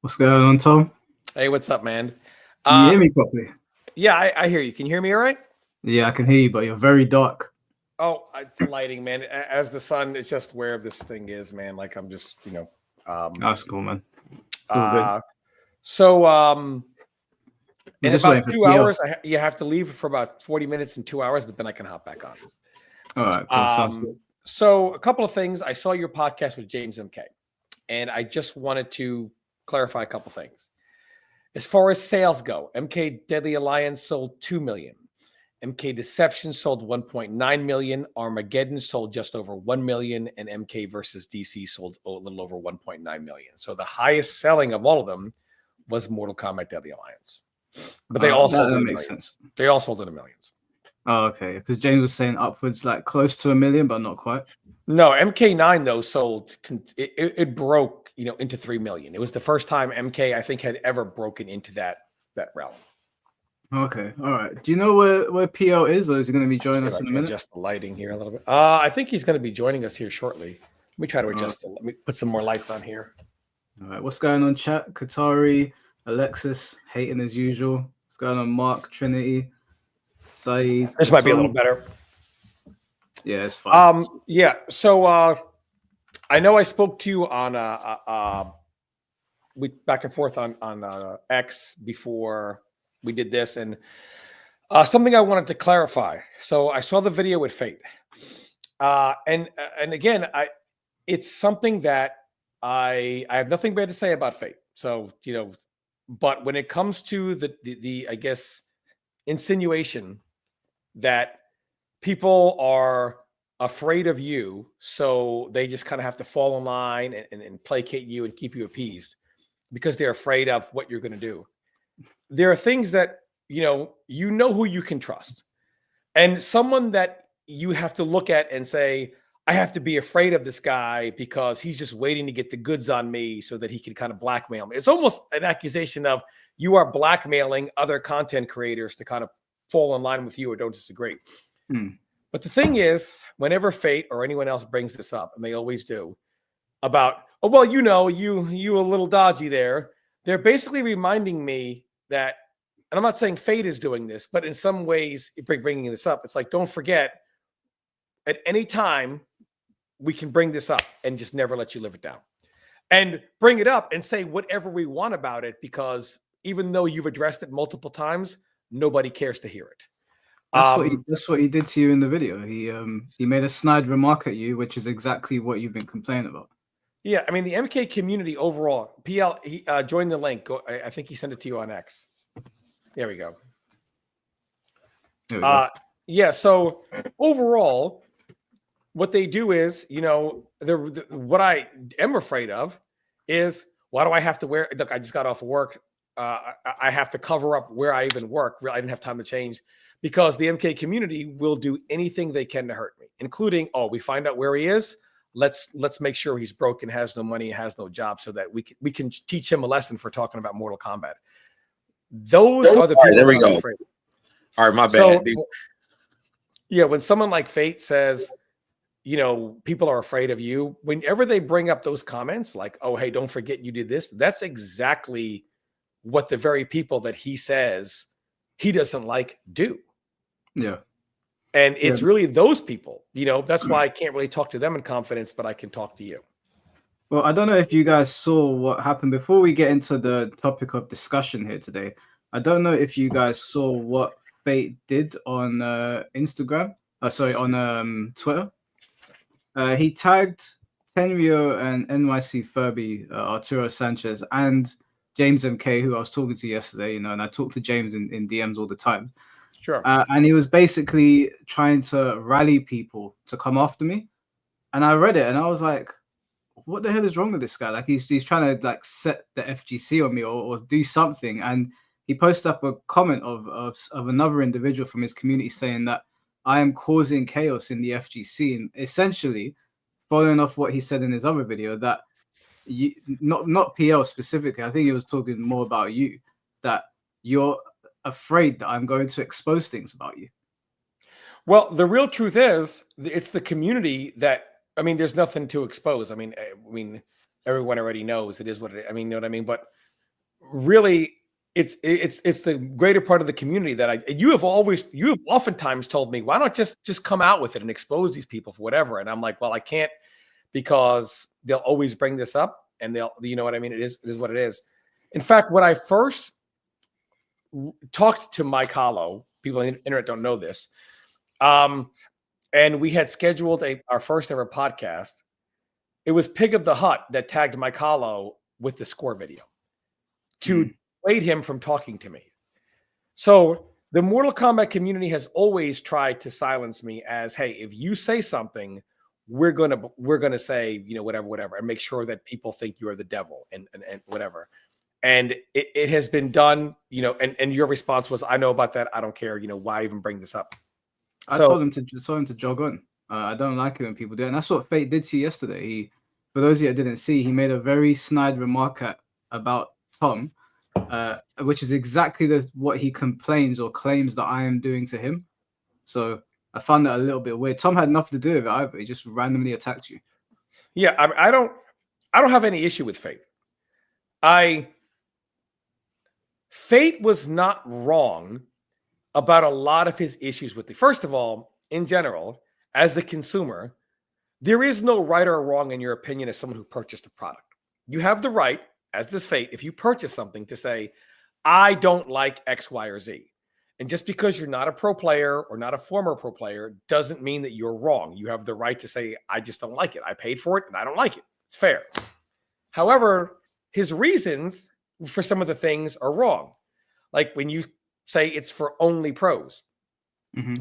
What's going on, Tom? Hey, what's up, man? Can you hear me properly? Yeah, I hear you. Can you hear me all right? Yeah, I can hear you, but you're very dark. Oh, the lighting, man. As the sun is just where this thing is, man. Like I'm just, That's cool, man. It's all good. uh, so I'm in just about waiting for 2 hours, PO. you have to leave for about 40 minutes and 2 hours, but then I can hop back on. All right, cool. Sounds good. So a couple of things. I saw your podcast with James MK, and I just wanted to clarify a couple things. As far as sales go, MK Deadly Alliance sold 2 million. MK Deception sold 1.9 million. Armageddon sold just over 1 million. And MK versus DC sold a little over 1.9 million. So the highest selling of all of them was Mortal Kombat Deadly Alliance. But they all sold that in makes millions. sense. They all sold in the millions. Oh, okay. Because James was saying upwards, like close to 1 million, but not quite. No, MK9 though sold. It broke, into 3 million. It was the first time MK I think had ever broken into that realm. Okay, all right. Do you know where PO is, or is he going to be joining us in a minute? Adjust the lighting here a little bit. I think he's going to be joining us here shortly. Let me try to adjust. Let me put some more lights on here. All right, what's going on, chat? Katari, Alexis, hating as usual. What's going on, Mark, Trinity, Saeed? This might be a little better. Yeah, it's fine. Yeah. So I know I spoke to you on we back and forth on X before we did this, and something I wanted to clarify. So I saw the video with Fate, and again, it's something that I have nothing bad to say about Fate. So but when it comes to the I guess insinuation that people are afraid of you, so they just kind of have to fall in line and placate you and keep you appeased because they're afraid of what you're going to do. There are things that you know who you can trust, and someone that you have to look at and say, I have to be afraid of this guy because he's just waiting to get the goods on me so that he can kind of blackmail me. It's almost an accusation of you are blackmailing other content creators to kind of fall in line with you or don't disagree. But the thing is, whenever Fate or anyone else brings this up, and they always do, about, oh, well, you a little dodgy there, they're basically reminding me that, and I'm not saying Fate is doing this, but in some ways, bringing this up, it's like, don't forget, at any time, we can bring this up and just never let you live it down. And bring it up and say whatever we want about it, because even though you've addressed it multiple times, nobody cares to hear it. That's what he did to you in the video. He made a snide remark at you, which is exactly what you've been complaining about. Yeah, I mean, the MK community overall, PL, he joined the link. I think he sent it to you on X. There we go. Yeah, so overall, what they do is, what I am afraid of is, why do I have to wear? Look, I just got off of work. I have to cover up where I even work. I didn't have time to change because the MK community will do anything they can to hurt me, including, we find out where he is. Let's make sure he's broke and has no money and has no job so that we can teach him a lesson for talking about Mortal Kombat. Those are the people that I'm afraid of. All right, my bad. So, yeah, when someone like Fate says, people are afraid of you, whenever they bring up those comments like, oh, hey, don't forget you did this, that's exactly what the very people that he says he doesn't like do. Yeah. And it's really those people, that's why I can't really talk to them in confidence, but I can talk to you. Well, I don't know if you guys saw what happened before we get into the topic of discussion here today. I don't know if you guys saw what Fate did on Instagram. On Twitter. He tagged Tenryo and NYC Furby, Arturo Sanchez, and James MK, who I was talking to yesterday, and I talk to James in DMs all the time. Sure. And he was basically trying to rally people to come after me. And I read it and I was like, what the hell is wrong with this guy? Like he's trying to like set the FGC on me or do something. And he posted up a comment of another individual from his community saying that I am causing chaos in the FGC, and essentially following off what he said in his other video, that not PL specifically, I think he was talking more about you, that you're afraid that I'm going to expose things about you. Well, the real truth is it's the community that, there's nothing to expose. I mean, everyone already knows it is what it is. You know what I mean? But really, it's the greater part of the community that you have oftentimes told me, why not just come out with it and expose these people for whatever? And I'm like, well, I can't, because they'll always bring this up, and you know what I mean? It is what it is. In fact, when I first talked to Mike Hollow, people on the internet don't know this, and we had scheduled our first ever podcast. It was Pig of the Hut that tagged Mike Hollow with the score video to dissuade him from talking to me. So the Mortal Kombat community has always tried to silence me as, hey, if you say something, we're gonna say, you know, whatever, and make sure that people think you are the devil and whatever. And it has been done, you know, and your response was, I know about that. I don't care. You know, why even bring this up? I told him to jog on. I don't like it when people do it. And that's what Fate did to you yesterday. For those of you that didn't see, he made a very snide remark about Tom, which is exactly what he complains or claims that I am doing to him. So I found that a little bit weird. Tom had nothing to do with it either. He just randomly attacked you. Yeah, I don't have any issue with Fate. Fate was not wrong about a lot of his issues with first of all, in general, as a consumer, there is no right or wrong in your opinion as someone who purchased a product. You have the right, as does Fate, if you purchase something, to say, I don't like X, Y, or Z. And just because you're not a pro player or not a former pro player doesn't mean that you're wrong. You have the right to say, I just don't like it. I paid for it and I don't like it. It's fair. However, his reasons for some of the things are wrong. Like when you say it's for only pros,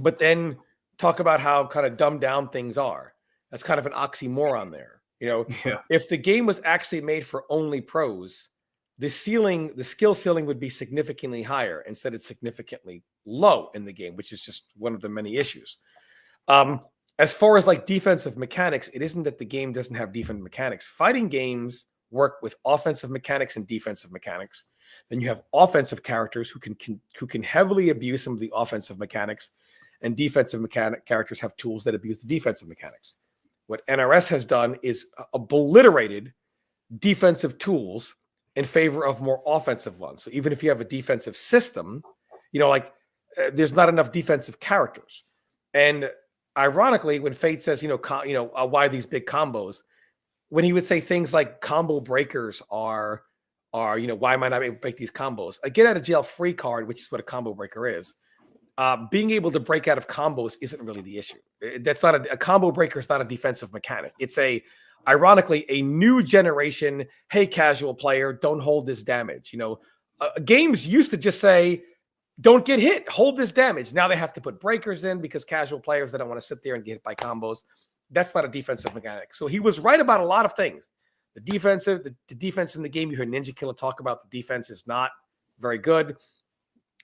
but then talk about how kind of dumbed down things are. That's kind of an oxymoron there. You know, if the game was actually made for only pros, the skill ceiling would be significantly higher. Instead, it's significantly low in the game, which is just one of the many issues. As far as like defensive mechanics, it isn't that the game doesn't have defensive mechanics. Fighting games work with offensive mechanics and defensive mechanics. Then you have offensive characters who can heavily abuse some of the offensive mechanics, and defensive characters have tools that abuse the defensive mechanics. What NRS has done is obliterated defensive tools in favor of more offensive ones. So even if you have a defensive system, you know, like there's not enough defensive characters. And ironically, when Fate says, why these big combos, when he would say things like combo breakers are, why am I not able to break these combos? A get out of jail free card, which is what a combo breaker is. Being able to break out of combos isn't really the issue. That's not a combo breaker is not a defensive mechanic. It's ironically, a new generation, hey, casual player, don't hold this damage. Games used to just say, don't get hit, hold this damage. Now they have to put breakers in because casual players, they don't want to sit there and get hit by combos. That's not a defensive mechanic. So he was right about a lot of things. The defense in the game, you heard Ninja Killer talk about the defense is not very good.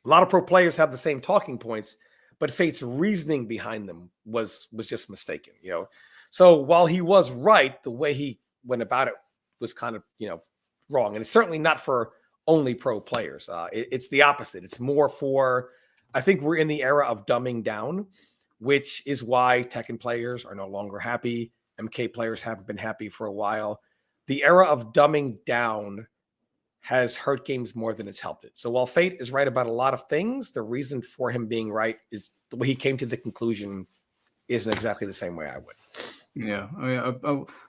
A lot of pro players have the same talking points, but Fate's reasoning behind them was just mistaken, So while he was right, the way he went about it was kind of, wrong. And it's certainly not for only pro players. It's the opposite. It's more for, I think we're in the era of dumbing down, which is why Tekken players are no longer happy. MK players haven't been happy for a while. The era of dumbing down has hurt games more than it's helped it. So while Fate is right about a lot of things, the reason for him being right is the way he came to the conclusion isn't exactly the same way I would. Yeah,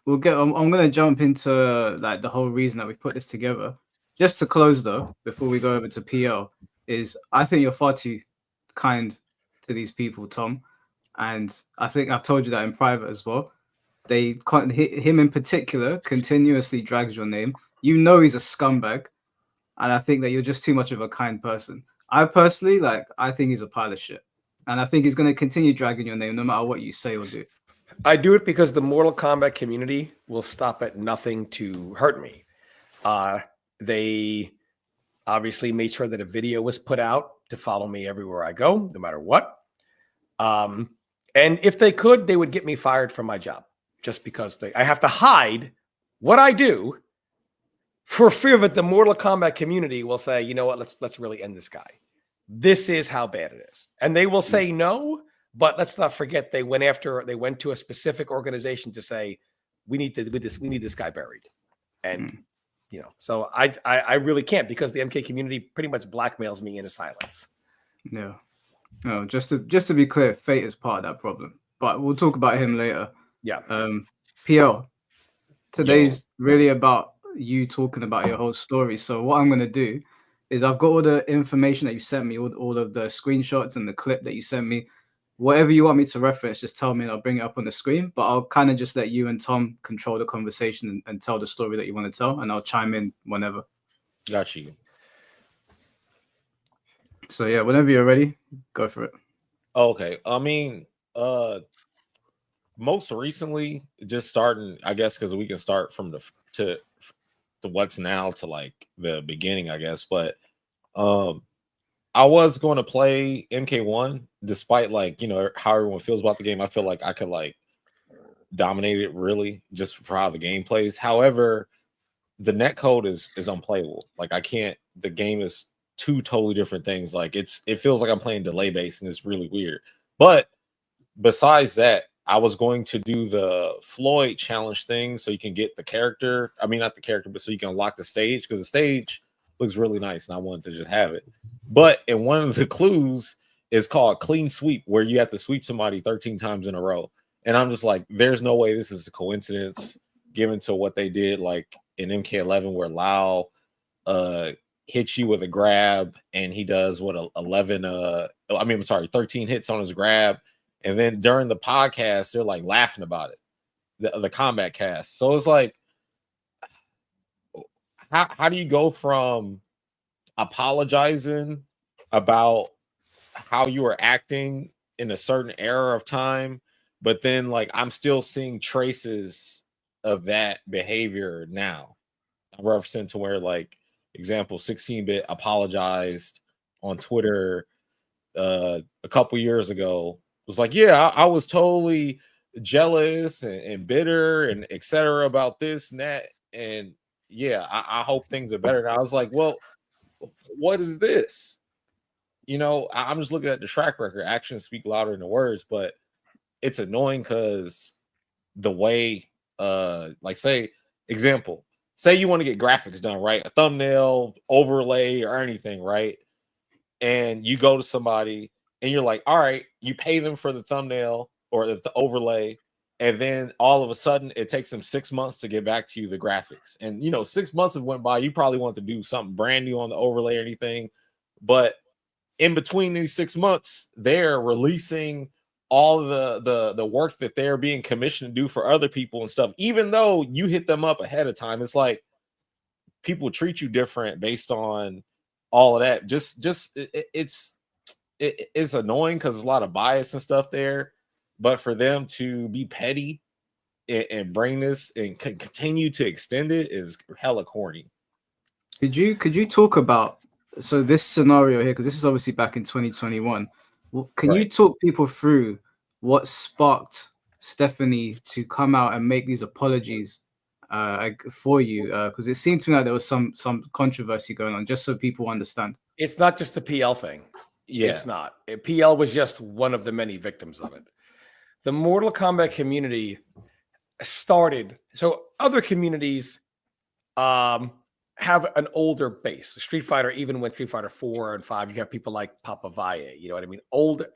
we'll get. I'm going to jump into like the whole reason that we put this together. Just to close though, before we go over to PL, is I think you're far too kind to these people, Tom, and I think I've told you that in private as well. They can't him in particular continuously drags your name. You know he's a scumbag, and I think that you're just too much of a kind person. I personally, I think he's a pile of shit, and I think he's going to continue dragging your name no matter what you say or do. I do it because the Mortal Kombat community will stop at nothing to hurt me. They obviously made sure that a video was put out to follow me everywhere I go, no matter what. And if they could, they would get me fired from my job just because I have to hide what I do for fear that the Mortal Kombat community will say, you know what, let's really end this guy. This is how bad it is. And they will say no, but let's not forget they went to a specific organization to say, we need this guy buried. And you know, so I really can't, because the MK community pretty much blackmails me into silence. Yeah. No, just to be clear, Fate is part of that problem, but we'll talk about him later. Yeah. PL, Yo, today's really about you talking about your whole story. So what I'm gonna do is I've got all the information that you sent me, all of the screenshots and the clip that you sent me. Whatever you want me to reference, just tell me and I'll bring it up on the screen. But I'll kind of just let you and Tom control the conversation and tell the story that you want to tell, and I'll chime in whenever. got you. So yeah, whenever you're ready, go for it. Okay. I mean, most recently, just starting, I guess, because we can start from to what's now to like the beginning, I guess. But I was going to play MK1, despite like, you know, how everyone feels about the game. I feel like I could like dominate it really just for how the game plays. However, the netcode is unplayable. Like I can't. The game is two totally different things. Like it feels like I'm playing delay based, and it's really weird. But besides that, I was going to do the Floyd challenge thing so you can get the character. I mean, not the character, but so you can unlock the stage, because the stage looks really nice and I wanted to just have it. But in one of the clues is called clean sweep, where you have to sweep somebody 13 times in a row. And I'm just like, there's no way this is a coincidence given to what they did like in MK11, where Lau hits you with a grab and he does what 13 hits on his grab. And then during the podcast, they're like laughing about it, the combat cast. So it's like, how do you go from apologizing about how you were acting in a certain era of time, but then like I'm still seeing traces of that behavior now? I'm referencing to where, like, example, 16-bit apologized on Twitter a couple years ago. Was like, yeah, I was totally jealous and bitter and etc. about this and that, and yeah, I hope things are better. And I was like, well, what is this? You know, I'm just looking at the track record. Actions speak louder than the words, but it's annoying because the way, like, say you want to get graphics done, right? A thumbnail, overlay, or anything, right? And you go to somebody and you're like, all right, you pay them for the thumbnail or the overlay, and then all of a sudden it takes them 6 months to get back to you the graphics. And you know, 6 months have went by, you probably want to do something brand new on the overlay or anything, but in between these 6 months, they're releasing all the work that they're being commissioned to do for other people and stuff. Even though you hit them up ahead of time, it's like people treat you different based on all of that. It's annoying because there's a lot of bias and stuff there, but for them to be petty and bring this and continue to extend it is hella corny. Could you talk about this scenario here, because this is obviously back in 2021. Can you talk people through what sparked Stephanie to come out and make these apologies for you? Because it seemed to me like there was some controversy going on, just so people understand. It's not just the PL thing. Yeah. It's not. PL was just one of the many victims of it. The Mortal Kombat community started, so other communities have an older base. Street Fighter, even when Street Fighter 4 and 5, you have people like Papa Valle, you know what I mean?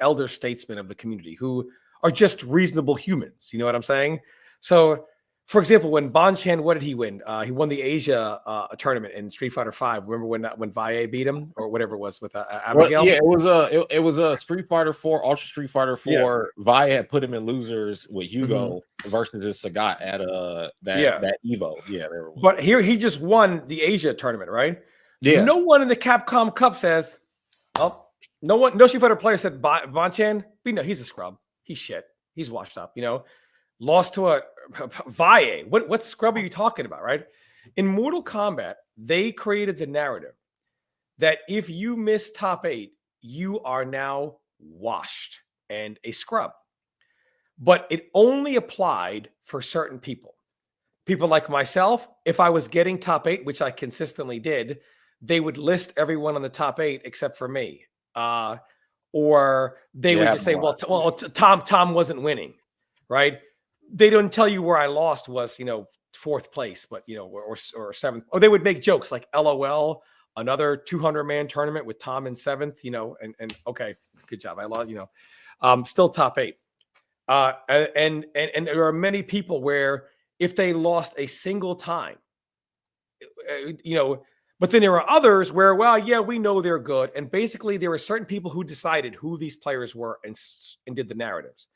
Elder statesmen of the community who are just reasonable humans. You know what I'm saying? So, for example, when Bonchan, what did he win? He won the Asia tournament in Street Fighter 5. Remember when Valle beat him, or whatever it was with Abigail? Well, yeah, it was a Street Fighter 4, Ultra Street Fighter 4. Yeah. Valle had put him in losers with Hugo versus his Sagat at that Evo. Yeah, there was. But here he just won the Asia tournament, right? Yeah. No one in the Capcom Cup says, oh, no Street Fighter player said Bonchan. No, he's a scrub. He's shit. He's washed up. You know, lost to a Valle. What scrub are you talking about, right? In Mortal Kombat, they created the narrative that if you miss top 8, you are now washed and a scrub. But it only applied for certain people. People like myself, if I was getting top 8, which I consistently did, they would list everyone on the top 8 except for me. Or they would just say, Tom wasn't winning, right? They don't tell you where I lost was, fourth place, but or seventh. Or they would make jokes like LOL, another 200-man tournament with Tom in seventh, and okay, good job. I lost, still top 8. And there are many people where if they lost a single time, but then there are others where, well, yeah, we know they're good. And basically there were certain people who decided who these players were and did the narratives.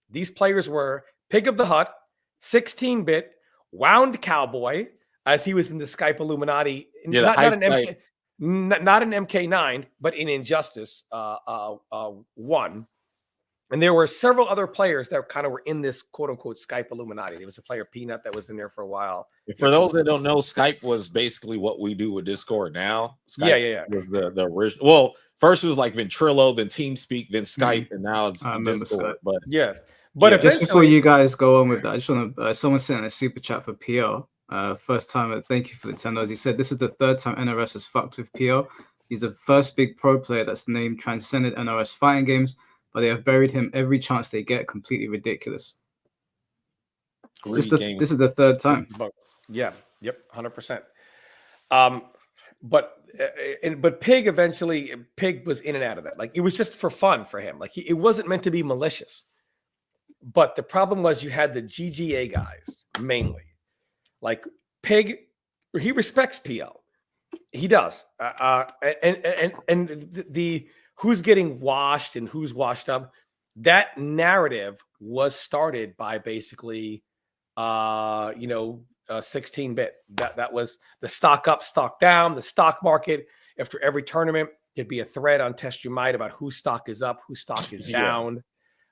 These players were Pig of the Hut, 16-bit, Wound Cowboy, as he was in the Skype Illuminati, not an MK9, but in Injustice 1. And there were several other players that kind of were in this quote unquote Skype Illuminati. There was a player Peanut that was in there for a while. For those that don't know, Skype was basically what we do with Discord now. Skype was the original. Well, first it was like Ventrilo, then TeamSpeak, then Skype, and now it's Discord. But just before you guys go on with that, I just want to. Someone sent in a super chat for PO. First time. Thank you for the $10. He said this is the third time NRS has fucked with PO. He's the first big pro player that's named transcended NRS fighting games, but they have buried him every chance they get. Completely ridiculous. This is the third time. Yeah. Yep. 100%. But Pig was in and out of that. Like it was just for fun for him. Like it wasn't meant to be malicious. But the problem was you had the GGA guys mainly. Like Pig, he respects PL. He does. And the who's getting washed and who's washed up, that narrative was started by basically 16-bit. That was the stock up, stock down, the stock market. After every tournament, there'd be a thread on Test You Might about whose stock is up, whose stock is down.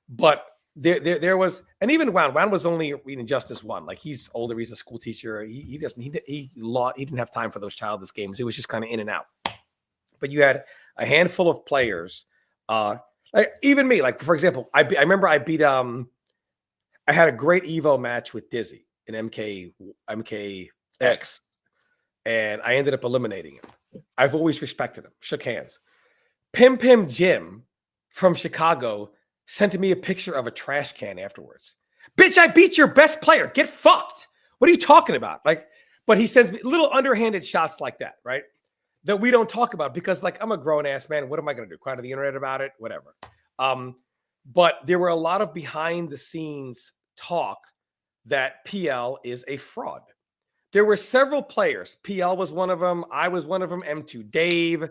But there was, and even Wound was only reading Justice 1. Like he's older, he's a school teacher. He didn't have time for those childish games. It was just kind of in and out. But you had a handful of players, like even me. Like for example, I remember I beat I had a great Evo match with Dizzy in MKX, and I ended up eliminating him. I've always respected him. Shook hands. Pim Jim from Chicago sent me a picture of a trash can afterwards. Bitch, I beat your best player. Get fucked. What are you talking about? Like, but he sends me little underhanded shots like that, right? That we don't talk about because, like, I'm a grown ass man. What am I going to do? Cry to the internet about it? Whatever. But there were a lot of behind the scenes talk that PL is a fraud. There were several players. PL was one of them. I was one of them. M2 Dave.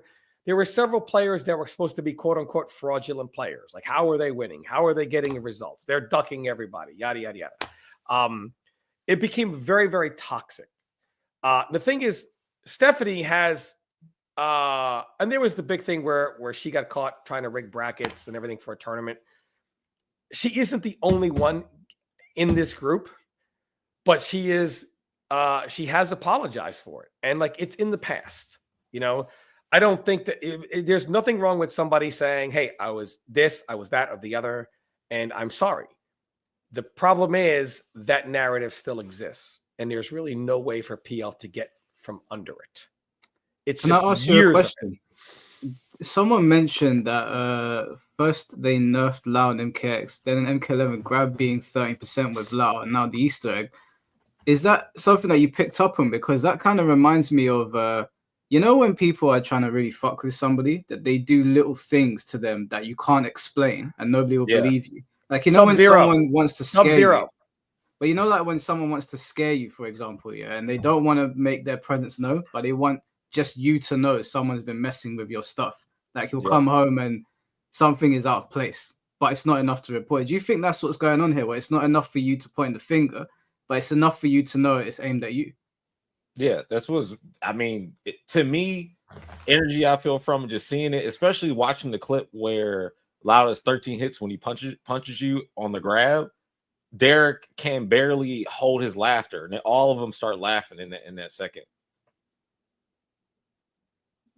There were several players that were supposed to be quote unquote fraudulent players. Like, how are they winning? How are they getting results? They're ducking everybody, yada, yada, yada. It became very, very toxic. The thing is, Stephanie has, and there was the big thing where she got caught trying to rig brackets and everything for a tournament. She isn't the only one in this group, but she has apologized for it. And like, it's in the past, I don't think that there's nothing wrong with somebody saying, hey, I was this, I was that, or the other, and I'm sorry. The problem is that narrative still exists, and there's really no way for PL to get from under it. It's just Can I ask years. you a question? Someone mentioned that first they nerfed Lao and MKX, then in MK11 grab being 30% with Lao, and now the Easter egg. Is that something that you picked up on? Because that kind of reminds me of when people are trying to really fuck with somebody, that they do little things to them that you can't explain and nobody will believe you. Like, when someone wants to scare you. But like when someone wants to scare you, for example, and they don't want to make their presence known, but they want just you to know someone's been messing with your stuff. Like you'll come home and something is out of place, but it's not enough to report. Do you think that's what's going on here? Where it's not enough for you to point the finger, but it's enough for you to know it's aimed at you? Yeah, to me, energy I feel from just seeing it, especially watching the clip where Loud has 13 hits when he punches you on the grab. Derek can barely hold his laughter, and then all of them start laughing in that second.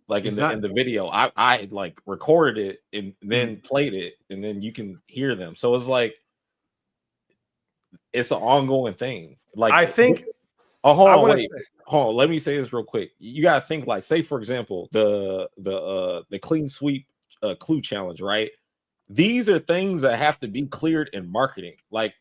Like in the video, I like recorded it and then played it, and then you can hear them. So it's like it's an ongoing thing. Like I think. Oh, hold on. Let me say this real quick. You gotta think like, say for example, the clean sweep clue challenge, right? These are things that have to be cleared in marketing. Like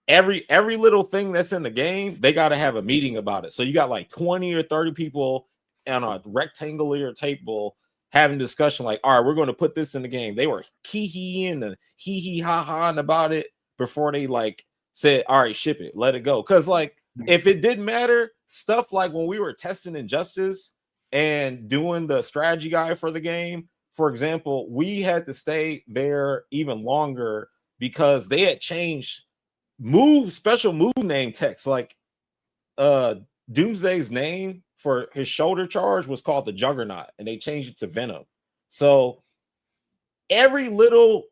every little thing that's in the game, they got to have a meeting about it. So you got like 20 or 30 people on a rectangular table having discussion like, all right, we're going to put this in the game. They were hee-heeing and hee-hee-ha-haing about it before they like said, all right, ship it, let it go. Because like, if it didn't matter, stuff like when we were testing Injustice and doing the strategy guide for the game, for example, we had to stay there even longer because they had changed special move name text. Like Doomsday's name for his shoulder charge was called the Juggernaut, and they changed it to Venom. So every little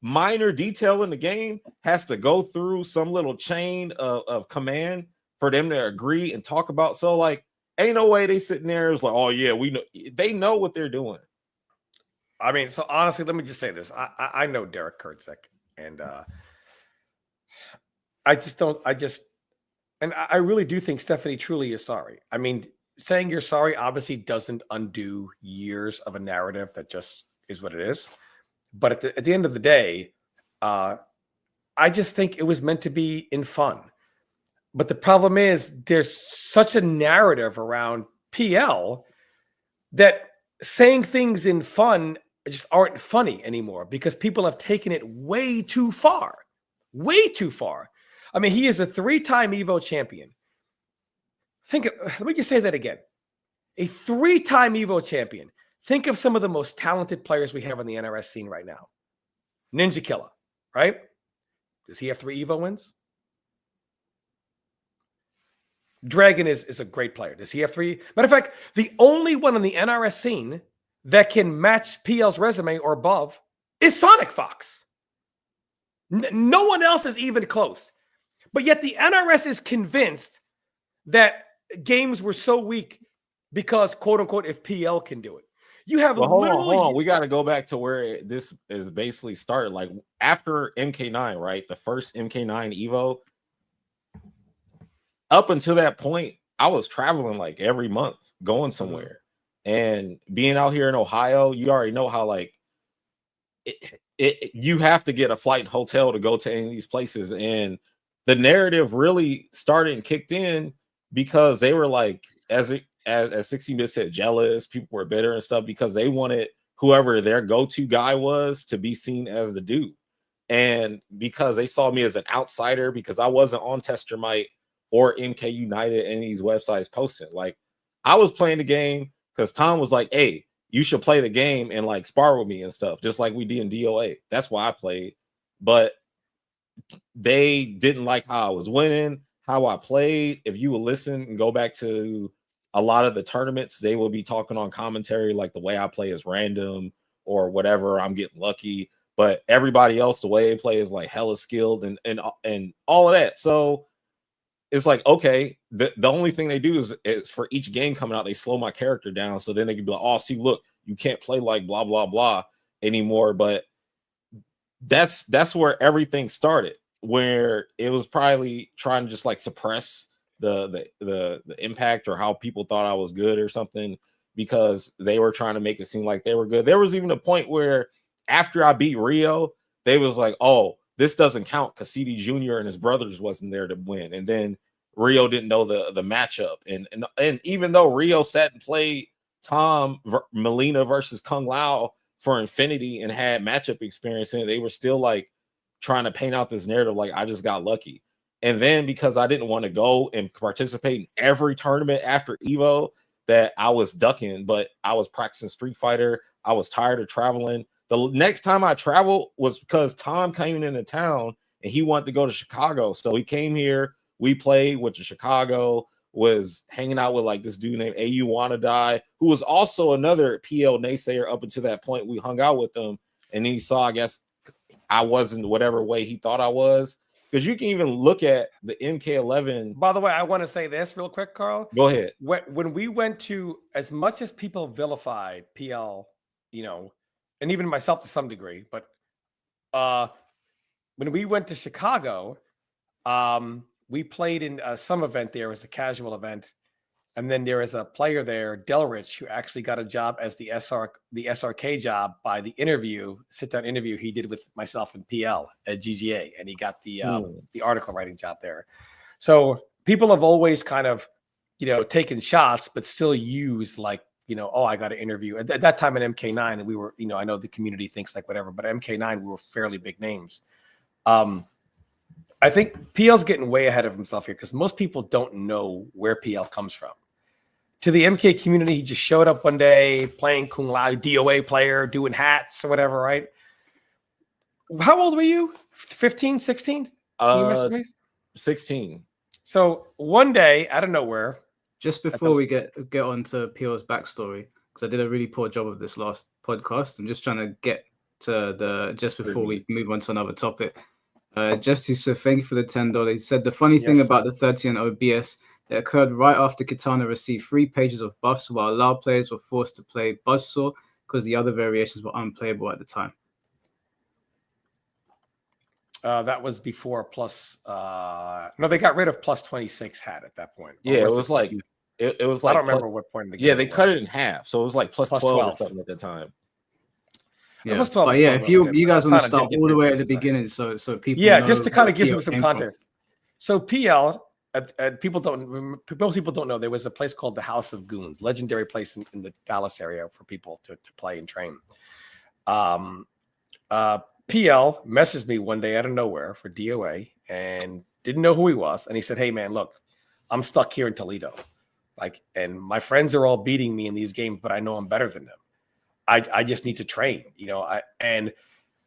minor detail in the game has to go through some little chain of command for them to agree and talk about. So like, ain't no way they sitting there is like, oh yeah, we know. They know what they're doing. I mean, so honestly, let me just say this. I know Derek Kurtzek, and I really do think Stephanie truly is sorry. I mean, saying you're sorry obviously doesn't undo years of a narrative that just is what it is. But at the end of the day, I just think it was meant to be in fun. But the problem is there's such a narrative around PL that saying things in fun just aren't funny anymore because people have taken it way too far. Way too far. I mean, he is a 3-time Evo champion. Let me just say that again. A 3-time Evo champion. Think of some of the most talented players we have on the NRS scene right now. Ninja Killer, right? Does he have 3 Evo wins? Dragon is a great player. Does he have 3? Matter of fact, the only one on the NRS scene that can match PL's resume or above is SonicFox. No one else is even close. But yet the NRS is convinced that games were so weak because, quote unquote, if PL can do it. You have hold on. We got to go back to where this is basically started. Like after MK9, right? The first MK9 Evo. Up until that point, I was traveling like every month, going somewhere. And being out here in Ohio, you already know how like you have to get a flight and hotel to go to any of these places. And the narrative really started and kicked in because they were like, as 16-bit said, jealous. People were bitter and stuff because they wanted whoever their go-to guy was to be seen as the dude. And because they saw me as an outsider, because I wasn't on Testermite or MK United, any of these websites posting. Like I was playing the game because Tom was like, hey, you should play the game and like spar with me and stuff, just like we did in DOA. That's why I played. But they didn't like how I was winning, how I played. If you will listen and go back to a lot of the tournaments, they will be talking on commentary like the way I play is random or whatever. I'm getting lucky. But everybody else, the way they play is like hella skilled and all of that. So it's like, okay, the only thing they do is for each game coming out, they slow my character down. So then they can be like, oh, see, look, you can't play like blah, blah, blah anymore. But that's where everything started, where it was probably trying to just like suppress the impact or how people thought I was good or something, because they were trying to make it seem like they were good. There was even a point where after I beat Rio, they was like, oh, this doesn't count because CD Jr. and his brothers wasn't there to win. And then Rio didn't know the matchup. And even though Rio sat and played Melina versus Kung Lao for Infinity and had matchup experience in it, they were still like trying to paint out this narrative like I just got lucky. And then because I didn't want to go and participate in every tournament after Evo, that I was ducking, but I was practicing Street Fighter. I was tired of traveling. The next time I traveled was because Tom came into town and he wanted to go to Chicago. So he came here. We played, went to Chicago, was hanging out with like this dude named AU Wanna Die, who was also another PL naysayer up until that point. We hung out with him and he saw, I guess, I wasn't whatever way he thought I was. Because you can even look at the MK11. By the way, I want to say this real quick, Carl. Go ahead. When we went to, as much as people vilified PL, and even myself to some degree, but when we went to Chicago, we played in some event there. It was a casual event. And then there is a player there, Delrich, who actually got a job as the SRK job by the sit-down interview he did with myself and PL at GGA, and he got the article writing job there. So people have always kind of, taken shots, but still used like, oh, I got an interview. At that time in MK9, and we were, I know the community thinks like whatever, but MK9, we were fairly big names. I think PL's getting way ahead of himself here because most people don't know where PL comes from. To the MK community, he just showed up one day playing Kung Lao, DOA player, doing hats or whatever, right? How old were you? 15, 16? 16. So one day, out of nowhere. Just before we get on to PL's backstory, because I did a really poor job of this last podcast, I'm just trying to get to just before we move on to another topic. Just to say thank you for the $10. He said the funny thing about the 30 and OBS, it occurred right after Kitana received 3 pages of buffs, while allowed players were forced to play Buzzsaw because the other variations were unplayable at the time. That was before plus. No, they got rid of plus 26 hat at that point. Yeah, it was like it was like I don't remember what point in the game. Yeah, they cut it in half, so it was like plus 12 or something at the time. Yeah, but yeah, if you guys want to start all the way at the beginning, so people just to kind of give them some context. So PL, most people don't know there was a place called the House of Goons, legendary place in the Dallas area for people to play and train. PL messaged me one day out of nowhere for DOA and didn't know who he was, and he said, "Hey man, look, I'm stuck here in Toledo, and my friends are all beating me in these games, but I know I'm better than them. I just need to train, and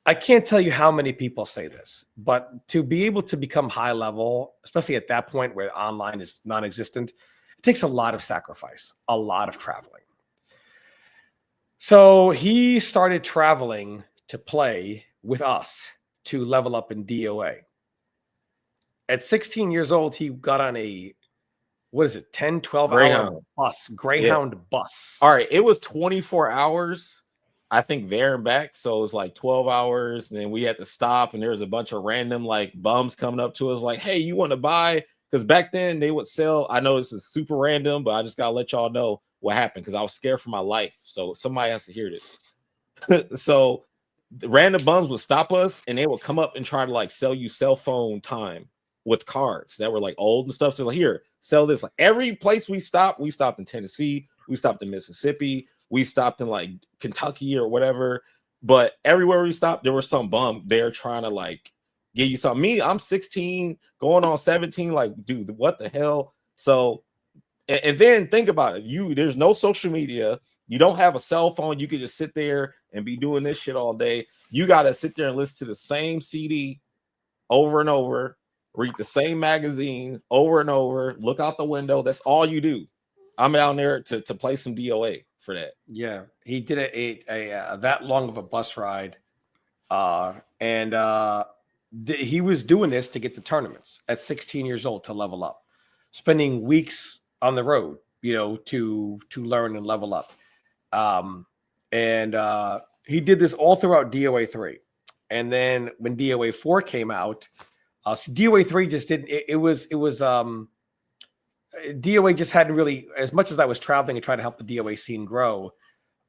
I can't tell you how many people say this, but to be able to become high level, especially at that point where online is non-existent, it takes a lot of sacrifice, a lot of traveling. So he started traveling to play with us to level up in DOA. At 16 years old, he got on a 10, 12 hour Greyhound bus. All right. It was 24 hours, I think, there and back. So it was like 12 hours. And then we had to stop, and there was a bunch of random bums coming up to us like, hey, you want to buy? Because back then they would sell. I know this is super random, but I just got to let y'all know what happened because I was scared for my life. So somebody has to hear this. So the random bums would stop us, and they would come up and try to sell you cell phone time with cards that were old and stuff. So here, sell this. Every place we stopped in Tennessee, we stopped in Mississippi, we stopped in Kentucky or whatever. But everywhere we stopped, there was some bum there trying to give you something. Me, I'm 16, going on 17. Dude, what the hell? So, and then think about it. There's no social media. You don't have a cell phone. You could just sit there and be doing this shit all day. You got to sit there and listen to the same CD over and over. Read the same magazine over and over, look out the window. That's all you do. I'm down there to play some DOA for that. Yeah, he did a that long of a bus ride. And he was doing this to get to tournaments at 16 years old to level up, spending weeks on the road, to learn and level up. And he did this all throughout DOA 3. And then when DOA 4 came out, so DOA 3 just didn't, DOA just hadn't really, as much as I was traveling and trying to help the DOA scene grow,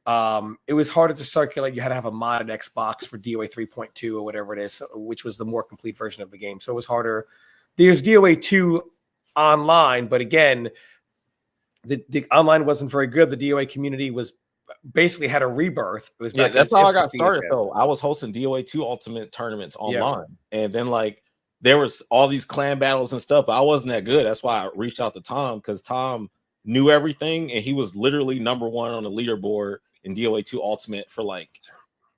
it was harder to circulate. You had to have a modded Xbox for DOA 3.2 or whatever it is, which was the more complete version of the game. So it was harder. There's DOA 2 online, but again, the online wasn't very good. The DOA community was basically had a rebirth. It was that's how I got started though. I was hosting DOA 2 Ultimate tournaments online, and then there was all these clan battles and stuff, but I wasn't that good. That's why I reached out to Tom, because Tom knew everything, and he was literally number 1 on the leaderboard in DOA 2 Ultimate for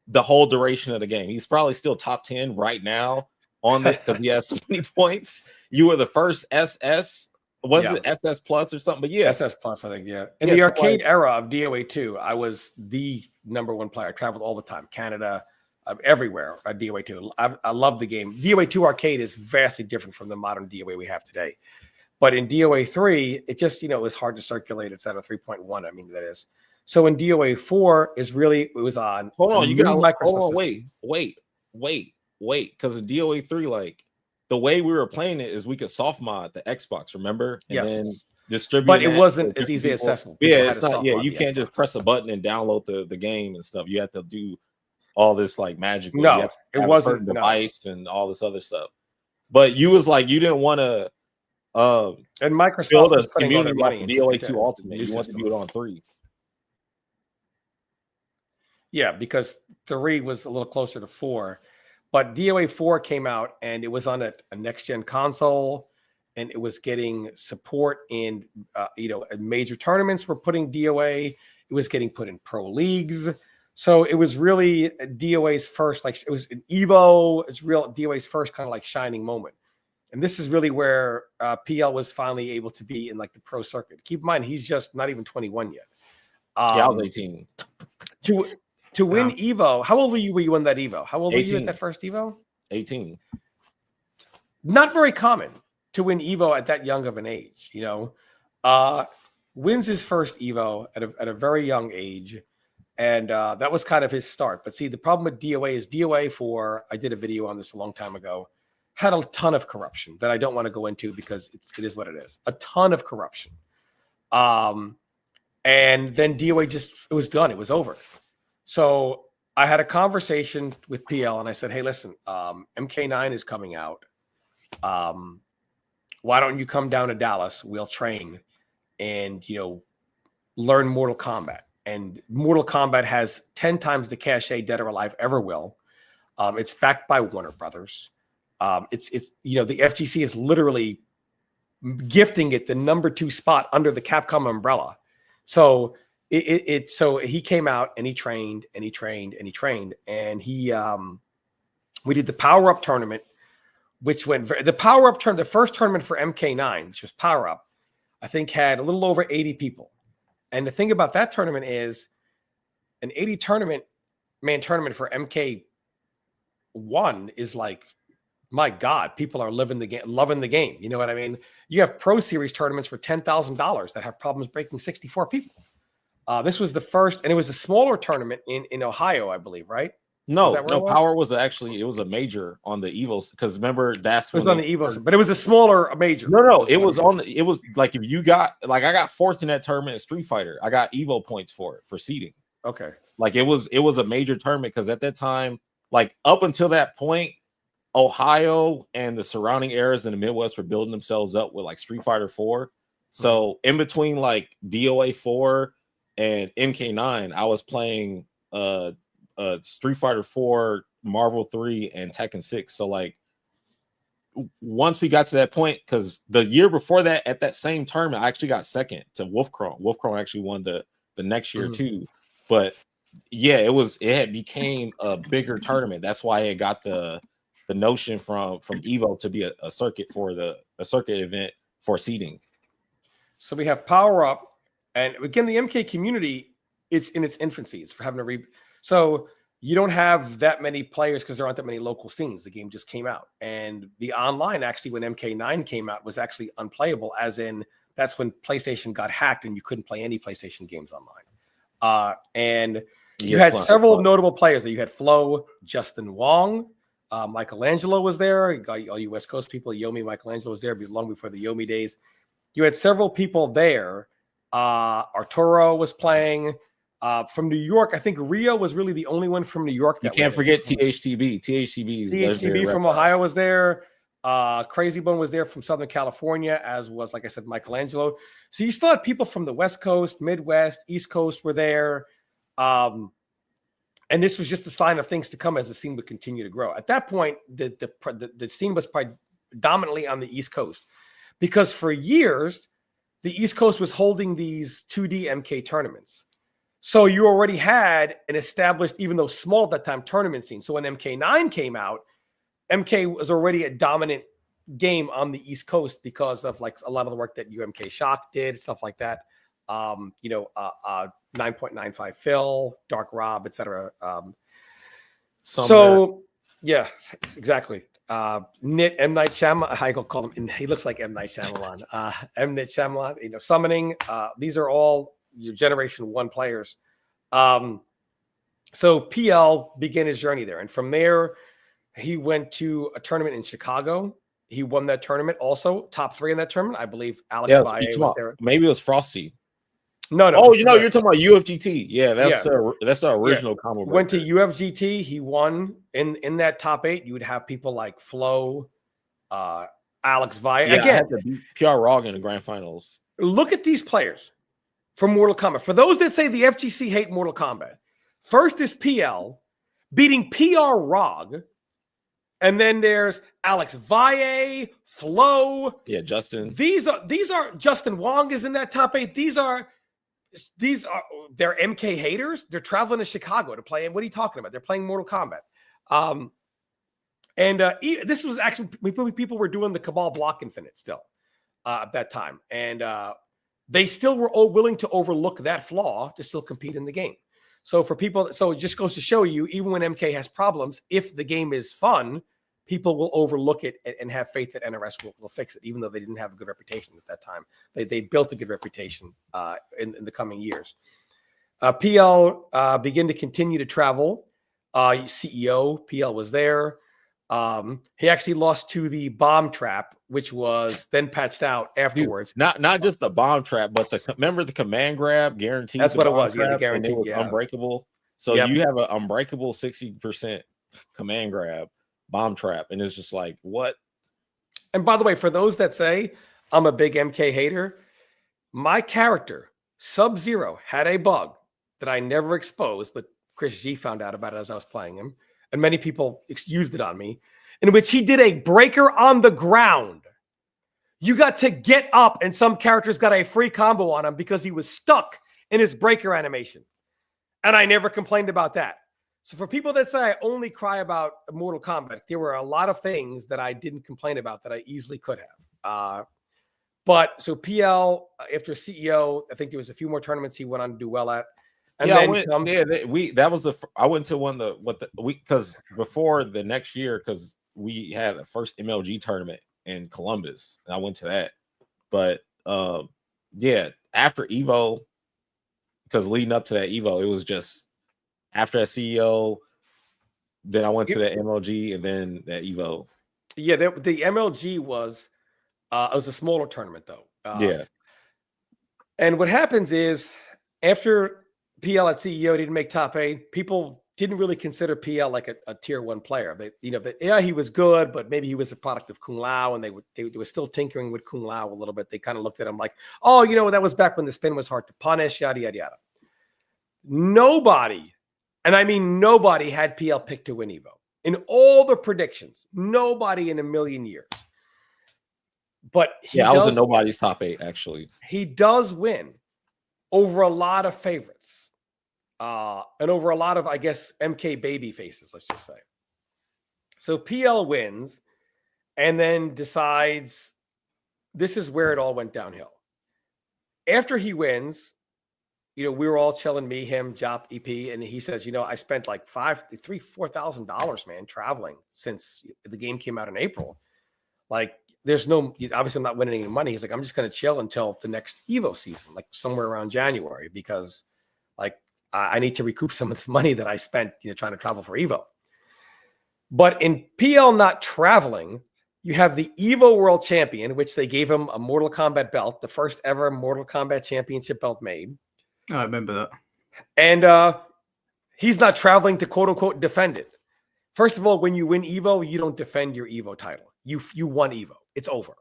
the whole duration of the game. He's probably still top 10 right now on this because he has so many points. You were the first SS. Was it SS Plus or something? But yeah, SS Plus, I think. Yeah, in the arcade era of DOA 2, I was the number 1 player. I traveled all the time, Canada, everywhere. At DOA 2, I love the game. DOA 2 arcade is vastly different from the modern DOA we have today. But in DOA 3, it just it was hard to circulate. It's at a 3.1. I mean, that is. So in DOA 4 it was on. Hold on, wait, because in DOA 3, the way we were playing it is we could soft mod the Xbox, remember? And then distributing. But it that wasn't to as different easily people. accessible. Yeah, People had it's to not. Yeah, software you the can't just Xbox. press a button and download the game and stuff. You have to do all this like magic. You No, have it to have wasn't. a certain device and all this other stuff. But you was like, you didn't want to And Microsoft build was a putting all their community off money of into DOA2 the Ultimate. new You want to system. do it on 3. Yeah, because 3 was a little closer to 4. But DOA 4 came out and it was on a next-gen console, and it was getting support in, major tournaments were putting DOA. It was getting put in pro leagues. So it was really DOA's first, like it was an Evo. It's real DOA's first kind of like shining moment. And this is really where PL was finally able to be in like the pro circuit. Keep in mind, he's just not even 21 yet. Yeah, I was 18. To win Evo, how old were you when you won that Evo? How old 18. were you at that first Evo? 18. Not very common to win Evo at that young of an age, wins his first Evo at a very young age. And that was kind of his start. But see, the problem with DOA is DOA 4, I did a video on this a long time ago, had a ton of corruption that I don't want to go into because it is what it is. A ton of corruption. And then DOA it was done. It was over. So I had a conversation with PL and I said, hey, listen, MK9 is coming out. Why don't you come down to Dallas? We'll train and, learn Mortal Kombat. And Mortal Kombat has 10 times the cachet Dead or Alive ever will. It's backed by Warner Brothers. It's the FGC is literally gifting it the number 2 spot under the Capcom umbrella. So so he came out and he trained and he trained and he trained and we did the Power Up tournament, which the first tournament for MK9, which was Power Up, I think had a little over 80 people. And the thing about that tournament is an 80 man tournament for MK1 is like, my God, people are loving the game. You know what I mean? You have Pro Series tournaments for $10,000 that have problems breaking 64 people. This was the first, and it was a smaller tournament in Ohio, I believe, right? No, Power was it was a major on the Evos because remember it was on the Evos, but it was a smaller major. No, it was it was like if you got like I got 4th in that tournament in Street Fighter, I got Evo points for it for seeding. Okay, like it was a major tournament because at that time, like up until that point, Ohio and the surrounding areas in the Midwest were building themselves up with like Street Fighter 4. So in between like DOA 4 and MK9, I was playing Street Fighter 4, Marvel 3, and Tekken 6. So like once we got to that point, because the year before that, at that same tournament, I actually got second to Wolfcrone. Wolfcrone actually won the next year too. But yeah, it had became a bigger tournament. That's why it got the notion from Evo to be a circuit for a circuit event for seeding. So we have Power Up, and again, the MK community is in its infancy. It's for having a so you don't have that many players because there aren't that many local scenes. The game just came out, and the online actually when MK9 came out was actually unplayable. As in, that's when PlayStation got hacked and you couldn't play any PlayStation games online. And you had several notable players. You had Flo, Justin Wong, Michelangelo was there. You got all you West Coast people. Yomi Michelangelo was there long before the Yomi days. You had several people there. Arturo was playing. From New York, I think Rio was really the only one from New York. You can't forget THTB. THTB from Ohio was there. Crazy Bone was there from Southern California, as was, like I said, Michelangelo. So you still had people from the West Coast, Midwest, East Coast were there. And this was just a sign of things to come as the scene would continue to grow. At that point, the scene was predominantly on the East Coast because for years, the East Coast was holding these 2D MK tournaments. So you already had an established, even though small at that time, tournament scene. So when MK9 came out, MK was already a dominant game on the East Coast because of like a lot of the work that UMK Shock did, stuff like that. 9.95 Phil, Dark Rob, etc. So yeah, exactly. Nit M Night Shyamalan. I call him. He looks like M Night Shyamalan. M Night Shyamalan. Summoning. These are all your Generation 1 players. So PL began his journey there. And from there, he went to a tournament in Chicago He won that tournament. Also, top 3 in that tournament. I believe Alex Yeah, Valle was there. maybe it was Frosty. No. Oh, you're talking about UFGT. Yeah, that's the original combo breaker. Went to UFGT. He won in that top 8. You would have people like Flo, Alex Valle. Yeah, again, I had to beat PR Rog in the grand finals. Look at these players from Mortal Kombat. For those that say the FGC hate Mortal Kombat, first is PL beating PR Rog. And then there's Alex Valle, Flo. Yeah, Justin. These are Justin Wong is in that top 8. They're MK haters. They're traveling to Chicago to play. And what are you talking about? They're playing Mortal Kombat. This was actually people were doing the Cabal Block Infinite still at that time. And they still were all willing to overlook that flaw to still compete in the game. So for people, so it just goes to show you, even when MK has problems, if the game is fun, people will overlook it and have faith that NRS will fix it, even though they didn't have a good reputation at that time. They built a good reputation in the coming years. PL began to continue to travel. CEO, PL was there. He actually lost to the bomb trap, which was then patched out afterwards. Dude, not just the bomb trap, but remember the command grab guaranteed. That's what it was. Yeah, the guaranteed. Unbreakable. So you have an unbreakable 60% command grab bomb trap, and it's just like what? And by the way, for those that say I'm a big MK hater, my character Sub-Zero had a bug that I never exposed, but Chris G found out about it as I was playing him. And many people used it on me, in which he did a breaker on the ground. You got to get up, and some characters got a free combo on him because he was stuck in his breaker animation. And I never complained about that. So for people that say I only cry about Mortal Kombat, there were a lot of things that I didn't complain about that I easily could have. But so PL, after CEO, I think there was a few more tournaments he went on to do well at. And I went to one because before the next year, because we had the first MLG tournament in Columbus, and I went to that. But after Evo, because leading up to that Evo, it was just after that CEO, then I went to the MLG and then that Evo. Yeah, the MLG was it was a smaller tournament though. And what happens is after PL at CEO didn't make top 8. People didn't really consider PL like a tier 1 player. He was good, but maybe he was a product of Kung Lao, and they were still tinkering with Kung Lao a little bit. They kind of looked at him like, oh, that was back when the spin was hard to punish, yada, yada, yada. Nobody, and I mean nobody, had PL picked to win Evo. In all the predictions, nobody in a million years. But I was in nobody's top 8, actually. He does win over a lot of favorites. And over a lot of, I guess, MK baby faces, let's just say. So PL wins and then decides this is where it all went downhill. After he wins, we were all chilling, me, him, Jop, EP, and he says, I spent like $4,000, man, traveling since the game came out in April. Like, obviously I'm not winning any money. He's like, I'm just going to chill until the next Evo season, like somewhere around January, because like, I need to recoup some of this money that I spent, trying to travel for Evo. But in PL not traveling, you have the Evo World Champion, which they gave him a Mortal Kombat belt, the first ever Mortal Kombat Championship belt made. Oh, I remember that. And he's not traveling to quote unquote defend it. First of all, when you win Evo, you don't defend your Evo title. You won Evo. It's over.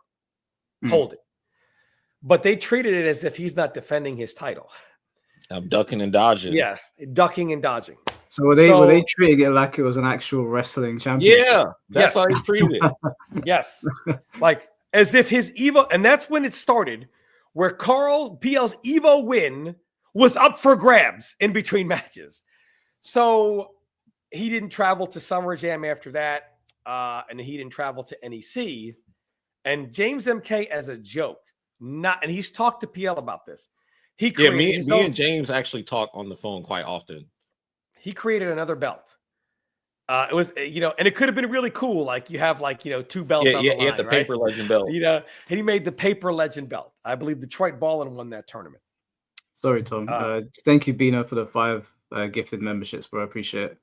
Hold it. But they treated it as if he's not defending his title. I'm ducking and dodging. Yeah, ducking and dodging. So were they treating it like it was an actual wrestling championship? Yeah, that's how they treated it. Yes, like as if his Evo, and that's when it started, where PL's Evo win was up for grabs in between matches. So he didn't travel to Summer Jam after that, and he didn't travel to NEC. And James MK, as a joke, and he's talked to PL about this. Me and James actually talk on the phone quite often. He created another belt. It was, and it could have been really cool. Like you have 2 belts on the line, the right? paper legend belt. And he made the paper legend belt. I believe Detroit Ballin won that tournament. Sorry, Tom. Thank you, Bino, for the 5 gifted memberships, bro. I appreciate it.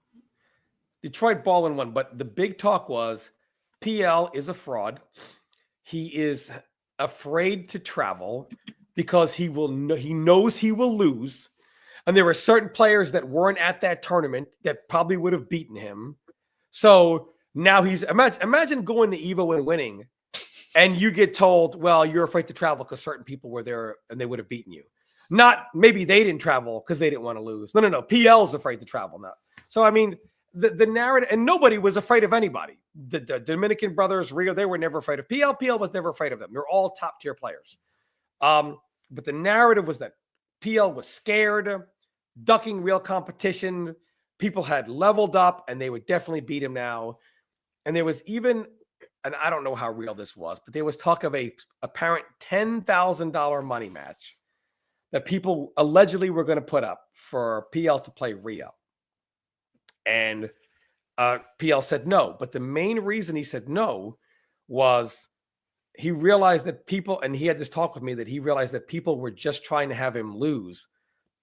Detroit Ballin won, but the big talk was PL is a fraud. He is afraid to travel because he knows he will lose. And there were certain players that weren't at that tournament that probably would have beaten him. So now imagine going to Evo and winning, and you get told, well, you're afraid to travel because certain people were there and they would have beaten you. Not maybe they didn't travel because they didn't want to lose. No. PL's afraid to travel now. So, I mean, the narrative, and nobody was afraid of anybody. The Dominican brothers, Rio, they were never afraid of PL. PL was never afraid of them. They're all top tier players. But the narrative was that PL was scared, ducking real competition. People had leveled up and they would definitely beat him now. And there was even, and I don't know how real this was, but there was talk of a apparent $10,000 money match that people allegedly were going to put up for PL to play Rio. And PL said no. But the main reason he said no was he realized that people, and he had this talk with me, that he realized that people were just trying to have him lose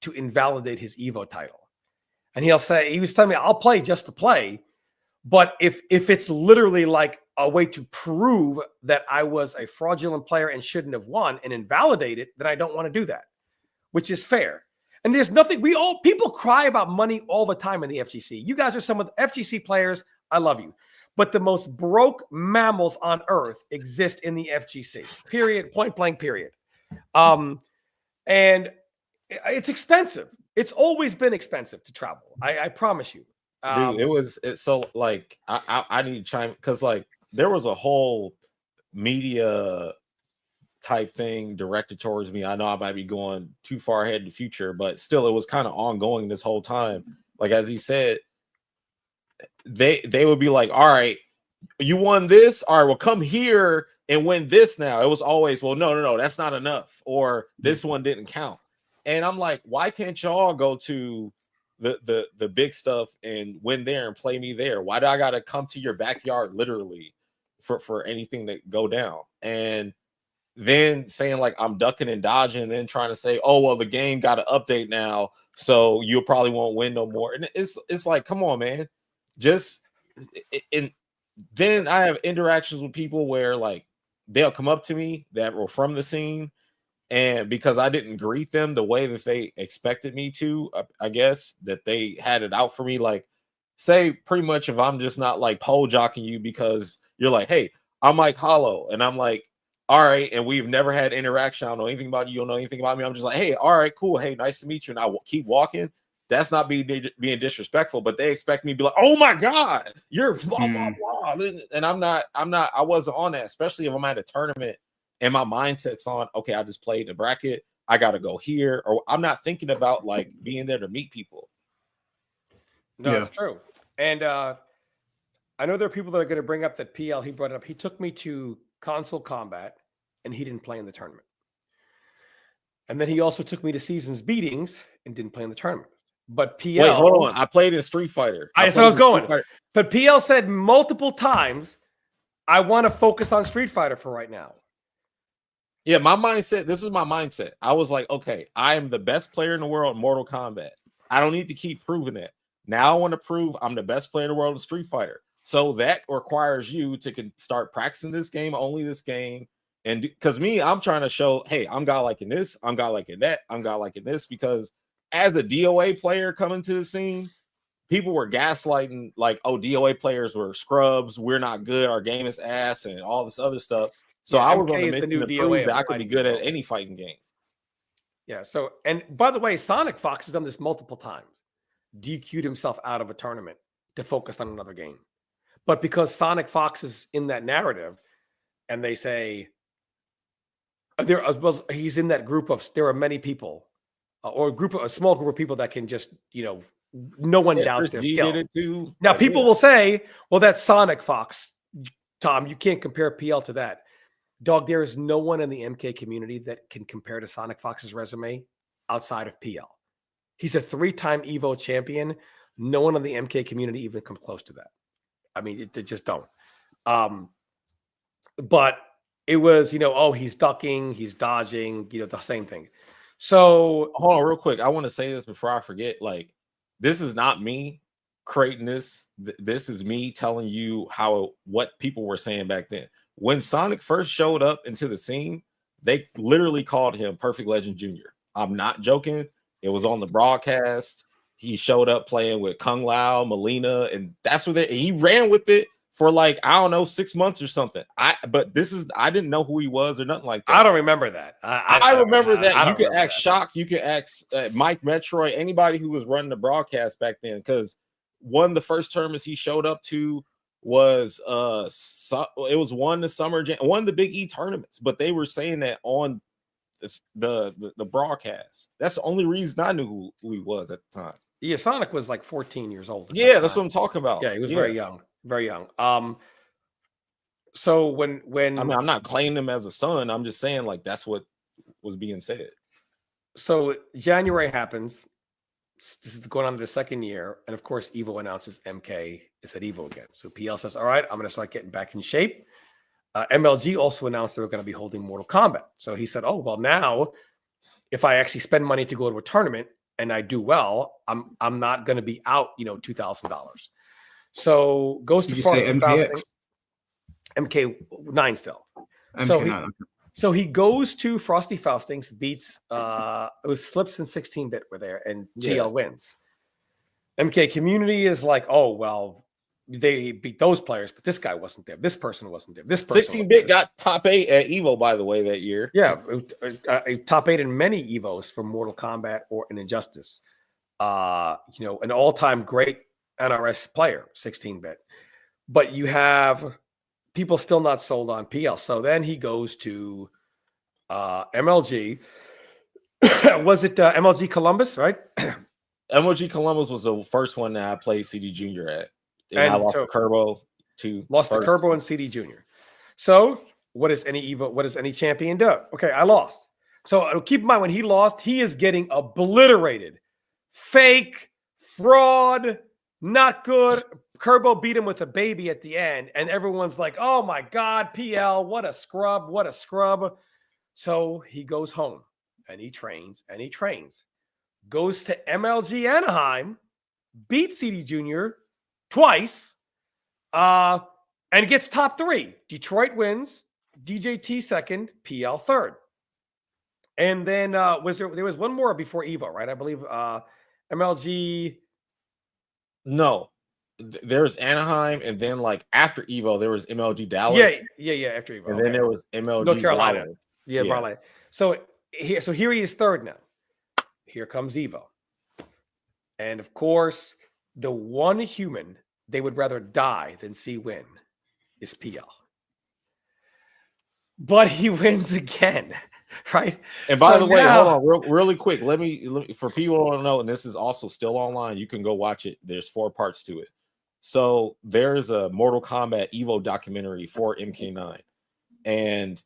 to invalidate his Evo title. And he was telling me, I'll play just to play. But if it's literally like a way to prove that I was a fraudulent player and shouldn't have won and invalidate it, then I don't want to do that, which is fair. And there's nothing, people cry about money all the time in the FGC. You guys are some of the FGC players. I love you. But the most broke mammals on earth exist in the FGC, period, point blank, period. And it's expensive. It's always been expensive to travel. I promise you. Dude, it's so like, I need to chime, because like there was a whole media type thing directed towards me. I know I might be going too far ahead in the future, but still it was kind of ongoing this whole time. Like, as he said, they would be like, all right, you won this, all right, well, come here and win this now. It was always, well, no, that's not enough, or this one didn't count. And I'm like, why can't y'all go to the big stuff and win there and play me there? Why do I gotta come to your backyard literally for anything to go down? And then saying like I'm ducking and dodging, and then trying to say, oh well, the game got an update now, so you probably won't win no more. And it's like, come on, man. And then I have interactions with people where like they'll come up to me that were from the scene, and because I didn't greet them the way that they expected me to, I guess that they had it out for me. Like, say pretty much if I'm just not like pole jocking you because you're like, hey, I'm Mike Hollow, and I'm like, all right, and we've never had interaction. I don't know anything about you. You don't know anything about me. I'm just like, hey, all right, cool. Hey, nice to meet you. And I will keep walking. That's not being disrespectful, but they expect me to be like, oh my God, you're blah, blah, blah. And I wasn't on that, especially if I'm at a tournament and my mindset's on, okay, I just played the bracket. I got to go here. Or I'm not thinking about like being there to meet people. No, it's true. And I know there are people that are going to bring up that PL, he brought it up. He took me to console combat and he didn't play in the tournament. And then he also took me to seasons beatings and didn't play in the tournament. But PL, wait, hold on. I played in Street Fighter. I was going. But PL said multiple times, I want to focus on Street Fighter for right now. Yeah, my mindset, this is my mindset. I was like, okay, I am the best player in the world in Mortal Kombat. I don't need to keep proving it. Now I want to prove I'm the best player in the world in Street Fighter. So that requires you to start practicing this game, only this game. And because me, I'm trying to show, hey, I'm godlike in this, I'm godlike in that, I'm godlike in this. Because as a DOA player coming to the scene, people were gaslighting like, oh, DOA players were scrubs, we're not good, our game is ass, and all this other stuff. So I was on the mission to prove that I could be good at any fighting game. Yeah. So, and by the way, SonicFox has done this multiple times. DQ'd himself out of a tournament to focus on another game. But because SonicFox is in that narrative, and they say he's in that group of, there are many people, or a small group of people that can just, no one doubts their skill. Now people will say, well, that's SonicFox, Tom. You can't compare PL to that. Dog, there is no one in the MK community that can compare to SonicFox's resume outside of PL. He's a 3-time Evo champion. No one in the MK community even comes close to that. I mean, it just don't. But it was, oh, he's ducking, he's dodging, the same thing. So hold on real quick. I want to say this before I forget. Like, this is not me. creating this. This is me telling you what people were saying back then. When Sonic first showed up into the scene, they literally called him Perfect Legend Jr. I'm not joking. It was on the broadcast. He showed up playing with Kung Lao, Melina, and that's what he ran with it for like, I don't know, 6 months or something. I didn't know who he was or nothing like that. I don't remember that. I remember that. You could ask that. Shock, you could ask Mike Metroid, anybody who was running the broadcast back then, because one of the first tournaments he showed up to was it was one of the Big E tournaments, but they were saying that on the broadcast. That's the only reason I knew who he was at the time. Yeah, Sonic was like 14 years old. Yeah, that's what I'm talking about. Yeah, he was very young, very young. So when I mean, I'm not claiming him as a son. I'm just saying like that's what was being said. So January happens. This is going on to the second year, and of course, Evo announces MK is at Evo again. So PL says, "All right, I'm going to start getting back in shape." MLG also announced they were going to be holding Mortal Kombat. So he said, "Oh well, now if I actually spend money to go to a tournament and I do well, I'm not going to be out, $2,000." So goes to Frosty Fausting, MK9 still. MK9. So he goes to Frosty Faustings, beats it was Slips and 16-bit were there, and PL wins. MK community is like, oh well, they beat those players, but this guy wasn't there. This person wasn't there. This person 16-bit got top 8 at Evo, by the way, that year. Yeah, top 8 in many Evos for Mortal Kombat or an Injustice. An all-time great NRS player, 16-bit. But you have people still not sold on PL. So then he goes to MLG. Was it MLG Columbus, right? MLG Columbus was the first one that I played CD Junior at. And I lost to Kerbo too. Lost to Kerbo and CD Junior. So what does any champion do? Okay, I lost. So keep in mind, when he lost, he is getting obliterated. Fake, fraud, not good. Kerbo beat him with a baby at the end, and everyone's like, oh my God, PL, what a scrub, what a scrub. So he goes home and he trains. Goes to MLG Anaheim, beats CD Junior twice, and gets top 3. Detroit wins, DJT second, PL third. And then there was one more before Evo, right? I believe MLG. No. There's Anaheim, and then like after Evo, there was MLG Dallas. Yeah, after Evo. And then there was MLG North Carolina. Raleigh. Yeah, Raleigh. So here he is third now. Here comes Evo. And of course, the one human they would rather die than see win is PL. But he wins again, right? And by the way, hold on, really quick. Let me for people who don't know, and this is also still online, you can go watch it. There's 4 parts to it. So there's a Mortal Kombat Evo documentary for MK9. And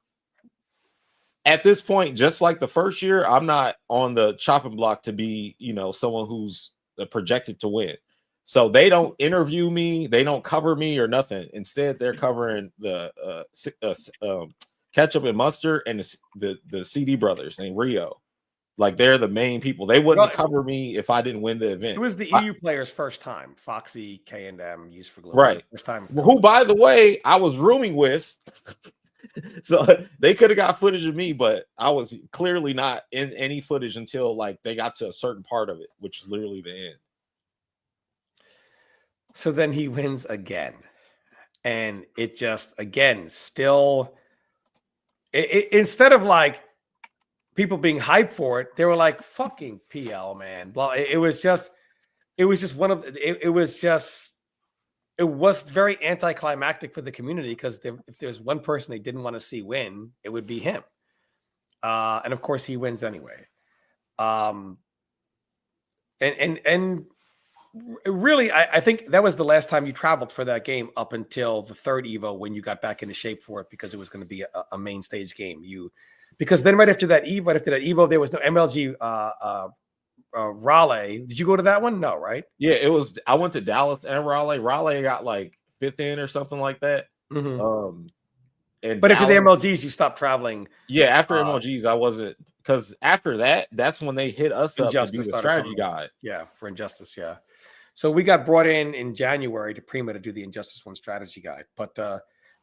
at this point, just like the first year, I'm not on the chopping block to be, someone who's projected to win. So they don't interview me, they don't cover me or nothing. Instead, they're covering the Ketchup and Mustard and the CD brothers named Rio. Like they're the main people. They wouldn't cover me if I didn't win the event. It was the EU player's first time. Foxy, K&M, used for Glue. Right. First time. Who, by the way, I was rooming with. So they could have got footage of me, but I was clearly not in any footage until like they got to a certain part of it, which is literally the end. So then he wins again. And it just, again, still, instead of like people being hyped for it, they were like, fucking PL, man. Blah. It was very anticlimactic for the community because if there's one person they didn't want to see win, it would be him. And of course he wins anyway. And really, I think that was the last time you traveled for that game up until the third Evo when you got back into shape for it because it was going to be a main stage game. Because then right after that Evo, there was no MLG Raleigh. Did you go to that one? No, right? Yeah, it was. I went to Dallas and Raleigh. Raleigh got like 5th in or something like that. Mm-hmm. And but after the MLGs, you stopped traveling. Yeah, after MLGs, I wasn't, because after that, that's when they hit us up to do the strategy guide. Yeah, for Injustice. Yeah. So we got brought in January to Prima to do the Injustice 1 strategy guide. But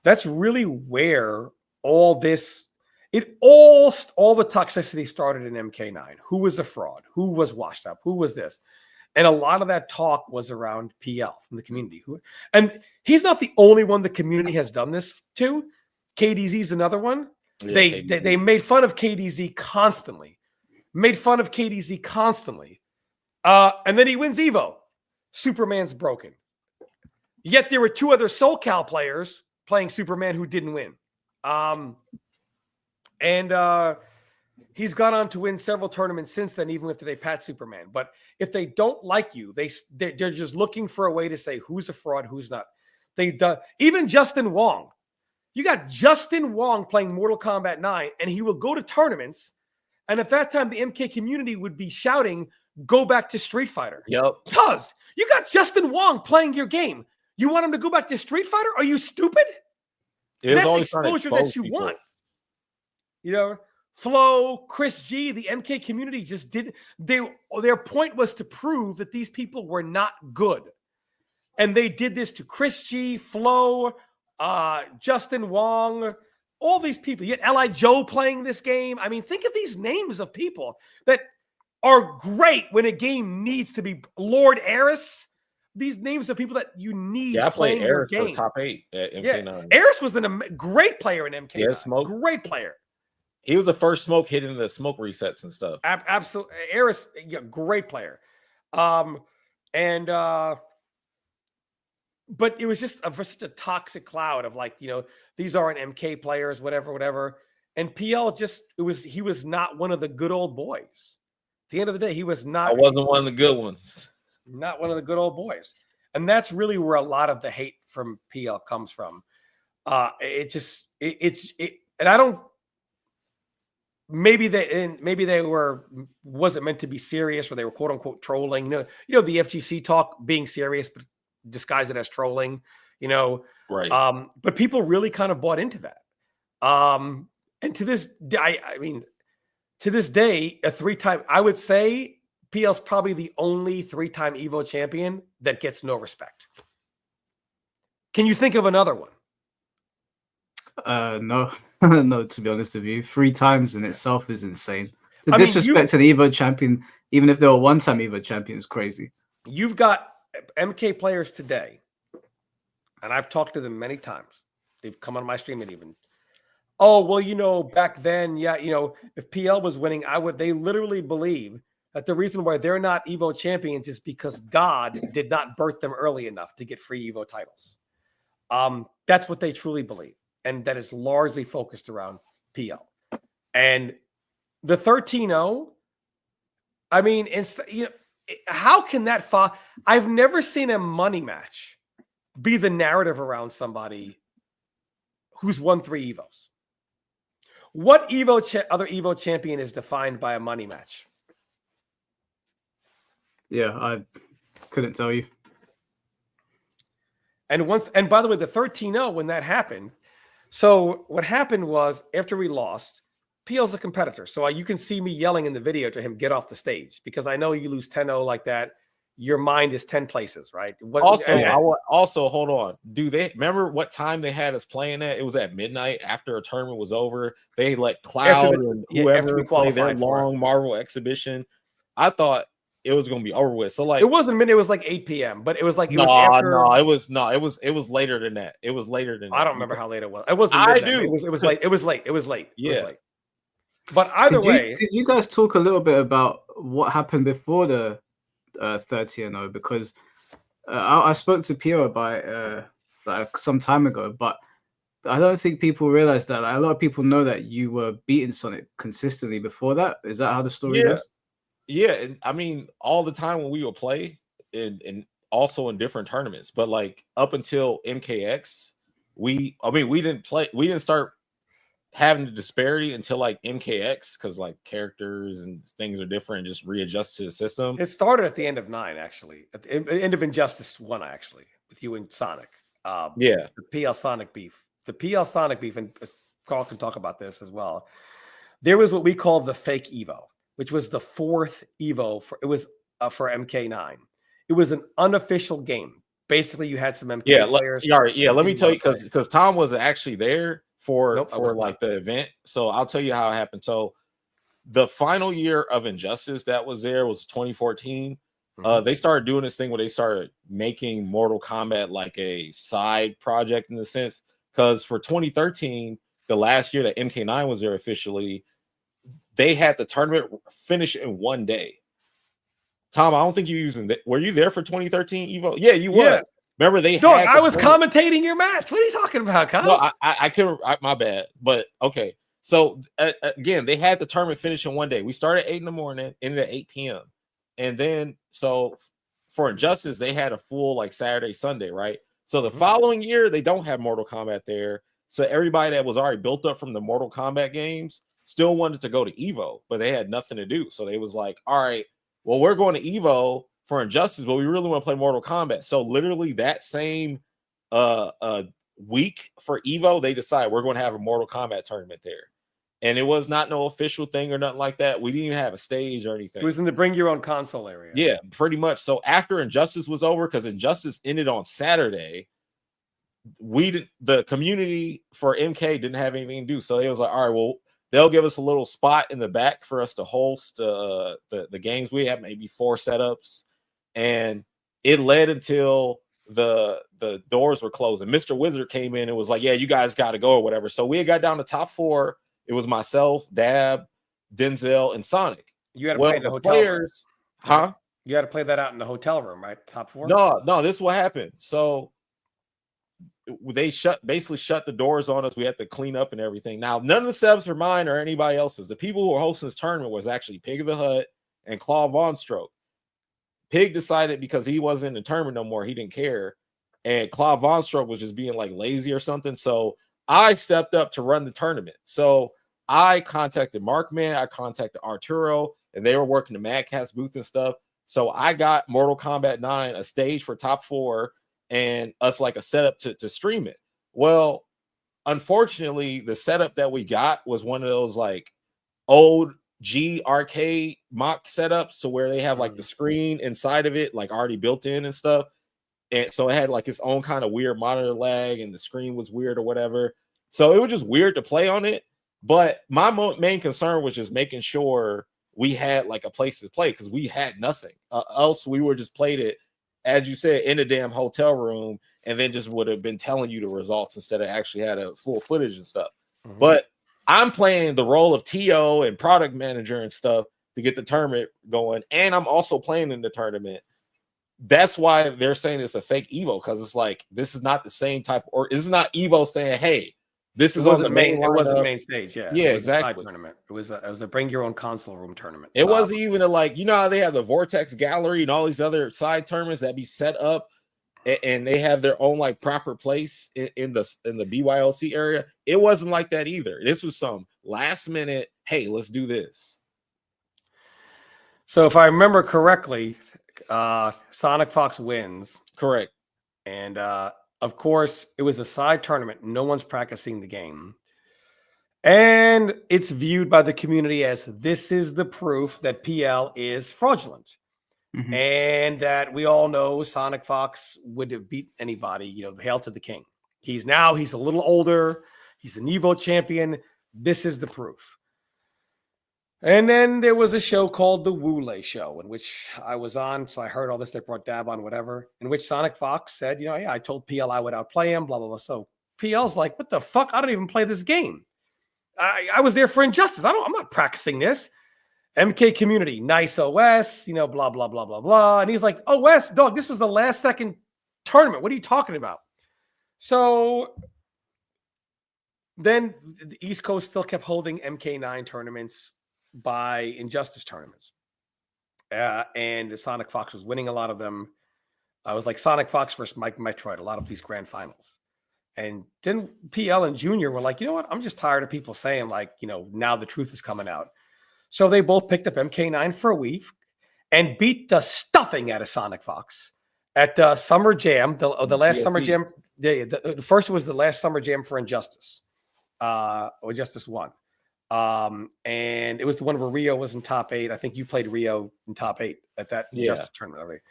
that's really where all this, all the toxicity started in MK9. Who was a fraud? Who was washed up? Who was this? And a lot of that talk was around PL from the community. And he's not the only one the community has done this to. KDZ is another one. Yeah, they made fun of KDZ constantly. And then he wins Evo. Superman's broken. Yet there were 2 other SoCal players playing Superman who didn't win. He's gone on to win several tournaments since then, even after they pat Superman. But if they don't like you, they're just looking for a way to say who's a fraud, who's not. Even Justin Wong. You got Justin Wong playing Mortal Kombat 9, and he will go to tournaments. And at that time, the MK community would be shouting, "Go back to Street Fighter." Yep. Because you got Justin Wong playing your game. You want him to go back to Street Fighter? Are you stupid? That's exposure that you want. You know, Flo, Chris G, the MK community just did. Their point was to prove that these people were not good. And they did this to Chris G, Flo, Justin Wong, all these people. You had L.I. Joe playing this game. I mean, think of these names of people that are great when a game needs to be. Lord Eris. These names of people that you need playing your game. For top 8 at MK9. Yeah. Eris was a great player in MK9. Yeah, Smoke. Great player. He was the first Smoke hitting the smoke resets and stuff. Absolutely. Eris, great player. But it was just a toxic cloud of like, these aren't MK players, whatever. And PL he was not one of the good old boys. At the end of the day, he was not. I wasn't one of the good ones. Not one of the good old boys. And that's really where a lot of the hate from PL comes from. And I don't, maybe they wasn't meant to be serious, or they were quote unquote trolling, the FGC talk being serious, but disguise it as trolling, right. But people really kind of bought into that. And to this day, to this day, a 3-time, I would say, PL's probably the only 3-time Evo champion that gets no respect. Can you think of another one? No, no. To be honest with you, 3 times in itself is insane. To disrespect an Evo champion, even if they were 1-time Evo champion, is crazy. You've got MK players today, and I've talked to them many times. They've come on my stream and even, back then, if PL was winning, they literally believe that the reason why they're not Evo champions is because God did not birth them early enough to get free Evo titles. That's what they truly believe. And that is largely focused around PL. And the 13-0, how can that fall? I've never seen a money match be the narrative around somebody who's won 3 Evos. What other Evo champion is defined by a money match? Yeah, I couldn't tell you. And by the way, the 13-0, when that happened, so what happened was after we lost, PL's a competitor. So you can see me yelling in the video to him, get off the stage, because I know you lose 10-0 like that. Your mind is 10 places, right? Also, hold on. Do they remember what time they had us playing at? It was at midnight after a tournament was over. They let Cloud and whoever play their long Marvel exhibition. I thought it was going to be over with. So like, it wasn't midnight. It was like 8 p.m. But it was like it was later than that. It was later than that. I don't remember how late it was. It wasn't midnight. I do. It was late. It was late. Yeah. It was late. But either way, could you guys talk a little bit about what happened before the 30-0? Because I spoke to Pio about like some time ago, but I don't think people realize that. Like, a lot of people know that you were beating Sonic consistently before that. Is that how the story goes? Yeah, and all the time when we would play, and also in different tournaments, but like up until MKX, we didn't start having the disparity until like MKX, because like characters and things are different, just readjust to the system. It started at the end of 9, actually, at the end of Injustice 1, actually, with you and Sonic. The PL Sonic beef. The PL Sonic beef, and Carl can talk about this as well. There was what we called the fake Evo, which was the 4th Evo for MK9. it was an unofficial game. Basically, you had some MK players. All right, let me tell you, play. because Tom was actually there for Nope, like the event. So I'll tell you how it happened. So the final year of Injustice that was there was 2014. They started doing this thing where they started making Mortal Kombat like a side project in the sense, because for 2013, the last year that MK9 was there officially, they had the tournament finish in one day. Tom, I don't think you using that. Were you there for 2013 Evo? Yeah, you were. Yeah. Remember they had I was commentating your match. What are you talking about, Kyle? No, I couldn't. My bad. But okay. So again, they had the tournament finish in one day. We started at 8 in the morning, ended at 8 p.m. And then so for Injustice, they had a full like Saturday, Sunday, right? So the following year, they don't have Mortal Kombat there. So everybody that was already built up from the Mortal Kombat games still wanted to go to Evo, but they had nothing to do. So they was like, all right, well, we're going to Evo for Injustice, but we really want to play Mortal Kombat. So literally that same week for Evo, they decided we're going to have a Mortal Kombat tournament there. And it was not no official thing or nothing like that. We didn't even have a stage or anything. It was in the bring your own console area. Yeah, pretty much. So after Injustice was over, because Injustice ended on Saturday, the community for MK didn't have anything to do. So they was like, all right, well, they'll give us a little spot in the back for us to host the games. We have maybe 4 setups, and it led until the doors were closed. And Mr. Wizard came in and was like, yeah, you guys got to go or whatever. So we had got down to top 4. It was myself, Dab, Denzel, and Sonic. You had to play in the hotel players, room. Huh? You had to play that out in the hotel room, right? Top 4? No, this is what happened. So they basically shut the doors on us. We had to clean up and everything. Now, none of the subs were mine or anybody else's. The people who were hosting this tournament was actually Pig of the Hut and Claw Von Stroke. Pig decided because he wasn't in the tournament no more, he didn't care. And Claw Von Stroke was just being like lazy or something. So I stepped up to run the tournament. So I contacted Markman, I contacted Arturo, and they were working the Mad Catz booth and stuff. So I got Mortal Kombat 9, a stage for top 4, and us like a setup to stream it. Well, unfortunately, the setup that we got was one of those like old G arcade mock setups to where they have like the screen inside of it, like already built in and stuff. And so it had like its own kind of weird monitor lag, and the screen was weird or whatever. So it was just weird to play on it. But my main concern was just making sure we had like a place to play, because we had nothing else. We were just played it, as you said, in a damn hotel room, and then just would have been telling you the results instead of actually had a full footage and stuff. But I'm playing the role of TO and product manager and stuff to get the tournament going. And I'm also playing in the tournament. That's why they're saying it's a fake Evo, because it's like, this is not the same type, or this is not Evo saying, hey, this is on the main. It wasn't the main stage. Yeah, yeah, it was exactly. A side tournament. It was a bring your own console room tournament. It wasn't even a like, you know how they have the Vortex Gallery and all these other side tournaments that be set up, and they have their own like proper place in the BYLC area. It wasn't like that either. This was some last minute, hey, let's do this. So if I remember correctly, SonicFox wins. Correct. And of course, it was a side tournament. No one's practicing the game. And it's viewed by the community as this is the proof that PL is fraudulent. And that we all know SonicFox would have beat anybody, hail to the king. He's a little older. He's an Evo champion. This is the proof. And then there was a show called the Wule Show, in which I was on. So I heard all this. They brought Dab on, whatever, in which SonicFox said, yeah, I told PL I would outplay him, blah, blah, blah. So PL's like, what the fuck? I don't even play this game. I was there for Injustice. I'm not practicing this. MK community, nice OS, blah, blah, blah, blah, blah. And he's like, OS, dog, this was the last second tournament. What are you talking about? So then the East Coast still kept holding MK9 tournaments by Injustice tournaments. And SonicFox was winning a lot of them. I was like SonicFox versus Mike Metroid, a lot of these grand finals. And then PL and Junior were like, you know what? I'm just tired of people saying like, now the truth is coming out. So they both picked up MK9 for a week and beat the stuffing out of SonicFox at the Summer Jam, the last GSP. Summer Jam. The first was the last Summer Jam for Injustice, or Injustice 1. And it was the one where Rio was in top 8. I think you played Rio in top 8 at that Injustice tournament.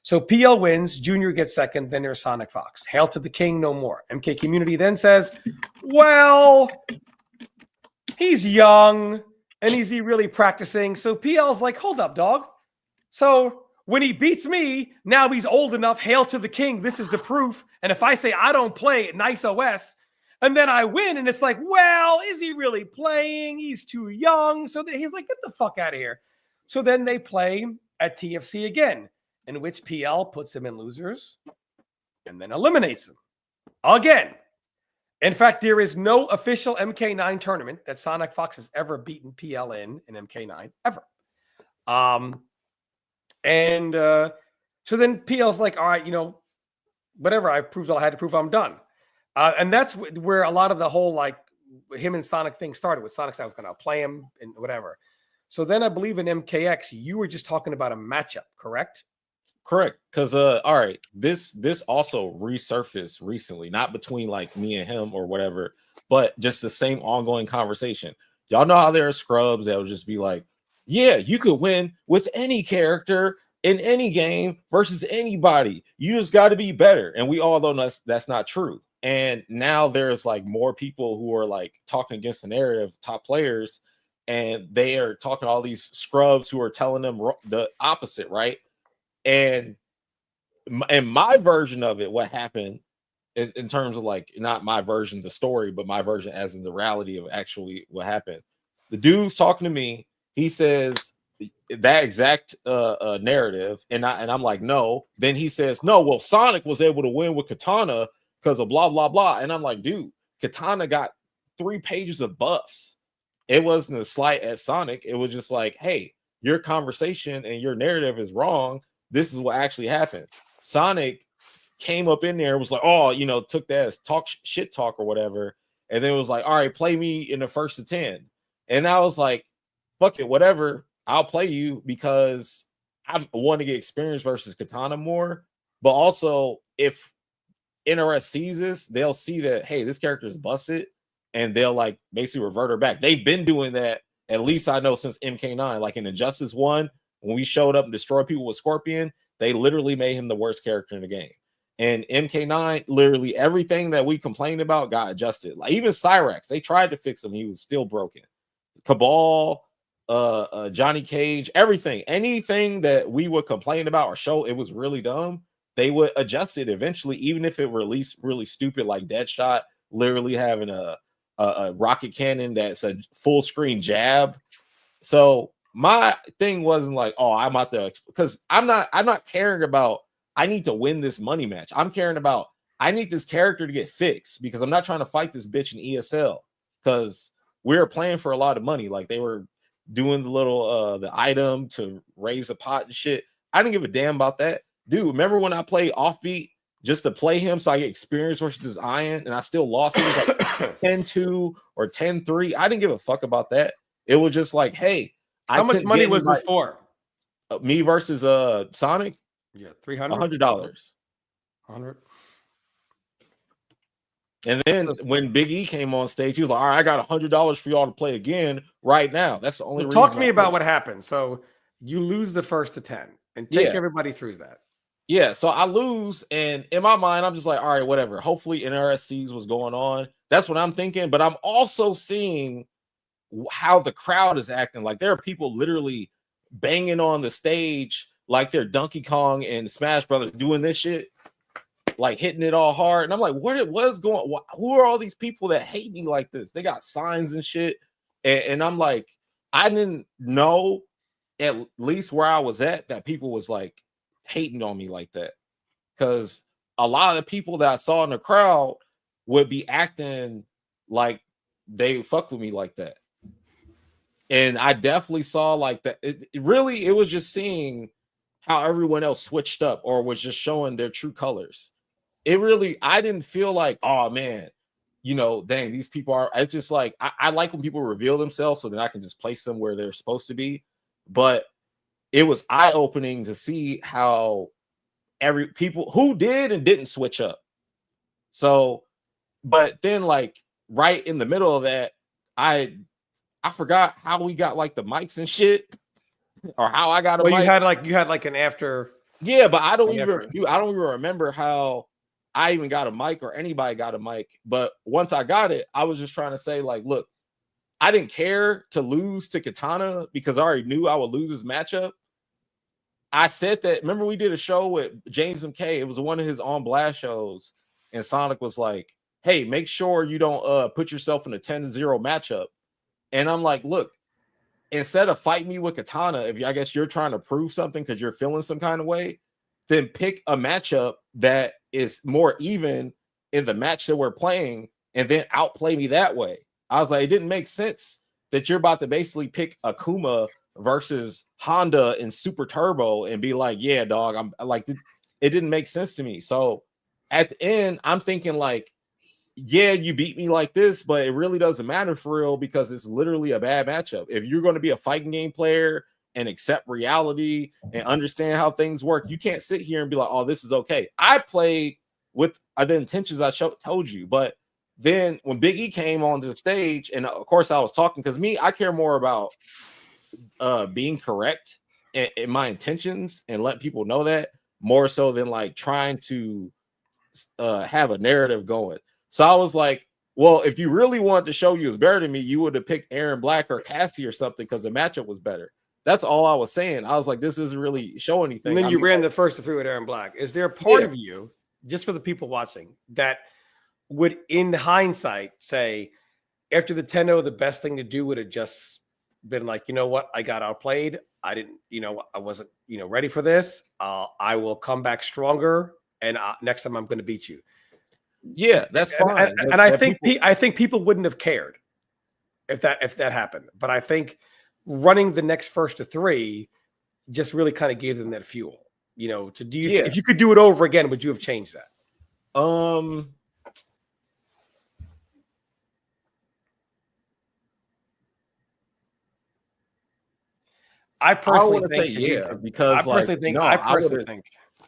So PL wins, Junior gets second, then there's SonicFox. Hail to the king, no more. MK Community then says, well, he's young, and is he really practicing? So PL's like, hold up, dog. So when he beats me, now he's old enough, hail to the king, this is the proof. And if I say I don't play nice OS, and then I win, and it's like, well, is he really playing? He's too young. So he's like, get the fuck out of here. So then they play at TFC again, in which PL puts him in losers and then eliminates him again. In fact, there is no official MK9 tournament that SonicFox has ever beaten PL in MK9, ever. So then PL's like, all right, whatever, I've proved all I had to prove, I'm done. And that's where a lot of the whole, like, him and Sonic thing started with. Sonic said I was going to play him and whatever. So then I believe in MKX, you were just talking about a matchup, correct? Correct. Because all right, this also resurfaced recently, not between like me and him or whatever, but just the same ongoing conversation. Y'all know how there are scrubs that will just be like, yeah, you could win with any character in any game versus anybody. You just got to be better. And we all know that's not true. And now there's like more people who are like talking against the narrative, top players, and they are talking to all these scrubs who are telling them the opposite, right? And in my version of it, what happened in terms of like, not my version of the story, but my version as in the reality of actually what happened. The dude's talking to me. He says that exact narrative, and I'm like, no. Then he says, no, well, Sonic was able to win with Katana because of blah, blah, blah. And I'm like, dude, Katana got 3 pages of buffs. It wasn't a slight at Sonic. It was just like, hey, your conversation and your narrative is wrong. This is what actually happened. Sonic came up in there and was like, oh, took that as shit talk or whatever. And then it was like, all right, play me in the first to 10. And I was like, fuck it, whatever. I'll play you because I want to get experience versus Katana more. But also, if NRS sees this, they'll see that, hey, this character is busted. And they'll like basically revert her back. They've been doing that, at least I know, since MK9. Like in Injustice 1, when we showed up and destroyed people with Scorpion, they literally made him the worst character in the game. And MK9, literally everything that we complained about got adjusted. Like even Cyrax, they tried to fix him. He was still broken. Cabal, Johnny Cage, everything. Anything that we would complain about or show it was really dumb, they would adjust it eventually, even if it released really stupid, like Deadshot literally having a rocket cannon that's a full screen jab. So my thing wasn't like, oh, I'm out there, because I'm not caring about I need to win this money match. I'm caring about I need this character to get fixed, because I'm not trying to fight this bitch in ESL, because we were playing for a lot of money. Like they were doing the little the item to raise a pot and shit. I didn't give a damn about that. Dude, remember when I played Offbeat just to play him so I get experience versus this Iron, and I still lost? It was like 10-2 or 10-3. I didn't give a fuck about that. It was just like, hey, how much money was this for? Me versus Sonic? Yeah, $300. $100. And then when Big E came on stage, he was like, all right, I got $100 for y'all to play again right now. That's the only reason. Talk to me about what happened. So you lose the first to 10 and take everybody through that. Yeah, so I lose, and in my mind, I'm just like, all right, whatever. Hopefully NRS sees what's going on. That's what I'm thinking. But I'm also seeing how the crowd is acting. Like there are people literally banging on the stage like they're Donkey Kong and Smash Brothers doing this shit, like hitting it all hard. And I'm like, what is going on? Who are all these people that hate me like this? They got signs and shit. And I'm like, I didn't know, at least where I was at, that people was like hating on me like that. Because a lot of the people that I saw in the crowd would be acting like they fuck with me like that. And I definitely saw like that. It was just seeing how everyone else switched up or was just showing their true colors. I didn't feel like, oh man, dang, these people are, it's just like, I like when people reveal themselves so that I can just place them where they're supposed to be. But it was eye-opening to see how every people who did and didn't switch up. So, but then like right in the middle of that, I forgot how we got like the mics and shit, or how I got a mic. You had like an after. Yeah, but I don't Whatever. even remember how I even got a mic or anybody got a mic. But once I got it, I was just trying to say, like, look, I didn't care to lose to Katana because I already knew I would lose this matchup. I said that. Remember, we did a show with James McKay. It was one of his on blast shows, and Sonic was like, "Hey, make sure you don't put yourself in a 10-0 matchup." And I'm like, "Look, instead of fighting me with Katana, I guess you're trying to prove something because you're feeling some kind of way, then pick a matchup that is more even in the match that we're playing, and then outplay me that way." I was like, it didn't make sense that you're about to basically pick Akuma versus Honda and Super Turbo and be like, yeah, dog, I'm like, it didn't make sense to me. So at the end, I'm thinking like, yeah, you beat me like this, but it really doesn't matter for real because it's literally a bad matchup. If you're going to be a fighting game player and accept reality and understand how things work, you can't sit here and be like, oh, this is okay. I played with the intentions I told you, but then when Big E came onto the stage, and of course I was talking because I care more about being correct in my intentions and let people know that more so than like trying to have a narrative going. So I was like, well, if you really wanted to show you was better than me, you would have picked Aaron Black or Cassie or something because the matchup was better. That's all I was saying. I was like, this doesn't really show anything. And then you ran the first of 3 with Aaron Black. Is there a part of you, just for the people watching, that would, in hindsight, say after the 10-0, the best thing to do would have just been like, you know what, I got outplayed. I didn't, I wasn't, ready for this. I will come back stronger, and next time I'm going to beat you. Yeah, that's fine. And I think people wouldn't have cared if that happened. But I think running the next first to 3 just really kind of gave them that fuel. If you could do it over again, would you have changed that? I personally think because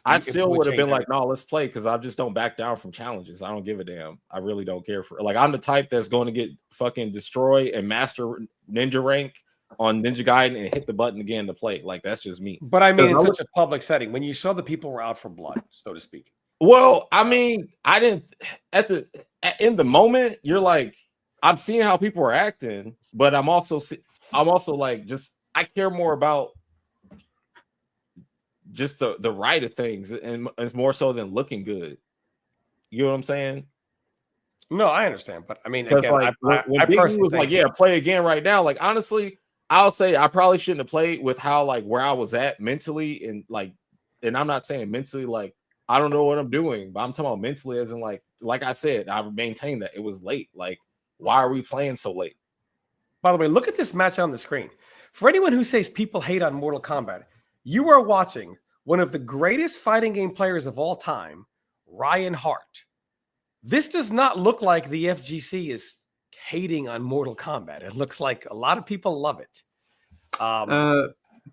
I still would have been like, no, let's play because I just don't back down from challenges. I don't give a damn. I really don't care for like I'm the type that's going to get fucking destroyed and master ninja rank on Ninja Gaiden and hit the button again to play. Like that's just me. But I mean, in such a public setting, when you saw the people were out for blood, so to speak. Well, I mean, I didn't in the moment. You're like, I'm seeing how people are acting, but I'm also like just. I care more about just the right of things, and it's more so than looking good. You know what I'm saying? No, I understand, but I mean, again, like, when Big E was like, "Yeah, play again right now." Like, honestly, I'll say I probably shouldn't have played with how like where I was at mentally, and I'm not saying mentally like I don't know what I'm doing, but I'm talking about mentally as in like I said, I maintain that it was late. Like, why are we playing so late? By the way, look at this match on the screen. For anyone who says people hate on Mortal Kombat, you are watching one of the greatest fighting game players of all time, Ryan Hart. This does not look like the FGC is hating on Mortal Kombat. It looks like a lot of people love it.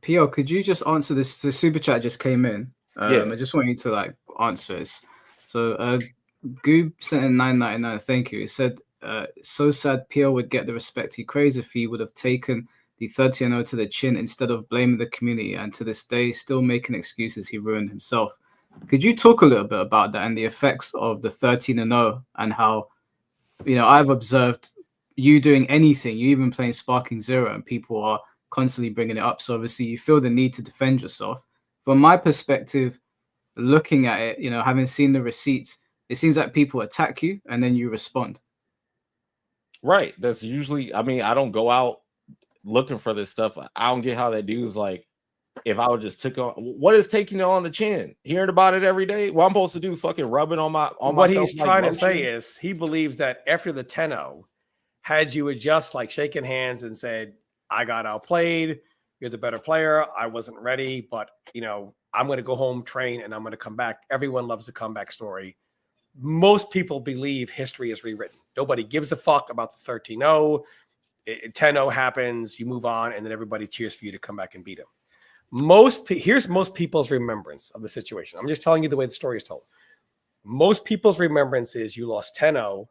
Pio, could you just answer this? The super chat just came in. I just want you to like answer this. So Goob sent in $9.99. Thank you. It said, so sad Pio would get the respect he craves if he would have taken the 30-0 to the chin instead of blaming the community, and to this day still making excuses he ruined himself. Could you talk a little bit about that and the effects of the 13-0 and how, I've observed you doing anything, you even playing Sparking Zero, and people are constantly bringing it up. So obviously you feel the need to defend yourself. From my perspective, looking at it, having seen the receipts, it seems like people attack you and then you respond. Right. That's usually, I mean, I don't go out looking for this stuff. I don't get how that dude's like, if I would just took on what is taking it on the chin, hearing about it every day. What I'm supposed to do, fucking rubbing on what myself, he's trying to say is he believes that after the 10-0, had you just like shaken hands and said, I got outplayed, you're the better player, I wasn't ready, but I'm going to go home, train, and I'm going to come back. Everyone loves the comeback story. Most people believe history is rewritten. Nobody gives a fuck about the 13-0. 10-0 happens, you move on, and then everybody cheers for you to come back and beat him. Here's most people's remembrance of the situation. I'm just telling you the way the story is told. Most people's remembrance is you lost 10-0,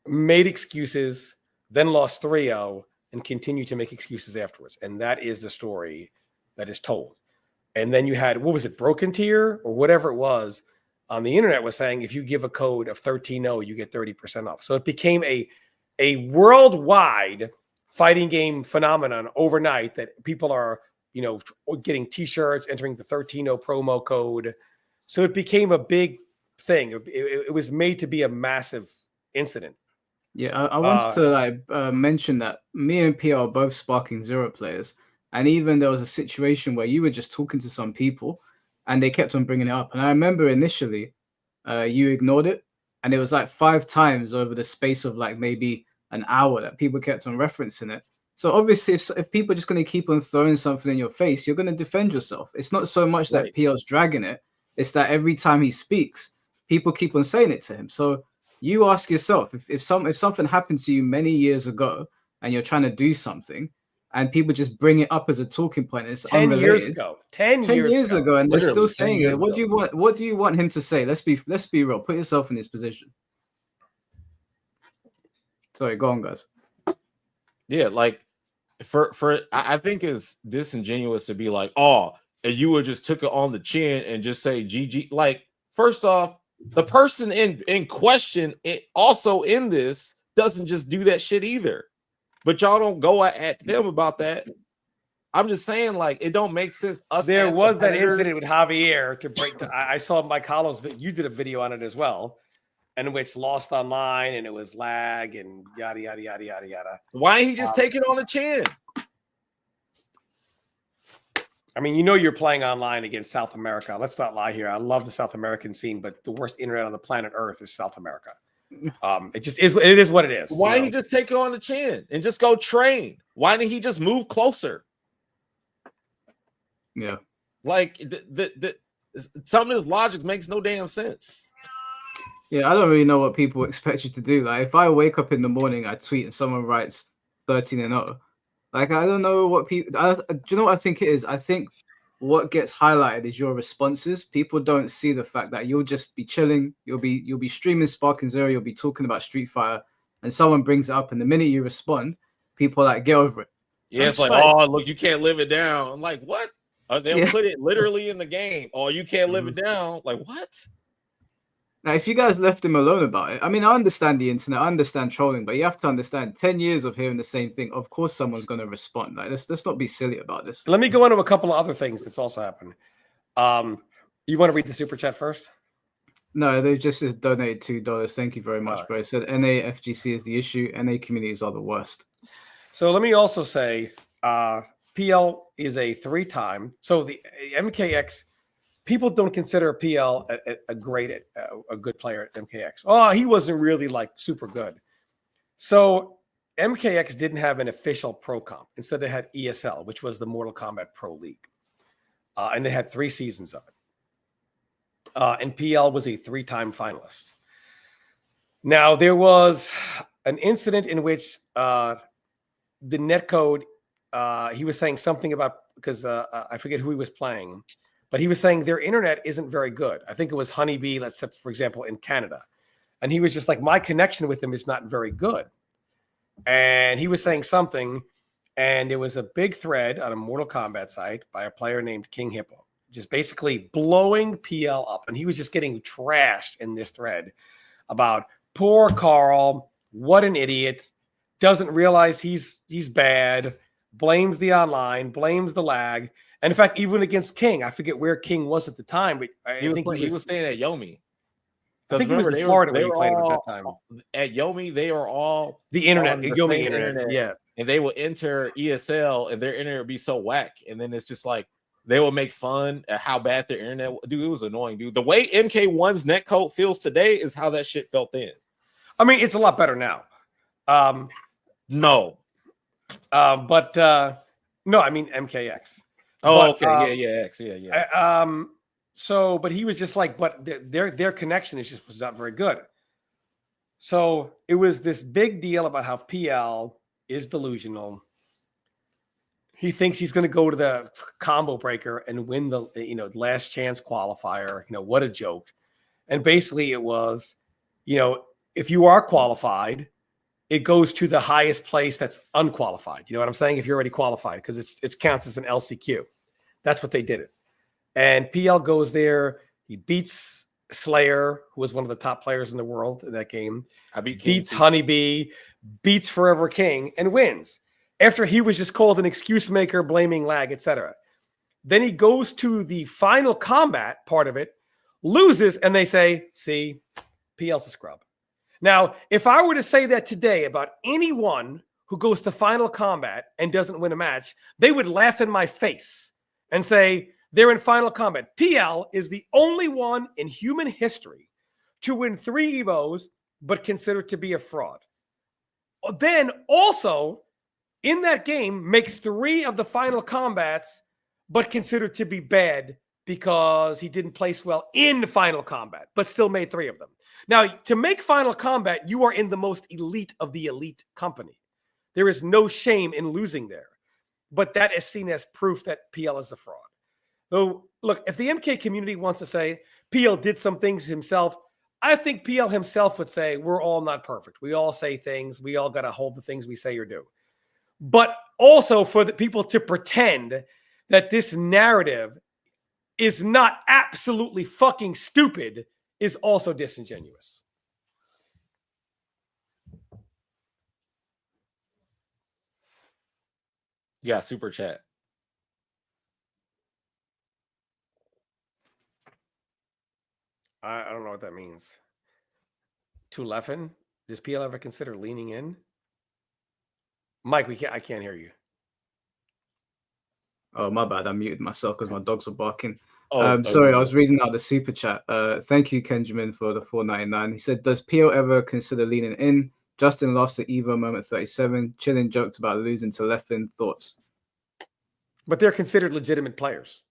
made excuses, then lost 3-0, and continue to make excuses afterwards. And that is the story that is told. And then you had, what was it, Broken Tier or whatever it was on the internet was saying, if you give a code of 13-0, you get 30% off. So it became a worldwide fighting game phenomenon overnight that people are, getting t-shirts, entering the 13-0 promo code. So it became a big thing. It was made to be a massive incident. Yeah, I wanted to mention that me and P are both Sparking Zero players, and even there was a situation where you were just talking to some people, and they kept on bringing it up. And I remember initially, you ignored it, and it was like 5 times over the space of like maybe an hour that people kept on referencing it. So obviously, if people are just going to keep on throwing something in your face, you're going to defend yourself. It's not so much that PL's dragging it; it's that every time he speaks, people keep on saying it to him. So you ask yourself, if something happened to you many years ago and you're trying to do something and people just bring it up as a talking point, and it's 10 unrelated. years ago. 10 years ago, and they're still Literally 10 saying years it. What ago. do you want? What do you want him to say? Let's be real. Put yourself in his position. Sorry, go on, guys. Yeah, like I think it's disingenuous to be like, oh, and you would just took it on the chin and just say GG. Like, first off, the person in question, it also in this doesn't just do that shit either. But y'all don't go at him about that. I'm just saying, like, it don't make sense. There was that incident with Javier to break. I saw Mike Hollow's. You did a video on it as well, in which lost online and it was lag and yada yada yada yada yada. Why didn't he just take it on the chin? I mean, you're playing online against South America. Let's not lie here. I love the South American scene, but the worst internet on the planet Earth is South America. It just is. It is what it is. Why didn't he just take it on the chin and just go train? Why didn't he just move closer? Yeah, like some of this logic makes no damn sense. Yeah, I don't really know what people expect you to do. Like, if I wake up in the morning, I tweet and someone writes 13-0. Like, I don't know what people. Do you know what I think it is? I think what gets highlighted is your responses. People don't see the fact that you'll just be chilling. You'll be streaming Sparking Zero. You'll be talking about Street Fighter, and someone brings it up, and the minute you respond, people are like, get over it. Yeah, it's like, oh, look, you can't live it down. I'm like, what? They'll put it literally in the game. Oh, you can't live it down. Like, what? Now, if you guys left him alone about it, I mean, I understand the internet, I understand trolling, but you have to understand 10 years of hearing the same thing. Of course, someone's going to respond. Like, let's not be silly about this. Let me go into a couple of other things that's also happened. You want to read the super chat first? No, they just donated $2. Thank you very much, bro. It said NA FGC is the issue. NA communities are the worst. So let me also say, PL is a 3-time. So the MKX. People don't consider PL a good player at MKX. Oh, he wasn't really like super good. So MKX didn't have an official pro comp. Instead, they had ESL, which was the Mortal Kombat Pro League. And they had 3 seasons of it. And PL was a 3-time finalist. Now, there was an incident in which the Netcode, he was saying something about, because I forget who he was playing, but he was saying their internet isn't very good. I think it was Honeybee, let's say, for example, in Canada. And he was just like, my connection with them is not very good. And he was saying something, and there was a big thread on a Mortal Kombat site by a player named King Hippo, just basically blowing PL up. And he was just getting trashed in this thread about poor Carl, what an idiot, doesn't realize he's bad, blames the online, blames the lag. And in fact, even against King, I forget where King was at the time, but he was staying at Yomi. I think he was in Florida when he played at that time. At Yomi, they were all the internet, the Yomi internet, yeah. And they would enter ESL, and their internet would be so whack. And then it's just like they would make fun at how bad their internet. Dude, it was annoying, dude. The way MK1's netcode feels today is how that shit felt then. I mean, it's a lot better now. No, no, I mean MKX. Oh, but, okay, yeah, X, yeah. So, but he was just like, but their connection was not very good. So it was this big deal about how PL is delusional. He thinks he's going to go to the combo breaker and win the last chance qualifier. What a joke. And basically it was, if you are qualified, it goes to the highest place that's unqualified. You know what I'm saying? If you're already qualified, because it counts as an LCQ. That's what they did it. And PL goes there. He beats Slayer, who was one of the top players in the world in that game. I beat Beats King. Honeybee, beats Forever King, and wins. After he was just called an excuse maker, blaming lag, etc. Then he goes to the final combat part of it, loses, and they say, see, PL's a scrub. Now, if I were to say that today about anyone who goes to final combat and doesn't win a match, they would laugh in my face and say, they're in final combat. PL is the only one in human history to win 3 Evos, but considered to be a fraud. Then also in that game makes 3 of the final combats, but considered to be bad because he didn't place well in the final combat, but still made 3 of them. Now, to make final combat, you are in the most elite of the elite company. There is no shame in losing there, but that is seen as proof that PL is a fraud. So look, if the MK community wants to say PL did some things himself, I think PL himself would say we're all not perfect. We all say things. We all got to hold the things we say or do. But also for the people to pretend that this narrative is not absolutely fucking stupid is also disingenuous. Yeah, super chat. I don't know what that means. To Leffen, does PL ever consider leaning in? Mike, I can't hear you. Oh, my bad. I muted myself because my dogs were barking. Oh, sorry, I was reading out the super chat. Thank you, Kenjamin, for the $4.99. He said, does PL ever consider leaning in? Justin lost at Evo moment 37. Chilling joked about losing to Leffen. Thoughts? But they're considered legitimate players.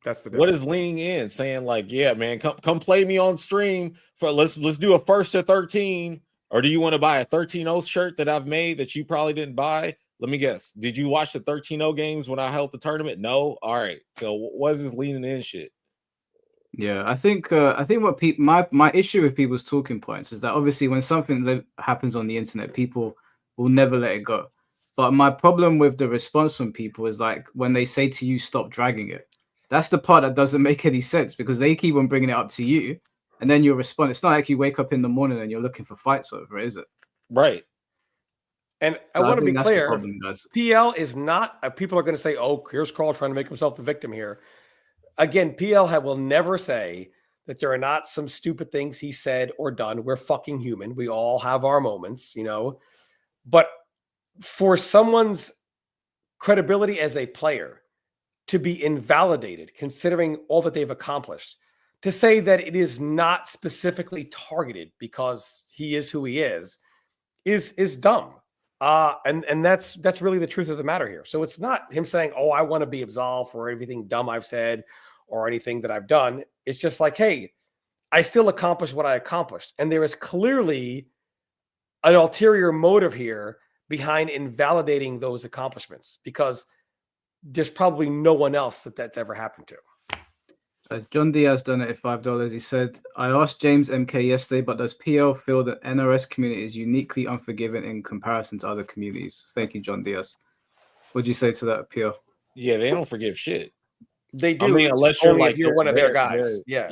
That's the difference. What is leaning in? Saying like, yeah, man, come play me on stream for let's do a 1st to 13. Or do you want to buy a 13-0 shirt that I've made that you probably didn't buy? Let me guess. Did you watch the 13-0 games when I held the tournament? No. All right. So what is this leaning in shit? Yeah, I think what my issue with people's talking points is that obviously when something happens on the internet, people will never let it go. But my problem with the response from people is like when they say to you, stop dragging it. That's the part that doesn't make any sense because they keep on bringing it up to you and then you respond. It's not like you wake up in the morning and you're looking for fights over it, is it? Right. And I want to be clear, problem, PL is not, people are going to say, oh, here's Carl trying to make himself the victim here. Again, PL will never say that there are not some stupid things he said or done. We're fucking human. We all have our moments, you know. But for someone's credibility as a player to be invalidated, considering all that they've accomplished, to say that it is not specifically targeted because he is who he is dumb. And that's really the truth of the matter here. So it's not him saying, oh, I want to be absolved for everything dumb I've said or anything that I've done. It's just like, hey, I still accomplished what I accomplished. And there is clearly an ulterior motive here behind invalidating those accomplishments because there's probably no one else that's ever happened to. John Diaz donated $5. He said, I asked James MK yesterday, but does PL feel that NRS community is uniquely unforgiving in comparison to other communities? Thank you, John Diaz. What'd you say to that, PL? Yeah, they don't forgive shit. They do. I mean, unless you're only like if you're one of their guys. Yeah.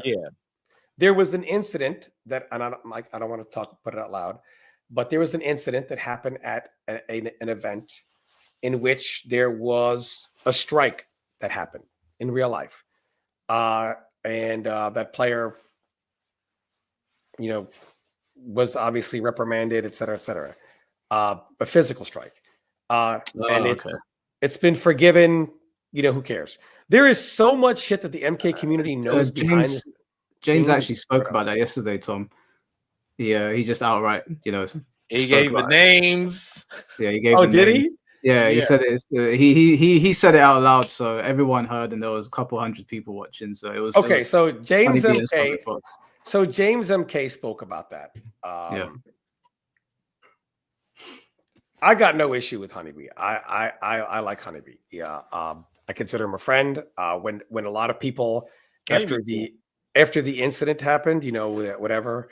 There was an incident that, and I don't want to put it out loud, but there was an incident that happened at an event in which there was a strike that happened in real life. And that player, you know, was obviously reprimanded, et cetera, a physical strike. And it's been forgiven. You know, who cares? There is so much shit that the MK community knows behind this. James actually spoke about that yesterday, Tom. He just outright, you know, he gave the names. Yeah, he gave. Oh, did he? Yeah, he said it. He said it out loud, so everyone heard, and there was a couple hundred people watching. So it was okay. It was so James MK. SonicFox. So James MK spoke about that. I got no issue with Honeybee. I like Honeybee. Yeah, I consider him a friend. When a lot of people after the incident happened, you know, whatever,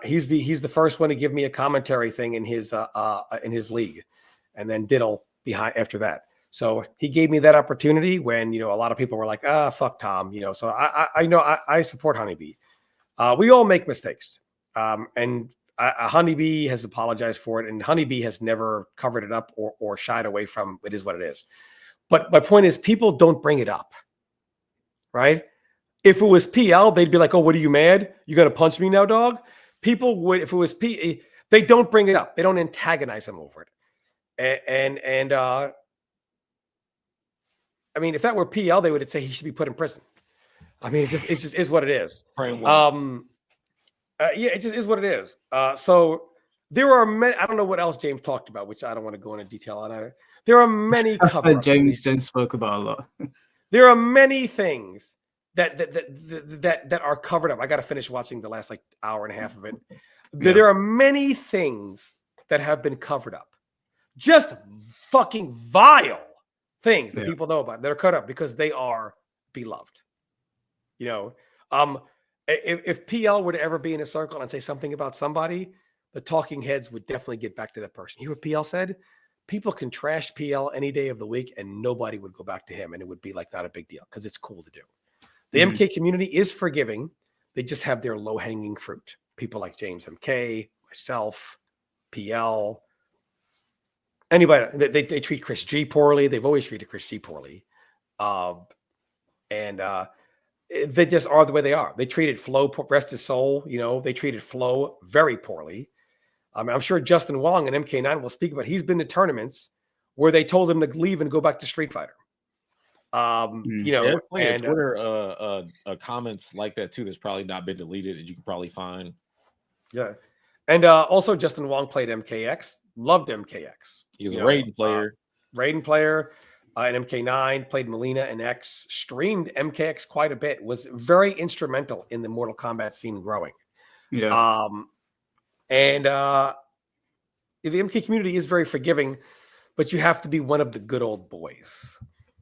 he's the first one to give me a commentary thing in his league, and then diddle behind after that. So he gave me that opportunity when, a lot of people were like, fuck Tom, so I support Honeybee. We all make mistakes. And Honeybee has apologized for it, and Honeybee has never covered it up or shied away from it is what it is. But my point is, people don't bring it up, right? If it was PL, they'd be like, oh, what are you mad? You going to punch me now, dog? People would, if it was P, they don't bring it up. They don't antagonize him over it. And I mean, if that were PL, they would say he should be put in prison. I mean, it just is what it is. Yeah, it just is what it is. So there are many, I don't know what else James talked about, which I don't want to go into detail on either. There are many cover-ups. James spoke about a lot. There are many things that are covered up. I got to finish watching the last like hour and a half of it. Yeah. There are many things that have been covered up. Just fucking vile things that people know about. They're cut up because they are beloved. If PL were to ever be in a circle and say something about somebody, the talking heads would definitely get back to that person. You hear what PL said? People can trash PL any day of the week and nobody would go back to him, and it would be like not a big deal because it's cool to do. The MK community is forgiving. They just have their low-hanging fruit. People like James MK, myself, PL, anybody. They treat Chris G poorly. They've always treated Chris G poorly. They just are the way they are. They treated Flo, rest his soul, they treated Flo very poorly. I mean, I'm sure Justin Wong and MK9 will speak about. He's been to tournaments where they told him to leave and go back to Street Fighter. And Twitter comments like that too. That's probably not been deleted, and you can probably find. Yeah, and also Justin Wong played MKX. Loved MKX. He was a Raiden player. And MK9 played Melina and X. Streamed MKX quite a bit. Was very instrumental in the Mortal Kombat scene growing. Yeah. And the MK community is very forgiving, but you have to be one of the good old boys.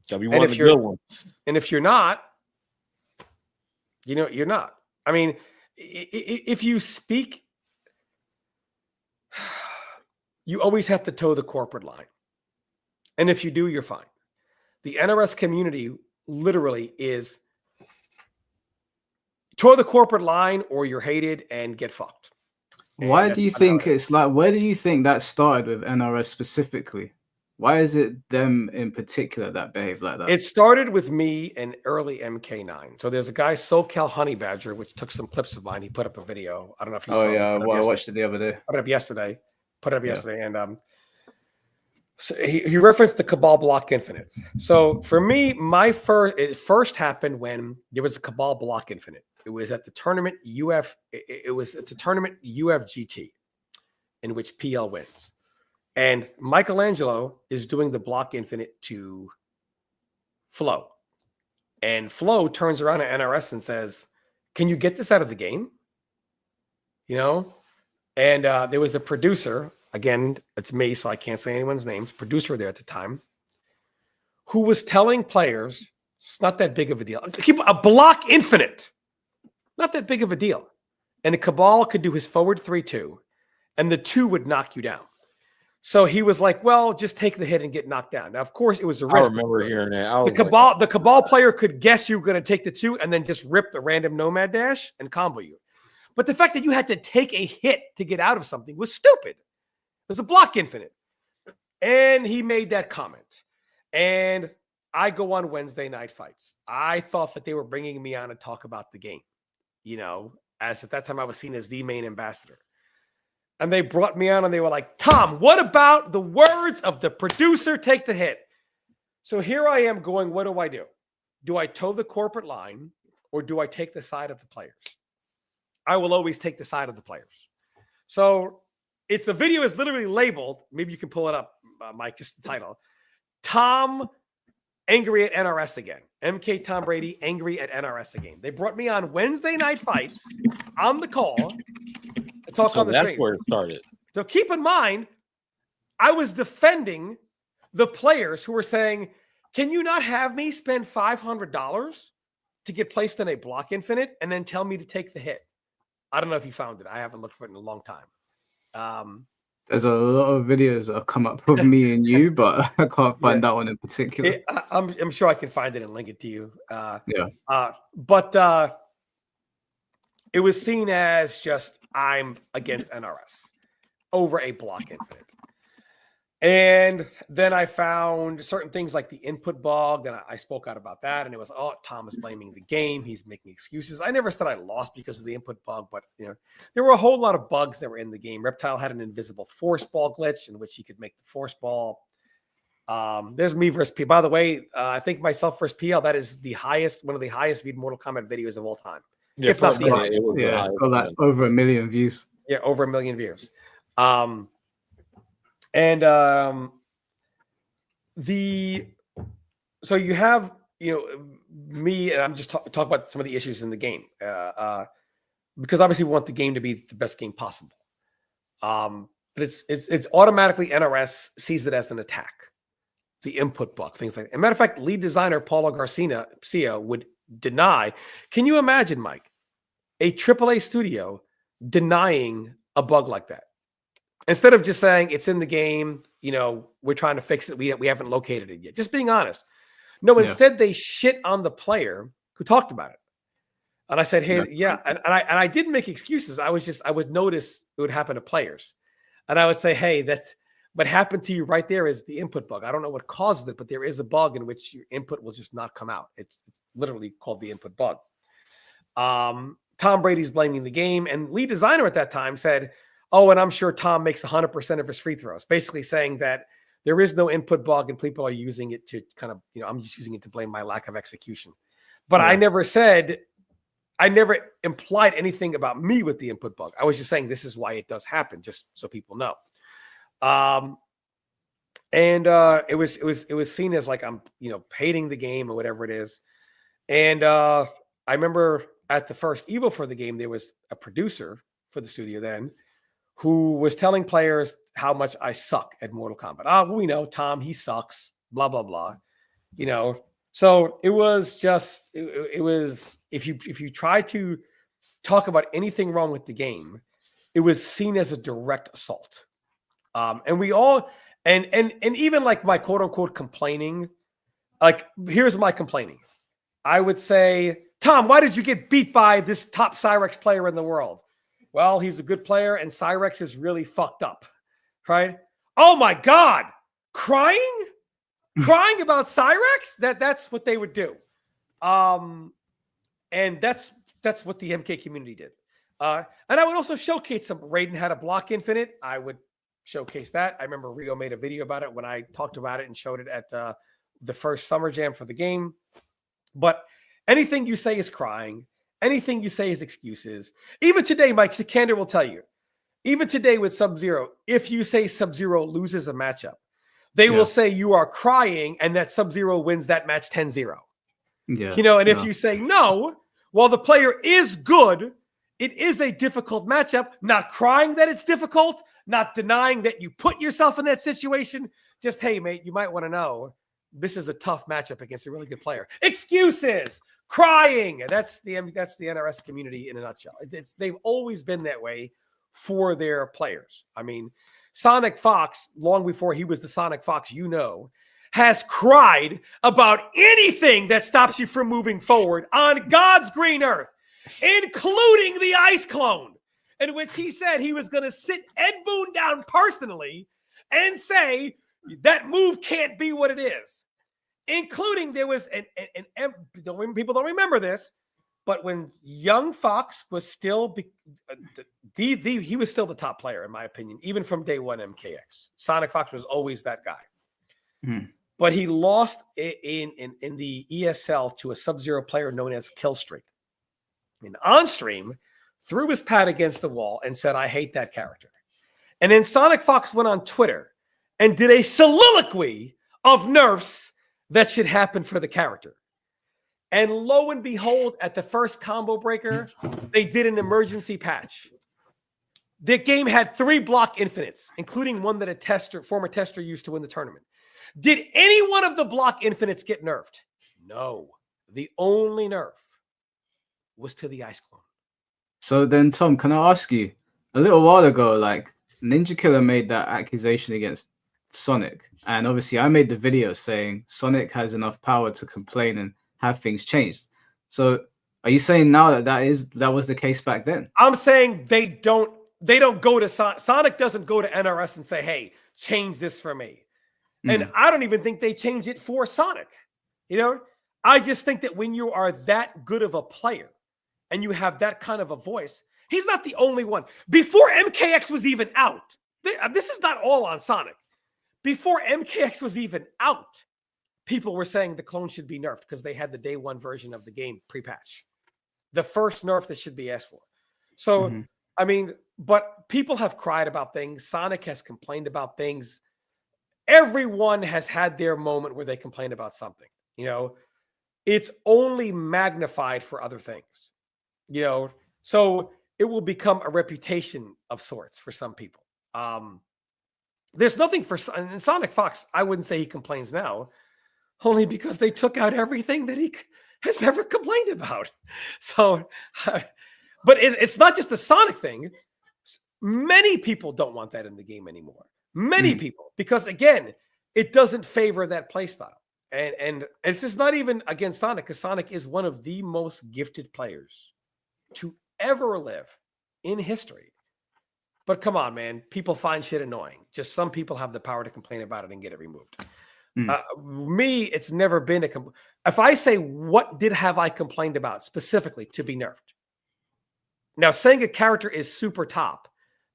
Gotta be one of the good ones. And if you're not, you're not. I mean, if you speak, you always have to toe the corporate line. And if you do, you're fine. The NRS community literally is toe the corporate line or you're hated and get fucked. Why do you think it's like, where do you think that started with NRS specifically? Why is it them in particular that behave like that? It started with me and early MK9. So there's a guy, SoCal Honey Badger, which took some clips of mine. He put up a video. I don't know if you saw it. Oh, yeah. I watched it the other day. Put it up yesterday. And so he referenced the Cabal Block Infinite. So for me, it first happened when there was a Cabal Block Infinite. It was at the tournament UFGT, in which PL wins. And Michelangelo is doing the Block Infinite to Flo. And Flo turns around at NRS and says, can you get this out of the game? And there was a producer, again, it's me, so I can't say anyone's names, producer there at the time, who was telling players, it's not that big of a deal. Keep a Block Infinite. Not that big of a deal. And a Cabal could do his forward 3-2, and the 2 would knock you down. So he was like, well, just take the hit and get knocked down. Now, of course, it was a risk. I remember hearing that. The Cabal player could guess you were going to take the 2 and then just rip the random Nomad Dash and combo you. But the fact that you had to take a hit to get out of something was stupid. It was a Block Infinite. And he made that comment. And I go on Wednesday night fights. I thought that they were bringing me on to talk about the game. As at that time I was seen as the main ambassador. And they brought me on and they were like, Tom, what about the words of the producer? Take the hit. So here I am going, what do? Do I toe the corporate line or do I take the side of the players? I will always take the side of the players. So if the video is literally labeled, maybe you can pull it up, Mike, just the title. Tom angry at NRS again. MK Tom Brady angry at NRS again. They brought me on Wednesday night fights on the call to talk on the stream. That's where it started. So keep in mind, I was defending the players who were saying, can you not have me spend $500 to get placed in a Block Infinite and then tell me to take the hit? I don't know if you found it. I haven't looked for it in a long time. There's a lot of videos that have come up with me and you, but I can't find that one in particular. I'm sure I can find it and link it to you. Yeah. It was seen as just I'm against NRS over a block infinite. And then I found certain things like the input bug, and I spoke out about that. And it was, Tom is blaming the game. He's making excuses. I never said I lost because of the input bug, but there were a whole lot of bugs that were in the game. Reptile had an invisible force ball glitch in which he could make the force ball. There's me versus P. By the way, I think myself versus PL, that is one of the highest viewed Mortal Kombat videos of all time. Yeah, if not the highest. Yeah, got like over 1 million views. Yeah, over 1 million views. So you have me, and I'm just talking about some of the issues in the game, because obviously we want the game to be the best game possible. But it's automatically NRS sees it as an attack, the input bug, things like that. As a matter of fact, lead designer Paulo Garcia would deny. Can you imagine, Mike, a AAA studio denying a bug like that? Instead of just saying it's in the game, we're trying to fix it. We haven't located it yet. Just being honest. No, instead they shit on the player who talked about it. And I said, hey, and I didn't make excuses. I would notice it would happen to players. And I would say, hey, that's what happened to you right there is the input bug. I don't know what causes it, but there is a bug in which your input will just not come out. It's literally called the input bug. Tom Brady's blaming the game. And lead designer at that time said, oh, and I'm sure Tom makes 100% of his free throws, basically saying that there is no input bug and people are using it to kind of, I'm just using it to blame my lack of execution. But I never implied anything about me with the input bug. I was just saying this is why it does happen, just so people know. It was seen as like I'm, hating the game or whatever it is. And I remember at the first Evo for the game, there was a producer for the studio then who was telling players how much I suck at Mortal Kombat. We know Tom, he sucks, blah, blah, blah. So it was just, it was, if you try to talk about anything wrong with the game, it was seen as a direct assault. And we all, and even like my quote unquote complaining, like, here's my complaining. I would say, Tom, why did you get beat by this top Cyrex player in the world? Well, he's a good player, and Cyrex is really fucked up, right? Oh my God, crying about Cyrex? That's what they would do, and that's what the MK community did. And I would also showcase some. Raiden had a block infinite. I would showcase that. I remember Rio made a video about it when I talked about it and showed it at the first Summer Jam for the game. But anything you say is crying. Anything you say is excuses. Even today, Mike Sikander will tell you, even today with Sub-Zero, if you say Sub-Zero loses a matchup, they will say you are crying and that Sub-Zero wins that match 10-0. Yeah. If you say no, while the player is good, it is a difficult matchup, not crying that it's difficult, not denying that you put yourself in that situation. Just, hey, mate, you might want to know this is a tough matchup against a really good player. Excuses. Crying. That's the NRS community in a nutshell. They've always been that way for their players. I mean, SonicFox, long before he was the SonicFox, has cried about anything that stops you from moving forward on God's green earth, including the Ice Clone, in which he said he was going to sit Ed Boon down personally and say that move can't be what it is. Including there was people don't remember this, but when young Fox was still he was still the top player in my opinion, even from day one MKX. SonicFox was always that guy, but he lost in the ESL to a Sub-Zero player known as Killstreak. And on stream, threw his pad against the wall and said, "I hate that character." And then SonicFox went on Twitter and did a soliloquy of nerfs that should happen for the character. And lo and behold, at the first combo breaker, they did an emergency patch. The game had 3 block infinites, including one that a former tester used to win the tournament. Did any one of the block infinites get nerfed? No. The only nerf was to the Ice Clone. So then, Tom, can I ask you, a little while ago, like Ninja Killer made that accusation against Sonic, and obviously I made the video saying Sonic has enough power to complain and have things changed. So are you saying now that that was the case back then? I'm saying they don't go to Sonic doesn't go to NRS and say, hey, change this for me. And I don't even think they change it for Sonic. You know, I just think that when you are that good of a player and you have that kind of a voice, he's not the only one. Before MKX was even out, this is not all on Sonic. Before MKX was even out, people were saying the clone should be nerfed because they had the day one version of the game pre-patch. The first nerf that should be asked for. So, I mean, but people have cried about things. Sonic has complained about things. Everyone has had their moment where they complain about something. You know, it's only magnified for other things. You know, so it will become a reputation of sorts for some people. There's nothing for in SonicFox. I wouldn't say he complains now, only because they took out everything that he has ever complained about. So, but it's not just the Sonic thing. Many people don't want that in the game anymore. Many people, because again, it doesn't favor that play style. And it's just not even against Sonic, because Sonic is one of the most gifted players to ever live in history. But come on, man, people find shit annoying. Just some people have the power to complain about it and get it removed. Me, it's never been if I say what have I complained about specifically to be nerfed. Now, saying a character is super top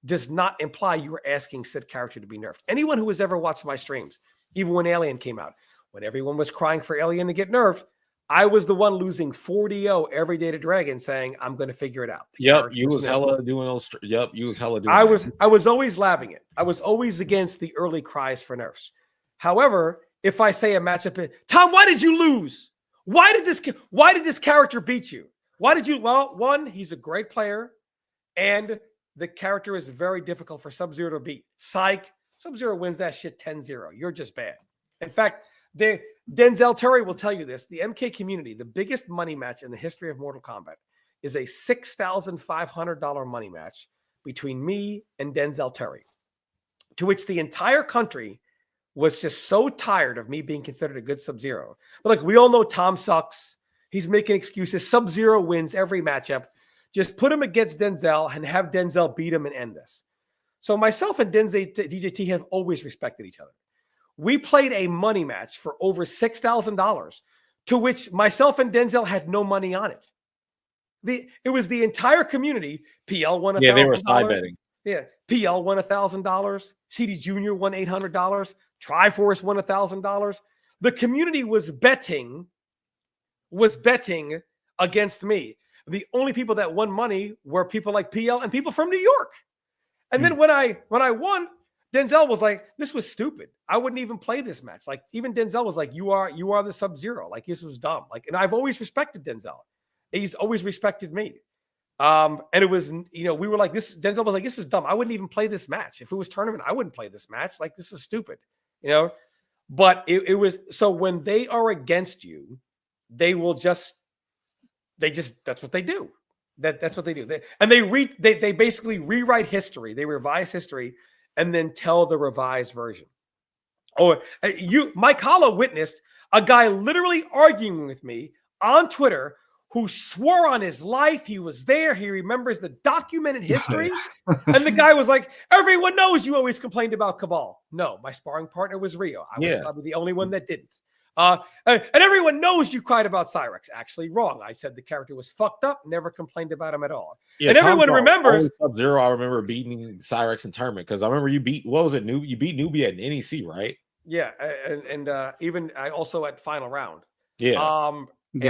does not imply you were asking said character to be nerfed. Anyone who has ever watched my streams, even when Alien came out, when everyone was crying for Alien to get nerfed, I was the one losing 40-0 every day to Dragon saying, I'm going to figure it out. Yep, you was hella doing those. Yep, you was hella doing I was always labbing it. I was always against the early cries for nerfs. However, if I say a matchup, Tom, why did you lose? Why did this character beat you? Why did you? Well, one, he's a great player, and the character is very difficult for Sub-Zero to beat. Psych, Sub-Zero wins that shit 10-0. You're just bad. In fact, Denzel Terry will tell you this. The MK community, the biggest money match in the history of Mortal Kombat, is a $6,500 money match between me and Denzel Terry, to which the entire country was just so tired of me being considered a good Sub-Zero. But like, we all know Tom sucks. He's making excuses. Sub-Zero wins every matchup. Just put him against Denzel and have Denzel beat him and end this. So myself and DJT have always respected each other. We played a money match for over $6,000, to which myself and Denzel had no money on it. It was the entire community. PL won $1,000. Yeah, they were side betting. Yeah, PL won $1,000. CD Jr. won $800. Triforce won $1,000. The community was betting against me. The only people that won money were people like PL and people from New York. And then when I won, Denzel was like, "This was stupid. I wouldn't even play this match." Like, even Denzel was like, "You are the Sub-Zero. Like, this was dumb." Like, and I've always respected Denzel. He's always respected me. And it was, we were like, this. Denzel was like, "This is dumb. I wouldn't even play this match. If it was tournament, I wouldn't play this match. Like, this is stupid." But it was, so when they are against you, that's what they do. That's what they do. They basically rewrite history. They revise history and then tell the revised version. Mike Hollow witnessed a guy literally arguing with me on Twitter who swore on his life he was there. He remembers the documented history. And the guy was like, "Everyone knows you always complained about Cabal." No, my sparring partner was Rio. I was probably the only one that didn't. And everyone knows you cried about Cyrex. Actually, wrong. I said the character was fucked up, never complained about him at all. Yeah, and everyone remembers Sub-Zero. I remember beating Cyrex in tournament because I remember you beat, what was it? You beat Newbie at NEC, right? Yeah, and even I also at final round. Yeah.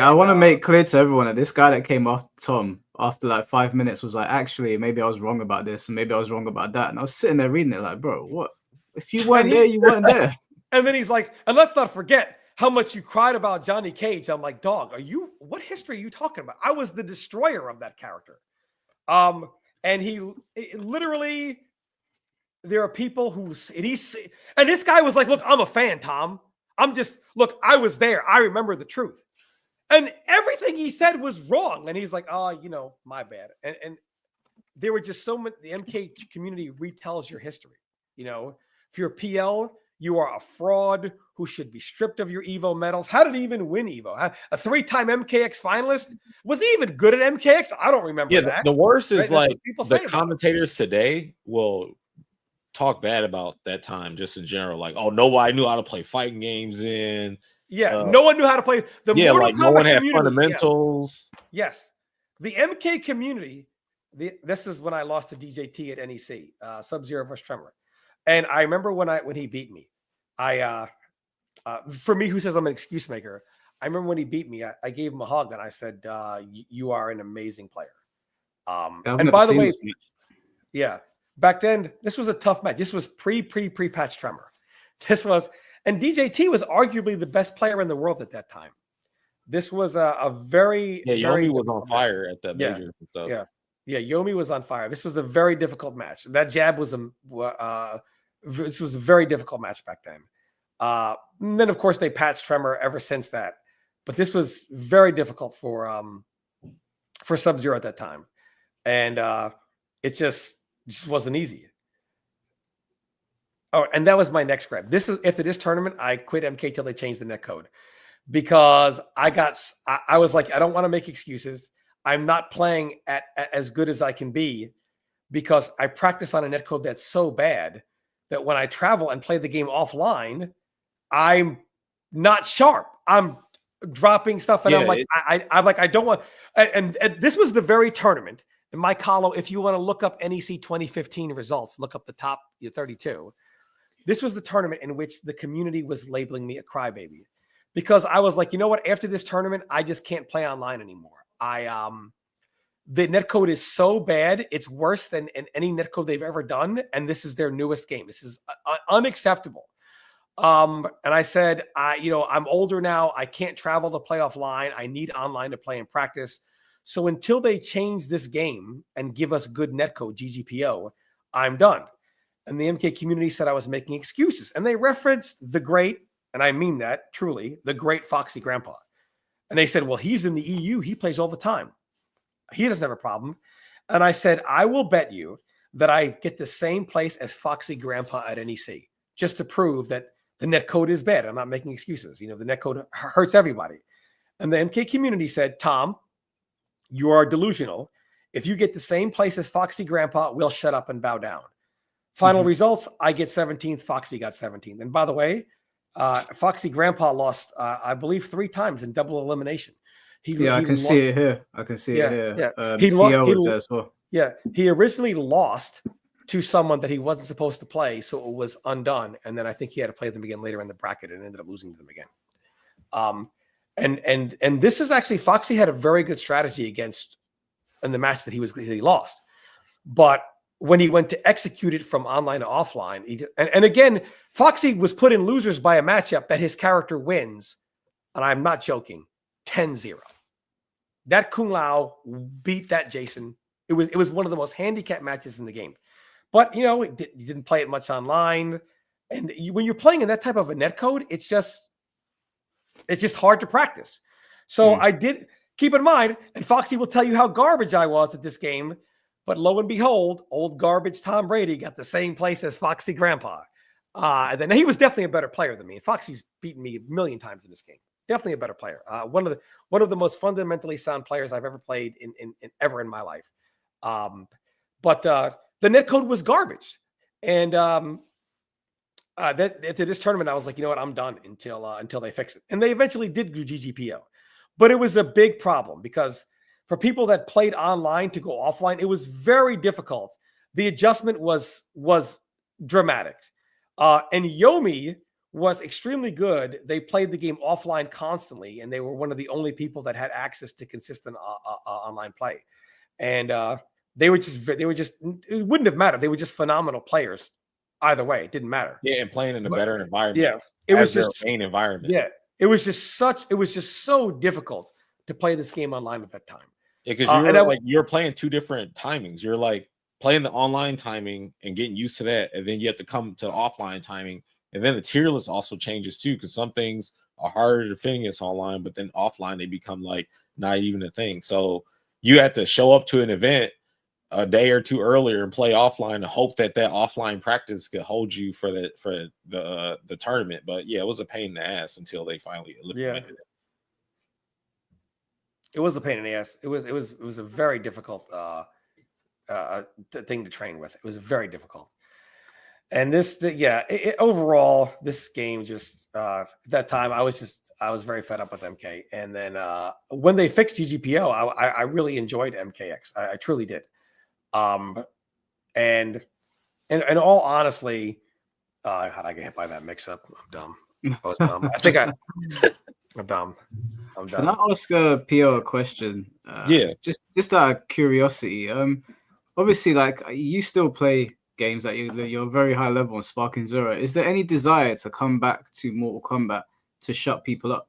I want to make clear to everyone that this guy that came off Tom after like 5 minutes was like, actually, maybe I was wrong about this and maybe I was wrong about that. And I was sitting there reading it like, bro, what? If you weren't there, you weren't there. And then he's like, and let's not forget how much you cried about Johnny Cage. I'm like, dog, what history are you talking about? I was the destroyer of that character. And literally, there are people and this guy was like, "Look, I'm a fan, Tom. I was there. I remember the truth." And everything he said was wrong. And he's like, "Oh, my bad." And there were just so many. The MK community retells your history. You know, if you're a PL, you are a fraud who should be stripped of your Evo medals. How did he even win Evo? A 3-time MKX finalist? Was he even good at MKX? I don't remember that. The worst is right? like the commentators today will talk bad about that time just in general. Like, oh, nobody knew how to play fighting games in. No one knew how to play. Mortal like Kombat no one had community, fundamentals. Yes. The MK community, this is when I lost to DJT at NEC, Sub-Zero versus Tremor. And I remember when he beat me, for me, who says I'm an excuse maker, I remember when he beat me, I gave him a hug and I said, you are an amazing player. And by the way, back then, this was a tough match. This was pre-patch Tremor. And DJT was arguably the best player in the world at that time. This was a very Yomi was on fire at that major and stuff. Yomi was on fire. This was a very difficult match. That jab was this was a very difficult match back then. And then of course they patched Tremor ever since that. But this was very difficult for Sub-Zero at that time. And it just wasn't easy. Oh, and that was my next grab. After this tournament, I quit MK till they changed the netcode. Because I was like, I don't want to make excuses. I'm not playing at as good as I can be because I practice on a netcode that's so bad that when I travel and play the game offline, I'm not sharp. I'm dropping stuff, and I'm like, I don't want. And this was the very tournament in my column. If you want to look up NEC 2015 results, look up the top 32. This was the tournament in which the community was labeling me a crybaby. Because I was like, you know what? After this tournament, I just can't play online anymore. The netcode is so bad; it's worse than any netcode they've ever done. And this is their newest game. This is unacceptable. And I said, I'm older now. I can't travel to play offline. I need online to play and practice. So until they change this game and give us good netcode, GGPO, I'm done. And the MK community said I was making excuses, and they referenced the great. And I mean that truly, the great Foxy Grandpa. And they said, well, he's in the EU. He plays all the time. He doesn't have a problem. And I said, I will bet you that I get the same place as Foxy Grandpa at NEC, just to prove that the netcode is bad. I'm not making excuses. The netcode hurts everybody. And the MK community said, Tom, you are delusional. If you get the same place as Foxy Grandpa, we'll shut up and bow down. Final results, I get 17th. Foxy got 17th. And by the way, Foxy Grandpa lost, I believe, 3 times in double elimination. I can see it here. Yeah. He was there as well. Yeah, he originally lost to someone that he wasn't supposed to play, so it was undone. And then I think he had to play them again later in the bracket and ended up losing to them again. And this is actually Foxy had a very good strategy against in the match that he lost, but when he went to execute it from online to offline, and again, Foxy was put in losers by a matchup that his character wins, and I'm not joking, 10-0. That Kung Lao beat that Jason. It was one of the most handicapped matches in the game. But, you didn't play it much online. And when you're playing in that type of a netcode, it's just hard to practice. So I did keep in mind, and Foxy will tell you how garbage I was at this game. But lo and behold, old garbage Tom Brady got the same place as Foxy Grandpa. And then he was definitely a better player than me. And Foxy's beaten me a million times in this game. Definitely a better player. One of the most fundamentally sound players I've ever played ever in my life. But the netcode was garbage. And after this tournament, I was like, you know what, I'm done until they fix it. And they eventually did do GGPO. But it was a big problem because for people that played online to go offline, it was very difficult. The adjustment was dramatic. And Yomi was extremely good. They played the game offline constantly, and they were one of the only people that had access to consistent online play. And they were just, it wouldn't have mattered. They were just phenomenal players. Either way, it didn't matter. Yeah, and playing in a better environment. Yeah, it was just main environment. Yeah, it was just so difficult to play this game online at that time. Yeah, because you're playing 2 different timings. You're like playing the online timing and getting used to that, and then you have to come to the offline timing, and then the tier list also changes too, because some things are harder to defend against online, but then offline they become like not even a thing. So you have to show up to an event a day or two earlier and play offline and hope that offline practice could hold you for the tournament. But yeah, it was a pain in the ass until they finally implemented it. It was a pain in the ass. It was a very difficult thing to train with. It was very difficult. And overall, this game just at that time I was very fed up with MK. And then when they fixed GGPO, I really enjoyed MKX. I truly did. And in all honestly, how'd I get hit by that mix up? I'm dumb. I was dumb. I'm dumb. I'm done. Can I ask PO a question? Just out of curiosity. Obviously, like you still play games at you're very high level on Sparking Zero. Is there any desire to come back to Mortal Kombat to shut people up?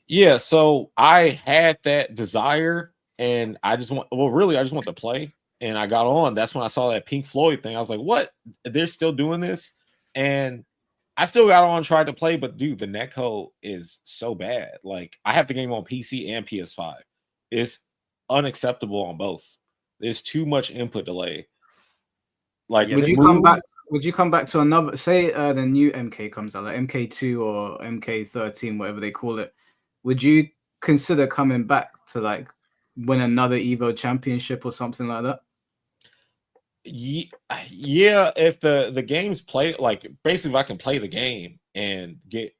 Yeah, so I had that desire, and I just want to play. And I got on. That's when I saw that Pink Floyd thing. I was like, "What? They're still doing this?" And I still got on, tried to play, but dude, the netcode is so bad. Like, I have the game on PC and PS5. It's unacceptable on both. There's too much input delay. Like, would you come back to another? Say the new MK comes out, like MK2 or MK13, whatever they call it. Would you consider coming back to like win another Evo championship or something like that? Yeah, if the games play, like basically if I can play the game and get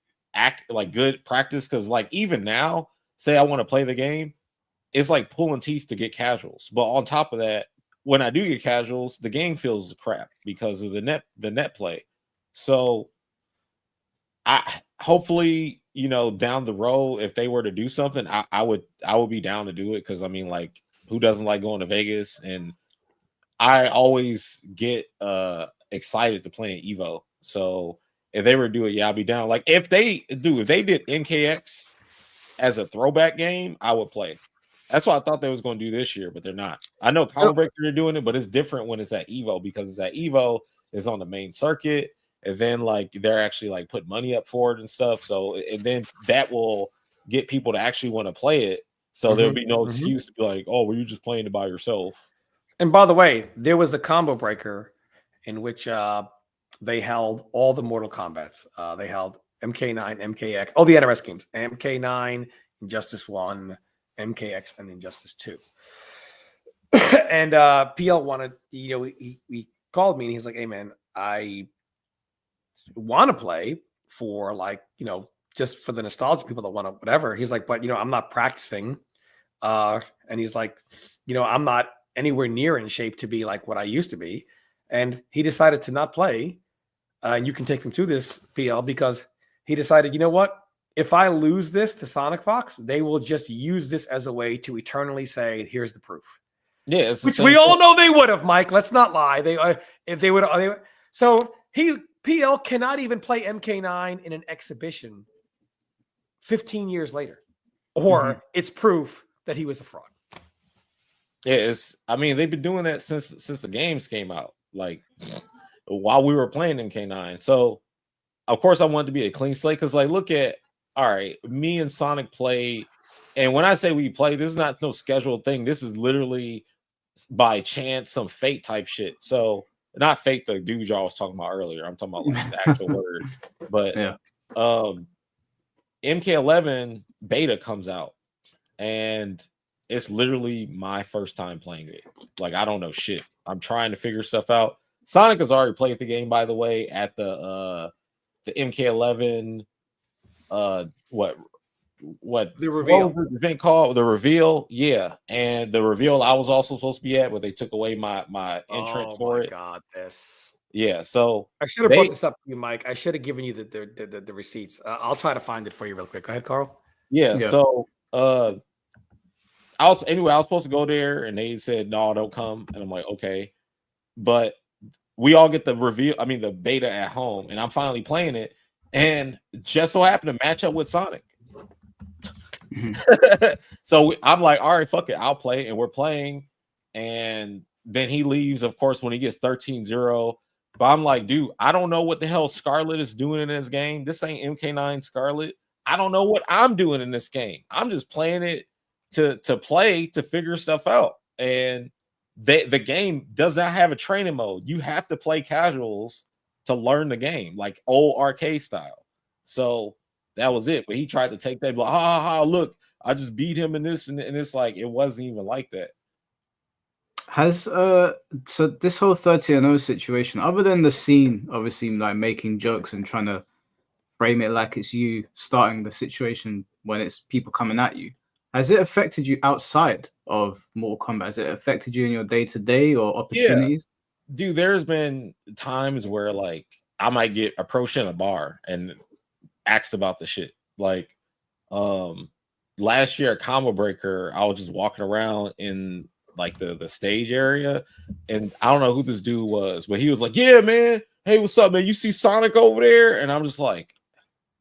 good practice, because like even now, say I want to play the game, it's like pulling teeth to get casuals. But on top of that, when I do get casuals, the game feels crap because of the net play. So I hopefully, down the road, if they were to do something, I would be down to do it, because I mean, like, who doesn't like going to Vegas? And I always get excited to play an Evo. So if they were to do it, yeah, I'll be down. Like if they did NKX as a throwback game, I would play. That's what I thought they was going to do this year, but they're not. I know Power Breaker are doing it, but it's different when it's at Evo, because it's at Evo, it's on the main circuit, and then like they're actually like put money up for it and stuff. So and then that will get people to actually want to play it. So there'll be no excuse to be like, oh, well, you're just playing it by yourself. And by the way, there was a combo breaker in which they held all the Mortal Kombats. They held MK9, MKX, all the NRS games, MK9, Injustice 1, MKX, and Injustice 2. And PL wanted, he called me and he's like, hey, man, I want to play for like, just for the nostalgia people that want to whatever. He's like, but, I'm not practicing. And he's like, I'm not anywhere near in shape to be like what I used to be. And he decided to not play. And you can take them through this, PL, because he decided, you know what? If I lose this to SonicFox, they will just use this as a way to eternally say, here's the proof. Yeah, which we all know they would have, Mike. Let's not lie. If they would. So PL cannot even play MK9 in an exhibition 15 years later, or it's proof that he was a fraud. Yeah, they've been doing that since the games came out, like while we were playing MK9. So of course I wanted to be a clean slate, because like, look at, all right, me and Sonic play, and when I say we play, this is not no scheduled thing. This is literally by chance, some fate type shit. So not fate, the dude y'all was talking about earlier. I'm talking about like the actual word. But yeah. MK11 beta comes out, and it's literally my first time playing it. Like, I don't know shit. I'm trying to figure stuff out. Sonic has already played the game, by the way, at the MK11 what the reveal, what was the event called? The reveal. Yeah. And the reveal I was also supposed to be at, but they took away my entrance for it. Oh my god, this. Yeah, so I should have brought this up to you, Mike. I should have given you the receipts. I'll try to find it for you real quick. Go ahead, Carl. Yeah. So I was supposed to go there, and they said no, don't come, and I'm like, okay. But we all get the reveal, the beta at home, and I'm finally playing it, and just so happened to match up with Sonic. So I'm like, all right, fuck it, I'll play, and we're playing, and then he leaves, of course, when he gets 13-0. But I'm like, dude, I don't know what the hell Scarlet is doing in this game. This ain't MK9 Scarlet. I don't know what I'm doing in this game. I'm just playing it to play, to figure stuff out. And the game does not have a training mode. You have to play casuals to learn the game, like old arcade style. So that was it. But he tried to take that, like, look, I just beat him in this, and it's like it wasn't even like that. Has so this whole 30-0 situation, other than the scene, obviously like making jokes and trying to frame it like it's you starting the situation when it's people coming at you, has it affected you outside of Mortal Kombat? Has it affected you in your day-to-day or opportunities? Dude, there's been times where like I might get approached in a bar and asked about the shit. Like last year at Combo Breaker, I was just walking around in like the stage area, and I don't know who this dude was, but he was like, yeah, man, hey, what's up, man? You see Sonic over there? And I'm just like,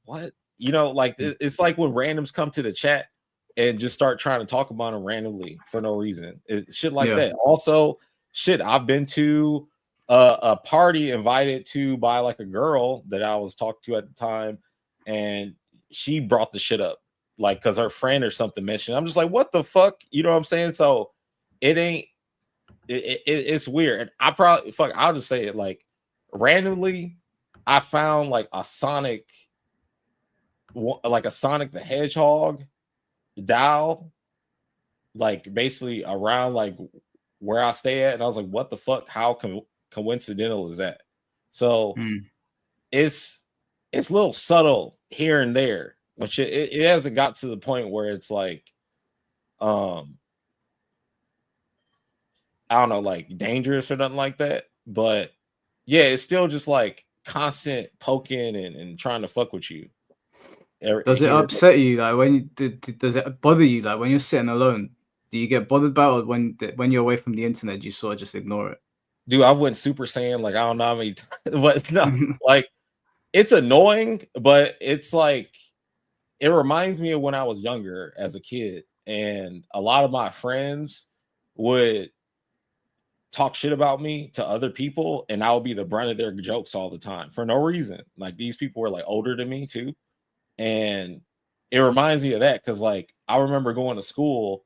what? You know, like it's like when randoms come to the chat and just start trying to talk about them randomly for no reason. Shit like that. Also, shit, I've been to a party invited to by like a girl that I was talking to at the time, and she brought the shit up, like because her friend or something mentioned. I'm just like, what the fuck? You know what I'm saying? So it ain't. It's weird. And I probably I'll just say it like randomly. I found like a Sonic the Hedgehog dial, like basically around like where I stay at, and I was like, what the fuck? How coincidental is that? So it's a little subtle here and there, which it hasn't got to the point where it's like I don't know, like dangerous or nothing like that. But yeah, it's still just like constant poking and trying to fuck with you. Does it upset you? Like when does it bother you? Like when you're sitting alone, do you get bothered by it? Or when you're away from the internet, do you sort of just ignore it? Dude, I went Super Saiyan like I don't know how many times, but no, like it's annoying, but it's like it reminds me of when I was younger as a kid, and a lot of my friends would talk shit about me to other people, and I would be the brunt of their jokes all the time for no reason. Like these people were like older than me too. And it reminds me of that because, like, I remember going to school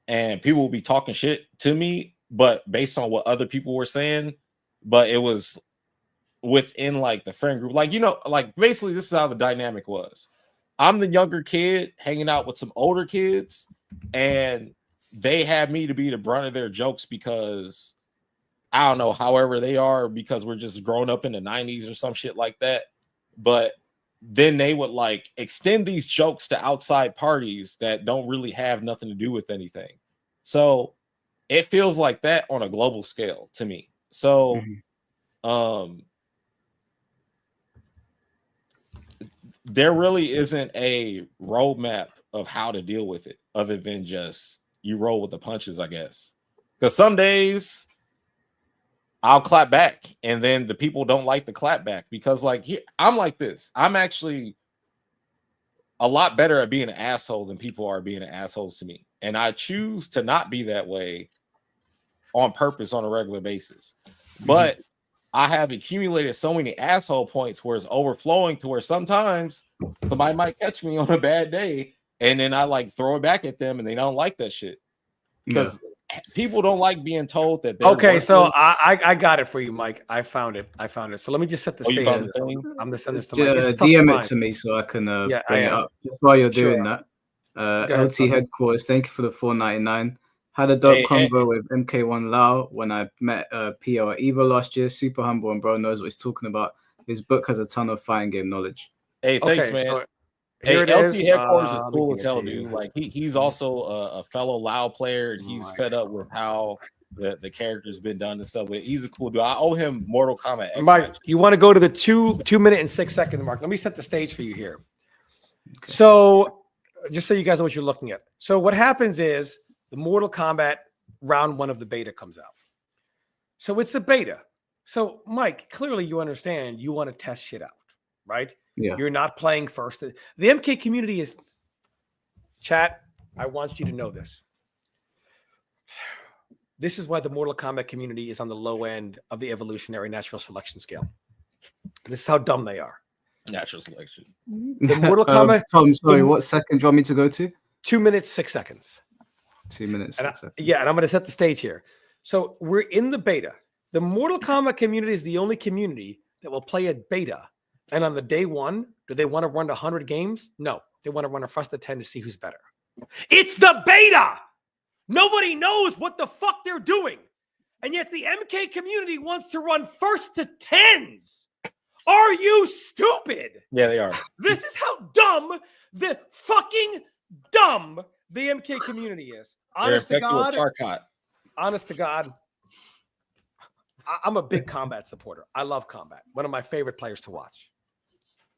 and people would be talking shit to me, but based on what other people were saying, but it was within like the friend group. Like, you know, like basically this is how the dynamic was. I'm the younger kid hanging out with some older kids, and they had me to be the brunt of their jokes because I don't know, however they are, because we're just grown up in the 90s or some shit like that. But then they would like extend these jokes to outside parties that don't really have nothing to do with anything. So it feels like that on a global scale to me. So there really isn't a roadmap of how to deal with it other than just you roll with the punches, I guess. Because some days I'll clap back, and then the people don't like the clap back because, like, I'm like this. I'm actually a lot better at being an asshole than people are being assholes to me, and I choose to not be that way on purpose on a regular basis. But I have accumulated so many asshole points where it's overflowing to where sometimes somebody might catch me on a bad day, and then I like throw it back at them, and they don't like that shit because people don't like being told that. Okay, so I got it for you, Mike. I found it. So let me just set the stage. I'm gonna send this to Mike. DM it to me so I can bring it up. Just while you're doing that, LT Headquarters, thank you for the $4.99. Had a dope convo with MK1 Lau when I met PO at Evo last year. Super humble, and bro knows what he's talking about. His book has a ton of fighting game knowledge. Hey, thanks, man. So here it LT is. Headquarters is cool as hell, dude. Like he's also a fellow Lao player, and he's fed up with how the character's been done and stuff. But he's a cool dude. I owe him Mortal Kombat X. Mike, you want to go to the 2-minute and 6-second mark? Let me set the stage for you here. Okay. So, just so you guys know what you're looking at. So, what happens is the Mortal Kombat round 1 of the beta comes out. So it's the beta. So, Mike, clearly you understand you want to test shit out, right? Yeah. You're not playing first. The MK community is chat. I want you to know this. This is why the Mortal Kombat community is on the low end of the evolutionary natural selection scale. This is how dumb they are. Natural selection. The Mortal Kombat. Tom, sorry, what second do you want me to go to? 2 minutes, 6 seconds. 2 minutes. 6 seconds. Yeah, and I'm going to set the stage here. So we're in the beta. The Mortal Kombat community is the only community that will play a beta. And on the day one, do they want to run 100 games? No, they want to run a first to 10 to see who's better. It's the beta. Nobody knows what the fuck they're doing. And yet the MK community wants to run first to 10s. Are you stupid? Yeah, they are. This is how dumb the MK community is. Honest to God. Honest to God. I'm a big Kombat supporter. I love Kombat. One of my favorite players to watch.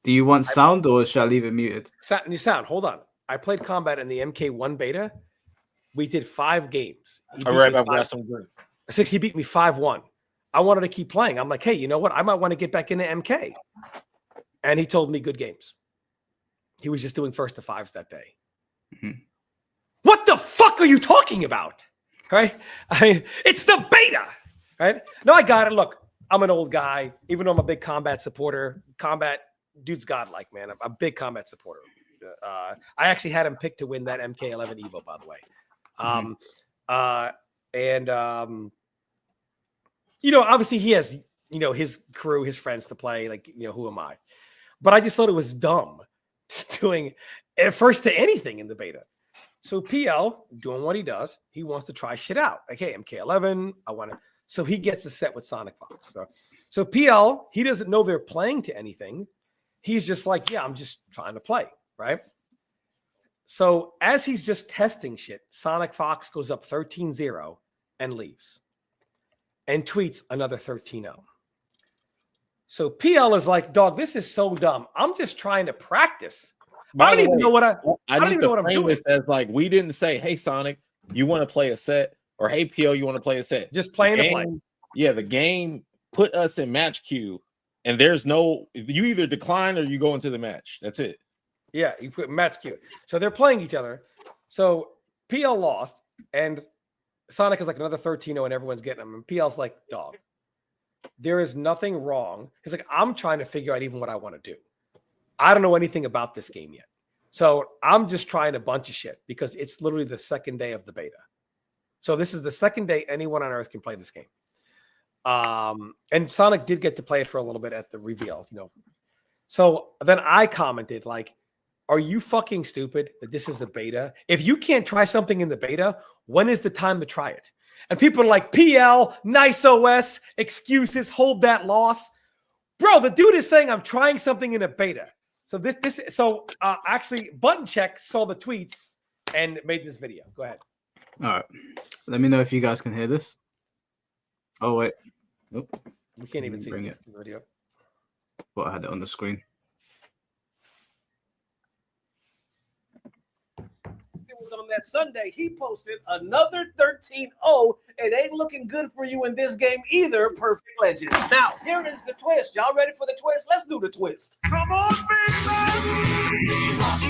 Do you want sound or shall I leave it muted? Sound. Hold on. I played Kombat in the MK1 beta. We did 5 games. I read about Western Group. He beat me 5-1. I wanted to keep playing. I'm like, hey, you know what? I might want to get back into MK. And he told me good games. He was just doing first to 5s that day. Mm-hmm. What the fuck are you talking about? Right? I mean, it's the beta. Right? No, I got it. Look, I'm an old guy. Even though I'm a big Kombat supporter, Kombat, dude's godlike, man. I'm a big Kombat supporter. I actually had him picked to win that MK11 Evo, by the way. Obviously he has, his crew, his friends to play. Like, who am I? But I just thought it was dumb doing first to anything in the beta. So PL doing what he does. He wants to try shit out. Like, hey, MK11, I want to. So he gets the set with SonicFox. So PL, he doesn't know they're playing to anything. He's just like, yeah, I'm just trying to play, right? So as he's just testing shit, SonicFox goes up 13-0 and leaves and tweets another 13-0. So PL is like, dog, this is so dumb. I'm just trying to practice. I don't even know what I'm doing. As like, we didn't say, hey, Sonic, you want to play a set? Or hey, PL, you want to play a set? Just playing to play. Yeah, the game put us in match queue, and there's no, you either decline or you go into the match. That's it. Yeah, you put match queue. So they're playing each other. So PL lost, and Sonic is like another 13-0, and everyone's getting them. And PL's like, dog, there is nothing wrong. He's like, I'm trying to figure out even what I want to do. I don't know anything about this game yet. So I'm just trying a bunch of shit because it's literally the second day of the beta. So this is the second day anyone on Earth can play this game. And Sonic did get to play it for a little bit at the reveal, So then I commented, like, are you fucking stupid that this is the beta? If you can't try something in the beta, when is the time to try it? And people are like, PL, nice OS, excuses, hold that loss. Bro, the dude is saying I'm trying something in a beta. So actually, Button Check saw the tweets and made this video. Go ahead. All right. Let me know if you guys can hear this. Oh, wait. Nope. We can't even see it. The video. Well, I had it on the screen. On that Sunday, he posted another 13-0. It ain't looking good for you in this game either, Perfect Legend. Now, here is the twist. Y'all ready for the twist? Let's do the twist. Come on, baby!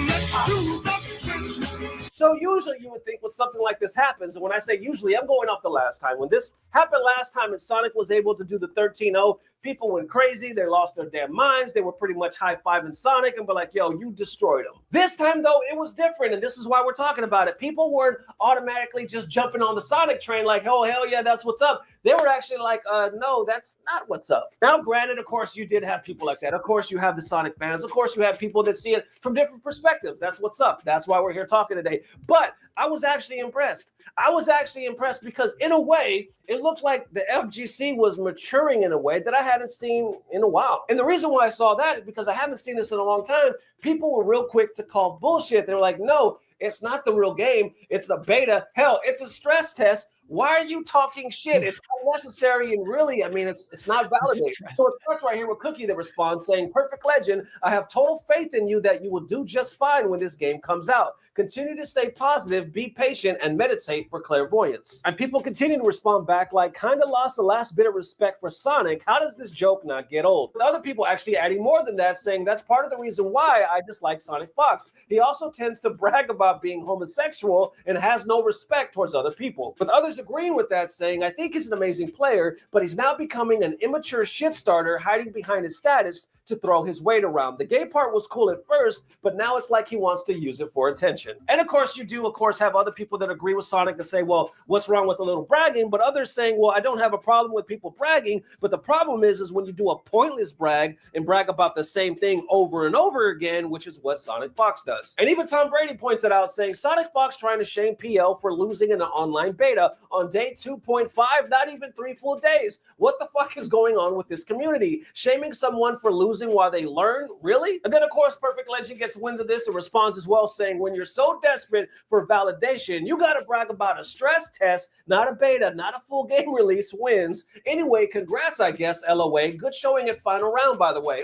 Let's do the twist. So usually you would think when something like this happens, and when I say usually, I'm going off the last time. When this happened last time and Sonic was able to do the 13-0, people went crazy. They lost their damn minds. They were pretty much high-fiving Sonic and be like, yo, you destroyed him. This time, though, it was different, and this is why we're talking about it. People weren't automatically just jumping on the Sonic train like, oh, hell yeah, that's what's up. They were actually like, no, that's not what's up. Now, granted, of course, you did have people like that. Of course, you have the Sonic fans. Of course, you have people that see it from different perspectives. That's what's up. That's why we're here talking today. But I was actually impressed. I was actually impressed because, in a way, it looks like the FGC was maturing in a way that I hadn't seen in a while. And the reason why I saw that is because I haven't seen this in a long time. People were real quick to call bullshit. They were like, no, it's not the real game. It's the beta. Hell, it's a stress test. Why are you talking shit? It's unnecessary and really, I mean, it's not validated. So it starts right here with Cookie that responds saying, Perfect Legend, I have total faith in you that you will do just fine when this game comes out. Continue to stay positive, be patient, and meditate for clairvoyance. And people continue to respond back like, kind of lost the last bit of respect for Sonic. How does this joke not get old? But other people actually adding more than that, saying that's part of the reason why I dislike SonicFox. He also tends to brag about being homosexual and has no respect towards other people. With others disagreeing with that, saying, I think he's an amazing player, but he's now becoming an immature shit starter, hiding behind his status to throw his weight around. The gay part was cool at first, but now it's like he wants to use it for attention. And of course, you do, of course, have other people that agree with Sonic and say, well, what's wrong with a little bragging? But others saying, well, I don't have a problem with people bragging, but the problem is when you do a pointless brag and brag about the same thing over and over again, which is what SonicFox does. And even Tom Brady points it out, saying SonicFox trying to shame PL for losing in an online beta on day 2.5, not even 3 full days. What the fuck is going on with this community? Shaming someone for losing while they learn? Really? And then, of course, Perfect Legend gets wind of this and responds as well, saying, when you're so desperate for validation, you got to brag about a stress test, not a beta, not a full game release wins. Anyway, congrats, I guess, LOA. Good showing at final round, by the way.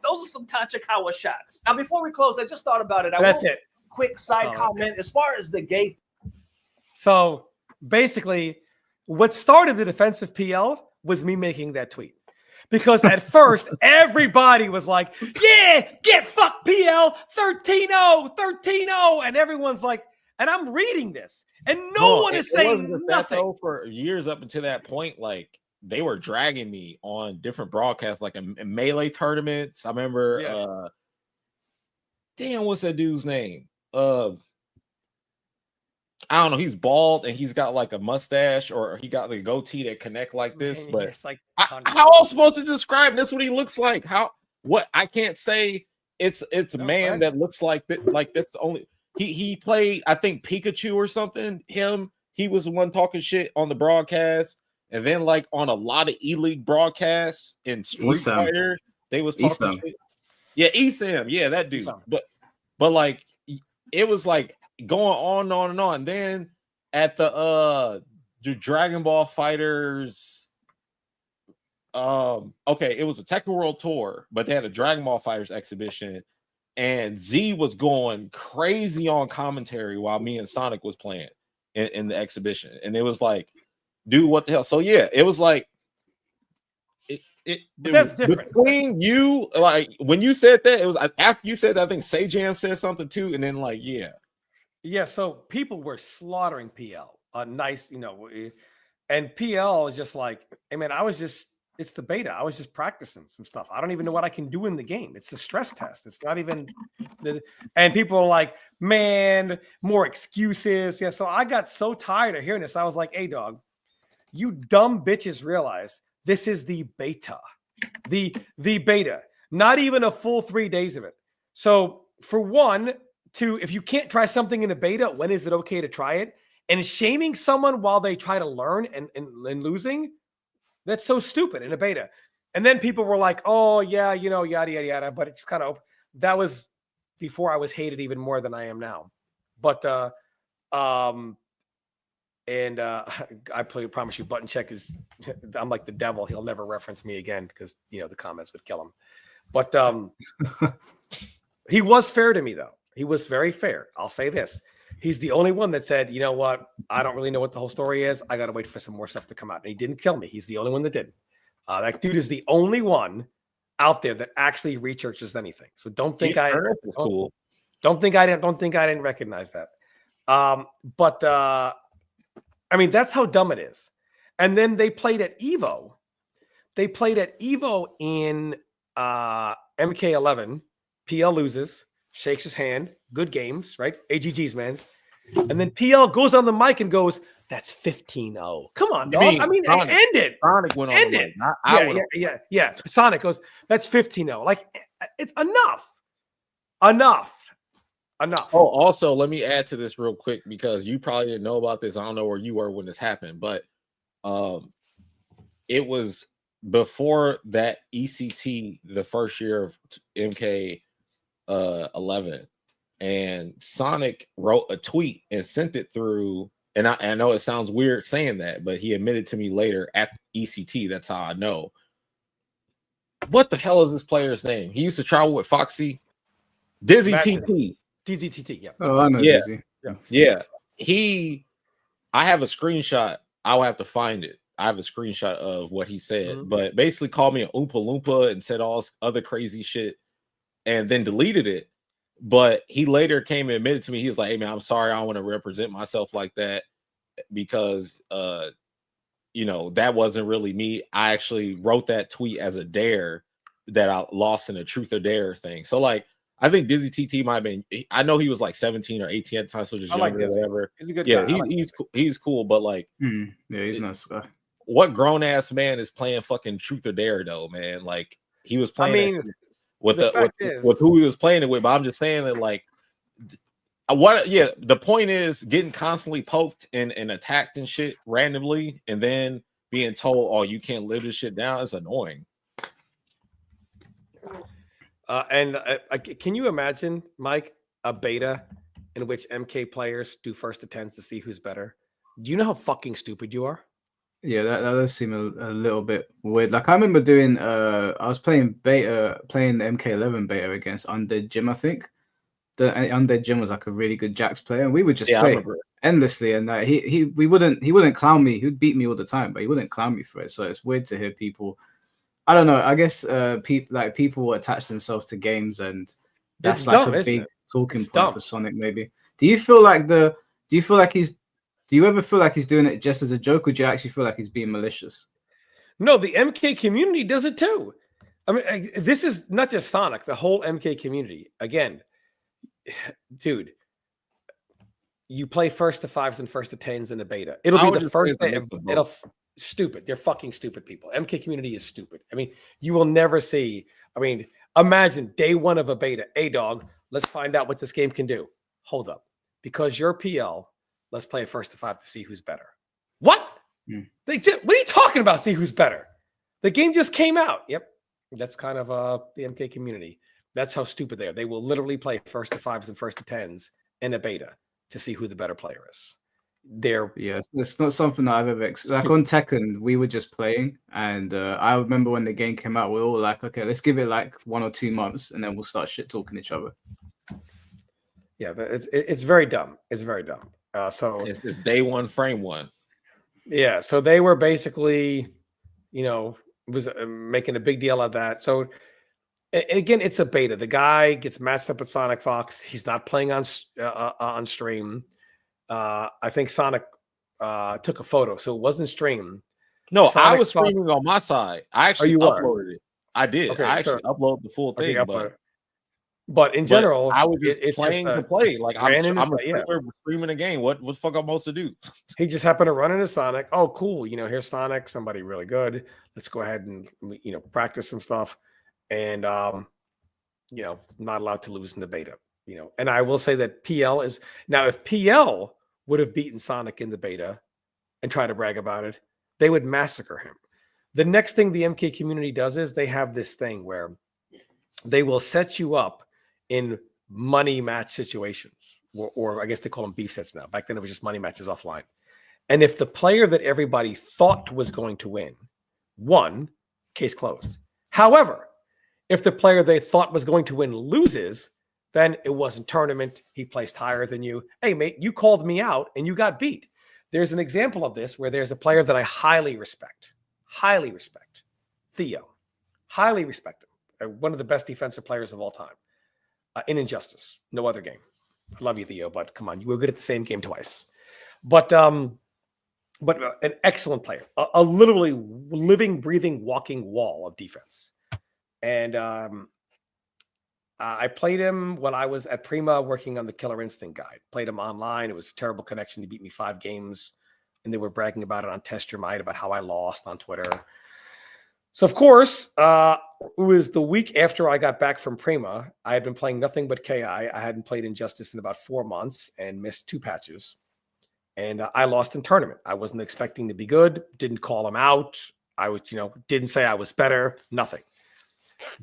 Those are some Tachikawa shots. Now, before we close, I just thought about it. That's it. Quick side comment. As far as the gay. So basically, what started the defense of PL was me making that tweet. Because at first, everybody was like, yeah, get fucked, PL, 13-0, 13-0. And everyone's like, and I'm reading this, and no one is saying nothing. Though, for years up until that point, like, they were dragging me on different broadcasts, like in Melee tournaments. I remember, damn, what's that dude's name? I don't know. He's bald and he's got like a mustache, or he got like a goatee that connect like this. But it's like, how am I supposed to describe? That's what he looks like. What I can't say. It's a man that looks like that. Like, that's the only. He played, I think, Pikachu or something. He was the one talking shit on the broadcast, and then like on a lot of E-League broadcasts in Street Fighter, they was talking shit. Yeah, Esam. Yeah, that dude. But like, it was like going on and on and on. And then at the Dragon Ball Fighters, it was a Tekken World Tour, but they had a Dragon Ball Fighters exhibition, and Z was going crazy on commentary while me and Sonic was playing in the exhibition. And it was like, dude, what the hell? So yeah, it was like, that's different. Between you, like, when you said that, it was after you said that, I think Sajam said something too, and then like, yeah, so people were slaughtering PL, nice, and PL is just like, hey man, it's the beta. I was just practicing some stuff. I don't even know what I can do in the game. It's a stress test. It's not even and people are like, man, more excuses. Yeah. So I got so tired of hearing this. I was like, hey dog, you dumb bitches realize this is the beta, the beta, not even a full 3 days of it. So for one, if you can't try something in a beta, when is it okay to try it? And shaming someone while they try to learn and losing, that's so stupid in a beta. And then people were like, oh yeah, yada, yada, yada. But it's kind of, that was before I was hated even more than I am now. But, I promise you, Button Check is, I'm like the devil. He'll never reference me again because, the comments would kill him. But he was fair to me, though. He was very fair. I'll say this. He's the only one that said, you know what? I don't really know what the whole story is. I got to wait for some more stuff to come out. And he didn't kill me. He's the only one that didn't. That dude is the only one out there that actually researches anything. So don't think don't think I didn't recognize that. I mean, that's how dumb it is. And then they played at Evo. They played at Evo in MK11. PL loses, shakes his hand. Good games, right? AGGs, man. And then PL goes on the mic and goes, that's 15-0. Come on, dog. I mean, Sonic, end it. Sonic went on end the it. Yeah. Sonic goes, that's 15-0. Like, it's enough. Oh, also, let me add to this real quick, because you probably didn't know about this. I don't know where you were when this happened, but it was before that ECT, the first year of MK 11, and Sonic wrote a tweet and sent it through. And I know it sounds weird saying that, but he admitted to me later at ECT. That's how I know. What the hell is this player's name? He used to travel with Foxy. Dizzy TT. Dizzy TT, yeah. Oh, I know Dizzy. Yeah. I have a screenshot. I'll have to find it. I have a screenshot of what he said, but basically called me an Oompa Loompa and said all this other crazy shit and then deleted it. But he later came and admitted to me, he was like, hey man, I'm sorry, I don't want to represent myself like that. because you know, that wasn't really me. I actually wrote that tweet as a dare that I lost in a truth or dare thing. So like, I think Dizzy TT might have been, I know he was like 17 or 18 at the time, so just younger or whatever. He's a good yeah, guy. He's cool, but like, yeah, he's a nice guy. What grown ass man is playing fucking truth or dare though, man? Like, he was playing with with who he was playing it with, but I'm just saying that like, the point is getting constantly poked and attacked and shit randomly, and then being told, oh, you can't live this shit down, is annoying. Can you imagine, Mike, a beta in which MK players do first attempts to see who's better? Do you know how fucking stupid you are? Yeah, that does seem a little bit weird. Like I remember doing I was playing the MK11 beta against Undead Jim, I think. The Undead Jim was like a really good Jax player, and we would just play endlessly. And he wouldn't clown me. He would beat me all the time, but he wouldn't clown me for it. So it's weird to hear people. I don't know. I guess people attach themselves to games, and that's like a big talking point for Sonic. Maybe. Do you ever feel like he's doing it just as a joke, or do you actually feel like he's being malicious? No, the MK community does it too. I mean, this is not just Sonic. The whole MK community. Again, dude, you play first to 5s and first to 10s in the beta. It'll be the first day. It'll stupid. They're fucking stupid people. MK community is stupid. I mean, you will never see. I mean, imagine day one of a beta. Hey, dog, let's find out what this game can do. Hold up, because you're PL. Let's play it first to 5 to see who's better. What? What are you talking about? See who's better? The game just came out. Yep, that's kind of the MK community. That's how stupid they are. They will literally play first to 5s and first to 10s in a beta to see who the better player is. It's not something that I've ever like on Tekken. We were just playing, and I remember when the game came out, we were all like, okay, let's give it like 1 or 2 months, and then we'll start shit talking each other. Yeah, it's very dumb. It's very dumb. So it's day one, frame one. Yeah, so they were basically, was making a big deal of that. So again, it's a beta. The guy gets matched up with SonicFox. He's not playing on stream. I think Sonic took a photo, so it wasn't stream. No, I was streaming on my side. I actually uploaded it. I did. Okay, I actually uploaded the full thing, but in general, I was just playing to play. Like I'm streaming a game. What the fuck I'm supposed to do? He just happened to run into Sonic. Oh, cool. Here's Sonic, somebody really good. Let's go ahead and practice some stuff. And not allowed to lose in the beta. And I will say that PL is now, if PL would have beaten Sonic in the beta and try to brag about it, they would massacre him. The next thing the MK community does is they have this thing where they will set you up in money match situations, or I guess they call them beef sets now. Back then it was just money matches offline. And if the player that everybody thought was going to win won, case closed. However, if the player they thought was going to win loses, then it wasn't tournament. He placed higher than you. Hey, mate, you called me out and you got beat. There's an example of this where there's a player that I highly respect. Theo. Highly respect him. One of the best defensive players of all time. In Injustice. No other game. I love you, Theo, but come on. You were good at the same game twice. But an excellent player. A literally living, breathing, walking wall of defense. And I played him when I was at Prima working on the Killer Instinct guide. Played him online. It was a terrible connection. He beat me 5 games. And they were bragging about it on Test Your Might about how I lost on Twitter. So, of course, it was the week after I got back from Prima. I had been playing nothing but KI. I hadn't played Injustice in about 4 months and missed 2 patches. And I lost in tournament. I wasn't expecting to be good. Didn't call him out. I was, didn't say I was better. Nothing.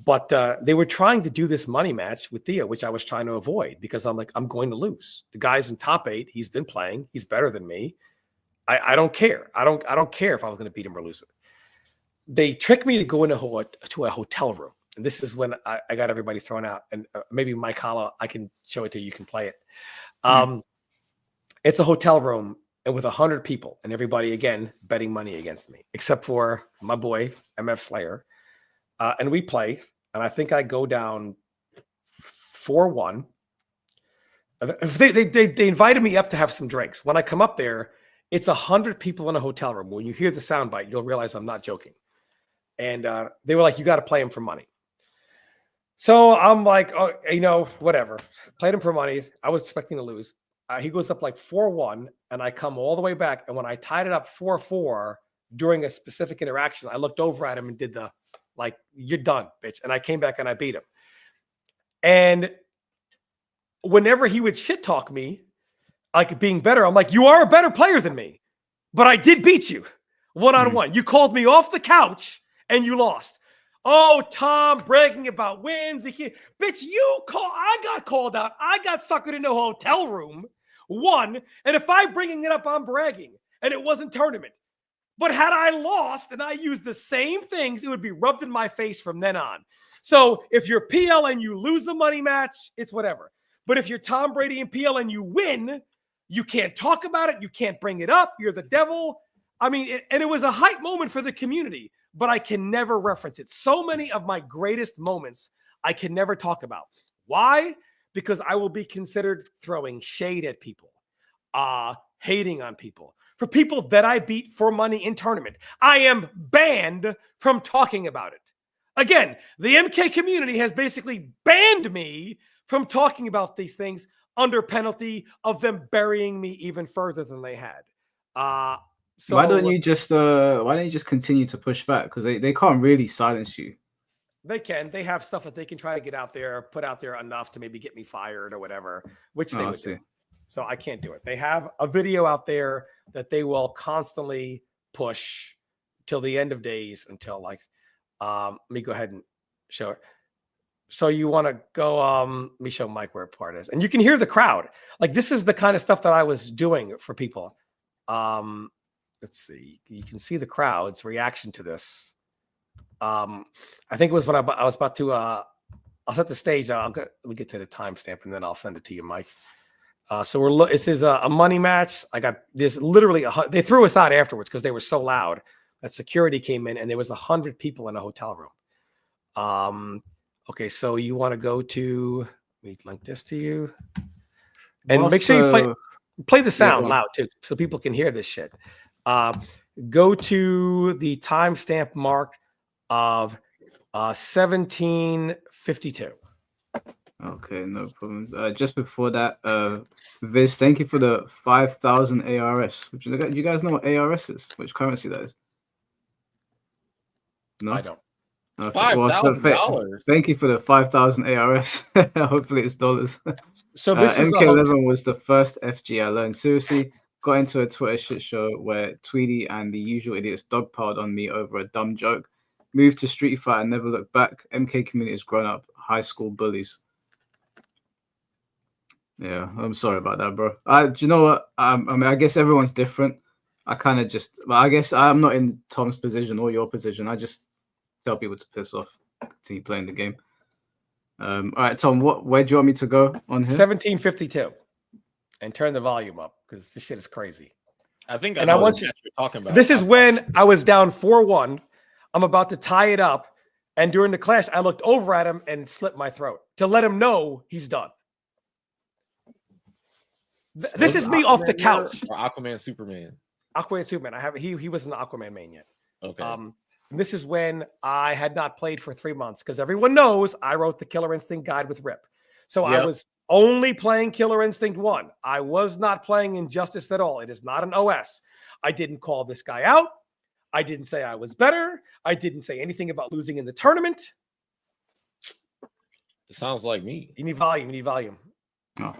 But they were trying to do this money match with Theo, which I was trying to avoid because I'm like, I'm going to lose. The guy's in top 8. He's been playing. He's better than me. I don't care. I don't care if I was going to beat him or lose him. They tricked me to go into to a hotel room. And this is when I got everybody thrown out. And maybe Mike Holla, I can show it to you. You can play it. It's a hotel room and with 100 people and everybody, again, betting money against me, except for my boy, MF Slayer. And we play. And I think I go down 4-1. They invited me up to have some drinks. When I come up there, It's 100 people in a hotel room. When you hear the soundbite, you'll realize I'm not joking. And they were like, you got to play him for money. So I'm like, oh, you know, whatever. Played him for money. I was expecting to lose. He goes up like 4-1, and I come all the way back. And when I tied it up 4-4 during a specific interaction, I looked over at him and did the, like, you're done, bitch. And I came back and I beat him. And whenever he would shit talk me, like being better, I'm like, you are a better player than me, but I did beat you one-on-one. You called me off the couch and you lost. Oh, Tom bragging about wins. Bitch, I got called out. I got suckered into a hotel room, won. And if I'm bringing it up, I'm bragging. And it wasn't tournament. But had I lost and I used the same things, it would be rubbed in my face from then on. So if you're PL and you lose the money match, it's whatever. But if you're Tom Brady and PL and you win, you can't talk about it. You can't bring it up. You're the devil. I mean, and it was a hype moment for the community, but I can never reference it. So many of my greatest moments, I can never talk about. Why? Because I will be considered throwing shade at people, hating on people. For people that I beat for money in tournament, I am banned from talking about it. Again, the MK community has basically banned me from talking about these things under penalty of them burying me even further than they had. So why don't you just continue to push back? Because they can't really silence you. They can. They have stuff that they can try to get out there, put out there enough to maybe get me fired or whatever, which they would do. So I can't do it. They have a video out there that they will constantly push till the end of days until like, let me go ahead and show it. So you want to go, let me show Mike where part is. And you can hear the crowd. Like this is the kind of stuff that I was doing for people. Let's see. You can see the crowd's reaction to this. I think it was when I was about to, I'll set the stage. Let me get to the timestamp and then I'll send it to you, Mike. So this is a money match. I got this literally, they threw us out afterwards because they were so loud that security came in and there was 100 people in a hotel room. Okay, so you want to go to, let me link this to you. And make sure you play the sound loud too, so people can hear this shit. Go to the timestamp mark of 1752. Okay, no problem. Just before that, Viz, thank you for the 5,000 ARS. Do you guys know what ARS is? Which currency that is? No, I don't. Okay. $5,000. Thank you for the 5,000 ARS. Hopefully it's dollars. So this MK11 was the first FG I learned seriously. Got into a Twitter shit show where Tweedy and the usual idiots dogpiled on me over a dumb joke. Moved to Street Fighter and never looked back. MK community has grown up. High school bullies. Yeah, I'm sorry about that, bro. Do you know what? I mean, I guess everyone's different. I kind of just, well, I guess I'm not in Tom's position or your position. I just tell people to piss off, continue playing the game. All right, Tom, where do you want me to go on here? 1752, and turn the volume up because this shit is crazy. I think I know what you're talking about. This is when I was down 4-1. I'm about to tie it up, and during the clash, I looked over at him and slit my throat to let him know he's done. This is me off the couch. Or Aquaman, Superman. Aquaman, Superman. He wasn't an Aquaman main yet. Okay. This is when I had not played for 3 months because everyone knows I wrote the Killer Instinct guide with Rip. So I was only playing Killer Instinct 1. I was not playing Injustice at all. It is not an OS. I didn't call this guy out. I didn't say I was better. I didn't say anything about losing in the tournament. It sounds like me. You need volume. You need volume. Oh.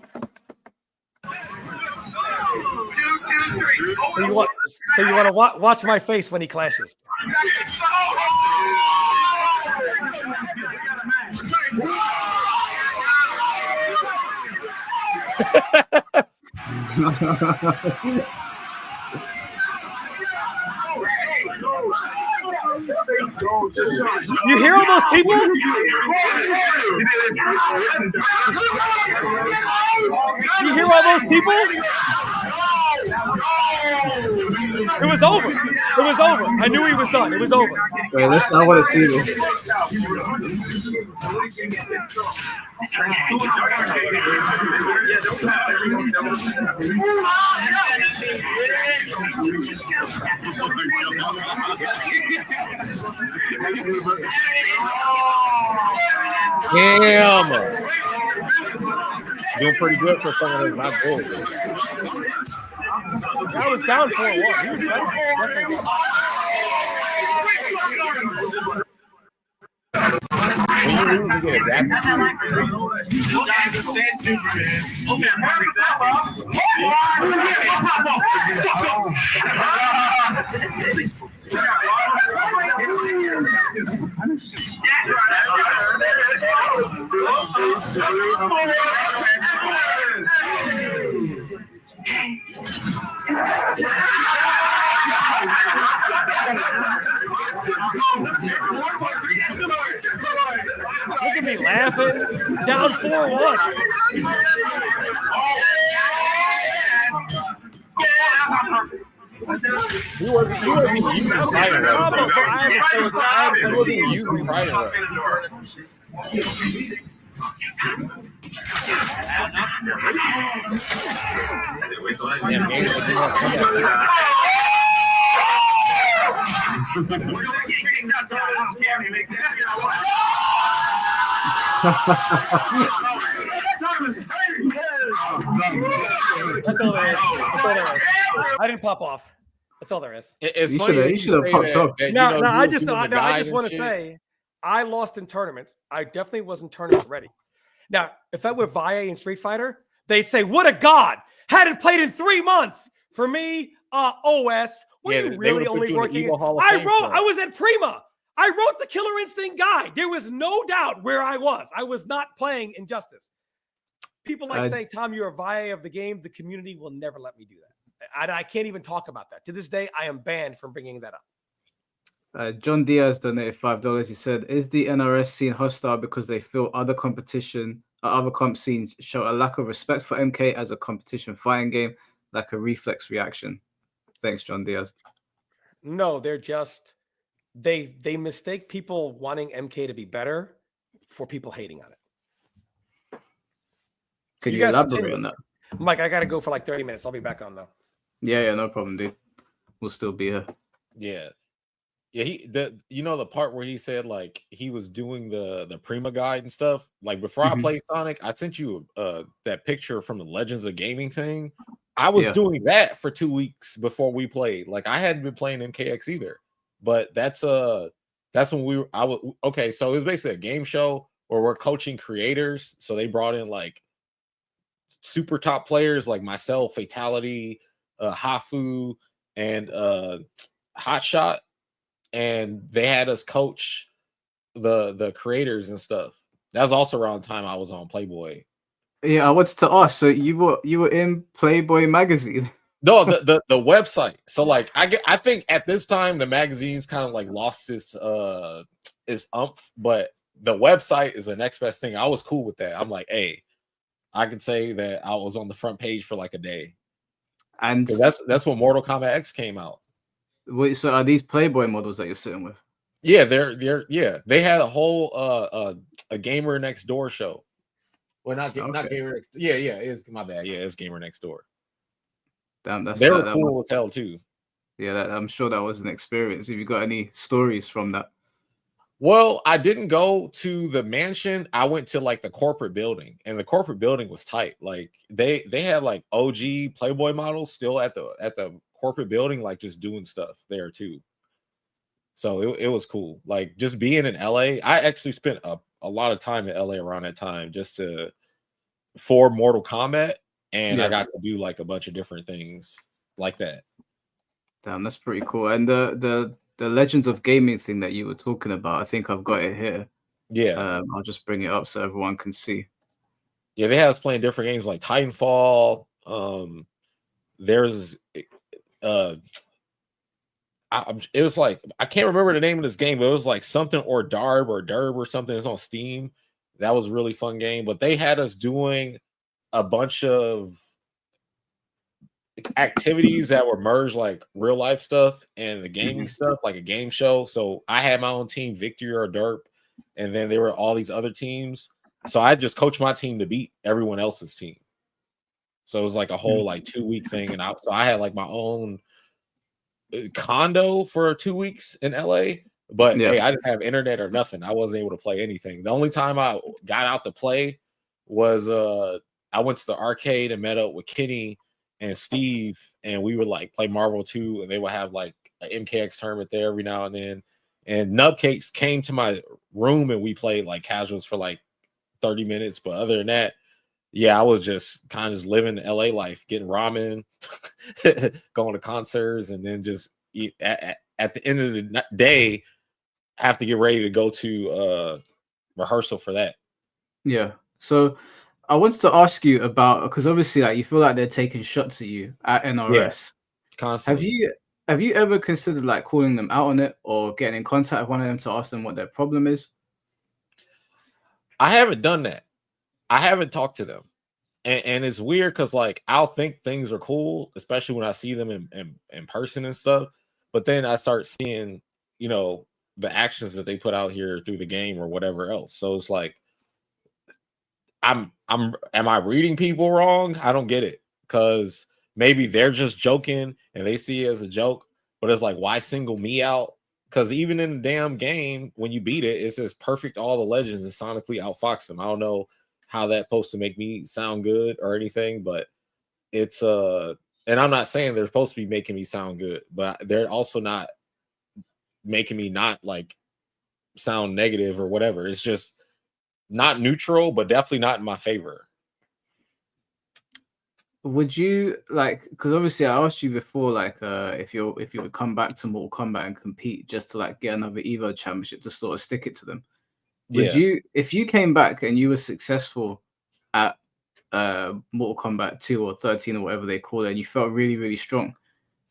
So you want to watch my face when he clashes. You hear all those people? You hear all those people? It was over. It was over. I knew he was done. It was over. Wait, I want to see this. Damn. Doing pretty good for someone that's not good. That was down 4-1. He was ready. Definitely was. When you lose, you get adapted. Look at me laughing. Down 4-1. You wasn't using fighting right. You wasn't using fighting right. Damn, games like you have That's all there is. I didn't pop off. That's all there is. It's You funny shoulda- that you you shoulda say popped that, off. that, No, you know, no, you I was just, doing the I guide just and want to shit. say, I lost in tournament. I definitely wasn't tournament ready. Now, if I were Valle in Street Fighter, they'd say, "What a god! Hadn't played in 3 months." For me, OS, were Yeah, you they really would've put only you in the working? Eagle Hall of I Fame wrote. for it. I was at Prima. I wrote the Killer Instinct guide. There was no doubt where I was. I was not playing Injustice. People like say, "Tom, you're a Valle of the game." The community will never let me do that. I can't even talk about that. To this day, I am banned from bringing that up. John Diaz donated $5. He said, "Is the NRS scene hostile because they feel other competition, other comp scenes show a lack of respect for MK as a competition fighting game, like a reflex reaction?" Thanks, John Diaz. No, they're just they mistake people wanting MK to be better for people hating on it. Can you you guys elaborate continue. on that? Mike, I got to go for like 30 minutes. I'll be back on though. Yeah, no problem, dude. We'll still be here. Yeah. The part where he said like he was doing the Prima guide and stuff. Like before I played Sonic, I sent you that picture from the Legends of Gaming thing. I was doing that for 2 weeks before we played. Like I hadn't been playing MKX either. But that's when okay, so it was basically a game show where we're coaching creators. So they brought in like super top players like myself, Fatality, Hafu, and Hotshot. And they had us coach the creators and stuff. That was also around the time I was on Playboy. Yeah, I wanted to ask. So you were in Playboy magazine? No, the website. So like I think at this time the magazine's kind of like lost its umph, but the website is the next best thing. I was cool with that. I'm like, hey, I could say that I was on the front page for like a day. And that's when Mortal Kombat X came out. wait, so are these Playboy models that you're sitting with? Yeah, they had a whole a Gamer Next Door show. Well, not Gamer Next. Yeah, it's my bad. Yeah, it's Gamer Next Door. Damn, they were cool as hell too. Yeah, I'm sure that was an experience. Have you got any stories from that? Well, I didn't go to the mansion. I went to like the corporate building, and the corporate building was tight. Like they had like OG Playboy models still at the corporate building, like just doing stuff there too. So it was cool. Like just being in LA. I actually spent a lot of time in LA around that time just for Mortal Kombat, and I got to do like a bunch of different things like that. Damn, that's pretty cool. And the Legends of Gaming thing that you were talking about, I think I've got it here. Yeah. I'll just bring it up so everyone can see. Yeah, they had us playing different games like Titanfall. There's it was like I can't remember the name of this game, but it was like something or Darb or something. It's on Steam. That was a really fun game. But they had us doing a bunch of activities that were merged like real life stuff and the gaming stuff, like a game show. So I had my own team, Victory or Derp, and then there were all these other teams. So I just coached my team to beat everyone else's team. So it was like a whole like 2-week thing, and so I had like my own condo for 2 weeks in LA. But hey, I didn't have internet or nothing. I wasn't able to play anything. The only time I got out to play was I went to the arcade and met up with Kenny and Steve, and we would like play Marvel 2, and they would have like an MKX tournament there every now and then. And Nubcakes came to my room and we played like casuals for like 30 minutes. But other than that, yeah, I was just kind of just living the LA life, getting ramen, going to concerts, and then just eat at the end of the day, have to get ready to go to rehearsal for that. Yeah. So I wanted to ask you about, because obviously like you feel like they're taking shots at you at NRS. Constantly. Have you ever considered like calling them out on it or getting in contact with one of them to ask them what their problem is? I haven't done that. I haven't talked to them. And it's weird because like I'll think things are cool, especially when I see them in person and stuff. But then I start seeing, you know, the actions that they put out here through the game or whatever else. So it's like, am I reading people wrong? I don't get it, because maybe they're just joking and they see it as a joke, but it's like, why single me out? Because even in the damn game, when you beat it, it says perfect all the legends and sonically outfox them. I don't know how that's supposed to make me sound good or anything, but it's and I'm not saying they're supposed to be making me sound good, but they're also not making me not like sound negative or whatever. It's just not neutral, but definitely not in my favor. Would you like, because obviously I asked you before, like if you would come back to Mortal Kombat and compete just to like get another Evo championship to sort of stick it to them. Would you, if you came back and you were successful at Mortal Kombat 2 or 13 or whatever they call it, and you felt really, really strong,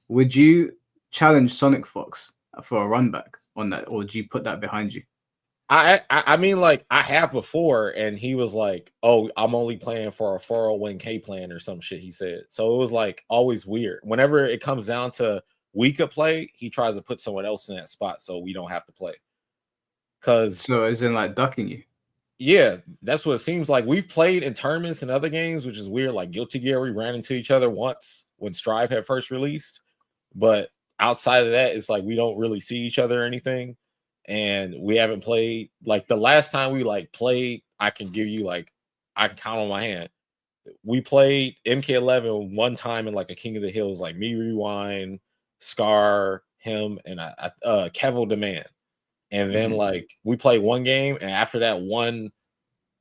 would you challenge SonicFox for a run back on that, or do you put that behind you? I mean, like I have before, and he was like, "Oh, I'm only playing for a 401k plan or some shit," he said. So it was like always weird. Whenever it comes down to we could play, he tries to put someone else in that spot so we don't have to play. So as in like ducking you? Yeah, that's what it seems like. We've played in tournaments and other games, which is weird. Like Guilty Gear, we ran into each other once when Strive had first released, but outside of that, it's like we don't really see each other or anything. And we haven't played, like the last time we like played, I can give you like, I can count on my hand. We played MK11 one time in like a King of the Hills, like me, Rewind, Scar, him, and Kevil Demand. And then like we played one game, and after that one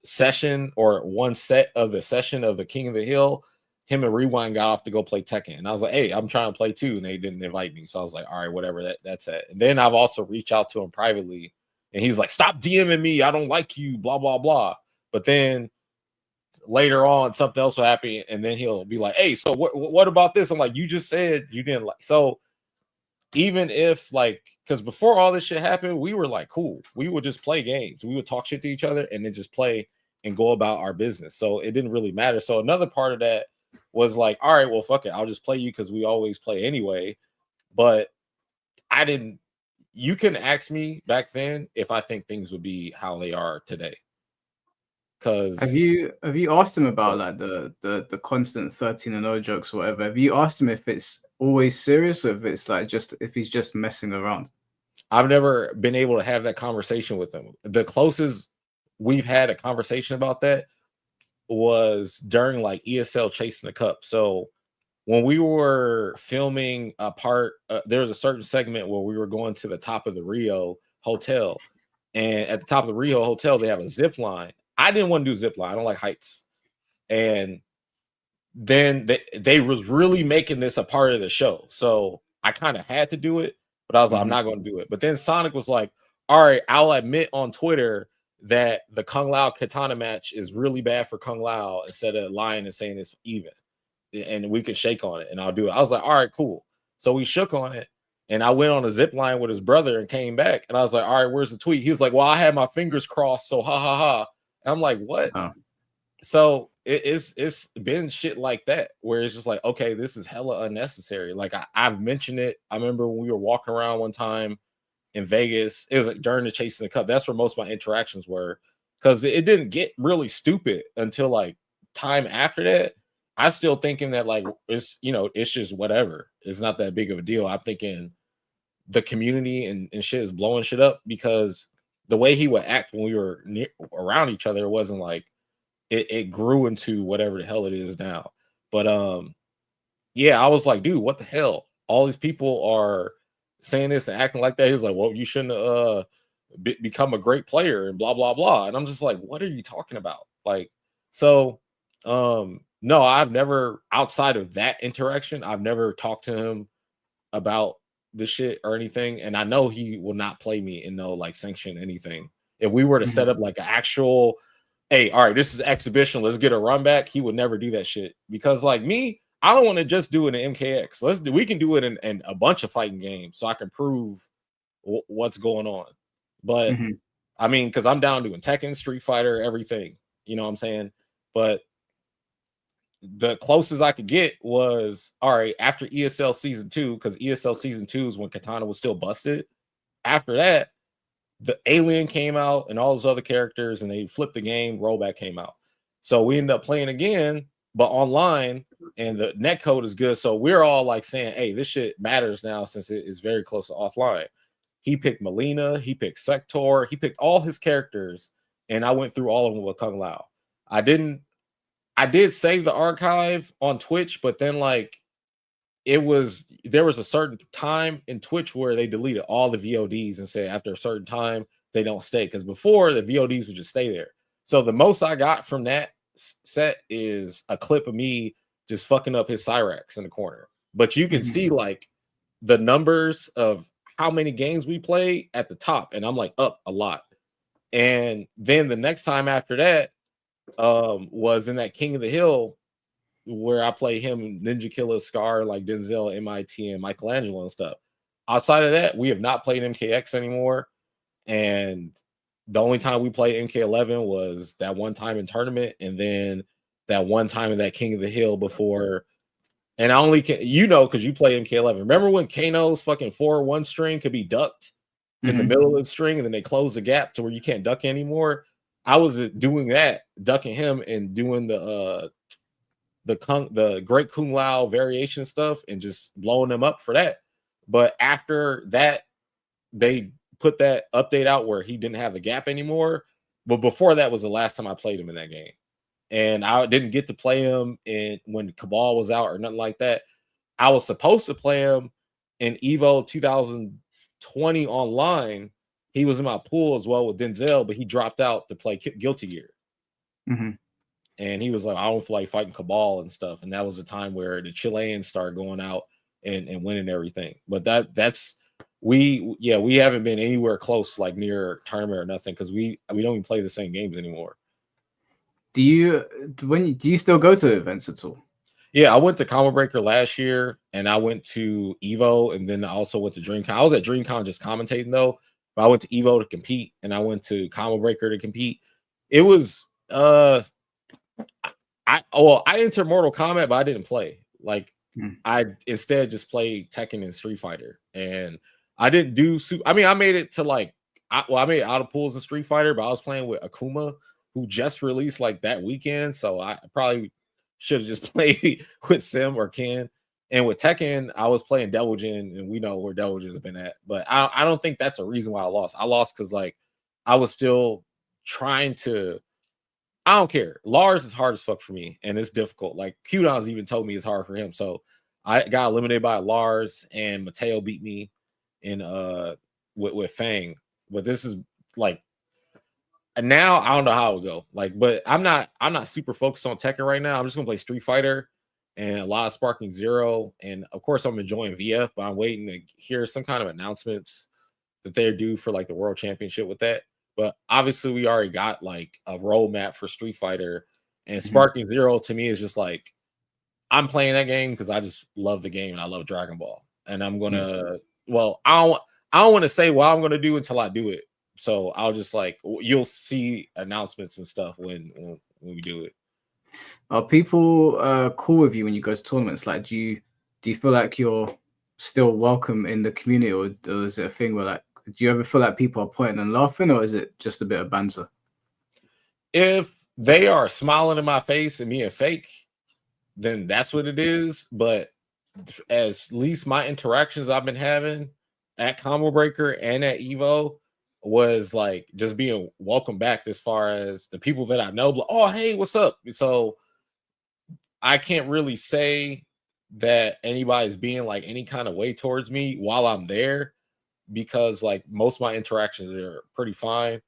session or one set of the session of the King of the Hill, him and Rewind got off to go play Tekken. And I was like, hey, I'm trying to play too. And they didn't invite me. So I was like, all right, whatever, that's it. And then I've also reached out to him privately, and he's like, stop DMing me. I don't like you, blah, blah, blah. But then later on, something else will happen. And then he'll be like, hey, so what about this? I'm like, you just said you didn't like. So even if like, because before all this shit happened, we were like, cool. We would just play games. We would talk shit to each other and then just play and go about our business. So it didn't really matter. So another part of that was like, all right, well, fuck it. I'll just play you because we always play anyway. But I didn't, you can ask me back then if I think things would be how they are today. Because have you asked him about like the constant 13-0 jokes or whatever? Have you asked him if it's always serious or if it's like just if he's just messing around? I've never been able to have that conversation with him. The closest we've had a conversation about that was during like ESL Chasing the Cup. So when we were filming a part, there was a certain segment where we were going to the top of the Rio Hotel, and at the top of the Rio Hotel they have a zip line. I didn't want to do zip line. I don't like heights. And then they was really making this a part of the show, so I kind of had to do it. But I was like, I'm not going to do it. But then Sonic was like, all right, I'll admit on Twitter that the Kung Lao Katana match is really bad for Kung Lao, instead of lying and saying it's even. And we could shake on it, and I'll do it. I was like, all right, cool. So we shook on it, and I went on a zip line with his brother and came back. And I was like, all right, where's the tweet? He was like, well, I had my fingers crossed, so ha ha ha. And I'm like, what? Oh. So it's been shit like that where it's just like, okay, this is hella unnecessary. Like I've mentioned it. I remember when we were walking around one time in Vegas. It was like during the Chasing the Cup. That's where most of my interactions were, because it didn't get really stupid until like time after that. I'm still thinking that like it's, you know, it's just whatever. It's not that big of a deal. I'm thinking the community and shit is blowing shit up, because the way he would act when we were around each other, it wasn't like it grew into whatever the hell it is now. But yeah, I was like, dude, what the hell? All these people are saying this and acting like that. He was like, well, you shouldn't become a great player and blah blah blah. And I'm just like, what are you talking about? Like, so no, I've never, outside of that interaction, I've never talked to him about the shit or anything. And I know he will not play me and no like sanction anything. If we were to set up like an actual, hey, all right, this is exhibition, let's get a run back, he would never do that shit. Because like me, I don't want to just do it in MKX. We can do it in a bunch of fighting games so I can prove what's going on. But I mean, because I'm down doing Tekken, Street Fighter, everything. You know what I'm saying? But the closest I could get was, all right, after ESL Season 2, because ESL Season 2 is when Katana was still busted. After that, the Alien came out and all those other characters, and they flipped the game, Rollback came out. So we ended up playing again, but online, and the netcode is good. So we're all like saying, hey, this shit matters now since it is very close to offline. He picked Melina, he picked Sector, he picked all his characters, and I went through all of them with Kung Lao. I did save the archive on Twitch, but then like there was a certain time in Twitch where they deleted all the VODs and said after a certain time they don't stay, because before the VODs would just stay there. So the most I got from that set is a clip of me just fucking up his Cyrax in the corner. But you can see like the numbers of how many games we played at the top, and I'm like up a lot. And then the next time after that was in that King of the Hill, where I play him, Ninja Killer, Scar, like Denzel, MIT, and Michelangelo and stuff. Outside of that, we have not played MKX anymore. And the only time we played MK11 was that one time in tournament, and then that one time in that King of the Hill before. And I only can, you know, because you play MK11. Remember when Kano's fucking 4-1 string could be ducked in the middle of the string, and then they close the gap to where you can't duck anymore? I was doing that, ducking him and doing the Great Kung Lao variation stuff and just blowing them up for that. But after that, they put that update out where he didn't have the gap anymore. But before that was the last time I played him in that game. And I didn't get to play him when Cabal was out or nothing like that. I was supposed to play him in Evo 2020 online. He was in my pool as well with Denzel, but he dropped out to play Guilty Gear. And he was like, I don't feel like fighting Cabal and stuff. And that was a time where the Chileans started going out and winning everything. But we haven't been anywhere close, like near tournament or nothing, because we don't even play the same games anymore. Do you still go to events at all? Yeah, I went to Combo Breaker last year, and I went to Evo, and then I also went to DreamCon. I was at DreamCon just commentating though, but I went to Evo to compete, and I went to Combo Breaker to compete. It was I entered Mortal Kombat, but I didn't play. Like I instead just played Tekken and Street Fighter, and I didn't do. I mean, I made it to like I made it out of pools in Street Fighter, but I was playing with Akuma, who just released like that weekend, so I probably should have just played with Sim or Ken. And with Tekken, I was playing Devil Jin, and we know where Devil Jin's been at. But I don't think that's a reason why I lost. I lost because like I was still trying to. I don't care. Lars is hard as fuck for me, and it's difficult. Like Qdon's even told me it's hard for him. So I got eliminated by Lars, and Mateo beat me in with Fang. But this is like. And now I don't know how it would go. Like, but I'm not super focused on Tekken right now. I'm just gonna play Street Fighter and a lot of Sparking Zero. And of course I'm enjoying VF, but I'm waiting to hear some kind of announcements that they're due for like the World Championship with that. But obviously we already got like a roadmap for Street Fighter, and Sparking Zero to me is just like I'm playing that game because I just love the game and I love Dragon Ball. And I'm gonna I don't want to say what I'm gonna do until I do it. So I'll just like you'll see announcements and stuff when we do it. Are people cool with you when you go to tournaments? Like, do you feel like you're still welcome in the community, or is it a thing where like Do you ever feel like people are pointing and laughing, or is it just a bit of banter? If they are smiling in my face and being fake, then that's what it is. But at least my interactions I've been having at Combo Breaker and at Evo was like just being welcome back as far as the people that I know. Like, oh, hey, what's up? So I can't really say that anybody's being like any kind of way towards me while I'm there, because like most of my interactions are pretty fine.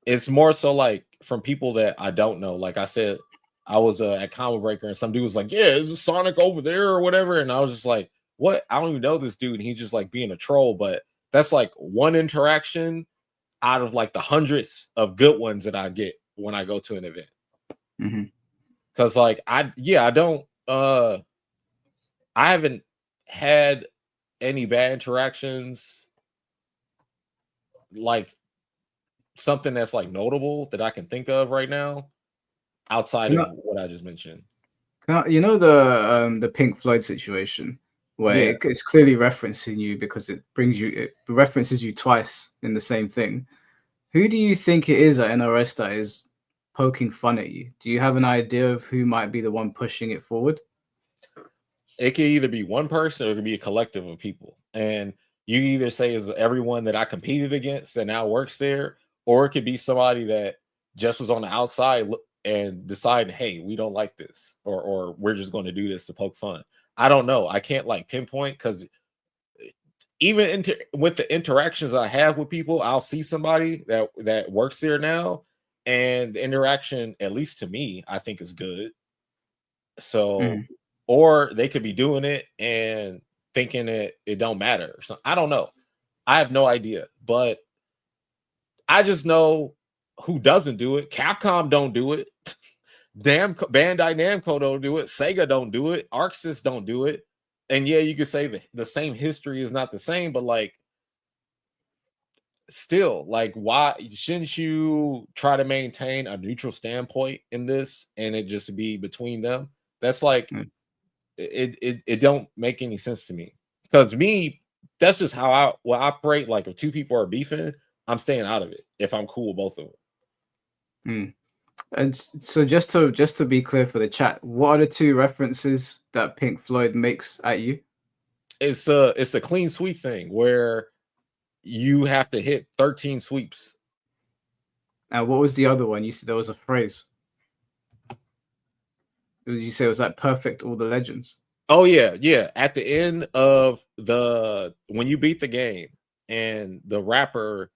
It's more so like from people that I don't know. Like I said, I was at Combo Breaker and some dude was like, yeah, is a Sonic over there or whatever? And I was just like, what? I don't even know this dude. And he's just like being a troll. But that's like one interaction out of like the hundreds of good ones that I get when I go to an event. Mm-hmm. Cause like I haven't had any bad interactions, like something that's like notable that I can think of right now outside of what I just mentioned. You know the Pink Floyd situation where it's clearly referencing you because it references you twice in the same thing. Who do you think it is at NRS that is poking fun at you? Do you have an idea of who might be the one pushing it forward? It could either be one person or it could be a collective of people. And you either say is everyone that I competed against that now works there, or it could be somebody that just was on the outside and decided, hey, we don't like this, or we're just going to do this to poke fun. I don't know. I can't like pinpoint, because even with the interactions I have with people, I'll see somebody that works there now, and the interaction, at least to me, I think is good. So, or they could be doing it and thinking it don't matter. So I don't know. I have no idea, but I just know who doesn't do it. Capcom don't do it. Damn, Bandai Namco don't do it. Sega don't do it. Arxis don't do it. And yeah, you could say the same history is not the same, but like still, like, why shouldn't you try to maintain a neutral standpoint in this and it just be between them? That's like it don't make any sense to me. Because me, that's just how I will operate. Like if two people are beefing, I'm staying out of it if I'm cool with both of them. And so just to be clear for the chat, what are the two references that Pink Floyd makes at you? It's a clean sweep thing where you have to hit 13 sweeps. And what was the other one? You said there was a phrase. You say it was like perfect all the legends. Oh yeah. At the end of when you beat the game and the rapper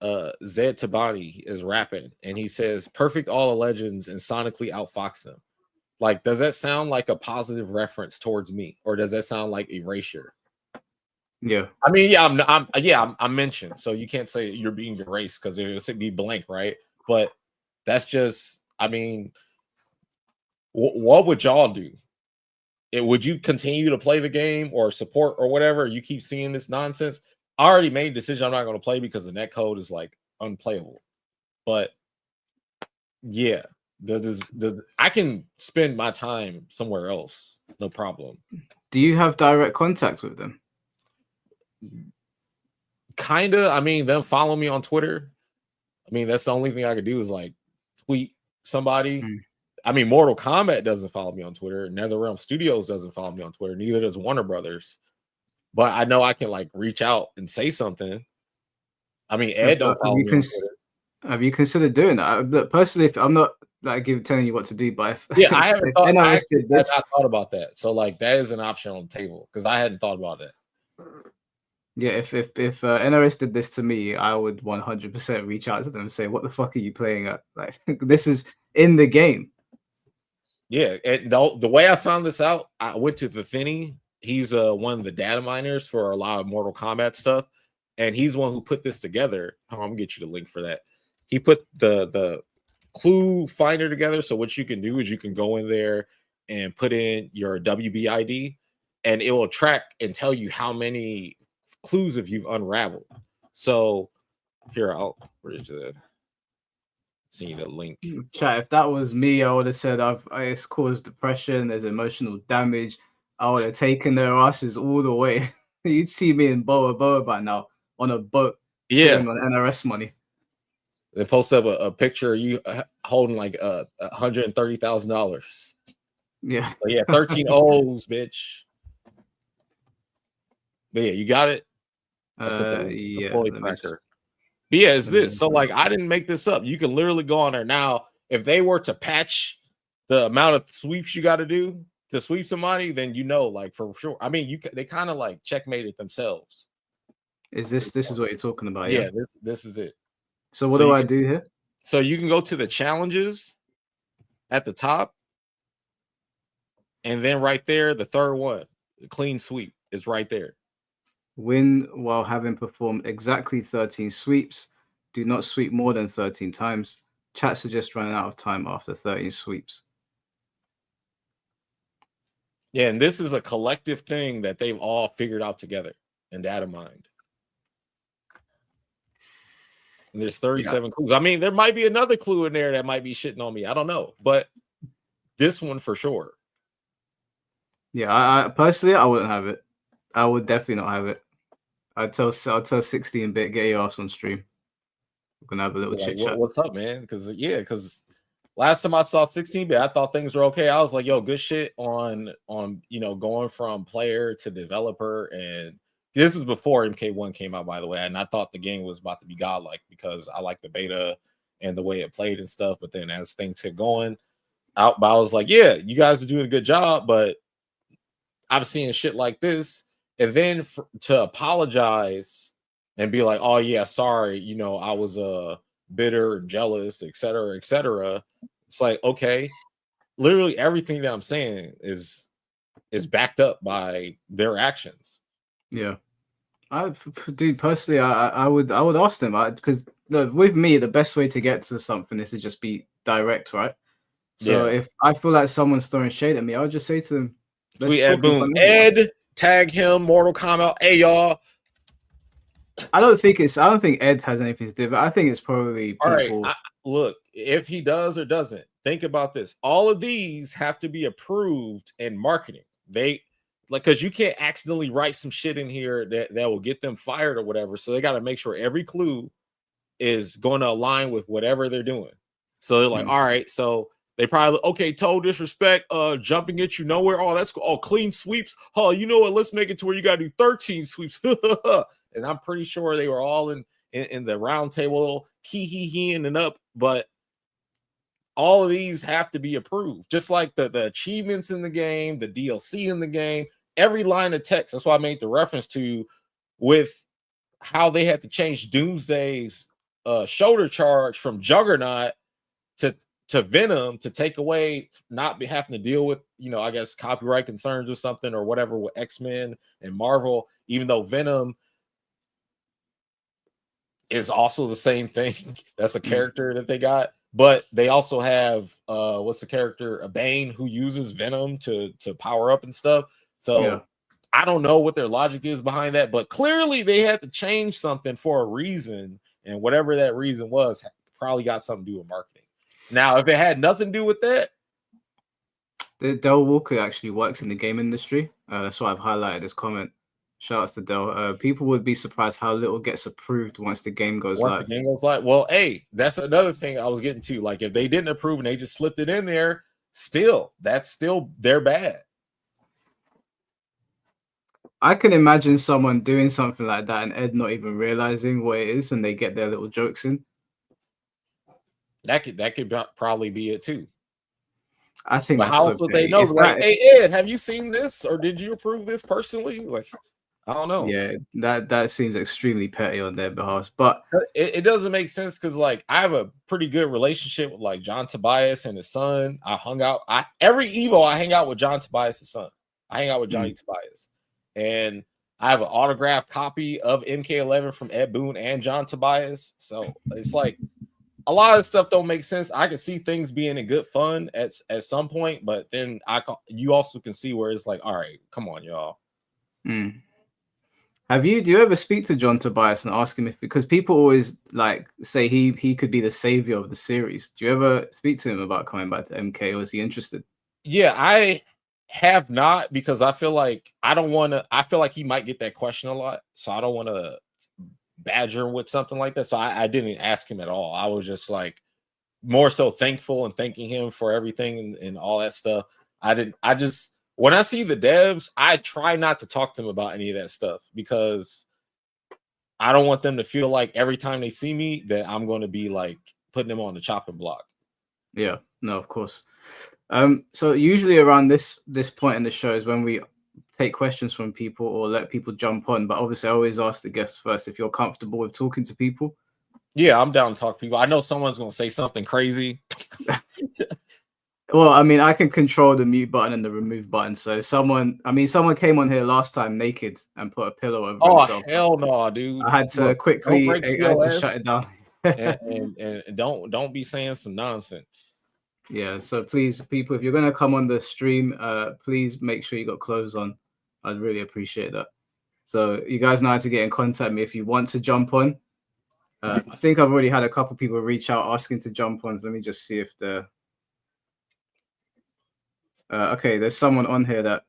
Zed Tabani is rapping and he says perfect all the legends and sonically outfox them. Like, does that sound like a positive reference towards me, or does that sound like erasure? Yeah. I mean, I'm mentioned, so you can't say you're being erased because it would be blank, right? But that's just, I mean, what would y'all do? Would you continue to play the game or support or whatever? You keep seeing this nonsense. I already made a decision I'm not going to play because the netcode is like unplayable. But yeah, I can spend my time somewhere else, no problem. Do you have direct contact with them? Kinda. I mean, them follow me on Twitter. I mean, that's the only thing I could do is like tweet somebody. I mean, Mortal Kombat doesn't follow me on Twitter. NetherRealm Studios doesn't follow me on Twitter. Neither does Warner Brothers. But I know I can like reach out and say something. I mean, Ed don't follow me on Twitter. Have you considered doing that? Look, personally, I'm not like telling you what to do, but I haven't thought. I thought about that. So like that is an option on the table because I hadn't thought about that. Yeah, if NRS did this to me, I would 100% reach out to them and say, "What the fuck are you playing at? Like, this is in the game." Yeah, and the way I found this out, I went to the Thinny. He's one of the data miners for a lot of Mortal Kombat stuff, and he's one who put this together. I'm gonna get you the link for that. He put the clue finder together. So what you can do is you can go in there and put in your WBID, and it will track and tell you how many clues if you've unraveled. So here, where's the see the link? Chat, if that was me, I would have said it's caused depression, there's emotional damage. I would have taken their asses all the way. You'd see me in Boa by now on a boat, Yeah. chilling on NRS money. They post up a picture of you holding like $130,000. Yeah. But yeah, 13 O's, bitch. But yeah, you got it. Yeah. Floyd tracker. But yeah, it's this. So like, I didn't make this up. You can literally go on there now. If they were to patch the amount of sweeps you got to do to sweep somebody, then you know, like for sure. I mean, they kind of like checkmated themselves. Is this is what you're talking about? Yeah, this is it. So what do I do here? So you can go to the challenges at the top, and then right there, the third one, the clean sweep, is right there. Win while having performed exactly 13 sweeps. Do not sweep more than 13 times. Chat suggests running out of time after 13 sweeps. Yeah, and this is a collective thing that they've all figured out together in data mined. And there's 37 clues. I mean, there might be another clue in there that might be shitting on me. I don't know, but this one for sure. Yeah, I personally, I wouldn't have it. I would definitely not have it. I'll tell 16-bit, get your ass on stream. We're gonna have a little chit chat. What's up, man? Because last time I saw 16-bit, I thought things were okay. I was like, yo, good shit on going from player to developer. And this is before MK1 came out, by the way. And I thought the game was about to be godlike because I like the beta and the way it played and stuff. But then as things kept going out, I was like, yeah, you guys are doing a good job, but I'm seeing shit like this. And then to apologize and be like, oh yeah, sorry, I was bitter and jealous, etc., etc. It's like, okay, literally everything that I'm saying is backed up by their actions. Yeah, dude, personally, I would ask them, because with me, the best way to get to something is to just be direct, right? So if I feel like someone's throwing shade at me, I would just say to them, tweet Ed Boon, Ed, tag him, Mortal Kombat. Hey y'all. I don't think Ed has anything to do with it. I think it's probably people. All right. Look, if he does or doesn't, think about this. All of these have to be approved in marketing. Because you can't accidentally write some shit in here that will get them fired or whatever. So they got to make sure every clue is going to align with whatever they're doing. So they're like, all right, so they probably, okay, total disrespect, jumping at you nowhere. Oh, that's all clean sweeps. Oh, you know what? Let's make it to where you got to do 13 sweeps. And I'm pretty sure they were all in the round table, hee-hee-heeing and up. But all of these have to be approved, just like the achievements in the game, the DLC in the game, every line of text. That's why I made the reference to with how they had to change Doomsday's shoulder charge from Juggernaut to Venom to take away not be having to deal with, I guess, copyright concerns or something or whatever with X-Men and Marvel, even though Venom is also the same thing. That's a character that they got. But they also have what's the character? A Bane who uses Venom to power up and stuff. So I don't know what their logic is behind that, but clearly they had to change something for a reason, and whatever that reason was probably got something to do with marketing. Now, if it had nothing to do with that, Del Walker actually works in the game industry. That's why I've highlighted this comment. Shout outs to Del. People would be surprised how little gets approved once the game goes live. Well, hey, that's another thing I was getting to. Like, if they didn't approve and they just slipped it in there, that's still their bad. I can imagine someone doing something like that and Ed not even realizing what it is, and they get their little jokes in. That could probably be it too. I think but that's how else would they know? Like, hey Ed, have you seen this, or did you approve this personally? Like, I don't know. Yeah, that seems extremely petty on their behalf, but it doesn't make sense because, like, I have a pretty good relationship with like John Tobias and his son. I hung out. Every Evo I hang out with John Tobias' son. I hang out with Johnny Tobias, and I have an autographed copy of MK11 from Ed Boon and John Tobias. So it's like a lot of stuff don't make sense. I can see things being in good fun at some point, but then you also can see where it's like, all right, come on, y'all. Do you ever speak to John Tobias and ask him because people always like say he could be the savior of the series. Do you ever speak to him about coming back to MK, or is he interested? Yeah, have not, because I feel like I don't want to. I feel like he might get that question a lot, so I don't want to badger him with something like that. So I didn't ask him at all. I was just like more so thankful and thanking him for everything and all that stuff. I just when I see the devs, I try not to talk to them about any of that stuff because I don't want them to feel like every time they see me that I'm going to be like putting them on the chopping block. Yeah, no, of course. So usually around this point in the show is when we take questions from people or let people jump on. But obviously, I always ask the guests first if you're comfortable with talking to people. Yeah, I'm down to talk to people. I know someone's going to say something crazy. Well, I mean, I can control the mute button and the remove button. So someone came on here last time naked and put a pillow over himself. Hell no, dude. I had to quickly shut it down. and don't be saying some nonsense. Yeah, so please, people, if you're gonna come on the stream, please make sure you got clothes on. I'd really appreciate that. So you guys know how to get in contact with me if you want to jump on. I think I've already had a couple people reach out asking to jump on. So let me just see if they're okay. There's someone on here that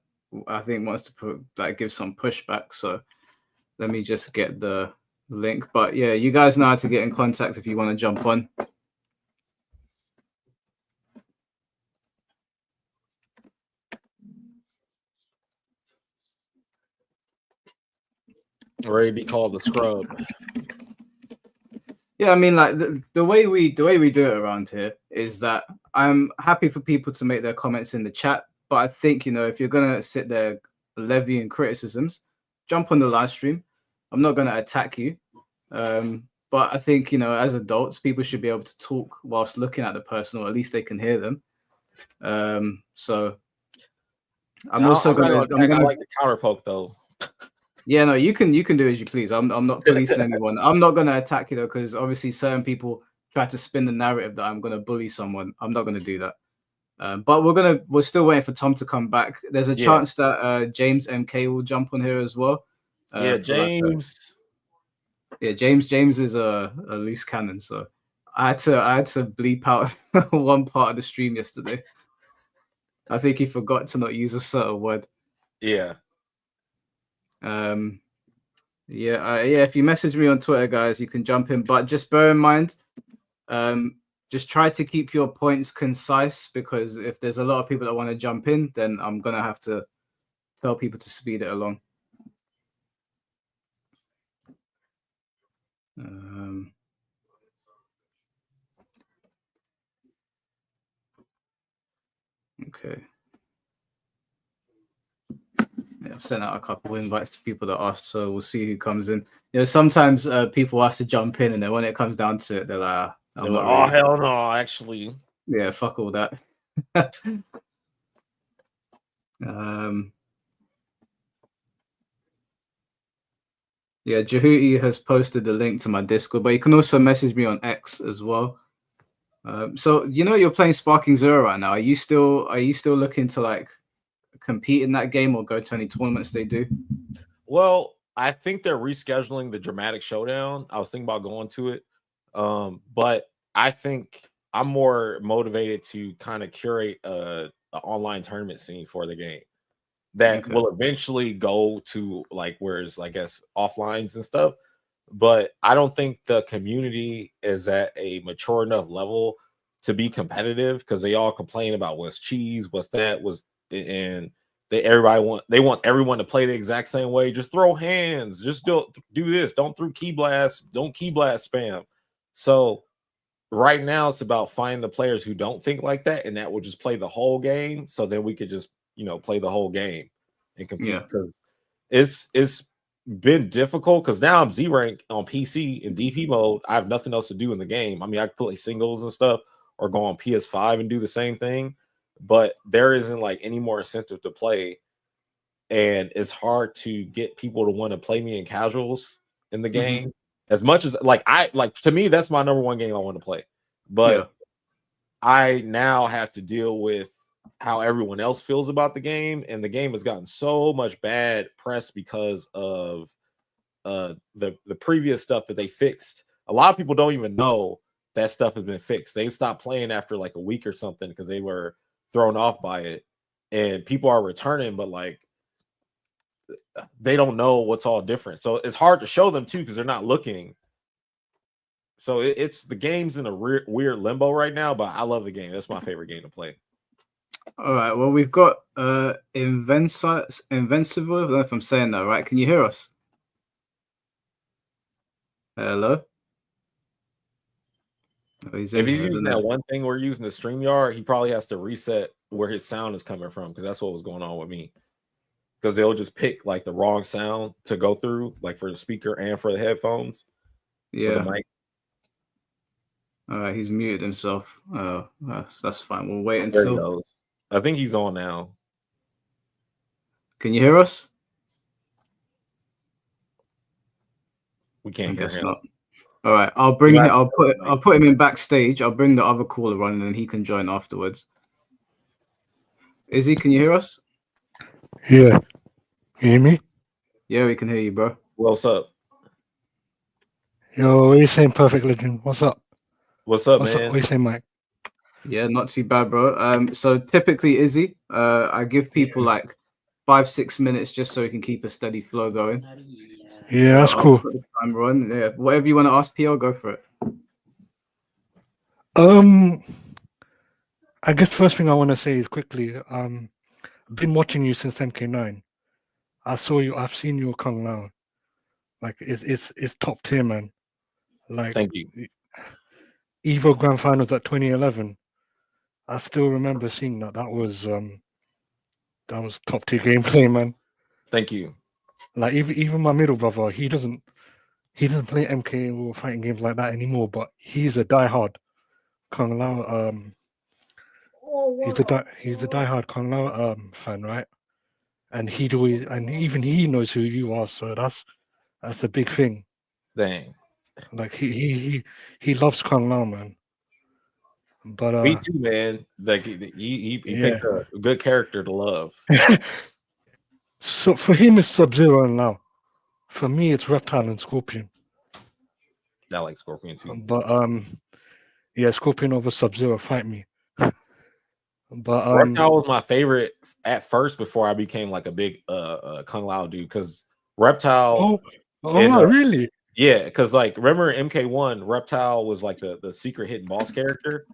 I think wants to give some pushback. So let me just get the link. But yeah, you guys know how to get in contact if you want to jump on. Ready to be called the scrub. Yeah, I mean, like the way we do it around here is that I'm happy for people to make their comments in the chat, but I think, you know, if you're gonna sit there levying criticisms, jump on the live stream. I'm not gonna attack you, but I think, you know, as adults, people should be able to talk whilst looking at the person, or at least they can hear them. So I'm also gonna I like the counter poke though. Yeah, no, you can do as you please. I'm not policing anyone. I'm not gonna attack you though, because obviously certain people try to spin the narrative that I'm gonna bully someone. I'm not gonna do that. But we're still waiting for Tom to come back. There's a chance that James MK will jump on here as well. James. James is a loose cannon, so I had to bleep out one part of the stream yesterday. I think he forgot to not use a certain word. Yeah. If you message me on Twitter, guys, you can jump in, but just bear in mind, just try to keep your points concise, because if there's a lot of people that want to jump in, then I'm gonna have to tell people to speed it along. Okay. Yeah, I've sent out a couple of invites to people that asked, so we'll see who comes in. You know, sometimes people ask to jump in, and then when it comes down to it, they're like, oh, hell no, actually. Yeah, fuck all that. Yeah, Jehuti has posted the link to my Discord, but you can also message me on X as well. So you know you're playing Sparking Zero right now. Are you still looking to like compete in that game or go to any tournaments they do? Well, I think they're rescheduling the Dramatic Showdown. I was thinking about going to it, but I think I'm more motivated to kind of curate an online tournament scene for the game that will eventually go to like where's I guess offlines and stuff. But I don't think the community is at a mature enough level to be competitive, because they all complain about what's cheese, what's that, and they want everyone to play the exact same way. Just throw hands, just do this, don't throw key blast, don't key blast spam. So right now it's about finding the players who don't think like that, and that will just play the whole game. So then we could just, you know, play the whole game and compete, because it's been difficult, because now I'm Z rank on PC in DP mode. I have nothing else to do in the game. I mean, I can play singles and stuff or go on PS5 and do the same thing, but there isn't like any more incentive to play, and it's hard to get people to want to play me in casuals in the game. As much as to me, that's my number one game I want to play, but I now have to deal with how everyone else feels about the game, and the game has gotten so much bad press because of the previous stuff that they fixed. A lot of people don't even know that stuff has been fixed. They stopped playing after like a week or something because they were thrown off by it. and people are returning, but like they don't know what's all different. So it's hard to show them too because they're not looking. So it's the game's in a weird limbo right now, but I love the game. That's my favorite game to play. All right. Well, we've got Invincible. I don't know if I'm saying that right. Can you hear us? Hello. Oh, If he's using that one thing we're using, the StreamYard, he probably has to reset where his sound is coming from because that's what was going on with me. Because they'll just pick like the wrong sound to go through, like for the speaker and for the headphones. Yeah. For the mic. All right, he's muted himself. That's fine. We'll wait There he until. goes. I think he's on now. Can you hear us? We can't hear him. Not. All right, I'll bring him. I'll put him in backstage. I'll bring the other caller on, and then he can join afterwards. Izzy, can you hear us? Yeah. Can you hear me? Yeah, we can hear you, bro. What's up? Yo, what are you saying, Perfect Legend? What's up? What's up, man? What are you saying, Mike? Yeah, not too bad, bro. So typically, Izzy, I give people like 5-6 minutes just so we can keep a steady flow going. Yeah, so that's cool. Put the timer on. Yeah, whatever you want to ask, PL, go for it. I guess first thing I want to say is quickly. I've been watching you since MK9. I've seen you Kung Lao. Like it's top tier, man. Like thank you. Evo Grand Finals at 2011. I still remember seeing that. That was top tier gameplay, man. Thank you. Like even my middle brother, he doesn't play MK or fighting games like that anymore. But he's a diehard Kung Lao. He's a diehard Kung Lao fan, right? And even he knows who you are. So that's a big thing. Dang. Like he loves Kung Lao, man. But me too, man. Like he picked a good character to love. So for him, it's Sub-Zero and Lao. For me, it's Reptile and Scorpion. I like Scorpion too. But yeah, Scorpion over Sub-Zero, fight me. But Reptile was my favorite at first before I became like a big Kung Lao dude because Reptile. Oh, really? Yeah, because like remember MK1, Reptile was like the secret hidden boss character.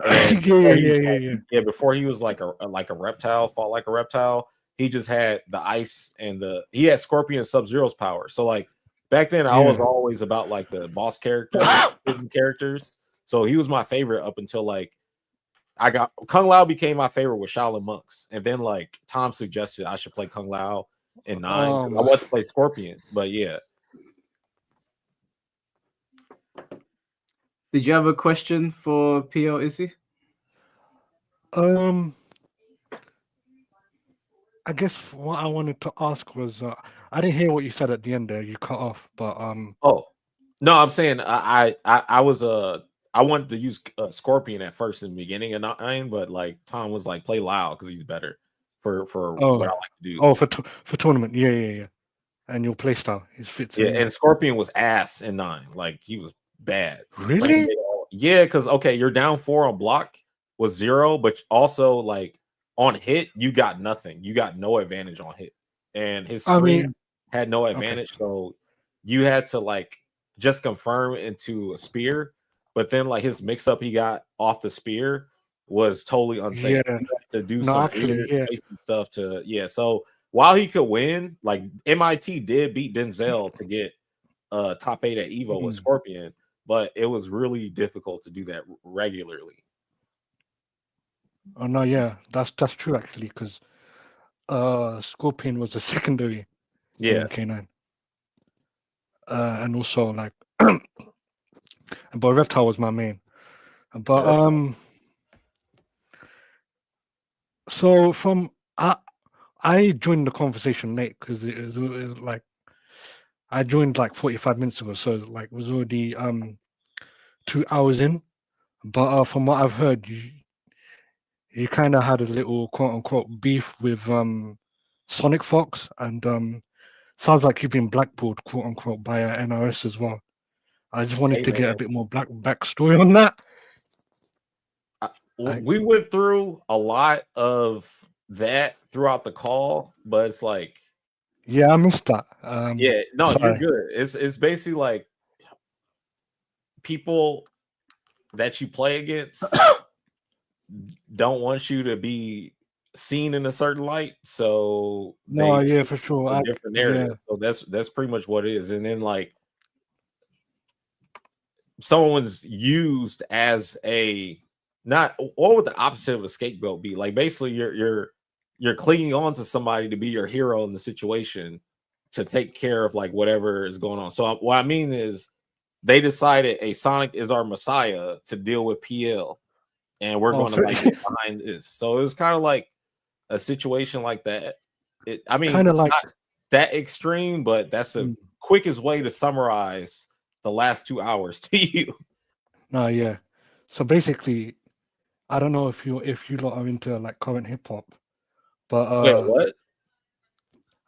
Yeah. Before he was like a reptile, fought like a reptile. He just had the ice and he had Scorpion and Sub-Zero's power. So like back then, I was always about like the boss characters. So he was my favorite up until like I got Kung Lao became my favorite with Shaolin monks, and then like Tom suggested I should play Kung Lao in 9. I wanted to play Scorpion, but yeah. Did you have a question for PL Izzy? I guess what I wanted to ask was I didn't hear what you said at the end there. You cut off, but Oh no, I'm saying I wanted to use Scorpion at first in the beginning of 9, but like Tom was like play Lao because he's better for what I like to do. Oh, for tournament, yeah. And your play style, his fits. Yeah, and Scorpion was ass in 9. Like he was bad. Really? Yeah, because you're down 4 on block with 0, but also like on hit you got nothing. You got no advantage on hit, and his screen had no advantage. Okay. So you had to like just confirm into a spear, but then like his mix up he got off the spear was totally unsafe. Yeah. He had to do some stuff to So while he could win, like MIT did beat Denzel to get top 8 at Evo with Scorpion, but it was really difficult to do that regularly. Oh no, yeah, that's true actually, because Scorpion was a secondary in K9. And also like but Reptile was my main. But so from I joined the conversation late because it was like I joined like 45 minutes ago, so like it was already 2 hours in. But from what I've heard, you kind of had a little quote unquote beef with SonicFox, and sounds like you've been blackballed quote unquote by NRS as well. I just wanted to get a bit more backstory on that. We went through a lot of that throughout the call, but it's like, Yeah, I missed that. yeah, no, you're sorry. good. It's basically like people that you play against don't want you to be seen in a certain light, so No, they yeah, for sure. a different narrative. Yeah. So that's pretty much what it is. And then like someone's used as a not what would the opposite of a scapegoat be? Like basically you're clinging on to somebody to be your hero in the situation to take care of like whatever is going on. So what I mean is they decided a Sonic is our messiah to deal with PL, and we're going to like get behind this. So it was kind of like a situation like that. I mean, kind of like not that extreme, but that's the quickest way to summarize the last 2 hours to you. no, yeah. So basically, I don't know if you lot are into like current hip hop, but Wait, what?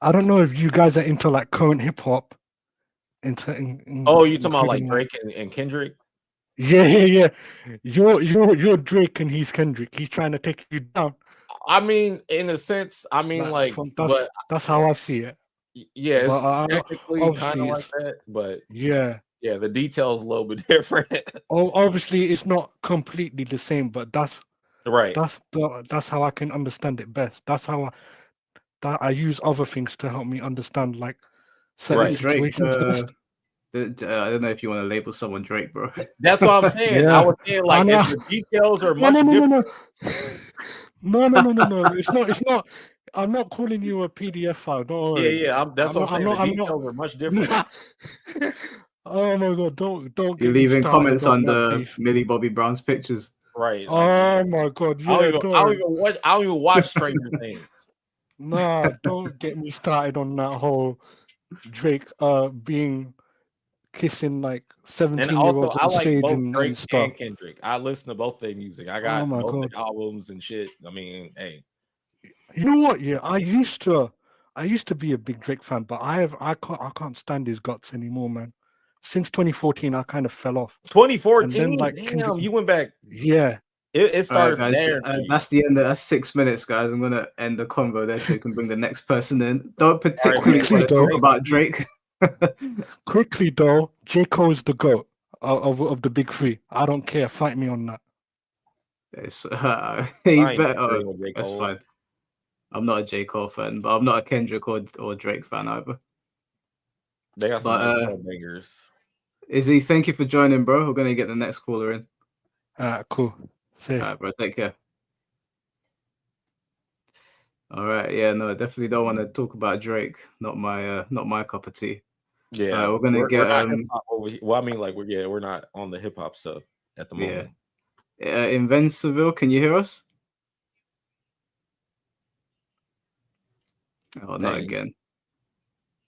I don't know if you guys are into like current hip hop. Oh, you talking about like Drake and Kendrick? Yeah. You're Drake and he's Kendrick. He's trying to take you down. I mean, in a sense, I mean, like that's how I see it. Yeah, it's But, technically kind of like that, but yeah, the details a little bit different. Obviously, it's not completely the same, but that's right. That's how I can understand it best. That's how I use other things to help me understand like certain situations best. I don't know if you want to label someone Drake, bro. That's what I'm saying. Yeah. I was saying like if the details are much different. No. It's not. I'm not calling you a PDF file. Don't worry. Yeah. That's what I'm saying. The details are much different. Oh my god! Don't. You're leaving comments under Millie Bobby Brown's pictures. Right. Oh my god! Yeah, I don't even watch Stranger Things. Nah, don't get me started on that whole Drake being kissing like 17-year-olds I on like stage both Drake and stuff. and Kendrick. I listen to both their music. I got both their albums and shit. I mean, hey. You know what? Yeah, I used to be a big Drake fan, but I can't stand his guts anymore, man. Since 2014, I kind of fell off. 2014, like damn, you went back. Yeah, it started guys, there. That's the end. That's 6 minutes, guys. I'm gonna end the convo there so you can bring the next person in. Don't particularly want to talk about Drake. Quickly though, J. Cole's the GOAT of the big three. I don't care. Fight me on that. He's better. That's fine. I'm not a J. Cole fan, but I'm not a Kendrick or Drake fan either. They got some bangers. Izzy, thank you for joining, bro. We're gonna get the next caller in. Cool. All right, bro. Take care. All right. Yeah, no, I definitely don't want to talk about Drake. Not my cup of tea. Yeah, we're gonna get. Well, I mean, like we're not on the hip hop stuff at the moment. Yeah. Invincible, can you hear us? Oh, not again.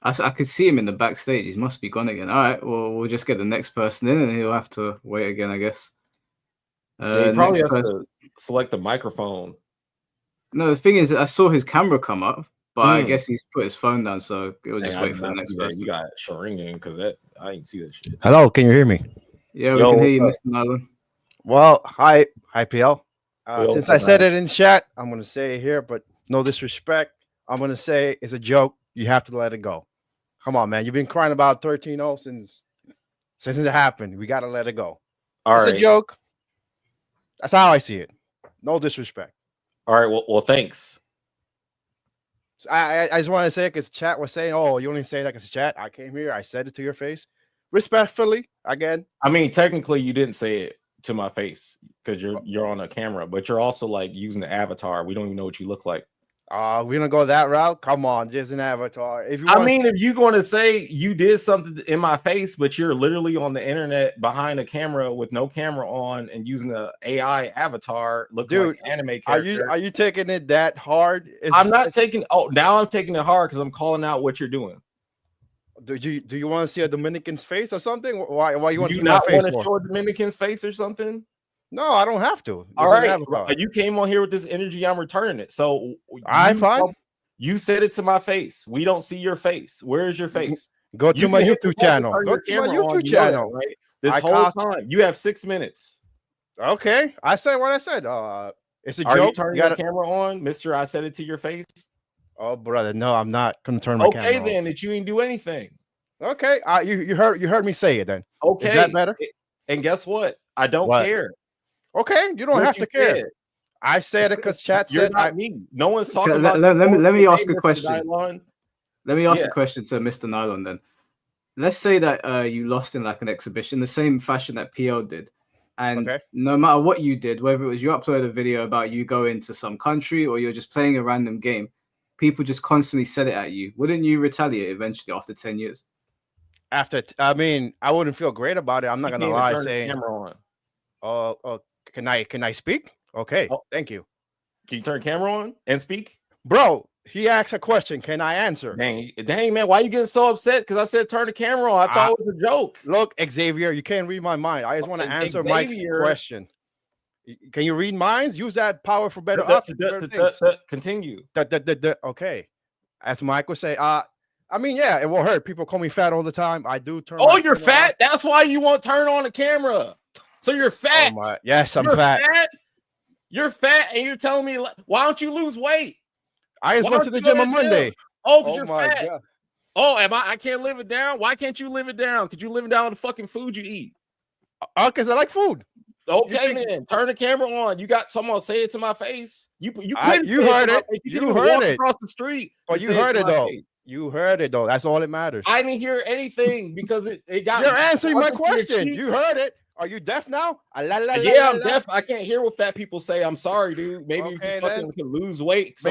I could see him in the backstage. He must be gone again. All right. Well, we'll just get the next person in, and he'll have to wait again, I guess. He probably has to select the microphone. No, the thing is, I saw his camera come up, but I guess he's put his phone down, so we'll just wait for the next person. You got ringing because I didn't see that shit. Hello, can you hear me? Yeah, we can hear you, Mr. Nyland. Well, hi, PL. Since I said it in chat, I'm gonna say it here, but no disrespect. I'm gonna say it's a joke. You have to let it go. Come on, man. You've been crying about 13-0 since it happened. We gotta let it go. It's a joke. That's how I see it. No disrespect. All right. Well, thanks. I just want to say it because chat was saying, "Oh, you only say that because chat." I came here. I said it to your face, respectfully. Again. I mean, technically, you didn't say it to my face because you're on a camera, but you're also like using the avatar. We don't even know what you look like. We're gonna go that route. Come on, just an avatar. If you're going to say you did something in my face, but you're literally on the internet behind a camera with no camera on and using the AI avatar, looking like an anime character. Are you taking it that hard? I'm taking it hard because I'm calling out what you're doing. Do you want to see a Dominican's face or something? Why you want to see my face? Want to show a Dominican's face or something? No, I don't have to. All right, you came on here with this energy. I'm returning it. So I'm fine. You said it to my face. We don't see your face. Where's your face? Go to my YouTube channel. Go to my YouTube channel. Right? This whole time, you have 6 minutes. Okay, I said what I said. It's a Are you joke. turning gotta... your camera on, Mister? I said it to your face. Oh, brother, no, I'm not gonna turn my camera on. Okay, then that you ain't do anything. Okay, you heard me say it then. Okay, is that better? And guess what? I don't care. Okay, you don't have to care. Said. I said it because chat You're said not me. No one's talking about. Let me ask a question. Nylon. Let me ask a question to Mr. Nylon then. Let's say that you lost in like an exhibition, the same fashion that PL did. And no matter what you did, whether it was you upload a video about you going to some country or you're just playing a random game, people just constantly said it at you. Wouldn't you retaliate eventually after 10 years? I mean, I wouldn't feel great about it. I'm not gonna lie, saying, the camera on. Can I speak? Okay, thank you. Can you turn camera on and speak? Bro, he asked a question. Can I answer? Dang, man, why are you getting so upset? Because I said turn the camera on. I thought it was a joke. Look, Xavier, you can't read my mind. I just want to answer Mike's question. Can you read minds? Use that power for better. Continue. Okay. As Mike would say, I mean, yeah, it will hurt. People call me fat all the time. I do turn. Oh, you're fat? That's why you won't turn on the camera. So you're fat. Yes, I'm fat. You're fat, and you're telling me, why don't you lose weight? I just went to the gym on Monday. Oh, because you're fat. God. Oh, I can't live it down? Why can't you live it down? Because you're living down the fucking food you eat. Because I like food. Okay, man. Turn the camera on. You got someone say it to my face. You couldn't. You heard it. You heard it across the street. But you heard it though. You heard it though. That's all that matters. I didn't hear anything because it got. You're answering my question. You heard it. Are you deaf now? Yeah, I'm deaf. I can't hear what fat people say. I'm sorry, dude. Maybe you can lose weight. So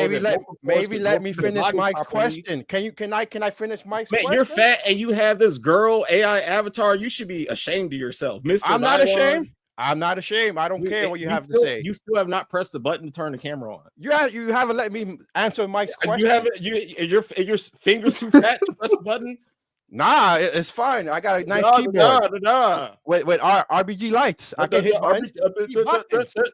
maybe let me finish Mike's question. Can I finish Mike's question? You're fat and you have this girl AI avatar. You should be ashamed of yourself, Mr. I'm not ashamed. I'm not ashamed. I don't care what you have to say. You still have not pressed the button to turn the camera on. You haven't let me answer Mike's question. You haven't. Your fingers too fat to press the button. Nah, it's fine. I got a nice keyboard. With RBG lights. I can hit buttons.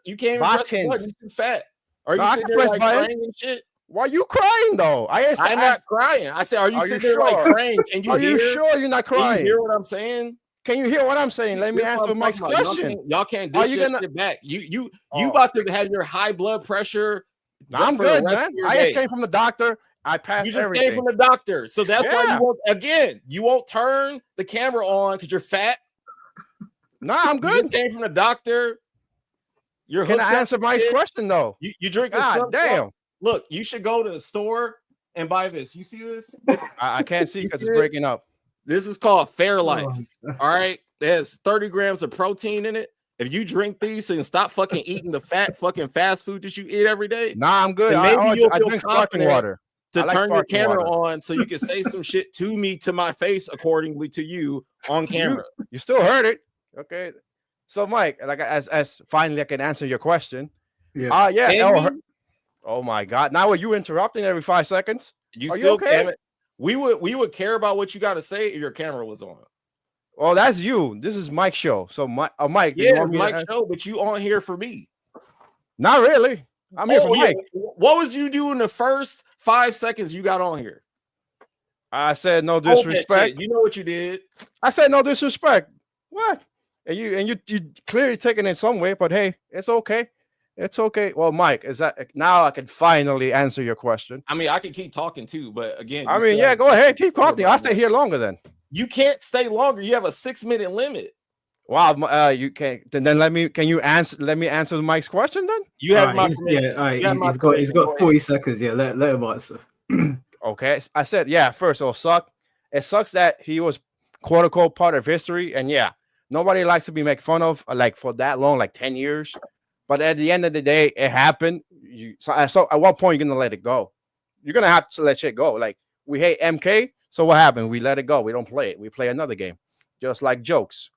You can't even press the button. You're too fat. Are you sitting there like crying and shit? Why are you crying though? I'm not crying. I said, are you sitting there like crying? Can you hear? Are you sure you're not crying? Can you hear what I'm saying? Can you hear what I'm saying? Let me answer Mike's question. Y'all can't dish this shit back. You about to have your high blood pressure. I'm good, man. I just came from the doctor. I passed everything. You just came from the doctor. So that's why you won't turn the camera on because you're fat. Nah, I'm good. You just came from the doctor. Can I answer Mike's question though? You drink God damn. Look, you should go to the store and buy this. You see this? I can't see because it's breaking up. This is called Fairlife. All right. There's 30 grams of protein in it. If you drink these and stop fucking eating the fucking fast food that you eat every day. Nah, I'm good. Maybe you'll feel drink sparkling water. To turn your camera on so you can say some shit to me, to my face, accordingly to you on camera. You still heard it. Okay. So Mike, like as finally I can answer your question. Yeah. Oh my God. Now are you interrupting every 5 seconds? Are you okay? We would care about what you got to say if your camera was on. Oh, that's you. This is Mike's show. So Mike, yeah, it's Mike's show, but you on here for me. Not really. I'm here for Mike. What was you doing the first 5 seconds you got on here? I said no disrespect. You know what you did. I said no disrespect. What? And you clearly taking it some way, but hey, it's okay. It's okay. Well, Mike, is that now I can finally answer your question? I mean, I can keep talking too, but again, I mean, yeah, go ahead, keep talking. I'll stay here longer then. You can't stay longer. You have a 6-minute limit. Wow, you can't. Then let me answer Mike's question then. You have my he's got 40 seconds. Yeah, let him answer. Okay, I said first it'll suck. It sucks that he was quote unquote part of history, and yeah, nobody likes to be made fun of like for that long, like 10 years. But at the end of the day, it happened. So at what point you're gonna let it go? You're gonna have to let shit go. Like we hate MK, so what happened? We let it go. We don't play it. We play another game, just like jokes.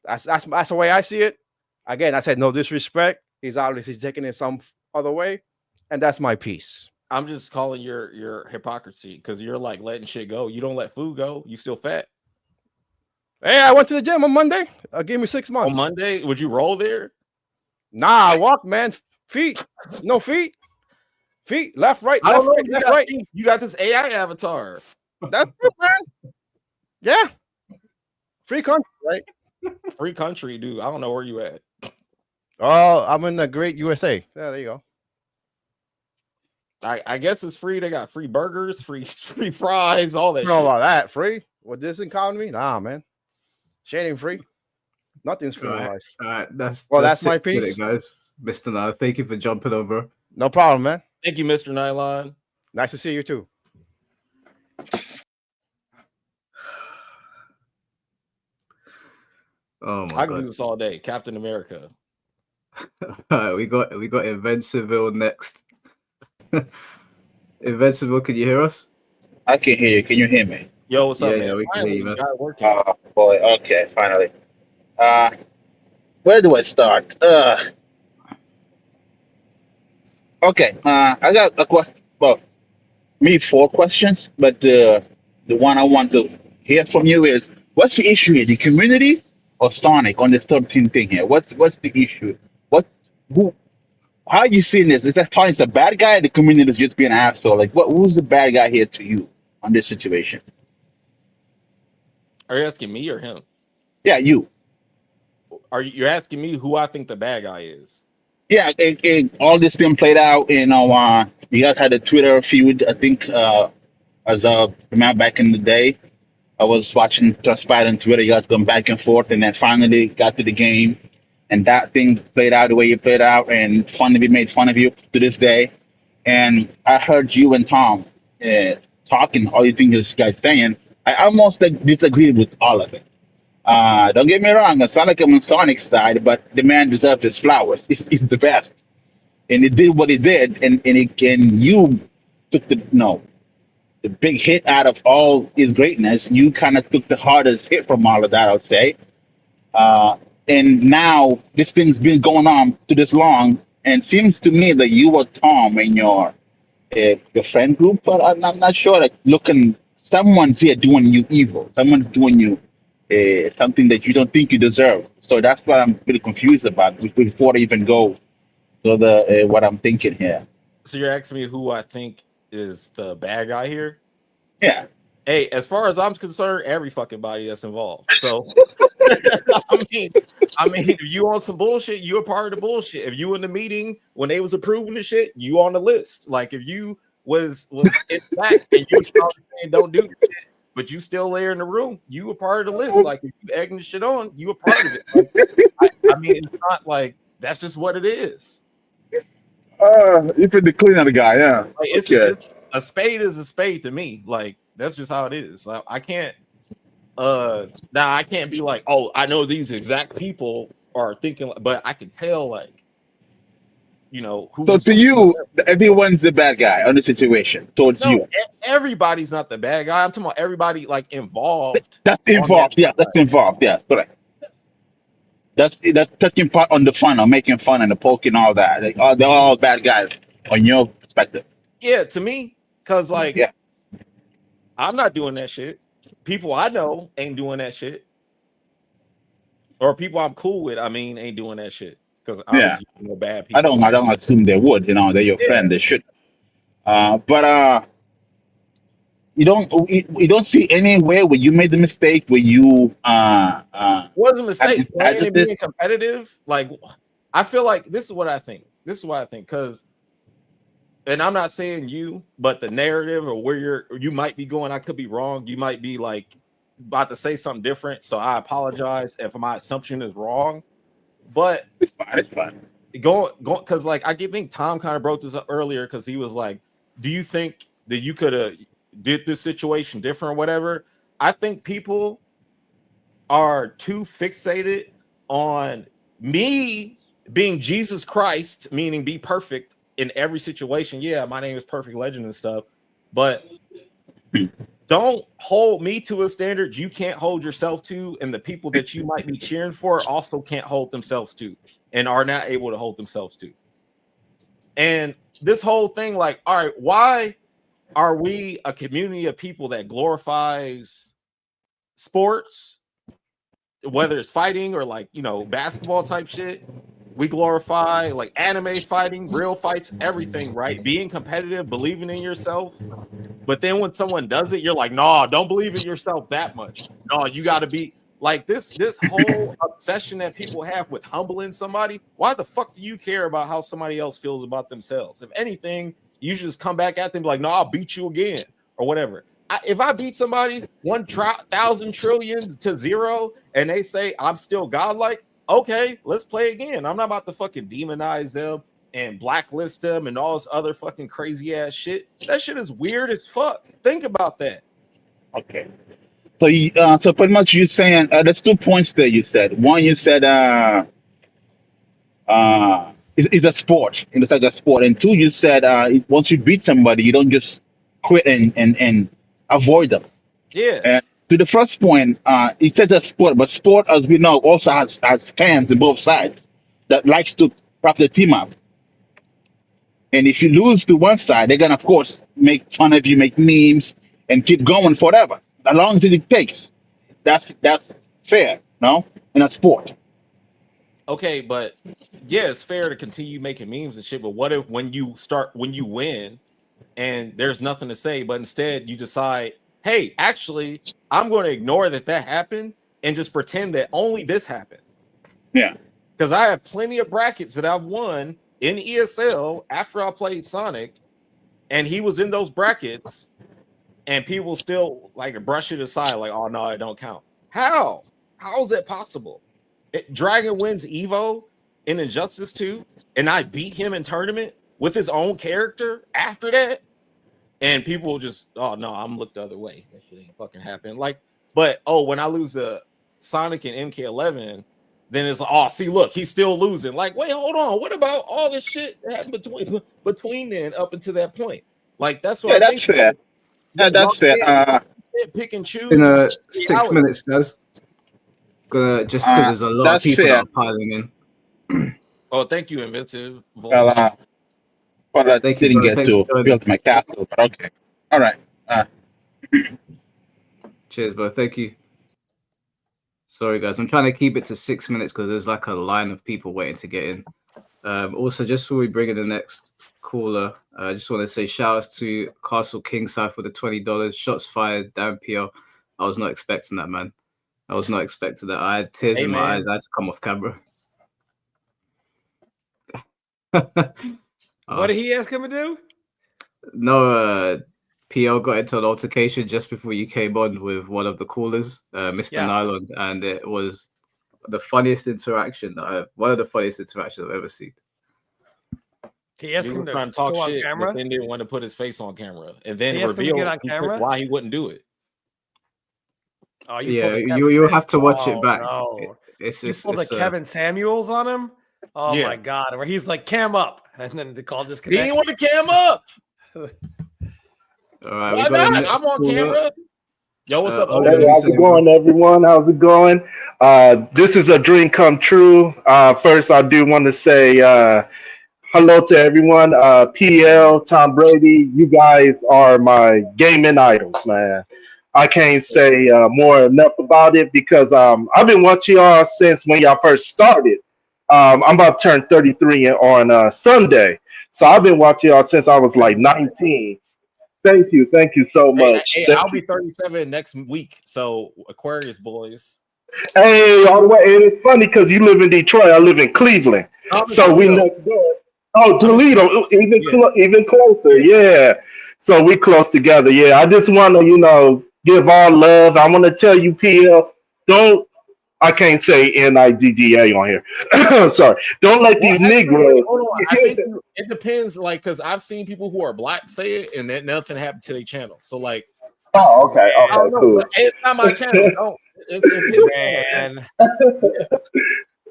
That's the way I see it. Again, I said no disrespect. He's obviously taking it some other way, and that's my piece. I'm just calling your hypocrisy because you're like letting shit go. You don't let food go. You still fat. Hey, I went to the gym on Monday. Give me 6 months. On Monday, would you roll there? Nah, I walk, man. Feet, no feet. Feet, left, right, left, right, left, right. You got this AI avatar. That's it, man. Yeah. Free country, right? Free country, dude. I don't know where you at. Oh, I'm in the great USA. Yeah, there you go. I guess it's free. They got free burgers, free fries, all that You know shit. about that? Free? With this economy? Nah, man. Shit ain't free. Nothing's free in life. All right, that's my it for it, piece. guys. Mr. Now, thank you for jumping over. No problem, man. Thank you, Mr. Nylon. Nice to see you too. Oh my I can do god! this all day. Captain America. All right, we got Invincible next. Invincible, can you hear us? I can hear you. Can you hear me? Yo, what's up, Yeah, man? yeah, we can hear you, man. Got it working. Oh boy. Okay, finally. Where do I start? Okay. I got a question. Well, maybe 4 questions, but the one I want to hear from you is, what's the issue here? The community or Sonic on this 13 thing here? What's the issue? What who? How are you seeing this? Is that Sonic's a bad guy? Or the community is just being an asshole. Like, who's the bad guy here to you on this situation? Are you asking me or him? Yeah, you. You're asking me who I think the bad guy is? Yeah, all this thing played out. You guys had a Twitter feud. I think as remember back in the day, I was watching Transpire on Twitter. You guys going back and forth, and then finally got to the game, and that thing played out the way it played out, and Funny made fun of you to this day. And I heard you and Tom talking. All you think this guy's saying, I almost like disagreed with all of it. Don't get me wrong, I sound like I'm on Sonic's side, but the man deserves his flowers. He's the best. And he did what he did, and you took the big hit out of all his greatness. You kind of took the hardest hit from all of that, I would say. And now this thing's been going on to this long, and seems to me that you or Tom and your friend group, but I'm not sure. Like, looking, someone's here doing you evil. Someone's doing you something that you don't think you deserve. So that's what I'm pretty confused about before I even go to the what I'm thinking here. So you're asking me who I think is the bad guy here? Yeah. Hey, as far as I'm concerned, every fucking body that's involved. So I mean, if you on some bullshit, you a part of the bullshit. If you in the meeting when they was approving the shit, you on the list. Like if you was in back and you probably saying don't do the shit, but you still there in the room, you a part of the list. Like if you egging the shit on, you a part of it. Like, I mean, it's not like that's just what it is. You put the clean on the guy, yeah. Like, it's a spade is a spade to me. Like that's just how it is. Like, I can't. Now I can't be like, oh, I know these exact people are thinking, but I can tell, like, you know. So to you, everyone's the bad guy on the situation towards you. Everybody's not the bad guy. I'm talking about everybody like involved. That's involved. Yeah, that's involved. Yeah, correct. That's taking part on the fun, or making fun and the poking, all that. Like, they're all bad guys on your perspective. Yeah, to me, because like, Yeah. I'm not doing that shit. People I know ain't doing that shit, or people I'm cool with, I mean, ain't doing that shit. Because obviously, you know, bad people. I don't assume they would. You know, they're your friend. They should. But you don't see anywhere where you made the mistake where you was a mistake. Being competitive. Like, I feel like this is what I think. Because, and I'm not saying you, but the narrative or where you might be going, I could be wrong. You might be like about to say something different. So I apologize if my assumption is wrong. But it's fine. Go because like I think Tom kind of broke this up earlier because he was like, do you think that you could have did this situation different or whatever? I think people are too fixated on me being Jesus Christ, meaning be perfect in every situation. Yeah, my name is Perfect Legend and stuff, but don't hold me to a standard you can't hold yourself to, and the people that you might be cheering for also can't hold themselves to and are not able to hold themselves to. And this whole thing, like, all right, why are we a community of people that glorifies sports, whether it's fighting or like, you know, basketball type shit? We glorify like anime fighting, real fights, everything, right? Being competitive, believing in yourself. But then when someone does it, you're like, no, don't believe in yourself that much. No, you got to be Like this whole obsession that people have with humbling somebody. Why the fuck do you care about how somebody else feels about themselves? If anything, you should just come back at them and be like, no, I'll beat you again or whatever. If I beat somebody 1,000 trillion to 0 and they say I'm still godlike, okay, let's play again. I'm not about to fucking demonize them and blacklist them and all this other fucking crazy ass shit. That shit is weird as fuck. Think about that. Okay. So so pretty much you're saying there's 2 points there. You said one. You said it's a sport. It's like a sport. And 2, you said once you beat somebody, you don't just quit and avoid them. Yeah. And to the first point, it says a sport, but sport, as we know, also has fans on both sides that likes to prop the team up. And if you lose to one side, they're gonna, of course, make fun of you, make memes, and keep going forever, as long as it takes. That's fair, no? In a sport. Okay, but yeah, it's fair to continue making memes and shit. But what if when you win and there's nothing to say, but instead you decide, hey, actually, I'm going to ignore that happened and just pretend that only this happened. Yeah. Because I have plenty of brackets that I've won in ESL after I played Sonic, and he was in those brackets, and people still like brush it aside, like, oh no, it don't count. How is that possible? Dragon wins Evo in Injustice 2, and I beat him in tournament with his own character after that, and people just, oh no, I'm looked the other way. That shit ain't fucking happen. Like, but when I lose to Sonic and MK11, then it's like, oh, see, look, he's still losing. Like, wait, hold on. What about all this shit that happened between then up until that point? Like, that's what I that's think. fair. Yeah, that's fair. Pick and choose. In 6 minutes, guys. Gonna just because there's a lot of that's people fair. that are piling in. Oh, thank you, Inventive. Well, but I Thank you, didn't brother. get Thanks to for joining. build my castle, but okay. All right. Cheers, bro. Thank you. Sorry, guys. I'm trying to keep it to 6 minutes because there's like a line of people waiting to get in. Also, just before we bring in the next caller, I just want to say shout outs to Castle Kingside for the $20. Shots fired, damn PL. I was not expecting that, man. I was not expecting that. I had tears in my eyes. I had to come off camera. What did he ask him to do? No, PL got into an altercation just before you came on with one of the callers, Mr. Nylon, and it was the funniest interaction one of the funniest interactions I've ever seen. He asked him to talk on shit, camera, but then didn't want to put his face on camera, and then he asked him to get on revealed camera? why he wouldn't do it. Oh, you'll have to watch it back. No. It's You pulled a Kevin Samuels on him? Oh my God. Where he's like, cam up. And then the call disconnected. He didn't want to cam up. All right, why not? I'm on camera. Yo, what's up? Hey, how's it going, everyone? How's it going? This is a dream come true. First, I do want to say hello to everyone. PL, Tom Brady, you guys are my gaming idols, man. I can't say more enough about it because I've been watching y'all since when y'all first started. I'm about to turn 33 on Sunday. So I've been watching y'all since I was like 19. Thank you so much. Hey, I'll be 37 next week. So Aquarius boys. Hey, all the way. And it's funny because you live in Detroit. I live in Cleveland. So we next door. Oh, Toledo, even closer. Yeah. So we close together. Yeah. I just want to, give all love. I want to tell you, PL, I can't say NIDDA on here. Sorry. Don't let these Negroes. Hold on. I think it depends, because I've seen people who are black say it, and then nothing happened to their channel. So, oh, okay, cool. It's not my channel. No, it's his man.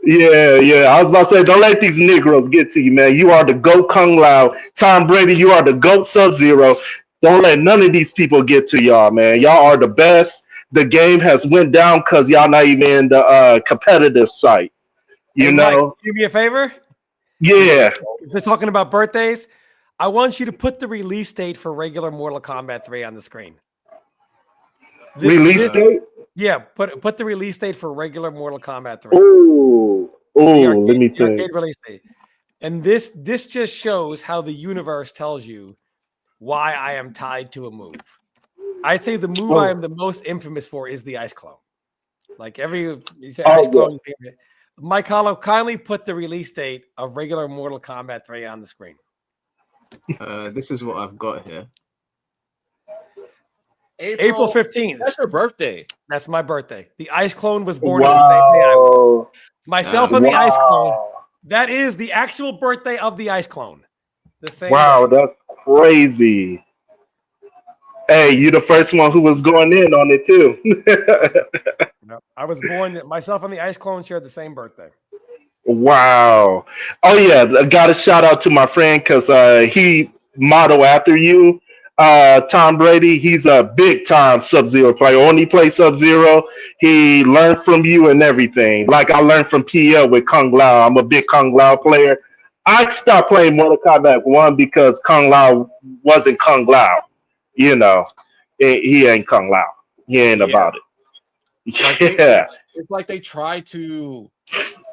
Yeah. I was about to say, don't let these Negroes get to you, man. You are the GOAT Kung Lao. Tom Brady, you are the GOAT Sub-Zero. Don't let none of these people get to y'all, man. Y'all are the best. The game has went down because y'all not even in the competitive site. You know? Mike, do me a favor? Yeah. They're talking about birthdays. I want you to put the release date for regular Mortal Kombat 3 on the screen. Release date? Yeah, put the release date for regular Mortal Kombat 3. Ooh, let me think. Arcade release date. And this just shows how the universe tells you why I am tied to a move. I say the move I am the most infamous for is the Ice Clone. Like every he said, Oh, Ice yeah. Clone. Mike Hollow, kindly put the release date of regular Mortal Kombat 3 on the screen. This is what I've got here. April 15th. That's your birthday. That's my birthday. The Ice Clone was born on the same day I was. Wow. Myself and the Ice Clone. That is the actual birthday of the Ice Clone. The same Wow, day. that's crazy. Hey, you the first one who was going in on it too. No, I was born. Myself and the Ice Clone shared the same birthday. Wow. Oh yeah, I got a shout out to my friend because he modeled after you, Tom Brady. He's a big time Sub-Zero player. When he plays Sub-Zero, he learned from you and everything. Like I learned from PL with Kung Lao. I'm a big Kung Lao player. I stopped playing Mortal Kombat 1 because Kung Lao wasn't Kung Lao. You know, he ain't Kung Lao. He ain't about it. Like Yeah. it's like they try to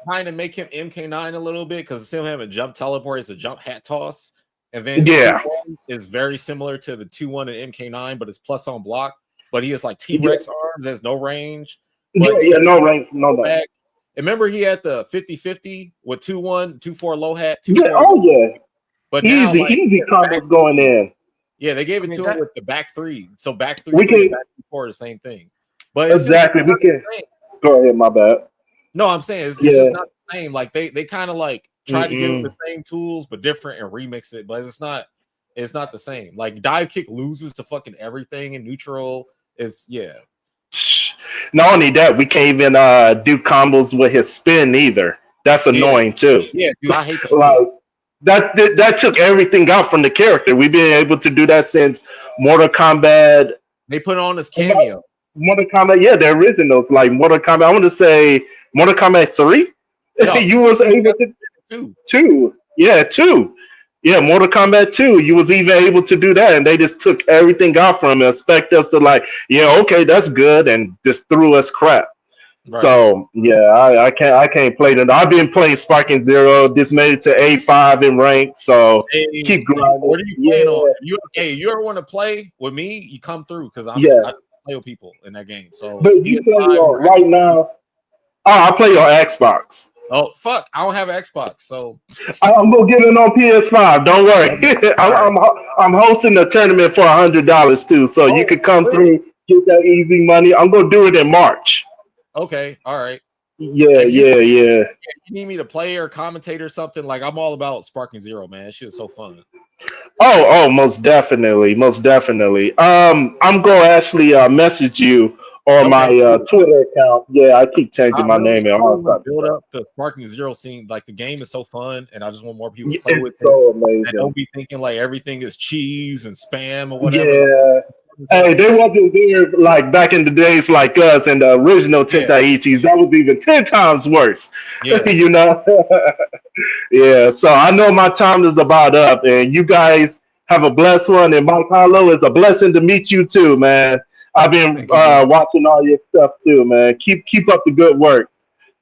kind of make him MK9 a little bit because instead of having a jump teleport, it's a jump hat toss. And then Yeah. 2-1 is very similar to the 2-1 in MK9, but it's plus on block. But he has like T-Rex arms, there's no range. But No range, no back. Remember he had the 50-50 with 2-1, 2-4 low hat, 2-4. Yeah, oh yeah. But easy, now, like, easy combos going in. Yeah, they gave it to him with the back three. So back three, We can- and back 4 the same thing. But it's Exactly. We can go ahead, my bad. No, I'm saying it's just not the same. Like they kind of like try to give him the same tools but different and remix it, but it's not the same. Like dive kick loses to fucking everything in neutral. It's Not only that, we can't even do combos with his spin either. That's annoying too. Yeah, dude, I hate that. Like that took everything out from the character. We've been able to do that since Mortal Kombat. They put it on as cameo. Mortal Kombat, yeah, the originals, like Mortal Kombat. I want to say Mortal Kombat 3. No, you was able to two. Yeah, 2. Yeah, Mortal Kombat 2. You was even able to do that, and they just took everything out from it, expect us to like, yeah, okay, that's good, and just threw us crap. Right. So yeah, I can't play that. I've been playing Sparking Zero. This made it to A5 in rank. So keep grinding. What are you playing on? You ever want to play with me? You come through because I play with people in that game. So, but you play on right now. Oh, I play on Xbox. Oh fuck! I don't have an Xbox, so I'm gonna get it on PS5. Don't worry. I'm hosting a tournament for $100 too, so you could come through, get that easy money. I'm gonna do it in March. Okay, all right. Yeah. You need me to play or commentate or something? Like I'm all about Sparking Zero, man. That shit is so fun. Oh, most definitely. I'm gonna actually message you on my Twitter account. Yeah, I keep changing my name and all that. Build up the Sparking Zero scene. Like the game is so fun, and I just want more people to play with it. So amazing. And don't be thinking like everything is cheese and spam or whatever. Yeah. Hey, they wasn't there like back in the days like us and the original Tentaichis. That was even 10 times worse. Yeah. You know? Yeah. So I know my time is about up, and you guys have a blessed one. And Mike Hollow, it's a blessing to meet you too, man. I've been watching all your stuff too, man. Keep up the good work.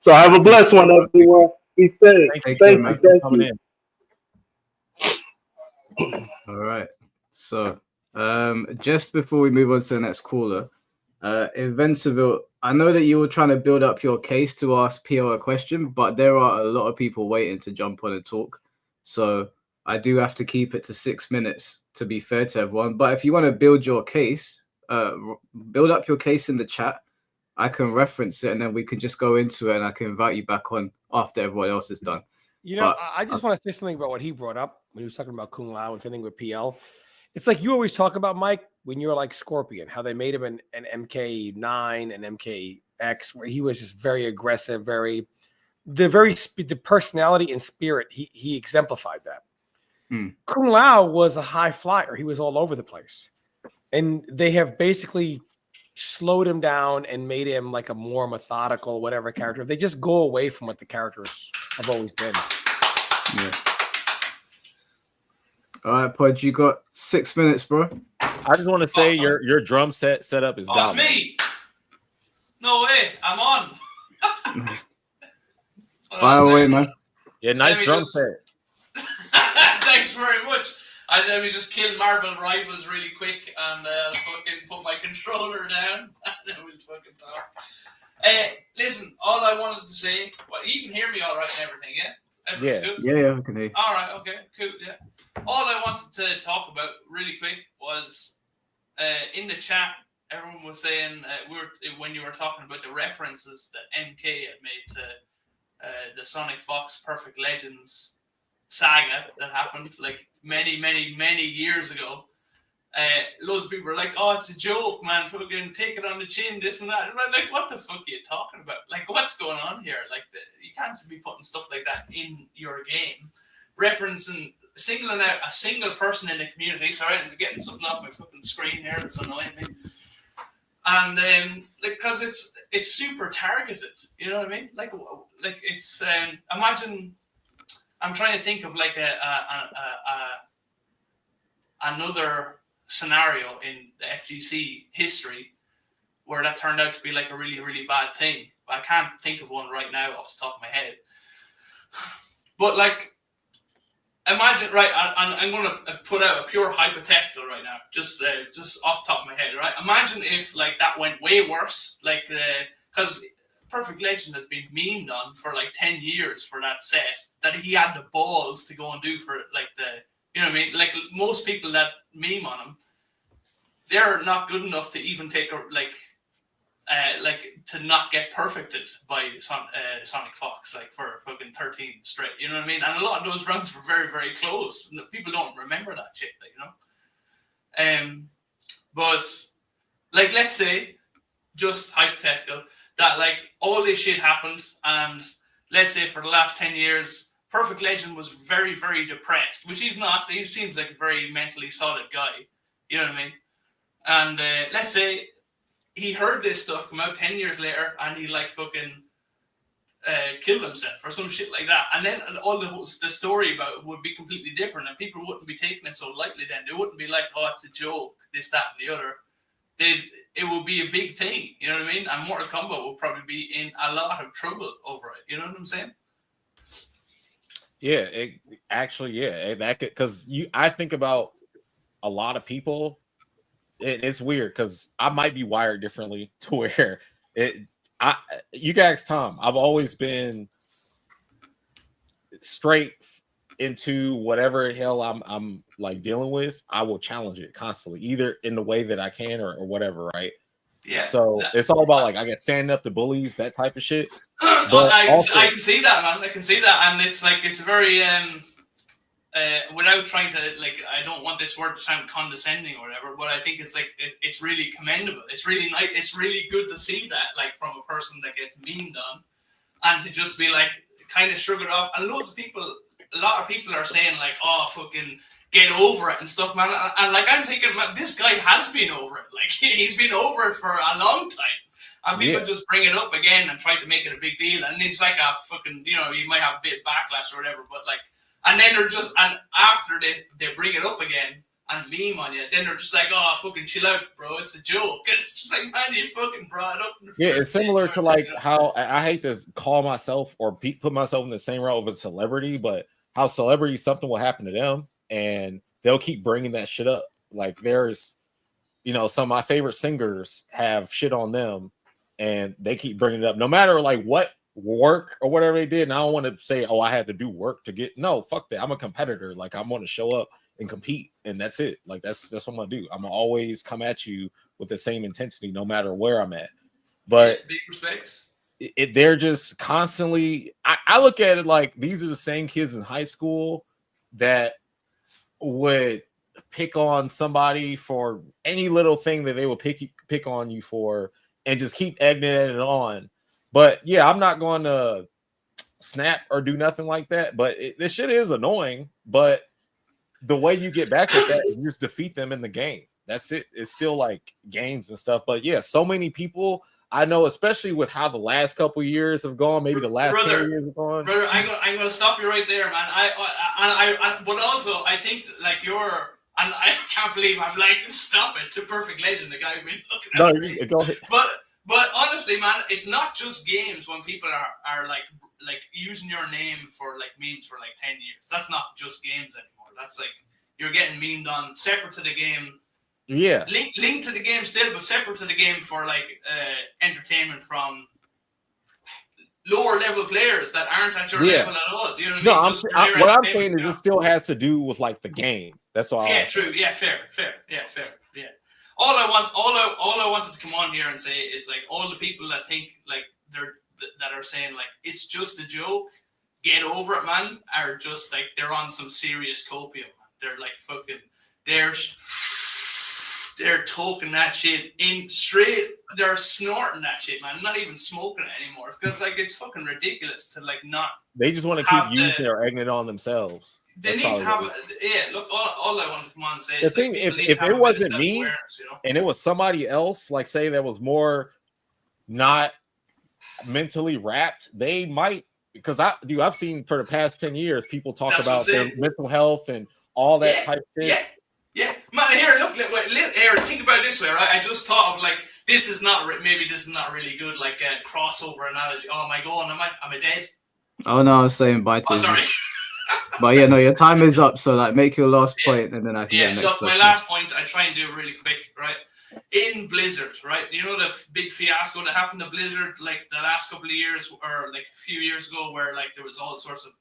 So have a blessed one, everyone. Be safe. Thank you. All right. So just before we move on to the next caller, Invincible, I know that you were trying to build up your case to ask PO a question, but there are a lot of people waiting to jump on and talk. So I do have to keep it to 6 minutes to be fair to everyone. But if you want to build your case, build up your case in the chat. I can reference it and then we can just go into it and I can invite you back on after everyone else is done. You know, I just want to say something about what he brought up when he was talking about Kung Lao and something with PL. It's like you always talk about, Mike, when you're like Scorpion, how they made him an MK9 and MKX, where he was just very aggressive, the personality and spirit. He exemplified that. Kung Lao was a high flyer. He was all over the place. And they have basically slowed him down and made him like a more methodical, whatever character. They just go away from what the characters have always been. Yeah. All right, Pod, you got 6 minutes, bro. I just want to say your drum setup is dominant. It's me. No way, I'm on. Fire away, man. Yeah, nice drum set. Thanks very much. Let me just kill Marvel Rivals really quick and fucking put my controller down and then we'll fucking talk. Listen, all I wanted to say, well, you can hear me all right and everything, yeah? Everything's good? Yeah, I can hear you. All right, okay, cool, yeah. All I wanted to talk about really quick was in the chat, everyone was saying when you were talking about the references that MK had made to the SonicFox Perfect Legends saga that happened like many years ago. Loads of people were like, "Oh, it's a joke, man. Fucking take it on the chin, this and that." And I'm like, "What the fuck are you talking about? Like, what's going on here? Like, you can't be putting stuff like that in your game, referencing, singling out a single person in the community." Sorry, I'm getting something off my fucking screen here that's annoying me. And because it's super targeted, you know what I mean? Like it's imagine. I'm trying to think of like another scenario in the FGC history where that turned out to be like a really bad thing. But I can't think of one right now off the top of my head. But like, imagine, right? I'm going to put out a pure hypothetical right now, just off the top of my head, right? Imagine if like that went way worse, like because Perfect Legend has been memed on for like 10 years for that set that he had the balls to go and do for like you know what I mean? Like most people that meme on him, they're not good enough to even take like to not get perfected by SonicFox like for fucking 13 straight. You know what I mean? And a lot of those rounds were very close. People don't remember that shit, like, you know. But like, let's say, just hypothetical, that like all this shit happened, and let's say for the last 10 years. Perfect Legend was very depressed, which he's not. He seems like a very mentally solid guy. You know what I mean? And let's say he heard this stuff come out 10 years later and he like fucking killed himself or some shit like that. And then all the story about it would be completely different and people wouldn't be taking it so lightly then. They wouldn't be like, oh, it's a joke, this, that, and the other. It would be a big thing. You know what I mean? And Mortal Kombat would probably be in a lot of trouble over it. You know what I'm saying? Yeah, that could, because I think about a lot of people. It's weird because I might be wired differently to where you guys, Tom, I've always been straight into whatever hell I'm like dealing with. I will challenge it constantly, either in the way that I can or whatever, right? Yeah. So it's all about like, I guess, standing up to bullies, that type of shit. But I can see that, man. I can see that, and it's like it's very without trying to like, I don't want this word to sound condescending or whatever, but I think it's like it's really commendable. It's really nice. It's really good to see that, like, from a person that gets memed on, and to just be like kind of shrug it off. And a lot of people are saying like, oh, fucking get over it and stuff, man. And like, I'm thinking, man, this guy has been over it. Like, he's been over it for a long time. And people just bring it up again and try to make it a big deal. And it's like a fucking, you know, you might have a bit of backlash or whatever, but like, and then they're just, and after they bring it up again and meme on you, then they're just like, oh, fucking chill out, bro, it's a joke. And it's just like, man, you fucking brought it up. It's similar to like how I hate to call myself or put myself in the same role of a celebrity, but how celebrities, something will happen to them and they'll keep bringing that shit up. Like there's, you know, some of my favorite singers have shit on them and they keep bringing it up no matter like what work or whatever they did. And I don't want to say, oh, I had to do work to get, no, fuck that. I'm a competitor. Like I'm going to show up and compete, and that's it. Like that's what I'm gonna do. I'm gonna always come at you with the same intensity no matter where I'm at. But big respects. They're just constantly, I look at it like these are the same kids in high school that would pick on somebody for any little thing that they would pick on you for and just keep egging it on. But yeah, I'm not going to snap or do nothing like that. But this shit is annoying. But the way you get back at that is you just defeat them in the game. That's it. It's still like games and stuff. But yeah, so many people I know, especially with how the last couple of years have gone, maybe the last 10 years have gone. Brother, I'm gonna stop you right there, man. But also I think like and I can't believe I'm like, stop it, to Perfect Legend, the guy we've been looking at. No, go ahead. But honestly, man, it's not just games when people are like using your name for like memes for like 10 years. That's not just games anymore. That's like you're getting memed on separate to the game. Yeah. Linked to the game still, but separate to the game for like entertainment from lower level players that aren't at your level at all. You know what I mean? No, Just for their what I'm entertainment, saying is it still has to do with like the game. That's all. Yeah, true. Yeah, fair. Yeah, fair. Yeah. All I wanted to come on here and say is like all the people that think like that are saying like it's just a joke, get over it, man, are just like they're on some serious copium. They're like fucking they're talking that shit in straight. They're snorting that shit, man. Not even smoking it anymore because like it's fucking ridiculous to like not. They just want to keep using or egging it on themselves. They need to have, look, all I want to come on and say is the thing, like, if it wasn't me, you know? and it was somebody else, like say that was more not mentally wrapped, they might, because I've seen for the past 10 years people talk about their mental health and all that type of shit. Yeah, man. Here, look, here. Think about it this way, right? I just thought of like this is not really good, like a crossover analogy. Oh, am I going? Am I dead? Oh no, I was saying bye to Oh, sorry. But yeah, no, your time is up. So like, make your last point, and then I can. Yeah, get the next look, question. my last point. I try and do it really quick, right? In Blizzard, right? You know the big fiasco that happened to Blizzard like the last couple of years, or like a few years ago, where like there was all sorts of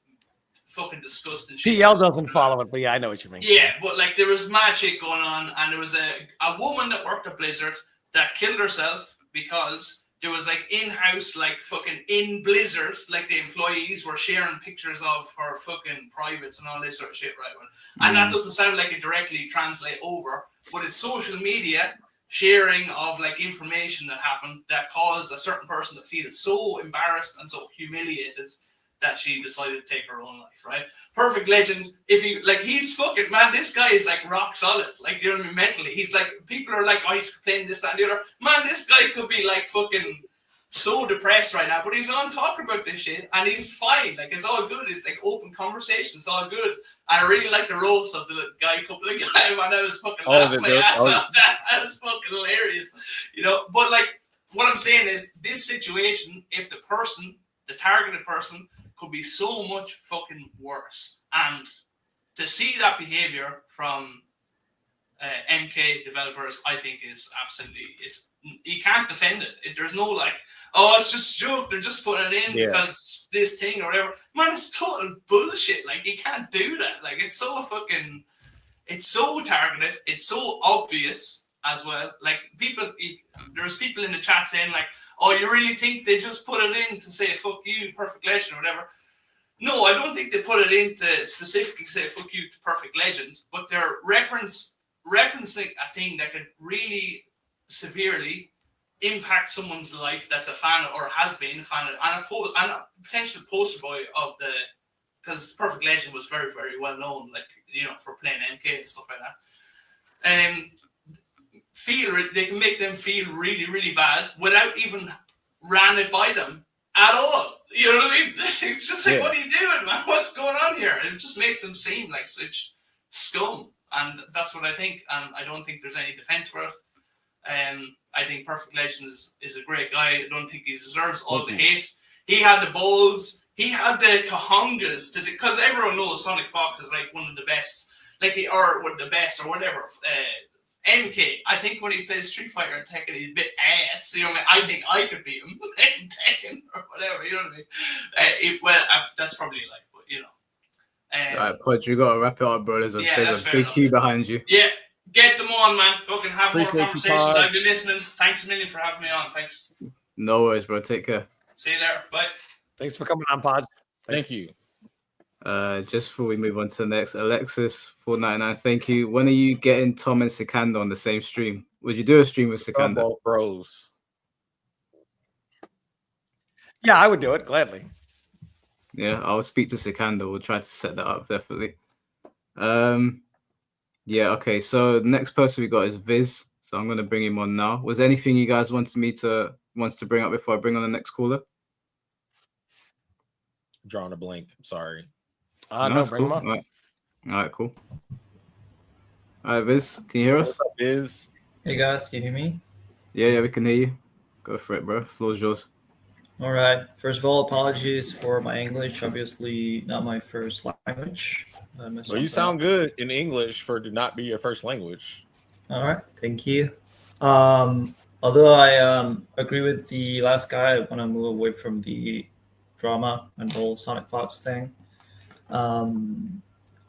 fucking disgusting shit. PL doesn't follow it, but yeah, I know what you mean. Yeah, but like there was mad shit going on, and there was a woman that worked at Blizzard that killed herself because there was like in-house, like fucking in Blizzard, like the employees were sharing pictures of her fucking privates and all this sort of shit, right? And that doesn't sound like it directly translate over, but it's social media sharing of like information that happened that caused a certain person to feel so embarrassed and so humiliated that she decided to take her own life, right? Perfect Legend. If he like, he's fucking man. This guy is like rock solid. Like, you know what I mean? Mentally, he's like, people are like, oh, he's playing this, that, and the other. Man, this guy could be like fucking so depressed right now, but he's on talking about this shit and he's fine. Like, it's all good. It's like open conversation. It's all good. I really like the roast of the guy, couple of guys, man. I was fucking laughing my ass off. That was fucking hilarious, you know. But like, what I'm saying is, this situation, if the person, the targeted person, could be so much fucking worse. And to see that behavior from MK developers, I think is absolutely, you can't defend it. There's no like, oh, it's just a joke, they're just putting it in because this thing or whatever. Man, it's total bullshit. Like, you can't do that. Like, it's so fucking, it's so targeted, it's so obvious as well. Like, there's people in the chat saying like, oh, you really think they just put it in to say fuck you, Perfect Legend or whatever? No, I don't think they put it in to specifically say fuck you to Perfect Legend, but they're referencing a thing that could really severely impact someone's life that's a fan of, or has been a fan of, and a potential poster boy of the, because Perfect Legend was very, very well known, like, you know, for playing MK and stuff like that. They can make them feel really, really bad without even ran it by them at all. You know what I mean? It's just like, what are you doing, man? What's going on here? And it just makes them seem like such scum. And that's what I think. And I don't think there's any defense for it. I think Perfect Legend is a great guy. I don't think he deserves all the hate. He had the balls. He had the cojongas to, because everyone knows SonicFox is like one of the best, like, or one of the best or whatever. MK, I think when he plays Street Fighter and Tekken, he's a bit ass. You know what I mean? I think I could beat him in Tekken or whatever. You know what I mean? That's probably like, but you know. All right, Podge, you gotta wrap it up, bro. There's a big queue behind you. Yeah, get them on, man. Fucking have Appreciate more conversations. I've been listening. Thanks a million for having me on. Thanks. No worries, bro. Take care. See you later. Bye. Thanks for coming on, Pod. Thank you. Just before we move on to the next, Alexis 499, thank you. When are you getting Tom and Sikanda on the same stream? Would you do a stream with Sikanda? Bros. Yeah, I would do it gladly. Yeah, I'll speak to Sikanda. We'll try to set that up, definitely. Yeah, okay. So the next person we got is Viz. So I'm gonna bring him on now. Was there anything you guys wants to bring up before I bring on the next caller? Drawing a blank. I'm sorry. No, bring him on. All right, cool. All right, Viz, can you hear us? What's up, Viz? Hey guys, can you hear me? Yeah, we can hear you. Go for it, bro. Floor's yours. All right. First of all, apologies for my English. Obviously, not my first language. Well, you sound good in English for to not be your first language. All right, thank you. Although I agree with the last guy, I want to move away from the drama and the whole SonicFox thing.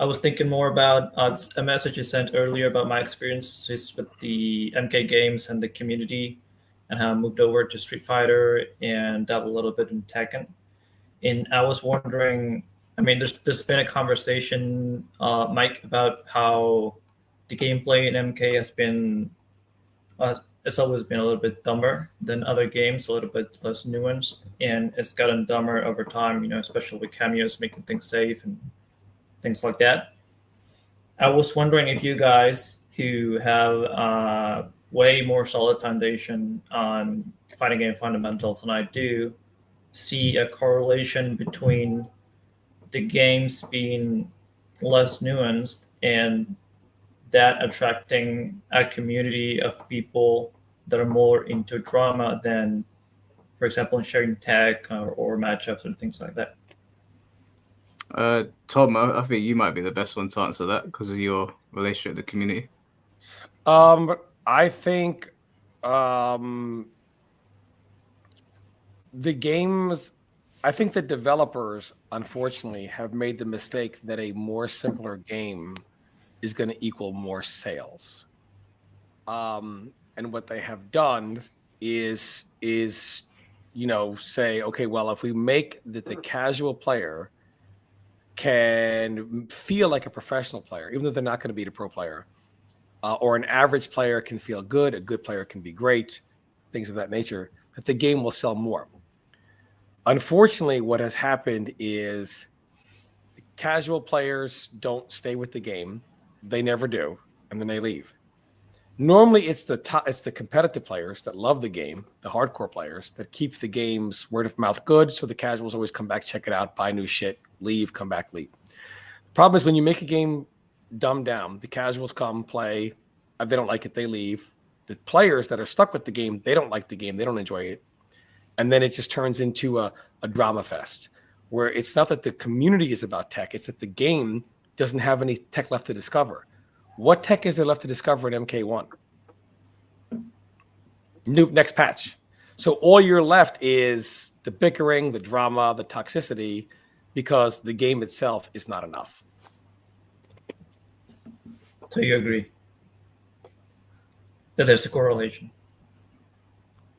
I was thinking more about a message you sent earlier about my experiences with the MK games and the community, and how I moved over to Street Fighter and dabbled a little bit in Tekken. And I was wondering, I mean, there's been a conversation, Mike, about how the gameplay in MK has been, it's always been a little bit dumber than other games, a little bit less nuanced, and it's gotten dumber over time, especially with Cameos making things safe and things like that. I was wondering if you guys who have way more solid foundation on fighting game fundamentals than I do, see a correlation between the games being less nuanced and that attracting a community of people that are more into drama than, for example, in sharing tech or matchups and things like that. Tom, I think you might be the best one to answer that because of your relationship with the community. I think the games, I think the developers, unfortunately, have made the mistake that a more simpler game is going to equal more sales. And what they have done is say, okay, well, if we make that the casual player can feel like a professional player, even though they're not going to be the pro player, or an average player can feel good, a good player can be great, things of that nature, that the game will sell more. Unfortunately, what has happened is casual players don't stay with the game. They never do, and then they leave. Normally, it's the competitive players that love the game, the hardcore players that keep the game's word of mouth good, so the casuals always come back, check it out, buy new shit, leave, come back, leave. The problem is when you make a game dumbed down, the casuals come, play, they don't like it, they leave. The players that are stuck with the game, they don't like the game, they don't enjoy it. And then it just turns into a drama fest where it's not that the community is about tech, it's that the game doesn't have any tech left to discover. What tech is there left to discover in MK1? Next patch. So all you're left is the bickering, the drama, the toxicity, because the game itself is not enough. So you agree that there's a correlation?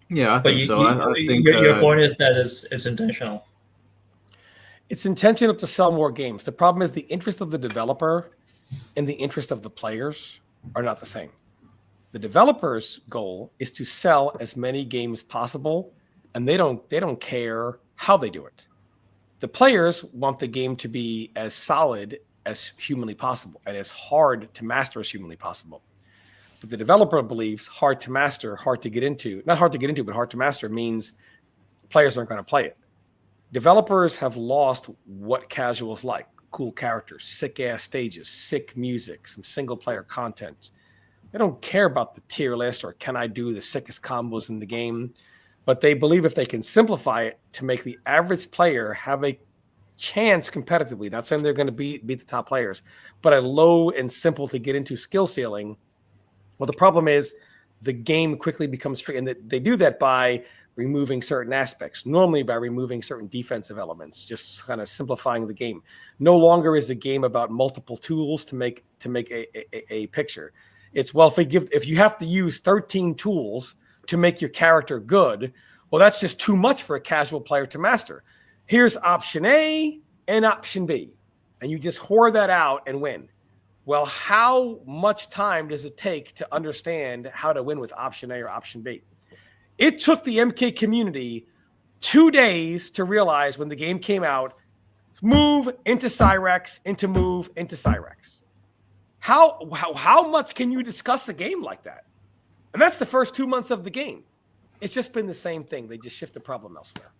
Yeah, I think so. I think your point is that it's intentional. It's intentional to sell more games. The problem is the interest of the developer and the interest of the players are not the same. The developer's goal is to sell as many games possible, and they don't care how they do it. The players want the game to be as solid as humanly possible and as hard to master as humanly possible. But the developer believes hard to master, hard to get into, not hard to get into, but hard to master means players aren't going to play it. Developers have lost what casuals like. Cool characters, sick ass stages, sick music, some single player content. They don't care about the tier list or can I do the sickest combos in the game, but they believe if they can simplify it to make the average player have a chance competitively, not saying they're going to beat the top players, but a low and simple to get into skill ceiling. Well, the problem is the game quickly becomes free, and they do that by removing certain aspects, normally by removing certain defensive elements, just kind of simplifying the game. No longer is the game about multiple tools to make a picture. It's, well, if you have to use 13 tools to make your character good, well, that's just too much for a casual player to master. Here's option A and option B, and you just whore that out and win. Well, how much time does it take to understand how to win with option A or option B? It took the MK community 2 days to realize when the game came out, move into Cyrex, move into Cyrex. How much can you discuss a game like that? And that's the first 2 months of the game. It's just been the same thing. They just shift the problem elsewhere.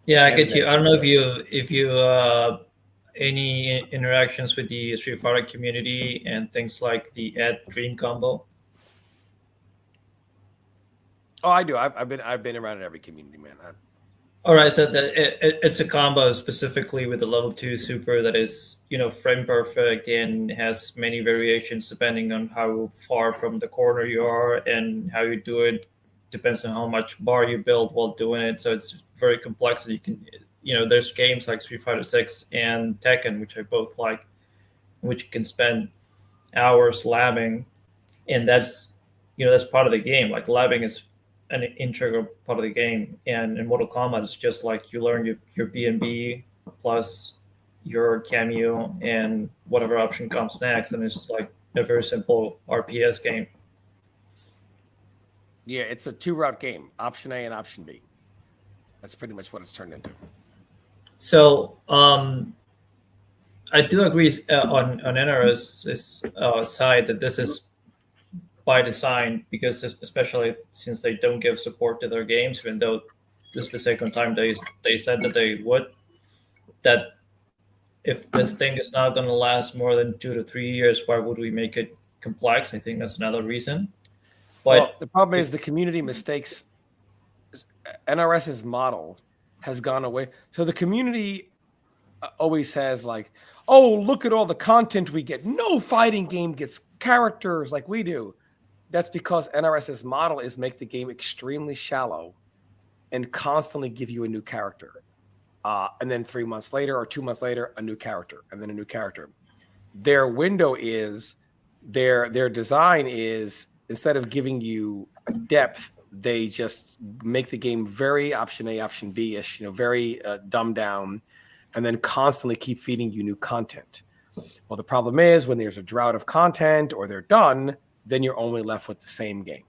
Yeah, I get you. I don't know if you any interactions with the Street Fighter community and things like the Ed Dream combo. Oh, I do. I've been around in every community, man. All right, so it's a combo specifically with the level 2 super that is, frame perfect and has many variations depending on how far from the corner you are and how you do it depends on how much bar you build while doing it. So it's very complex. And you can, there's games like Street Fighter 6 and Tekken, which I both like, which you can spend hours labbing, and that's part of the game. Like labbing is an integral part of the game, and in Mortal Kombat it's just like you learn your B&B plus your cameo and whatever option comes next, and it's like a very simple RPS game. Yeah, it's a 2-route game, option A and option B. That's pretty much what it's turned into. So I do agree on NRS's side that this is by design, because especially since they don't give support to their games, even though this is the second time they said that they would, that if this thing is not going to last more than 2 to 3 years, why would we make it complex? I think that's another reason. But the problem is the community mistakes. NRS's model has gone away. So the community always has like, oh, look at all the content we get. No fighting game gets characters like we do. That's because NRS's model is make the game extremely shallow and constantly give you a new character. And then 3 months later or 2 months later, a new character, and then a new character. Their window is, their design is, instead of giving you depth, they just make the game very option A, option B-ish, very dumbed down, and then constantly keep feeding you new content. Well, the problem is when there's a drought of content or they're done, then you're only left with the same game.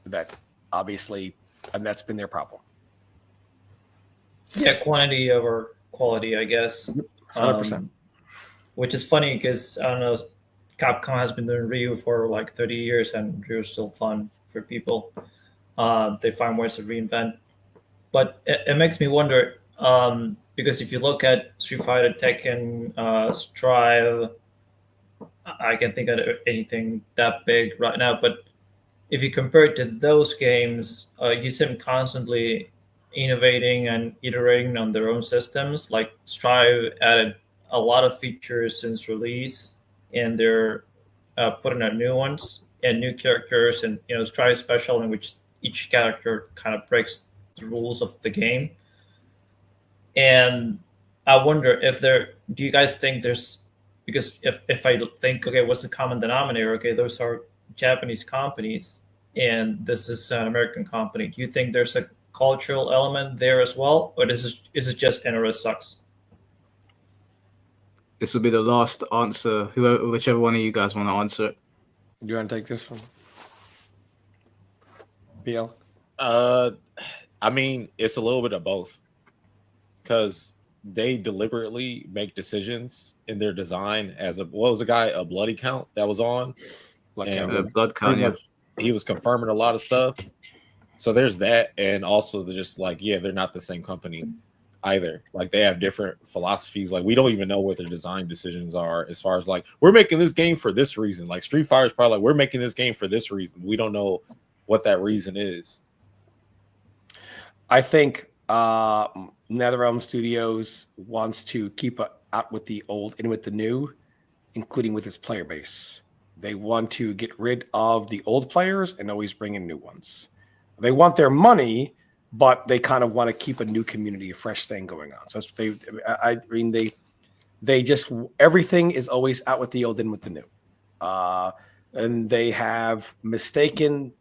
That obviously, and that's been their problem. Yeah, quantity over quality, I guess. 100%. Which is funny because, I don't know, Capcom has been doing Ryu for like 30 years and Ryu is still fun for people. They find ways to reinvent. But it makes me wonder, because if you look at Street Fighter, Tekken, Strive, I can't think of anything that big right now, but if you compare it to those games, you see them constantly innovating and iterating on their own systems. Like Strive added a lot of features since release, and they're putting out new ones and new characters, and Strive Special, in which each character kind of breaks the rules of the game. And I wonder do you guys think there's, because if I think, okay, what's the common denominator? Okay, those are Japanese companies and this is an American company. Do you think there's a cultural element there as well? Or is it just NRS sucks? This will be the last answer. Whichever one of you guys want to answer it. Do you want to take this one? BL? I mean, it's a little bit of both. Because they deliberately make decisions in their design as what was the guy, a Bloody Count that was on? Blood Count, yeah. He was confirming a lot of stuff. So there's that. And also just like, yeah, they're not the same company either. Like they have different philosophies. Like we don't even know what their design decisions are as far as like, we're making this game for this reason. Like Street Fighter is probably like, we're making this game for this reason. We don't know what that reason is. I think NetherRealm Studios wants to keep out with the old and with the new, including with its player base. They want to get rid of the old players and always bring in new ones. They want their money, but they kind of want to keep a new community, a fresh thing going on. So they just, everything is always out with the old and with the new. And they have mistaken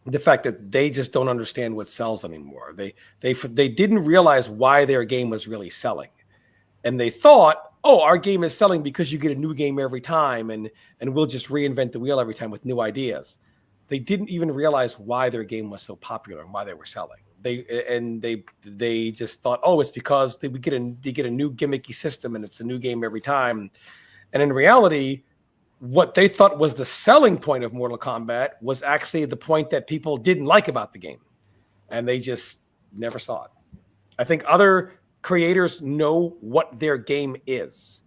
the fact that they just don't understand what sells anymore. They didn't realize why their game was really selling. And they thought, oh, our game is selling because you get a new game every time and we'll just reinvent the wheel every time with new ideas. They didn't even realize why their game was so popular and why they were selling. They just thought, oh, it's because they get a new gimmicky system and it's a new game every time. And in reality, what they thought was the selling point of Mortal Kombat was actually the point that people didn't like about the game. And they just never saw it. I think other creators know what their game is.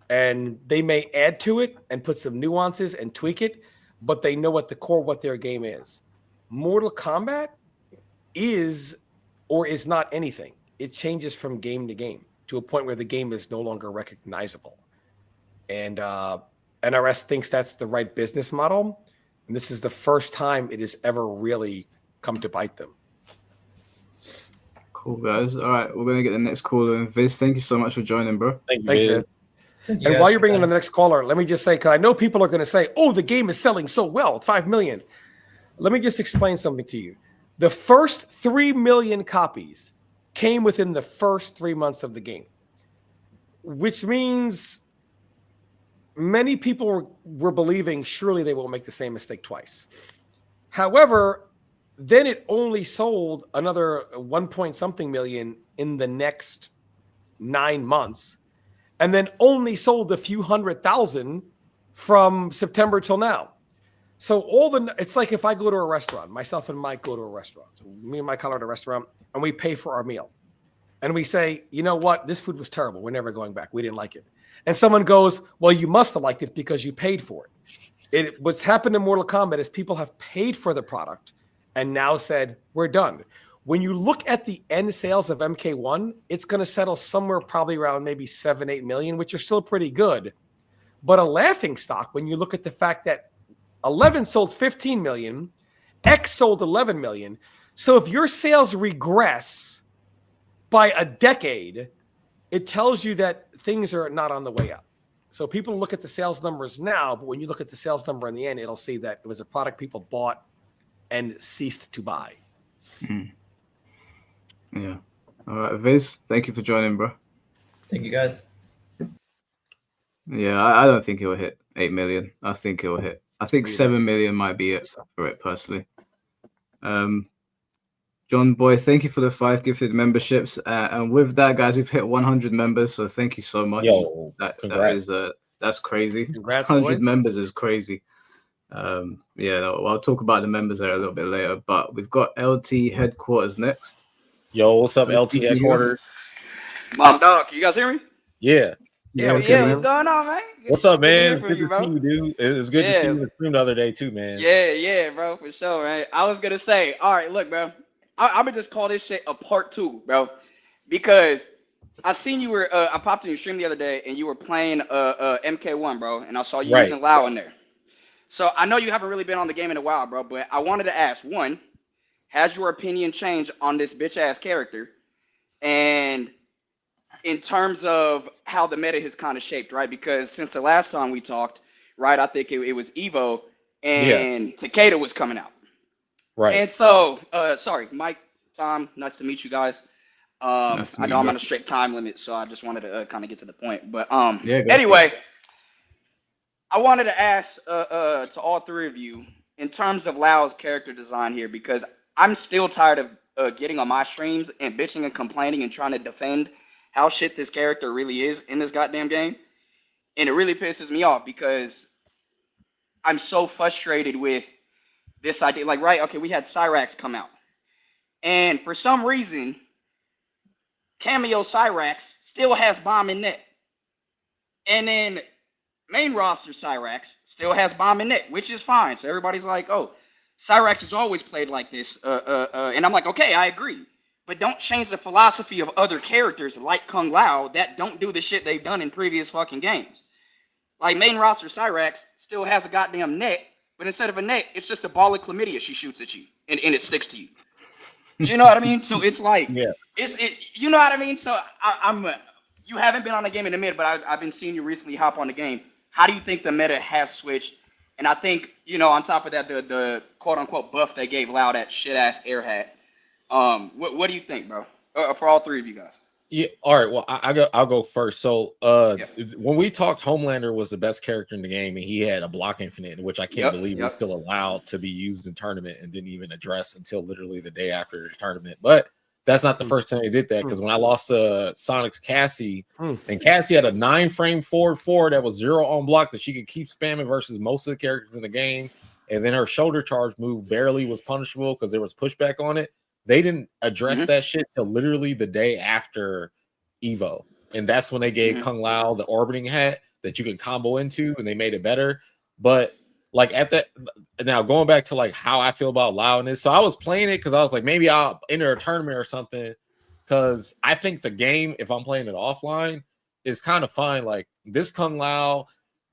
And they may add to it and put some nuances and tweak it, but they know at the core what their game is. Mortal Kombat is or is not anything. It changes from game to game to a point where the game is no longer recognizable. And NRS thinks that's the right business model. And this is the first time it has ever really come to bite them. Cool, guys. All right, we're going to get the next caller in. Viz, thank you so much for joining, bro. Thank you, Thanks, Viz. Viz. And while you're bringing in the next caller, let me just say, because I know people are going to say, oh, the game is selling so well, 5 million. Let me just explain something to you. The first 3 million copies came within the first 3 months of the game, which means many people were believing surely they won't make the same mistake twice. However, then it only sold another 1 point something million in the next 9 months, and then only sold a few 100,000 from September till now. So it's like if I go to a restaurant, myself and Mike go to a restaurant. So me and Mike are at a restaurant, and we pay for our meal. And we say, you know what? This food was terrible. We're never going back. We didn't like it. And someone goes, well, you must have liked it because you paid for it. What's happened in Mortal Kombat is people have paid for the product and now said, we're done. When you look at the end sales of MK1, it's going to settle somewhere probably around maybe 7-8 million, which are still pretty good. But a laughing stock when you look at the fact that 11 sold 15 million, X sold 11 million. So if your sales regress by a decade, it tells you that things are not on the way up. So people look at the sales numbers now, but when you look at the sales number in the end, it'll see that it was a product people bought and ceased to buy. Yeah. All right, Viz, thank you for joining, bro. Thank you, guys. Yeah, I don't think he'll hit 8 million. I think he'll hit. I think 7 million might be it for it personally. John Boy, thank you for the 5 gifted memberships. And with that, guys, we've hit 100 members. So thank you so much. Yo, that's crazy. Congrats, 100 boy. members is crazy. I'll talk about the members there a little bit later. But we've got LT headquarters next. Yo, what's up, LT headquarters? Mom, dog, can you guys hear me? Yeah. Yeah, what's going on, man? What's up, man? Good Good to see you, dude. It was good to see you in the stream the other day, too, man. Yeah, bro, for sure, right? I was gonna say, all right, look, bro, I'm gonna just call this shit a part 2, bro, because I seen you were, I popped in your stream the other day, and you were playing MK1, bro, and I saw you using Lao in there. So I know you haven't really been on the game in a while, bro, but I wanted to ask, one, has your opinion changed on this bitch-ass character? And in terms of how the meta has kind of shaped, right? Because since the last time we talked, right, I think it was Evo and Takeda was coming out. Right. And so, sorry, Mike, Tom, nice to meet you guys. I know I'm on a strict time limit, so I just wanted to kind of get to the point. But anyway, I wanted to ask to all 3 of you, in terms of Lao's character design here, because I'm still tired of getting on my streams and bitching and complaining and trying to defend how shit this character really is in this goddamn game. And it really pisses me off because I'm so frustrated with this idea. Like, right, okay, we had Cyrax come out. And for some reason, Cameo Cyrax still has bomb in net. And then main roster Cyrax still has bomb in net, which is fine. So everybody's like, oh, Cyrax has always played like this. And I'm like, okay, I agree. But don't change the philosophy of other characters like Kung Lao that don't do the shit they've done in previous fucking games. Like main roster Cyrax still has a goddamn net, but instead of a net, it's just a ball of chlamydia she shoots at you, and it sticks to you. You know what I mean? So it's like, you know what I mean? So you haven't been on the game in a minute, but I've been seeing you recently hop on the game. How do you think the meta has switched? And I think, you know, on top of that, the quote unquote buff they gave Lao, that shit ass air hat. What do you think, bro? For all 3 of you guys. Yeah. All right. Well, I'll go first. So, when we talked, Homelander was the best character in the game, and he had a block infinite, which I can't believe was still allowed to be used in tournament and didn't even address until literally the day after the tournament. But that's not the first time they did that, because when I lost Sonic's Cassie, and Cassie had a 9-frame forward 4 that was 0 on block that she could keep spamming versus most of the characters in the game, and then her shoulder charge move barely was punishable because there was pushback on it. They didn't address that shit till literally the day after Evo. And that's when they gave Kung Lao the orbiting hat that you can combo into, and they made it better. But like now going back to like how I feel about Lao and this. So I was playing it because I was like, maybe I'll enter a tournament or something. Because I think the game, if I'm playing it offline, is kind of fine. Like this Kung Lao,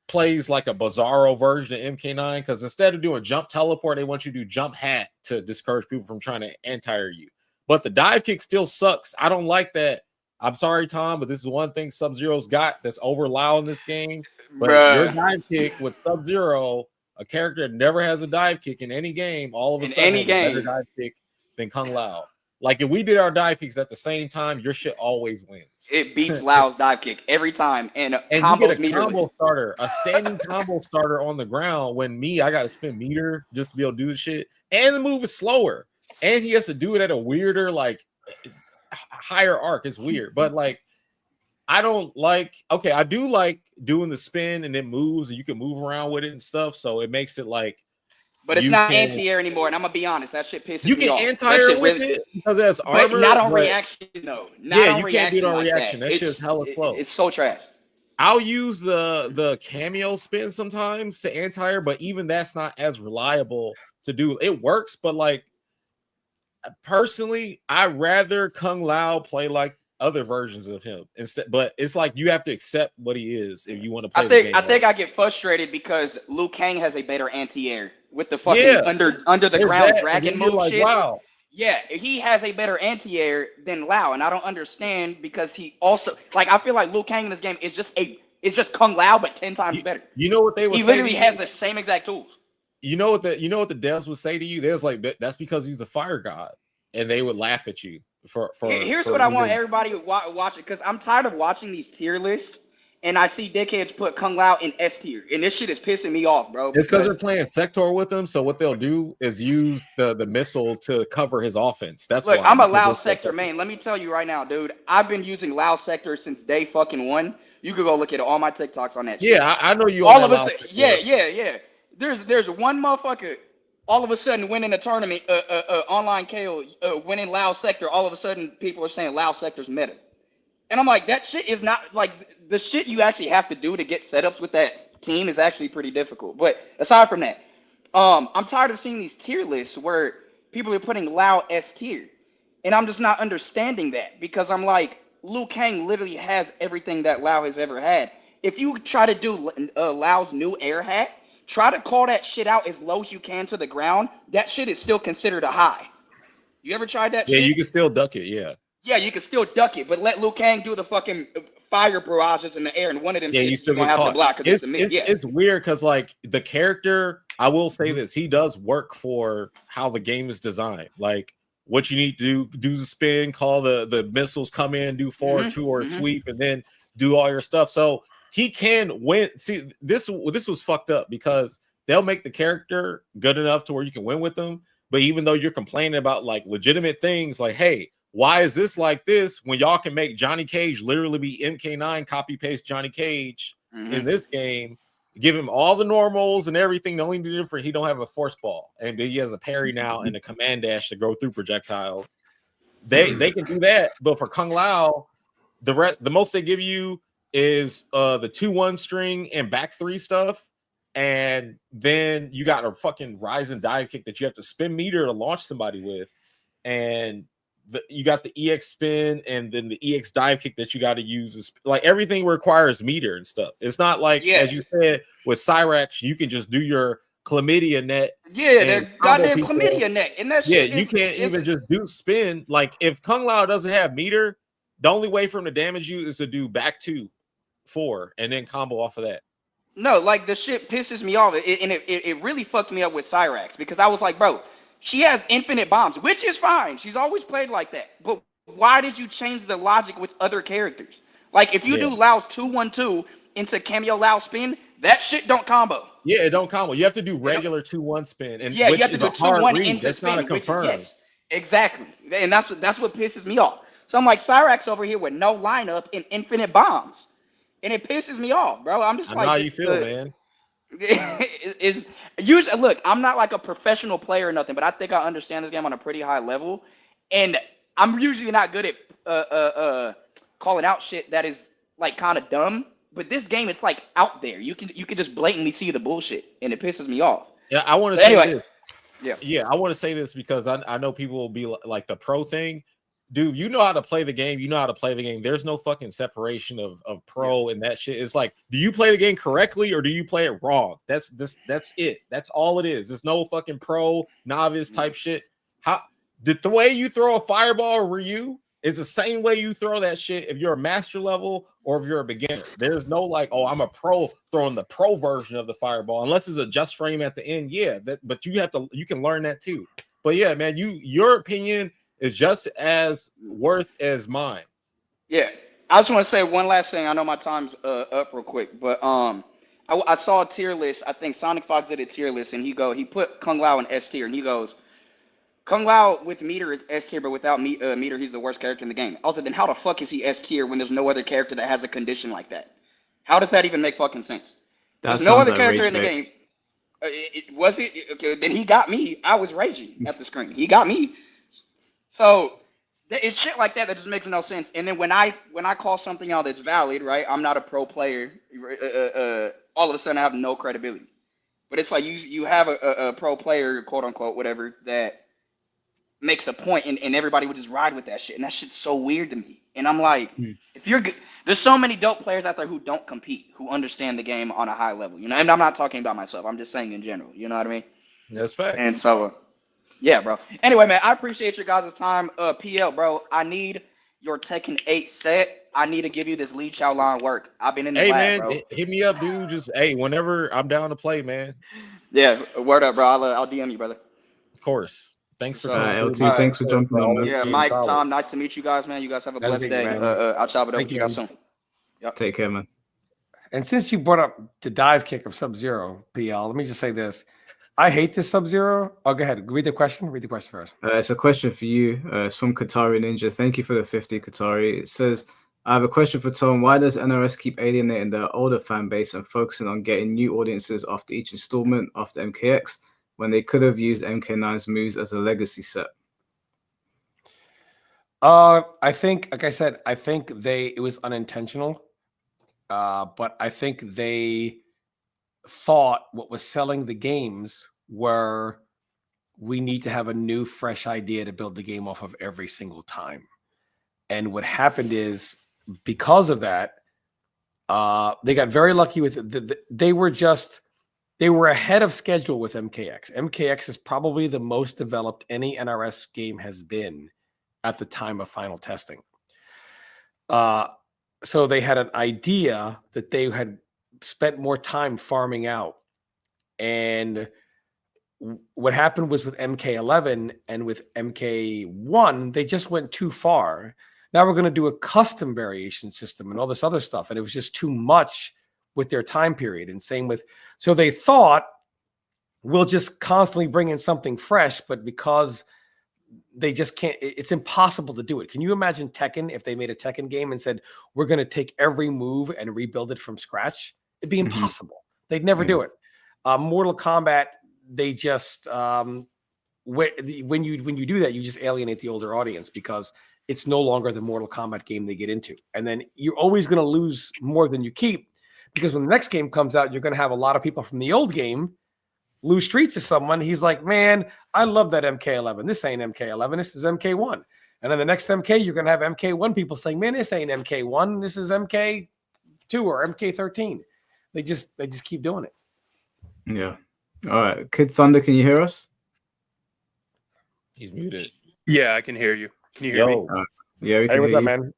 plays like a bizarro version of MK9 because instead of doing jump teleport, they want you to do jump hat to discourage people from trying to anti-air you. But the dive kick still sucks. I don't like that. I'm sorry, Tom, but this is one thing Sub-Zero's got that's over loud in this game. But your dive kick with Sub-Zero, a character that never has a dive kick in any game, all of a sudden has a better dive kick than Kung Lao. Like if we did our dive kicks at the same time, your shit always wins. It beats Lao's dive kick every time, and you get a combo starter, a standing combo starter on the ground. When I got to spend meter just to be able to do the shit, and the move is slower, and he has to do it at a weirder, like higher arc. It's weird, but like I don't like. Okay, I do like doing the spin and it moves, and you can move around with it and stuff. So it makes it like. But it's not anti-air anymore, and I'm gonna be honest, that shit pisses me off. You can anti-air with it because that's armor. But not on reaction, though. Yeah, you can't do it on reaction. That shit's hella slow. It's so trash. I'll use the cameo spin sometimes to anti-air, but even that's not as reliable to do. It works, but like personally, I'd rather Kung Lao play like other versions of him instead. But it's like you have to accept what he is if you want to play. I think I get frustrated because Liu Kang has a better anti-air. With the fucking under the ground dragon move like, shit. Wow. Yeah, he has a better anti-air than Lao, and I don't understand because he also I feel like Liu Kang in this game is just Kung Lao but 10 times better. You know what they would say? He literally has the same exact tools. You know what the devs would say to you? There's like that's because he's the fire god, and they would laugh at you for. Here's what I want everybody to watch it because I'm tired of watching these tier lists. And I see dickheads put Kung Lao in S tier, and this shit is pissing me off, bro. It's because they're playing Sector with him. So what they'll do is use the missile to cover his offense. That's why I'm a Lao Sector main. Let me tell you right now, dude. I've been using Lao Sector since day fucking one. You could go look at all my TikToks on that. Yeah, I know you. All of us. Yeah. There's one motherfucker. All of a sudden, winning a tournament, online KO, winning Lao Sector. All of a sudden, people are saying Lao Sector's meta. And I'm like, that shit is not like the shit you actually have to do to get setups with that team is actually pretty difficult. But aside from that, I'm tired of seeing these tier lists where people are putting Lao S tier. And I'm just not understanding that because I'm like, Liu Kang literally has everything that Lao has ever had. If you try to do Lao's new air hat, try to call that shit out as low as you can to the ground. That shit is still considered a high. You ever tried that shit? Yeah, you can still duck it, yeah. Yeah, you can still duck it, but let Liu Kang do the fucking fire barrages in the air, and one of them you still gonna have to block because it's a miss. It's weird because like the character, I will say this, he does work for how the game is designed. Like what you need to do the spin, call the missiles, come in, do forward two or sweep, and then do all your stuff. So he can win. See, this was fucked up because they'll make the character good enough to where you can win with them. But even though you're complaining about like legitimate things, like, hey, why is this like this when y'all can make Johnny Cage literally be MK9 copy paste Johnny Cage in this game, give him all the normals and everything. The only difference, he don't have a force ball, and he has a parry now and a command dash to go through projectiles. They can do that, but for Kung Lao, the most they give you is the 2-1 string and back 3 stuff, and then you got a fucking rise and dive kick that you have to spin meter to launch somebody with, and you got the EX spin and then the EX dive kick that you got to use. Is like everything requires meter and stuff. It's not like as you said with Cyrax, you can just do your chlamydia net. Yeah, they're goddamn chlamydia net, and that shit you can't even just do spin. Like if Kung Lao doesn't have meter, the only way for him to damage you is to do back 2-4 and then combo off of that. No, like the shit pisses me off, and it really fucked me up with Cyrax because I was like, bro. She has infinite bombs, which is fine. She's always played like that. But why did you change the logic with other characters? Like, if you do Lao's 2-1-2 into Cameo Lao spin, that shit don't combo. Yeah, it don't combo. You have to do regular 2-1 spin. And yeah, you have to do 2-1 into that's spin. Not a confirm. Yes, exactly. And that's what pisses me off. So I'm like, Cyrax over here with no lineup and infinite bombs. And it pisses me off, bro. I'm just like... how you feel, man. is usually look, I'm not like a professional player or nothing, but I think I understand this game on a pretty high level, and I'm usually not good at calling out shit that is like kind of dumb. But this game, it's like out there. You can just blatantly see the bullshit, and it pisses me off. Yeah, I want to say anyway, this. Yeah, I want to say this because I know people will be like the pro thing. dude, you know how to play the game. You know how to play the game. There's no fucking separation of pro and that shit. It's like, do you play the game correctly or do you play it wrong? That's it. That's all it is. There's no fucking pro novice type shit. How the way you throw a fireball or Ryu is the same way you throw that shit if you're a master level or if you're a beginner. There's no like, oh, I'm a pro throwing the pro version of the fireball, unless it's a just frame at the end. Yeah, but you can learn that too. But yeah, man, your opinion is just as worth as mine. Yeah, I just want to say one last thing. I know my time's up real quick, but I saw a tier list. I think SonicFox did a tier list, and he put Kung Lao in S tier, and he goes, Kung Lao with meter is S tier, but without meter, he's the worst character in the game. I was like, then how the fuck is he S tier when there's no other character that has a condition like that? How does that even make fucking sense? There's no other character in the game. Was it? Okay, then he got me. I was raging at the screen. He got me. So it's shit like that just makes no sense. And then when I call something out that's valid, right? I'm not a pro player. All of a sudden I have no credibility. But it's like you have a pro player, quote unquote, whatever, that makes a point, and everybody would just ride with that shit. And that shit's so weird to me. And I'm like, if you're good, there's so many dope players out there who don't compete, who understand the game on a high level. You know, and I'm not talking about myself. I'm just saying in general. You know what I mean? That's facts. And so, yeah, bro. Anyway, man, I appreciate your guys' time. PL, bro, I need your Tekken 8 set. I need to give you this Lee Chao line work. I've been in the lab, bro. Hit me up, dude. Just whenever I'm down to play, man. Yeah, word up, bro. I'll DM you, brother. Of course. Thanks for coming. LT, thanks for jumping on, man. Yeah, Mike, Tom, nice to meet you guys, man. You guys have a blessed day. I'll chop it up with you guys soon. Yep. Take care, man. And since you brought up the dive kick of Sub-Zero, PL, let me just say this. I hate this Sub-Zero. Oh, go ahead. Read the question. Read the question first. It's a question for you. It's from Katari Ninja. Thank you for the 50, Katari. It says, I have a question for Tom. Why does NRS keep alienating their older fan base and focusing on getting new audiences after each installment after MKX when they could have used MK9's moves as a legacy set? I think, like I said, I think it was unintentional. But I think they thought what was selling the games were, we need to have a new, fresh idea to build the game off of every single time. And what happened is, because of that, they got very lucky with they were ahead of schedule with MKX. MKX is probably the most developed any NRS game has been at the time of final testing. So they had an idea that they had spent more time farming out. And what happened was with MK11 and with MK1, they just went too far. Now we're going to do a custom variation system and all this other stuff. And it was just too much with their time period. And same with, so they thought, we'll just constantly bring in something fresh, but because they just can't, it's impossible to do it. Can you imagine Tekken if they made a Tekken game and said, we're going to take every move and rebuild it from scratch? It'd be impossible. They'd never do it. Mortal Kombat, they just, when you do that, you just alienate the older audience because it's no longer the Mortal Kombat game they get into. And then you're always going to lose more than you keep, because when the next game comes out, you're going to have a lot of people from the old game lose streets to someone. He's like, man, I love that MK11. This ain't MK11. This is MK1. And then the next MK, you're going to have MK1 people saying, man, this ain't MK1. This is MK2 or MK13. They just keep doing it. Yeah. All right. Kid Thunder, can you hear us? He's muted. Yeah, I can hear you. Can you hear me? Yeah. Hey, what's up, man?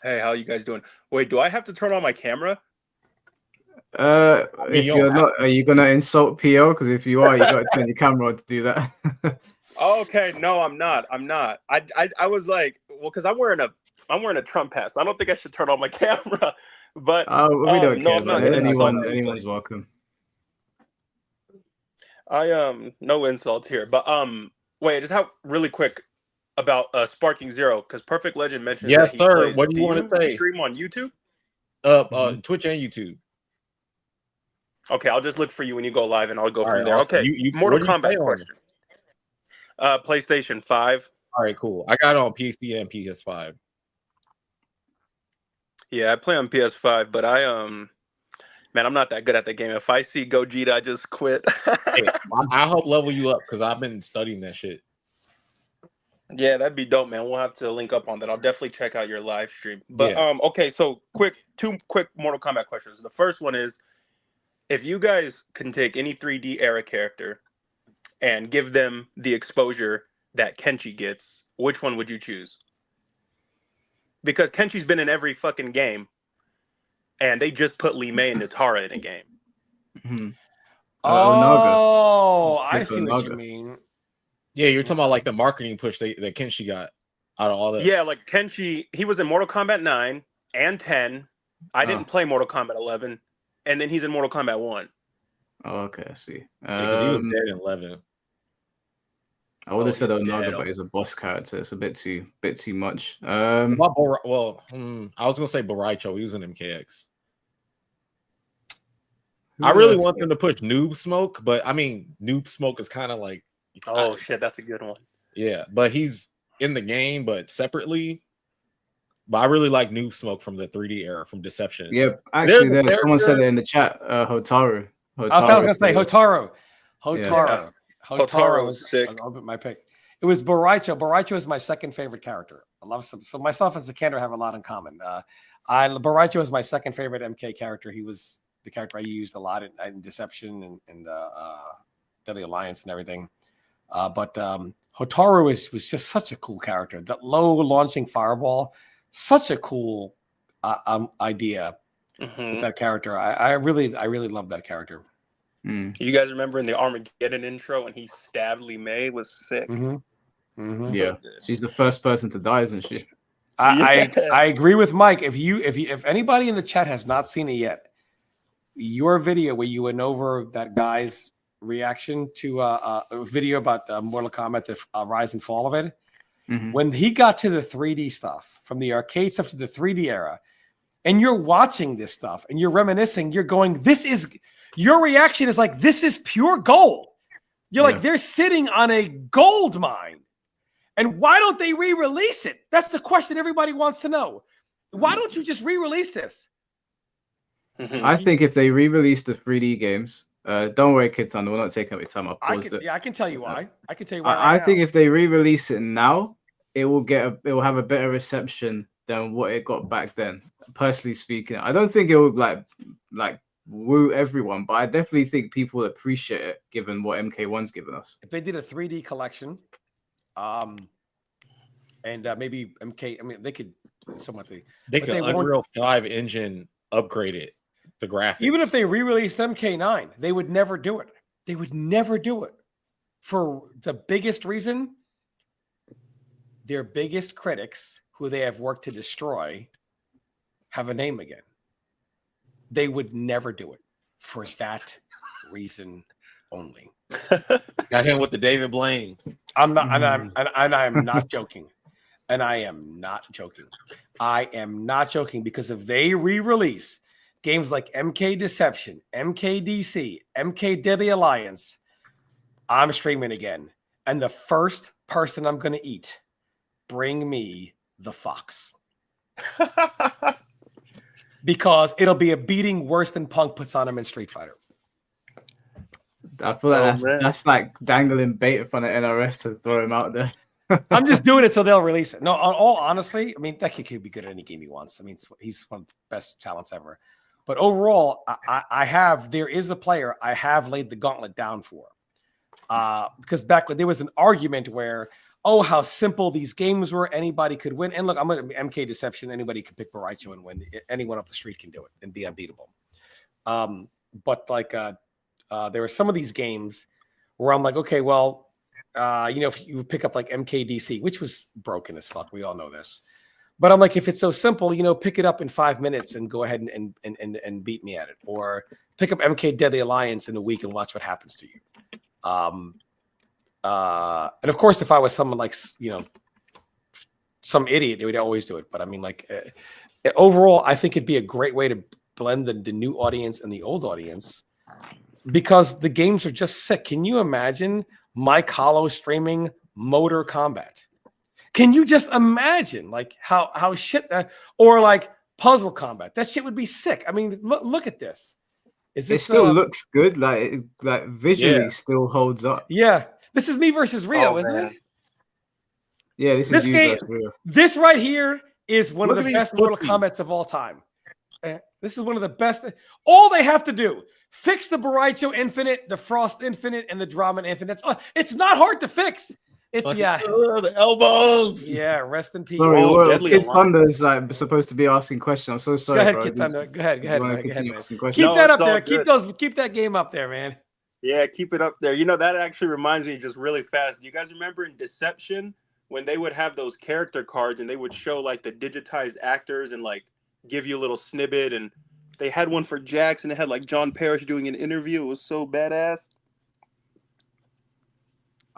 Hey, how you guys doing? Wait, do I have to turn on my camera? If you're not, are you gonna insult PO? Because if you are, you got to turn your camera on to do that. Okay, no, I'm not. I was like, well, because I'm wearing a Trump hat. So I don't think I should turn on my camera. But we don't no, care. I'm not Anyone's welcome. No insult here. But wait, just how really quick about Sparking Zero, because Perfect Legend mentioned. Yes, that sir. Plays. What do you want to say? Stream on YouTube? Twitch and YouTube. Okay, I'll just look for you when you go live, and I'll go from there. Awesome. Okay, Mortal Kombat question. PlayStation 5. All right, cool. I got it on PC and PS5. Yeah, I play on PS5, but man, I'm not that good at the game. If I see Gogeta, I just quit. Hey, I help level you up because I've been studying that shit. Yeah, that'd be dope, man. We'll have to link up on that. I'll definitely check out your live stream. But Yeah. Okay, so two quick Mortal Kombat questions. The first one is, if you guys can take any 3D era character and give them the exposure that Kenshi gets, which one would you choose? Because Kenshi's been in every fucking game, and they just put Li Mei and Natara in a game. Mm-hmm. Oh, I see what you mean. Yeah, you're talking about like the marketing push that Kenshi got out of all that. Yeah, like Kenshi, he was in Mortal Kombat 9 and 10. I didn't play Mortal Kombat 11, and then he's in Mortal Kombat 1. Oh, okay, I see. Because he was dead in 11. I would have said Onaga, but he's a boss character. It's a bit too much. I was gonna say Boraicho. He was in MKX. I really want them to push Noob Smoke, but I mean, Noob Smoke is kind of like, oh shit, that's a good one. Yeah, but he's in the game, but separately. But I really like Noob Smoke from the 3D era, from Deception. Yeah, actually, someone said it in the chat. Hotaru. I was gonna say Hotaru. Yeah. Hotaru was sick. My pick. It was Boraicho. Boraicho is my second favorite character. I love so myself and Sikander have a lot in common. Boraicho is my second favorite MK character. He was the character I used a lot in Deception and Deadly Alliance and everything. But Hotaru was just such a cool character. That low launching fireball, such a cool idea with that character. I really love that character. You guys remember in the Armageddon intro when he stabbed Li Mei? Was sick. Yeah, she's the first person to die, isn't she? I agree with Mike. If anybody in the chat has not seen it yet, your video where you went over that guy's reaction to a video about Mortal Kombat, the rise and fall of it, when he got to the 3D stuff, from the arcade stuff to the 3D era, and you're watching this stuff and you're reminiscing, you're going, your reaction is like, this is pure gold. You're like, they're sitting on a gold mine. And why don't they re-release it? That's the question everybody wants to know. Why don't you just re-release this? I think if they re-release the 3D games, don't worry, Kid Thunder, we're not taking up your time. I can tell you why. I can tell you why. I think if they re-release it now, it will have a better reception than what it got back then. Personally speaking, I don't think it would like woo everyone, but I definitely think people appreciate it given what MK1's given us. If they did a 3D collection, and maybe MK, I mean, they could somewhat they could Unreal 5 engine upgrade it, the graphics. Even if they re-released MK9, they would never do it. They would never do it for the biggest reason: their biggest critics, who they have worked to destroy, have a name again. They would never do it for that reason only. Got him with the David Blaine. I'm not, and I'm not joking. And I am not joking. I am not joking, because if they re-release games like MK Deception, MKDC, MK Deadly Alliance, I'm streaming again. And the first person I'm going to eat, bring me the fox. Because it'll be a beating worse than Punk puts on him in Street Fighter. I feel like that's like dangling bait in front of NRS to throw him out there. I'm just doing it so they'll release it. No, all honestly, I mean, that kid could be good at any game he wants. I mean, he's one of the best talents ever. But overall, there is a player I have laid the gauntlet down for. Because back when there was an argument where, oh, how simple these games were, anybody could win. And look, I'm going to MK Deception. Anybody can pick Boraicho and win. Anyone off the street can do it and be unbeatable. But like, there were some of these games where I'm like, okay, well, if you pick up like MKDC, which was broken as fuck, we all know this. But I'm like, if it's so simple, pick it up in 5 minutes and go ahead and beat me at it, or pick up MK Deadly Alliance in a week and watch what happens to you. And of course, if I was someone like some idiot, they would always do it. But I mean, like overall, I think it'd be a great way to blend the new audience and the old audience, because the games are just sick. Can you imagine Mike Hollow streaming Motor Combat? Can you just imagine like how shit that, or like Puzzle Combat? That shit would be sick. I mean, look at this. It still looks good, like visually still holds up. Yeah, this is me versus Rio, isn't it? Yeah, this This is you game, versus Rio. this right here is one Look of at the these best Mortal footsies. Kombats of all time. This is one of the best. All they have to do, fix the Baraicho Infinite, the Frost Infinite, and the Draman Infinite. It's not hard to fix. It's the elbows. Yeah, rest in peace. Sorry, Oh, well, Deadly Kid Alliance. Thunder is like supposed to be asking questions. I'm so sorry, Go ahead, bro. Kid Thunder. Go ahead. You want to Man. Go ahead, continue man. asking Keep questions? No, that up it's all there. good. Keep that game up there, man. Yeah, keep it up there. You know, that actually reminds me just really fast. Do you guys remember in Deception when they would have those character cards and they would show like the digitized actors and like give you a little snippet? And they had one for Jax and it had like John Parrish doing an interview. It was so badass.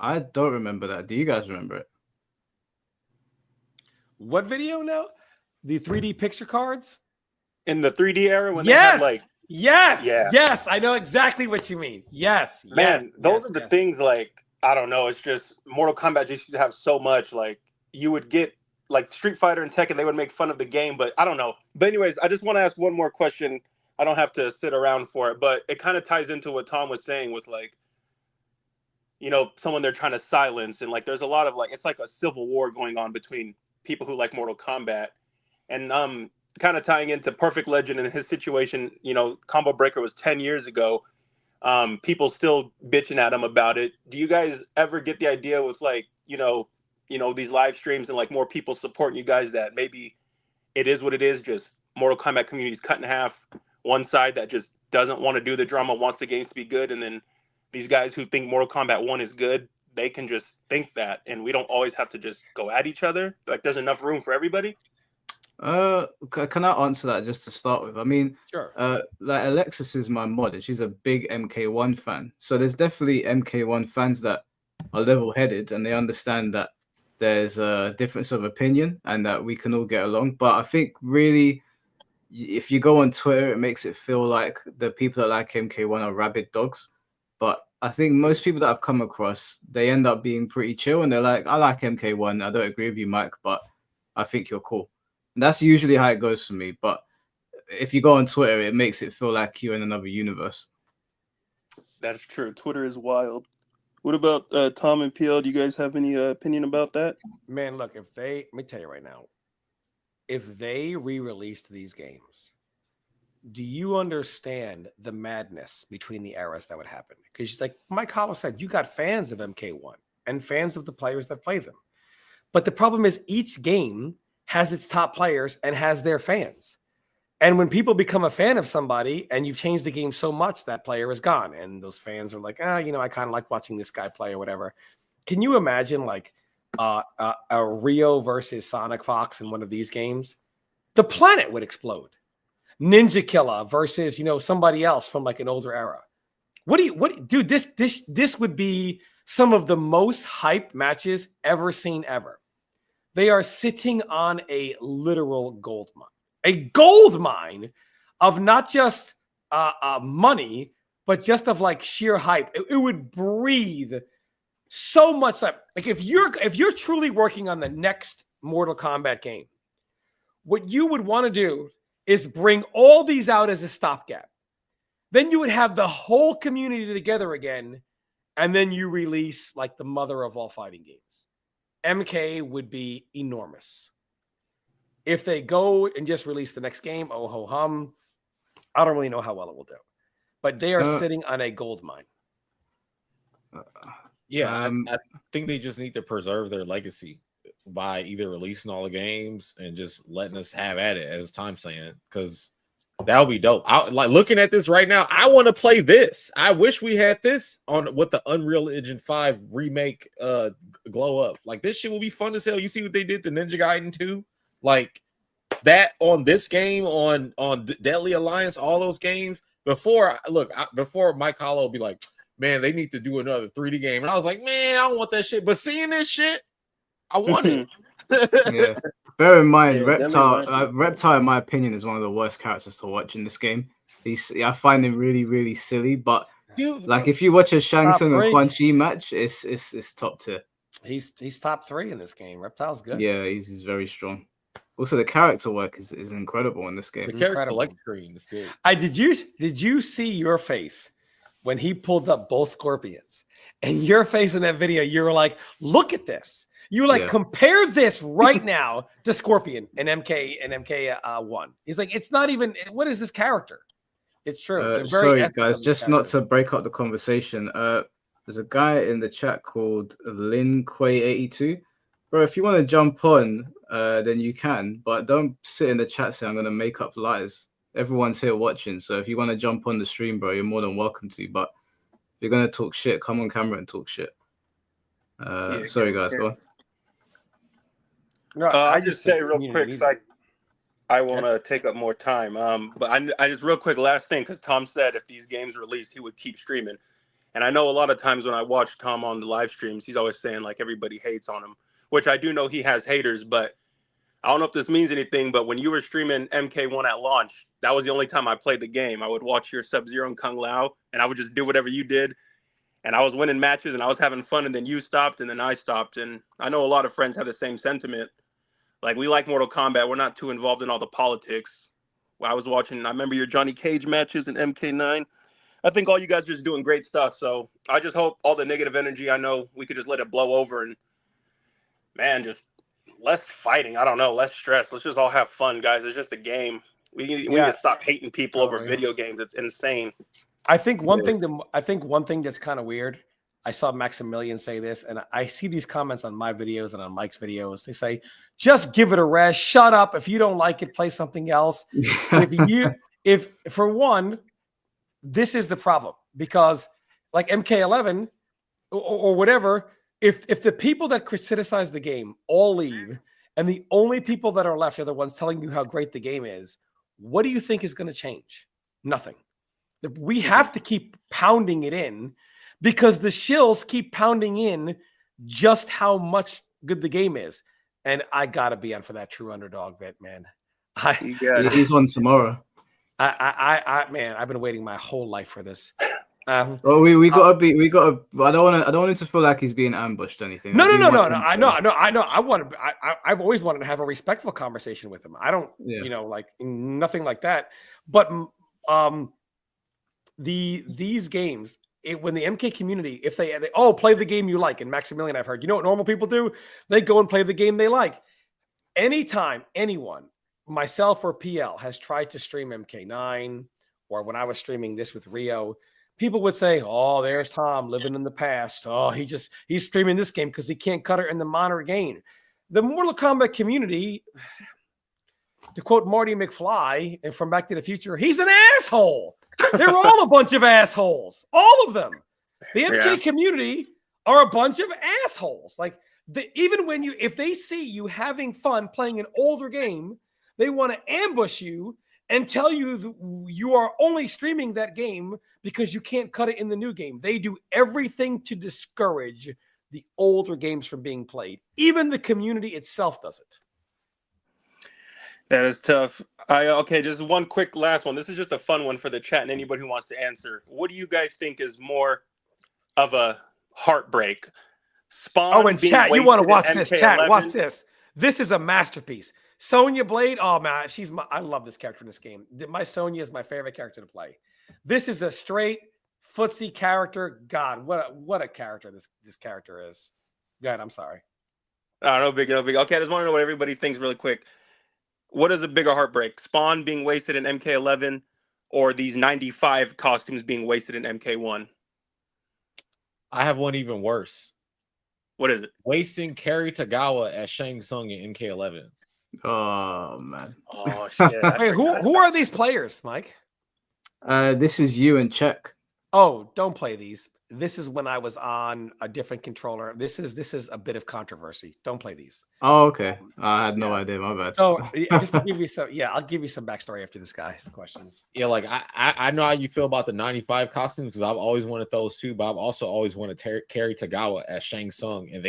I don't remember that. Do you guys remember it? What video now? The 3D picture cards? In the 3D era when Yes. they had like Yes. Yeah. Yes. I know exactly what you mean. Yes. Man, those yes, are the yes. things like, I don't know. It's just Mortal Kombat just used to have so much. Like you would get like Street Fighter and Tekken, they would make fun of the game, but I don't know. But anyways, I just want to ask one more question. I don't have to sit around for it, but it kind of ties into what Tom was saying with like, you know, someone they're trying to silence. And like, there's a lot of like, it's like a civil war going on between people who like Mortal Kombat. And kind of tying into Perfect Legend and his situation, you know, Combo Breaker was 10 years ago. People still bitching at him about it. Do you guys ever get the idea with like, you know, these live streams and like more people supporting you guys that maybe it is what it is, just Mortal Kombat community is cut in half. One side that just doesn't want to do the drama, wants the games to be good. And then these guys who think Mortal Kombat 1 is good, they can just think that. And we don't always have to just go at each other. Like there's enough room for everybody. Can I answer that just to start with? I mean, Sure. Like Alexis is my mod and she's a big MK1 fan. So there's definitely MK1 fans that are level-headed and they understand that there's a difference of opinion and that we can all get along. But I think really, if you go on Twitter, it makes it feel like the people that like MK1 are rabid dogs. But I think most people that I've come across, they end up being pretty chill and they're like, I like MK1. I don't agree with you, Mike, but I think you're cool. And that's usually how it goes for me. But if you go on Twitter, it makes it feel like you're in another universe. That's true. Twitter is wild. What about Tom and PL? Do you guys have any opinion about that? Man, look, let me tell you right now, if they re-released these games, do you understand the madness between the eras that would happen? Because like Mike Hollow said, you got fans of MK1 and fans of the players that play them. But the problem is each game has its top players and has their fans. And when people become a fan of somebody and you've changed the game so much, that player is gone. And those fans are like, I kind of like watching this guy play or whatever. Can you imagine like a Rio versus SonicFox in one of these games? The planet would explode. Ninja Killer versus, somebody else from like an older era. Dude, this would be some of the most hype matches ever seen ever. They are sitting on a literal gold mine of not just money, but just of like sheer hype. It would breathe so much like if you're truly working on the next Mortal Kombat game, what you would want to do is bring all these out as a stopgap. Then you would have the whole community together again, and then you release like the mother of all fighting games. MK would be enormous. If they go and just release the next game, oh ho hum, I don't really know how well it will do. But they are sitting on a gold mine. I think they just need to preserve their legacy by either releasing all the games and just letting us have at it, as Tom's saying, because that would be dope. Like looking at this right now, I want to play this. I wish we had this on with the Unreal Engine 5 remake glow up. Like this shit will be fun as hell. You see what they did to Ninja Gaiden 2? Like that on this game, on Deadly Alliance, all those games. Before Mike Hollow would be like, man, they need to do another 3D game. And I was like, man, I don't want that shit. But seeing this shit, I want it. Yeah. Bear in mind, Reptile, in my opinion, is one of the worst characters to watch in this game. I find him really, really silly. But dude, like if you watch a Shang Tsung and Quan Chi match, it's top tier. He's top 3 in this game. Reptile's good. Yeah, he's very strong. Also, the character work is incredible in this game. The character select screen is good. Did you see your face when he pulled up both Scorpions? And your face in that video, you were like, look at this. You like compare this right now to Scorpion and MK1. He's like, it's not even. What is this character? It's true. Sorry, guys, just not to break up the conversation. There's a guy in the chat called LinQuay82. Bro, if you want to jump on, then you can, but don't sit in the chat saying I'm going to make up lies. Everyone's here watching, so if you want to jump on the stream, bro, you're more than welcome to. But if you're going to talk shit, come on camera and talk shit. Sorry, guys, go on. No, I just say real quick, so I want to take up more time. But I just real quick last thing, because Tom said if these games released, he would keep streaming. And I know a lot of times when I watch Tom on the live streams, he's always saying like everybody hates on him, which I do know he has haters. But I don't know if this means anything. But when you were streaming MK1 at launch, that was the only time I played the game. I would watch your Sub-Zero and Kung Lao, and I would just do whatever you did. And I was winning matches, and I was having fun. And then you stopped, and then I stopped. And I know a lot of friends have the same sentiment. Like, we like Mortal Kombat. We're not too involved in all the politics. I was watching, I remember your Johnny Cage matches in MK9. I think all you guys are just doing great stuff. So I just hope all the negative energy, I know we could just let it blow over. And, man, just less fighting. I don't know, less stress. Let's just all have fun, guys. It's just a game. We need to stop hating people over video games. It's insane. I think one thing that's kind of weird. I saw Maximilian say this, and I see these comments on my videos and on Mike's videos. They say, just give it a rest. Shut up. If you don't like it, play something else. if for one, this is the problem, because like MK11 or whatever, if the people that criticize the game all leave and the only people that are left are the ones telling you how great the game is, what do you think is going to change? Nothing. We have to keep pounding it in, because the shills keep pounding in just how much good the game is. And I got to be on for that true underdog bet, man. He's on tomorrow. Man, I've been waiting my whole life for this. Well, we gotta be. I don't want him to feel like he's being ambushed or anything. No. I know. I've always wanted to have a respectful conversation with him. I don't, like nothing like that. But these games, when the MK community, if they play the game you like, and Maximilian, I've heard, you know what normal people do? They go and play the game they like. Anytime anyone, myself or PL, has tried to stream MK9, or when I was streaming this with Rio, people would say, oh, there's Tom living in the past. Oh, he's streaming this game because he can't cut it in the monitor gain. The Mortal Kombat community, to quote Marty McFly and from Back to the Future, he's an asshole. They're all a bunch of assholes. All of them. The MK community are a bunch of assholes. Like, even if they see you having fun playing an older game, they want to ambush you and tell you you are only streaming that game because you can't cut it in the new game. They do everything to discourage the older games from being played. Even the community itself does it. That is tough. Okay, just one quick last one. This is just a fun one for the chat and anybody who wants to answer. What do you guys think is more of a heartbreak? Spawn. Oh, and chat, you want to watch this? Chat, watch this. This is a masterpiece. Sonya Blade. Oh man, I love this character in this game. My Sonya is my favorite character to play. This is a straight footsie character. God, what a character this character is. God, I'm sorry. Oh, no big. Okay, I just want to know what everybody thinks really quick. What is a bigger heartbreak? Spawn being wasted in MK11, or these 95 costumes being wasted in MK1? I have one even worse. What is it? Wasting Kerry Tagawa as Shang Tsung in MK11. Oh man. Oh shit. Wait, who are these players, Mike? This is you and Czech. Oh, don't play these. This is when I was on a different controller. This is a bit of controversy. Don't play these. Oh, okay. I had no idea. My bad. So just to give you I'll give you some backstory after this guy's questions. Yeah, like I know how you feel about the 95 costumes, because I've always wanted those too, but I've also always wanted Kerry Tagawa as Shang Tsung, and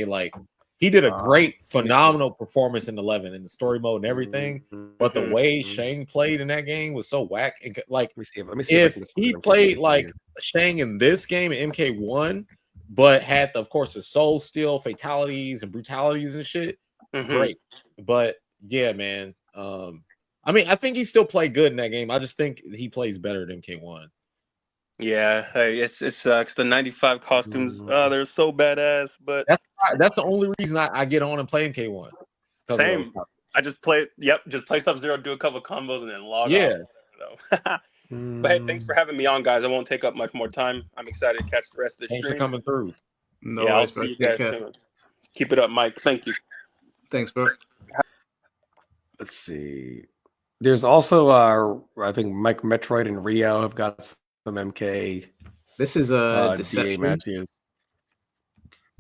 he did a great, phenomenal performance in 11 in the story mode and everything. But the way Shang played in that game was so whack. And like, let me see if he played like Shang in this game in MK1, but had, of course, the soul steal, fatalities, and brutalities and shit, great. But yeah, man. I mean, I think he still played good in that game. I just think he plays better than MK1. Yeah, hey, it's the 95 costumes. Oh, they're so badass. But that's the only reason I get on and play MK1. Same. I just play. Yep, just play Sub-Zero, do a couple of combos, and then log off. But hey, thanks for having me on, guys. I won't take up much more time. I'm excited to catch the rest of the Thanks stream. for coming through. No I'll worries, see bro. you guys soon. Keep it up, Mike. Thank you. Thanks, bro. Let's see. There's also I think Mike Metroid and Rio have got some MK. This is a Deception. DA matches.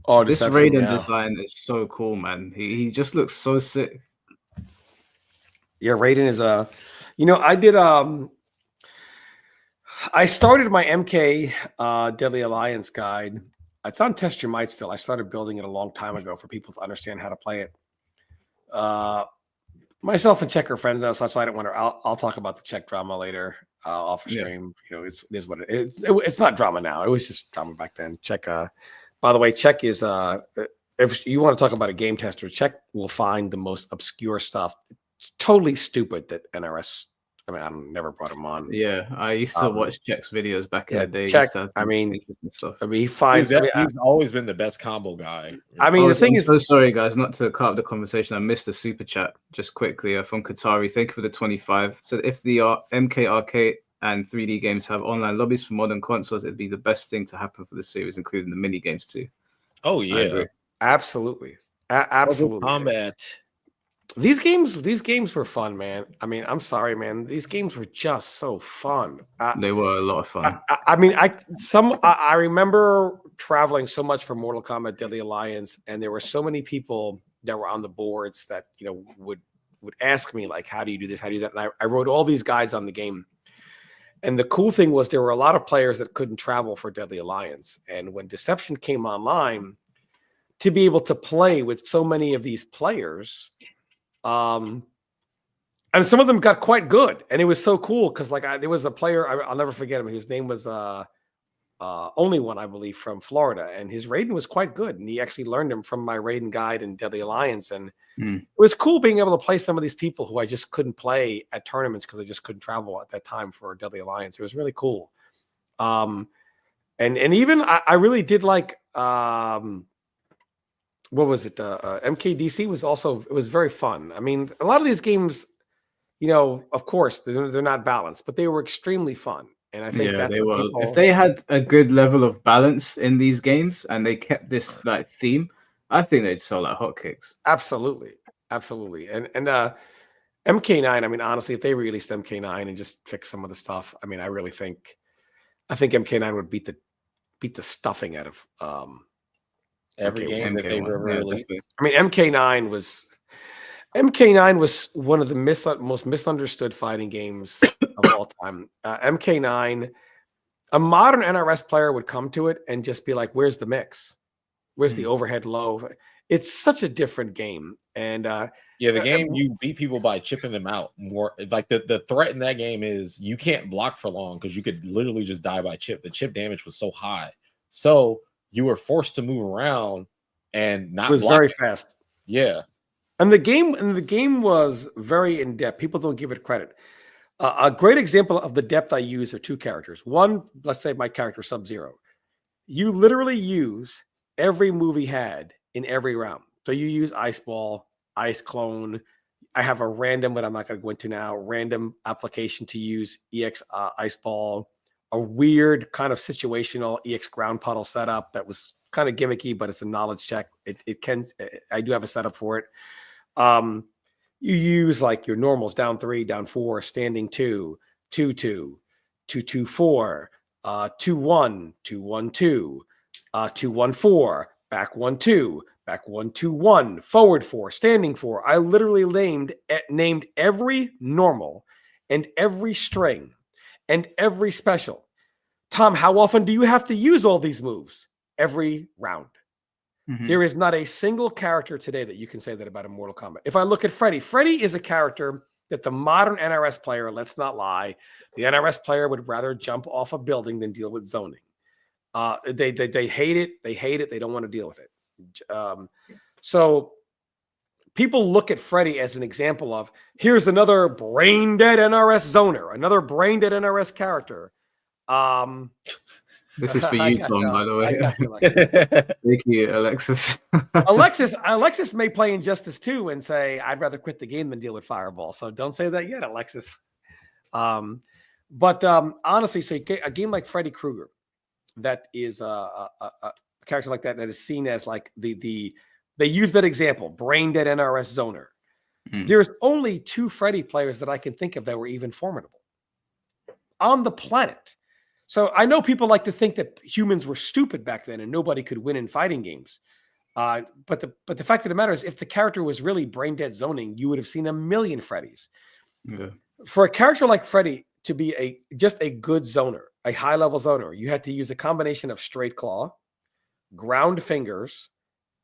Oh, this Deception, Raiden design is so cool, man. He just looks so sick. Yeah, Raiden is I did I started my MK Deadly Alliance guide. It's on Test Your Might still. I started building it a long time ago for people to understand how to play it. Myself and Czech are friends now, so that's why I don't want to. I'll talk about the Czech drama later off stream. You know, it is what it is. It's not drama now. It was just drama back then. Czech. By the way, Czech is if you want to talk about a game tester, Czech will find the most obscure stuff. It's totally stupid that NRS. I mean, I never brought him on. Yeah, I used to watch Czech's videos back in the day. Czech, I mean, he finds. He's always been the best combo guy. I mean, the thing I'm is, so sorry, guys, not to cut up the conversation. I missed the super chat just quickly from Qatari. Thank you for the 25. So if the MK Arcade and 3D games have online lobbies for modern consoles, it'd be the best thing to happen for the series, including the mini games too. Oh yeah, absolutely, absolutely. Combat. These games were fun, man. I mean, I'm sorry, man. These games were just so fun. They were a lot of fun. I remember traveling so much for Mortal Kombat Deadly Alliance, and there were so many people that were on the boards that would ask me like, "How do you do this? How do you do that?" And I wrote all these guides on the game. And the cool thing was there were a lot of players that couldn't travel for Deadly Alliance, and when Deception came online, to be able to play with so many of these players. And some of them got quite good, and it was so cool because there was a player I'll never forget him. His name was Only One, I believe, from Florida, and his Raiden was quite good, and he actually learned him from my Raiden guide and Deadly Alliance, and it was cool being able to play some of these people who I just couldn't play at tournaments because I just couldn't travel at that time for Deadly Alliance. It was really cool, and even I really did like. What was it? MKDC was also, it was very fun. I mean, a lot of these games, of course, they're not balanced, but they were extremely fun. And I think they were. If they had a good level of balance in these games and they kept this theme, I think they'd sell like hotcakes. Absolutely, absolutely. And MK9. I mean, honestly, if they released MK9 and just fixed some of the stuff, I mean, I think MK9 would beat the stuffing out of every game that they've ever released. I mean, MK9 was one of the most misunderstood fighting games of all time. MK9, a modern NRS player would come to it and just be like, "Where's the mix? Where's the overhead low?" It's such a different game. And the game you beat people by chipping them out more. Like the threat in that game is you can't block for long because you could literally just die by chip. The chip damage was so high, so you were forced to move around and not. It was very fast. Yeah, and the game was very in depth. People don't give it credit. A great example of the depth I use are two characters. One, let's say my character Sub-Zero. You literally use every move he had in every round. So you use Ice Ball, Ice Clone. I have a random, but I'm not going to go into now. Random application to use EX Ice Ball. A weird kind of situational EX ground puddle setup that was kind of gimmicky, but it's a knowledge check. I do have a setup for it. You use like your normals, down 3, down 4, standing 2, 2, 2, 2, 2, 4, 2, 1, 2, 1, 2, 2, 1, 4, back 1, 2, back 1, 2, 1, forward 4, standing 4. I literally named every normal and every string and every special. Tom, how often do you have to use all these moves? Every round. Mm-hmm. There is not a single character today that you can say that about in Mortal Kombat. If I look at Freddy is a character that the modern NRS player, let's not lie, the NRS player would rather jump off a building than deal with zoning. They hate it. They hate it. They don't want to deal with it. So people look at Freddy as an example of, here's another brain dead NRS zoner, another brain dead NRS character. This is for you, Tom, by the way. Thank you, Alexis. Alexis may play Injustice 2 and say, I'd rather quit the game than deal with Fireball. So don't say that yet, Alexis. But honestly, so a game like Freddy Krueger, that is a character like that is seen as like they use that example, brain dead NRS zoner. There's only 2 Freddy players that I can think of that were even formidable on the planet. So I know people like to think that humans were stupid back then and nobody could win in fighting games. But the fact of the matter is, if the character was really brain dead zoning, you would have seen a million Freddys. Yeah. For a character like Freddy to be just a good zoner, a high level zoner, you had to use a combination of straight claw, ground fingers,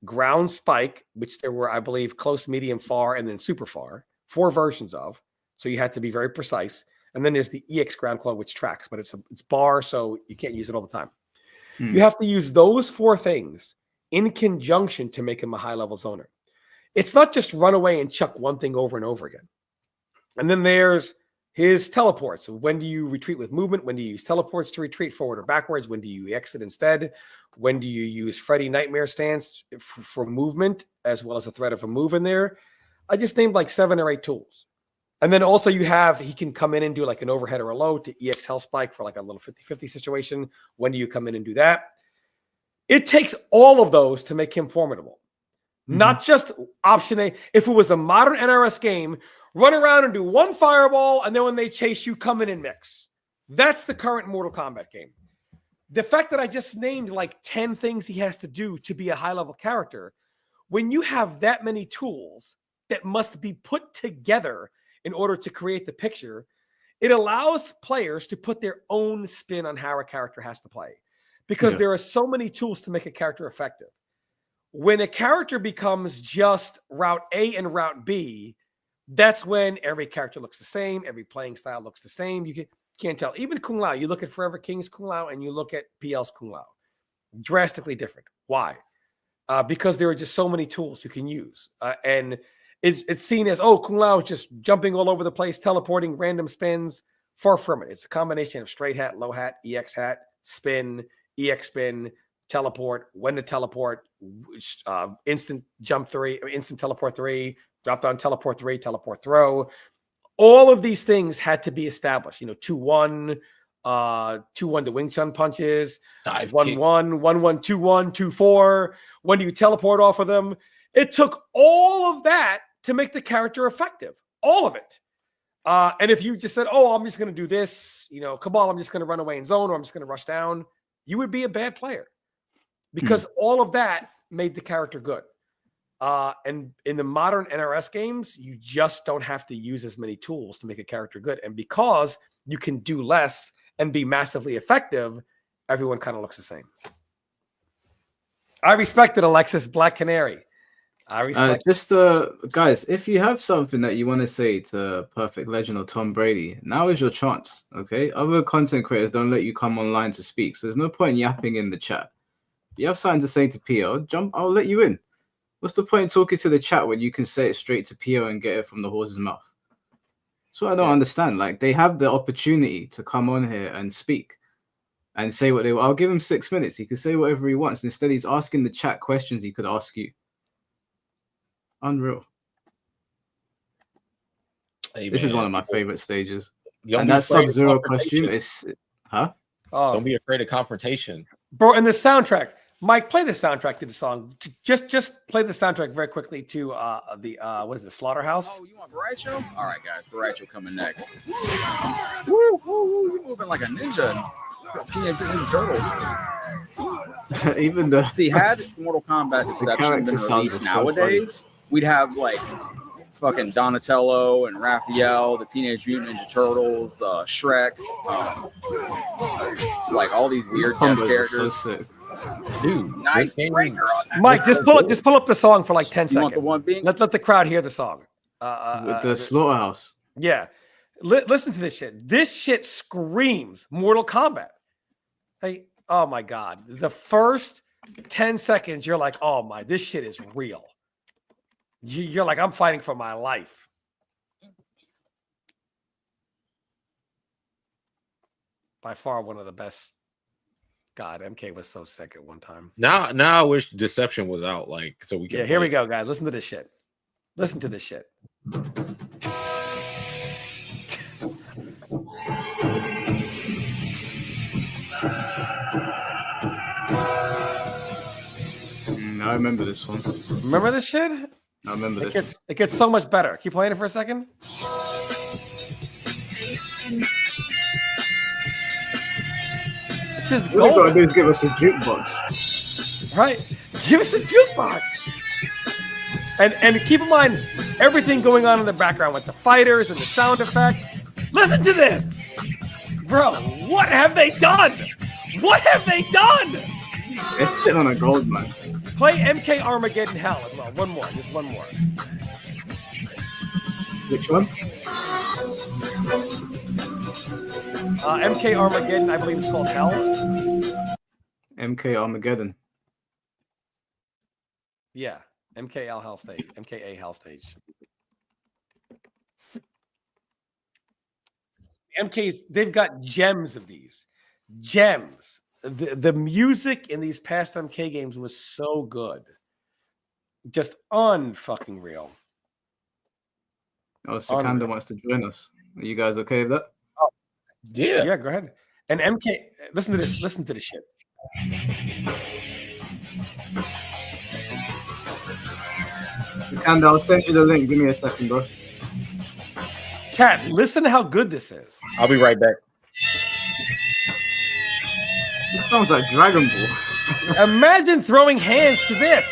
ground spike, which there were, I believe, close, medium, far, and then super far, 4 versions of. So you had to be very precise. And then there's the EX ground claw, which tracks, but it's bar, so you can't use it all the time. You have to use those 4 things in conjunction to make him a high-level zoner. It's not just run away and chuck one thing over and over again. And then there's his teleports. When do you retreat with movement? When do you use teleports to retreat forward or backwards? When do you exit instead? When do you use Freddy Nightmare Stance for movement, as well as a threat of a move in there? I just named like 7 or 8 tools. And then also he can come in and do like an overhead or a low to EX Hell Spike for like a little 50-50 situation. When do you come in and do that? It takes all of those to make him formidable. Not just option A. If it was a modern NRS game, run around and do 1 fireball, and then when they chase you, come in and mix. That's the current Mortal Kombat game. The fact that I just named like 10 things he has to do to be a high-level character, when you have that many tools that must be put together in order to create the picture, it allows players to put their own spin on how a character has to play, because there are so many tools to make a character effective. When a character becomes just route A and route B, that's when every character looks the same, every playing style looks the same. You can't tell. Even Kung Lao, you look at Forever King's Kung Lao and you look at PL's Kung Lao, drastically different. Why? Because there are just so many tools you can use, and it's seen as, Kung Lao is just jumping all over the place, teleporting, random spins. Far from it. It's a combination of straight hat, low hat, EX hat, spin, EX spin, teleport, when to teleport, instant jump 3, instant teleport 3, drop down teleport 3, teleport throw. All of these things had to be established. 2-1, 2-1 to Wing Chun punches, 1-1, 1-1, 2-1, 2-4. When do you teleport off of them? It took all of that to make the character effective. All of it. And if you just said, I'm just going to do this, Cabal, I'm just going to run away in zone, or I'm just going to rush down, you would be a bad player, because all of that made the character good. And in the modern NRS games, you just don't have to use as many tools to make a character good. And because you can do less and be massively effective, everyone kind of looks the same. I respect it, Alexis Black Canary. I respect guys, if you have something that you want to say to Perfect Legend or Tom Brady, now is your chance. Okay, other content creators don't let you come online to speak, so there's no point yapping in the chat. If you have something to say to PO, I'll let you in. What's the point in talking to the chat when you can say it straight to PO and get it from the horse's mouth? That's what I don't understand. Like, they have the opportunity to come on here and speak and say what they want. I'll give him 6 minutes. He can say whatever he wants. Instead, he's asking the chat questions he could ask you. Unreal. Hey, this man, is one of my favorite stages. And that Sub-Zero costume is... Huh? Don't be afraid of confrontation. Bro, and the soundtrack. Mike, play the soundtrack to the song. Just play the soundtrack very quickly to what is it, Slaughterhouse? Oh, you want Baracho? All right, guys, Baracho coming next. Woo, you moving like a ninja. Teenage Ninja Turtles. Even the had Mortal Kombat Deception been released nowadays, we'd have like fucking Donatello and Raphael, the Teenage Mutant Ninja Turtles, Shrek, like all these weird guest characters. So sick. Dude, nice breaker on that. Mike, just pull up the song for like 10 seconds. Want the one being? Let the crowd hear the song. With the Slaughterhouse. Yeah. Listen to this shit. This shit screams Mortal Kombat. Hey, oh my God. The first 10 seconds, you're like, oh my, this shit is real. You're like, I'm fighting for my life. by far one of the best. God, MK was so sick at one time. Now I wish Deception was out, like, so we can. Yeah, here we go, guys. Listen to this shit. Listen to this shit. I remember this one. Remember this shit? I remember this. It gets so much better. Keep playing it for a second. It's just all you gotta do is give us a jukebox. Right? Give us a jukebox. And keep in mind everything going on in the background with the fighters and the sound effects. Listen to this. Bro, what have they done? What have they done? They're sitting on a Goldmine. Play MK Armageddon Hell as well. One more, just one more. Which one? MK Armageddon, I believe it's called Hell. MK Armageddon. Yeah, MKL Hell Stage. MKA Hell Stage. MKs, they've got gems of these. Gems. The music in these past MK games was so good. Just unfucking real. Oh, Secanda wants to join us. Are you guys okay with that? Oh, yeah, go ahead. And MK, listen to this. Listen to this shit. Secanda, I'll send you the link. Give me a second, bro. Chat, listen to how good this is. I'll be right back. This sounds like Dragon Ball. Imagine throwing hands to this.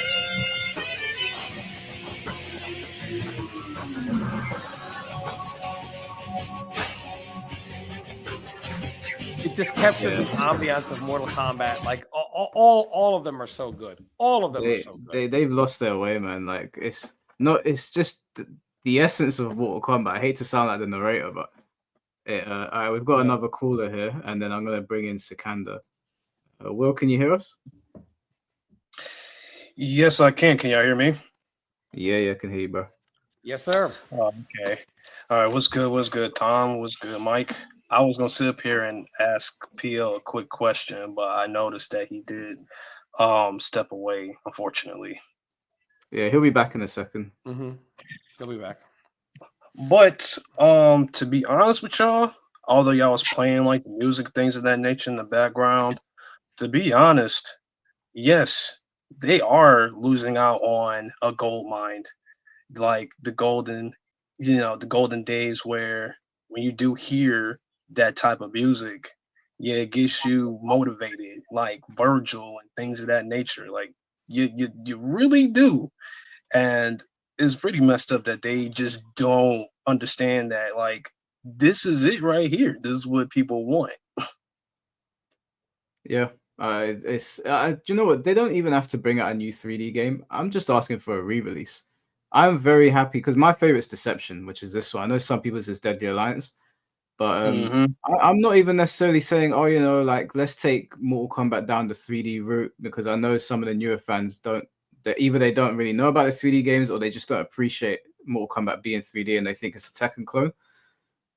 It just captures the ambiance of Mortal Kombat. Like all of them are so good. All of them are so good. They've lost their way, man. Like it's just the essence of Mortal Kombat. I hate to sound like the narrator, but all right, we've got another caller here, and then I'm gonna bring in Secanda. Will, can you hear us? Yes, I can. Can y'all hear me? Yeah, I can hear you, bro. Yes, sir. Oh, okay. All right. What's good? What's good, Tom? What's good, Mike? I was gonna sit up here and ask PL a quick question, but I noticed that he did step away, unfortunately. Yeah, he'll be back in a second. Mm-hmm. He'll be back. But to be honest with y'all, although y'all was playing like music, things of that nature in the background, to be honest, yes, they are losing out on a gold mine, like the golden days where when you do hear that type of music, yeah, it gets you motivated, like Virgil and things of that nature. Like you really do. And it's pretty messed up that they just don't understand that, like, this is it right here. This is what people want. Yeah. It's do you know what? They don't even have to bring out a new 3D game. I'm just asking for a re-release. I'm very happy because my favorite is Deception, which is this one. I know some people says Deadly Alliance, but I'm not even necessarily saying, oh, like let's take Mortal Kombat down the 3D route, because I know some of the newer fans either they don't really know about the 3D games or they just don't appreciate Mortal Kombat being 3D and they think it's a Tekken clone.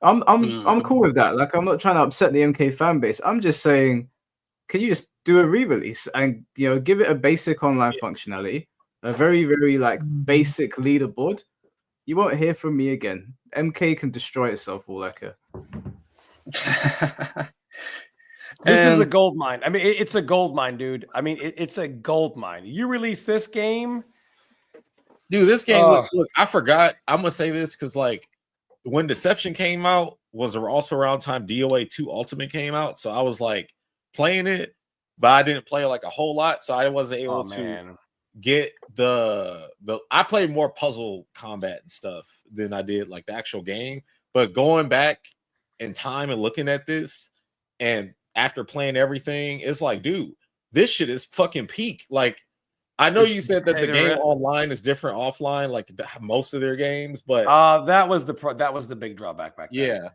I'm cool with that. Like, I'm not trying to upset the MK fan base. I'm just saying, can you just do a re-release and give it a basic online functionality, a very, very like basic leaderboard? You won't hear from me again. MK can destroy itself all like a. This is a gold mine. I mean, it's a gold mine, dude. I mean, it's a gold mine. You release this game, dude. This game. Look, I forgot. I'm gonna say this because, like, when Deception came out, was also around time DOA 2 Ultimate came out. So I was like playing it, but I didn't play like a whole lot, so I wasn't able to get the. I played more puzzle combat and stuff than I did like the actual game. But going back in time and looking at this, and after playing everything, it's like, dude, this shit is fucking peak. Like, I know you said that the game online is different offline, like most of their games, but that was the big drawback back then. Yeah,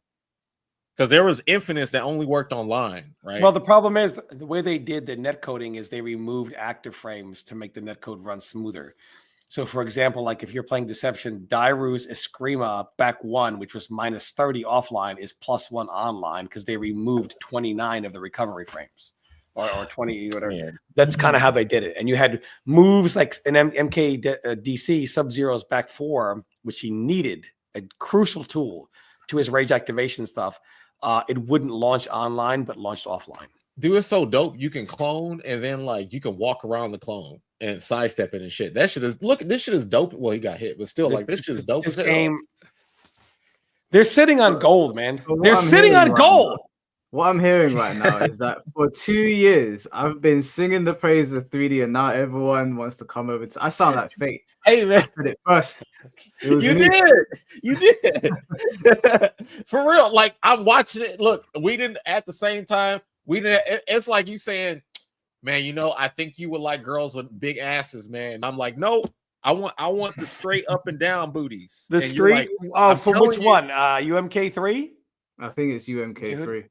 because there was Infamous that only worked online, right? Well, the problem is the way they did the netcoding is they removed active frames to make the netcode run smoother. So, for example, like if you're playing Deception, Dairu's Eskrima back 1, which was minus 30 offline, is +1 online because they removed 29 of the recovery frames or 20, whatever. Yeah. That's kind of how they did it. And you had moves like an MK DC Sub-Zero's back 4, which he needed, a crucial tool to his rage activation stuff. It wouldn't launch online, but launched offline. Dude, it's so dope. You can clone and then like you can walk around the clone and sidestep it and shit. That shit is this shit is dope. Well, he got hit, but still, like this shit is dope. This game, they're sitting on gold, man. They're sitting on gold. What I'm hearing right now is that for 2 years I've been singing the praise of 3D, and now everyone wants to come over to. I sound like Fate. Hey man, I said it first. It was you me. did. For real. Like I'm watching it. Look, we didn't at the same time. We didn't. It's like you saying, man, you know, I think you would like girls with big asses, man. And I'm like, no, I want the straight up and down booties. The and street. Like, for which one? UMK3? I think it's UMK3.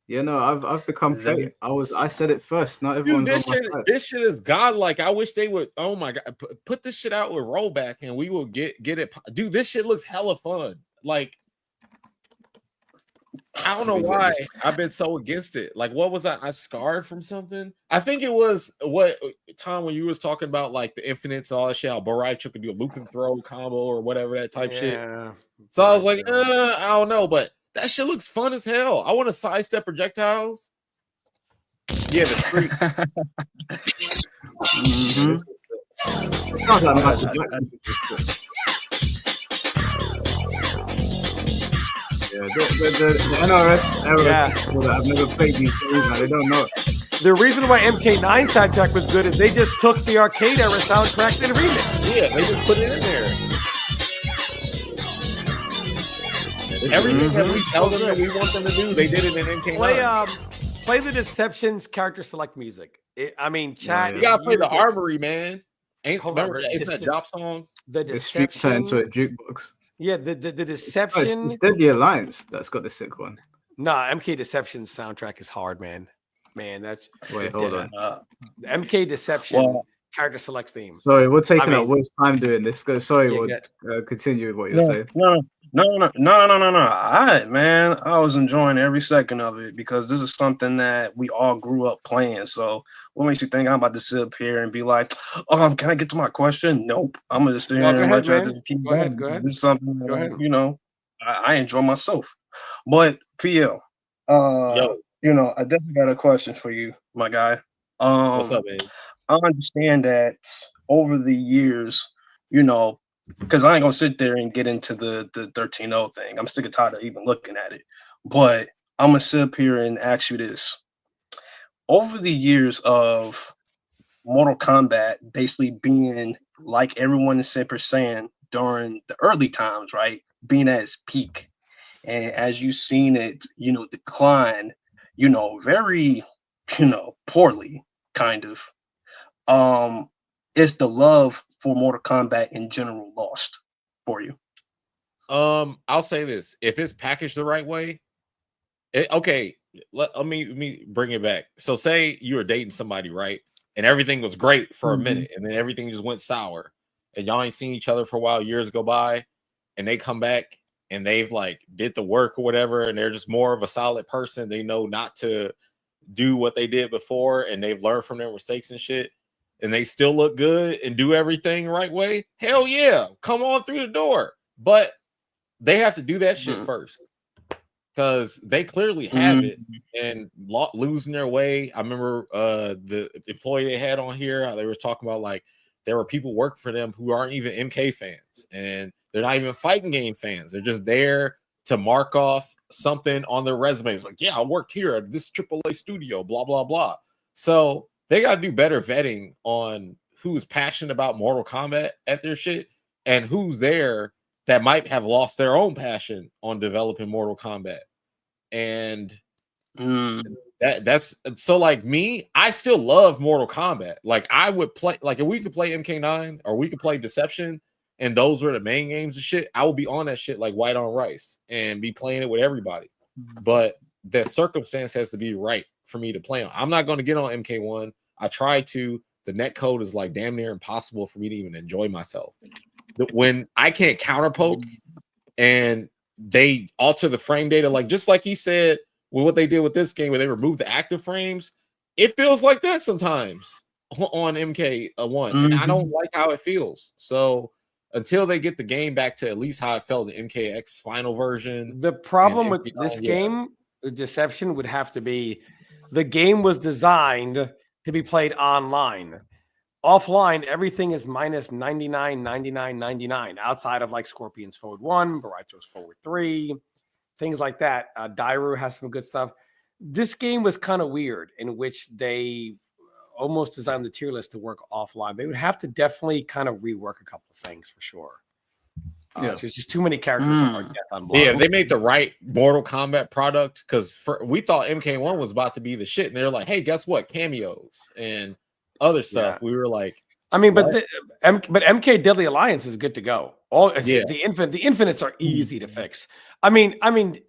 Yeah, no, I've become Fate. I said it first. Not everyone's Dude, on my side. this shit is godlike. I wish they would. Oh my god, put this shit out with rollback, and we will get it. Dude, this shit looks hella fun. Like, I don't know why I've been so against it. Like, what was I scarred from something? I think it was what Tom when you was talking about like the infinites and all that shit. How Boraicho could do a loop and throw combo or whatever that type shit. So I was like, I don't know, but that shit looks fun as hell. I want to sidestep projectiles. Yeah, the street. It sounds like Michael Jackson. Yeah, the NRS era people that have never played these games, man, they don't know it. The reason why MK9 soundtrack was good is they just took the arcade era soundtrack and remixed. Yeah, they just put it in there. Everything that we tell them that we want them to do, they did it in MK9. Play the Deception's character select music. I mean, chat. You gotta play the Armory, man. Remember, isn't that drop song? The Streets turn into a jukebox. Yeah, the Deception. It's the Alliance that's got the sick one. Nah, MK Deception's soundtrack is hard, man. That's hold on. The MK Deception character selects theme. Sorry, we're taking up Will's time doing this. Sorry, we'll continue with what you're saying. No. I was enjoying every second of it because this is something that we all grew up playing. So what makes you think I'm about to sit up here and be like, can I get to my question? Nope. I'm gonna just stay here and let you keep going. Go ahead. This is something that, you know, I enjoy myself. But PL, you know, I definitely got a question for you, my guy. What's up, man? I understand that over the years, you know, because I ain't gonna sit there and get into the 13-0 thing. I'm sick and tired of even looking at it. But I'm gonna sit up here and ask you this. Over the years of Mortal Kombat basically being like everyone is saying during the early times, right? Being at its peak. And as you've seen it, you know, decline, you know, very, you know, poorly, kind of. Is the love for Mortal Kombat in general lost for you? I'll say this: if it's packaged the right way, let me bring it back. So, say you were dating somebody, right, and everything was great for a minute, and then everything just went sour, and y'all ain't seen each other for a while. Years go by, and they come back, and they've like did the work or whatever, and they're just more of a solid person. They know not to do what they did before, and they've learned from their mistakes and shit. And they still look good and do everything the right way, hell yeah, come on through the door. But they have to do that shit first because they clearly have it and losing their way. I remember the employee they had on here, they were talking about like there were people working for them who aren't even MK fans and they're not even fighting game fans. They're just there to mark off something on their resume. It's like, yeah, I worked here at this AAA studio, blah, blah, blah. So they got to do better vetting on who's passionate about Mortal Kombat at their shit and who's there that might have lost their own passion on developing Mortal Kombat. And that's so like me, I still love Mortal Kombat. Like I would play, like if we could play MK9 or we could play Deception and those were the main games and shit, I would be on that shit like white on rice and be playing it with everybody. But the circumstance has to be right for me to play on. I'm not going to get on MK1. I tried to. the netcode is like damn near impossible for me to even enjoy myself. When I can't counter poke and they alter the frame data, like just like he said with what they did with this game where they removed the active frames, it feels like that sometimes on MK1, and I don't like how it feels. So until they get the game back to at least how it felt in MKX final version, the problem with this game, the deception would have to be the game was designed to be played online. Offline, everything is minus 99, 99, 99 outside of like Scorpion's forward 1, Baracho's forward 3, things like that. Dairu has some good stuff. This game was kind of weird in which they almost designed the tier list to work offline. They would have to definitely kind of rework a couple of things for sure. There's just too many characters on death on block. Yeah, they made the right Mortal Kombat product because we thought MK1 was about to be the shit, and they're like, "Hey, guess what? Cameos and other stuff." We were like, I mean, but MK Deadly Alliance is good to go. The infinites are easy to fix. I mean,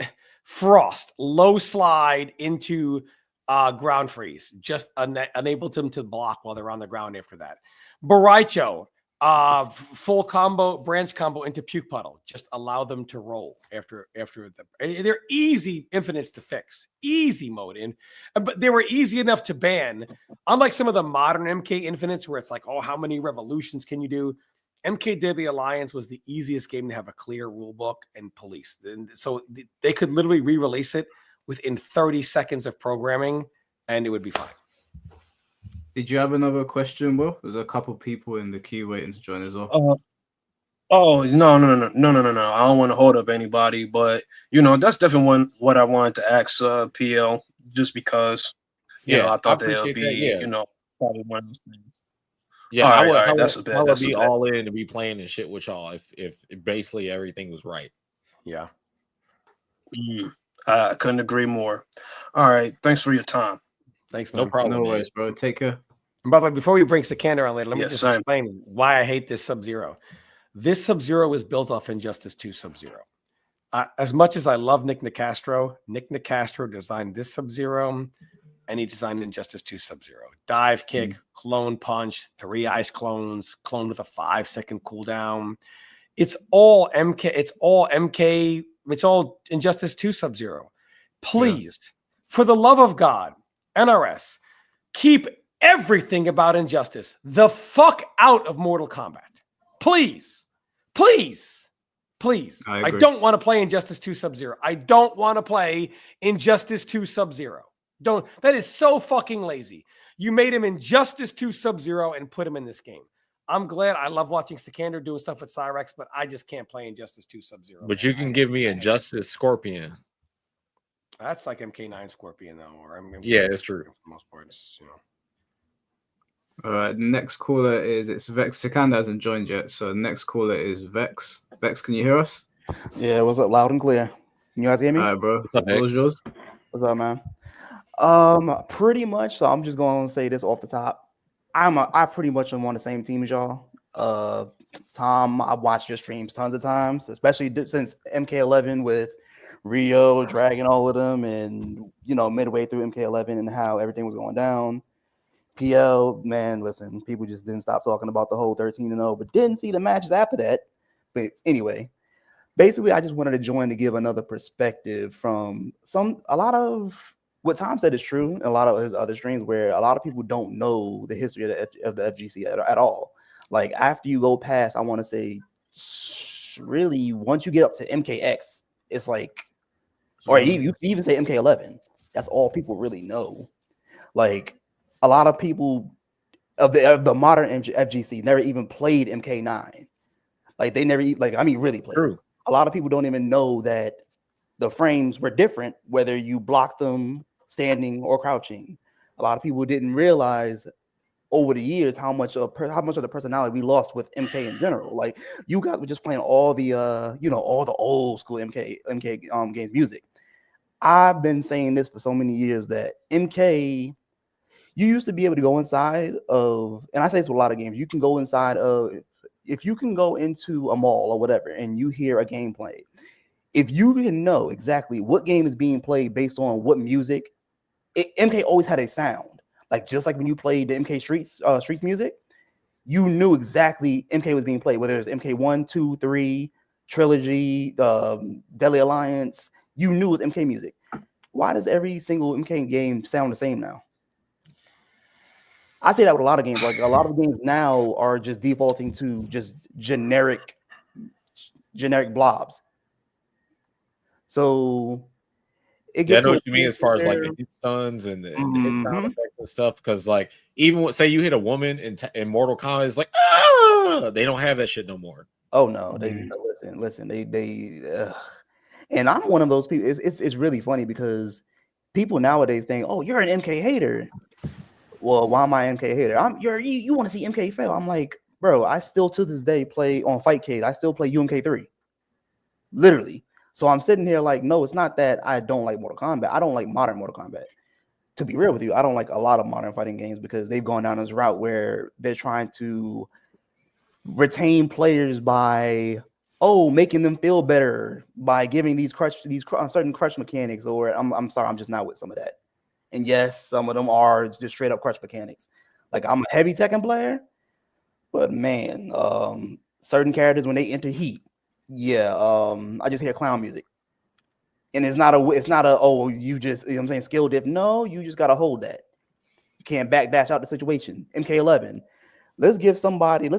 Frost low slide into ground freeze just enabled them to block while they're on the ground. After that, Baracho full combo branch combo into puke puddle, just allow them to roll after they're easy infinites to fix, easy mode in, but they were easy enough to ban. Unlike some of the modern MK infinites where it's like, oh, how many revolutions can you do? MK Deadly Alliance was the easiest game to have a clear rule book and police, and so they could literally re-release it within 30 seconds of programming and it would be fine. Did you have another question, Will? There's a couple people in the queue waiting to join as well. Oh no! I don't want to hold up anybody, but that's definitely what I wanted to ask PL, just because I thought that would be probably one of those things. Yeah, I would be all in to be playing and shit with y'all if basically everything was right. Yeah, I couldn't agree more. All right, thanks for your time. Thanks, man. No problem. No worries, bro. Take care. And by the way, before we bring Sikander on later, let me just explain why I hate this Sub-Zero. This Sub-Zero was built off Injustice 2 Sub-Zero. As much as I love Nick Nicastro designed this Sub-Zero, and he designed Injustice 2 Sub-Zero. Dive kick, clone punch, 3 ice clones, clone with a 5-second cooldown. It's all MK. It's all Injustice 2 Sub-Zero. Please, for the love of God, NRS, keep everything about Injustice the fuck out of Mortal Kombat. Please. I don't want to play Injustice 2 Sub-Zero. I don't want to play Injustice 2 Sub-Zero. That is so fucking lazy. You made him Injustice 2 Sub-Zero and put him in this game. I'm glad. I love watching Sikander doing stuff with Cyrex, but I just can't play Injustice 2 Sub-Zero. But you can give me Injustice Scorpion. That's like MK9 Scorpion, though. Or yeah, it's true. For the most part, All right, next caller it's Vex. Sikander hasn't joined yet, so next caller is Vex. Vex, can you hear us? Yeah, what's up? Loud and clear. Can you guys hear me? All right, bro. What's up, yours? What's up, man? Pretty much. So I'm just going to say this off the top. I pretty much am on the same team as y'all. Tom, I watched your streams tons of times, especially since MK11 with Rio, Dragon, all of them, and midway through MK11 and how everything was going down. PL, man, listen, people just didn't stop talking about the whole 13-0, but didn't see the matches after that. But anyway, basically, I just wanted to join to give another perspective from a lot of what Tom said is true, and a lot of his other streams where a lot of people don't know the history of the FGC at all. Like after you go past, I want to say, really, once you get up to MKX, it's like, or you even say MK11, that's all people really know. Like a lot of people of the modern FGC never even played MK9. Like they never really played. True. A lot of people don't even know that the frames were different, whether you blocked them standing or crouching. A lot of people didn't realize over the years how much of the personality we lost with MK in general. Like you guys were just playing all the all the old school MK games music. I've been saying this for so many years that MK, you used to be able to go inside of, and I say this with a lot of games, you can go inside of, if you can go into a mall or whatever and you hear a gameplay, if you can know exactly what game is being played based on what music, MK always had a sound. Like just like when you played the MK Streets music, you knew exactly MK was being played, whether it's MK 1, 2, 3, Trilogy, Deadly Alliance, you knew it was MK music. Why does every single MK game sound the same now? I say that with a lot of games. Like a lot of games now are just defaulting to just generic blobs. So it Yeah, I gets know to what you mean as far as like the hit stuns and the hit sound effects and stuff. Because like even when, say you hit a woman in Mortal Kombat, it's like they don't have that shit no more. Oh no, they listen. They and I'm one of those people. It's really funny because people nowadays think, "Oh, you're an MK hater." Well, why am I an MK hater? You want to see MK fail? I'm like, bro, I still to this day play on Fightcade. I still play UMK3, literally. So I'm sitting here like, no, it's not that I don't like Mortal Kombat. I don't like modern Mortal Kombat. To be real with you, I don't like a lot of modern fighting games because they've gone down this route where they're trying to retain players by making them feel better by giving these certain crush mechanics. Or I'm sorry, I'm just not with some of that. And yes, some of them are just straight up crush mechanics. Like I'm a heavy Tekken player, but man, certain characters when they enter heat, I just hear clown music. And it's not a you just, you know what I'm saying, skill diff. No, you just gotta hold that. You can't backdash out the situation. MK11. Let's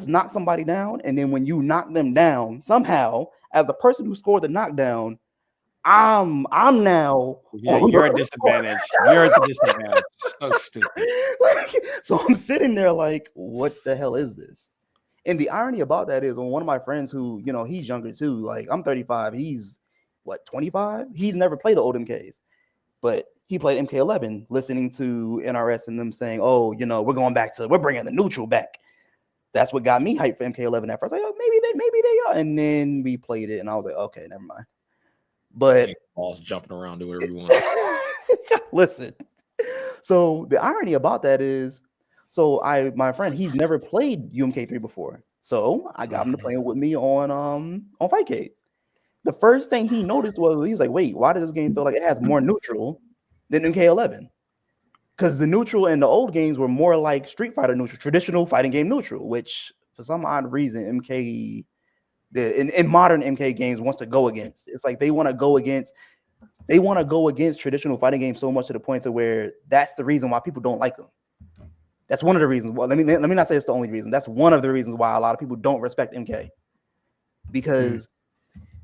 knock somebody down, and then when you knock them down, somehow, as the person who scored the knockdown, I'm now. Yeah, you're at disadvantage. You're at the disadvantage. So stupid. So I'm sitting there like, what the hell is this? And the irony about that is, one of my friends who, he's younger too. Like I'm 35. He's 25? He's never played the old MKs, but he played MK11, listening to NRS and them saying, "Oh, we're bringing the neutral back." That's what got me hyped for MK11 at first. Like, oh, maybe they are. And then we played it, and I was like, okay, never mind. But balls jumping around, do whatever you want. Listen. So the irony about that is, my friend, he's never played UMK3 before. So I got him to play with me on Fightcade. The first thing he noticed was he was like, wait, why does this game feel like it has more neutral than MK11? Because the neutral in the old games were more like Street Fighter neutral, traditional fighting game neutral, which for some odd reason in modern MK games wants to go against. It's like they want to go against traditional fighting games so much to the point to where that's the reason why people don't like them. That's one of the reasons. Well, let me not say it's the only reason. That's one of the reasons why a lot of people don't respect MK, because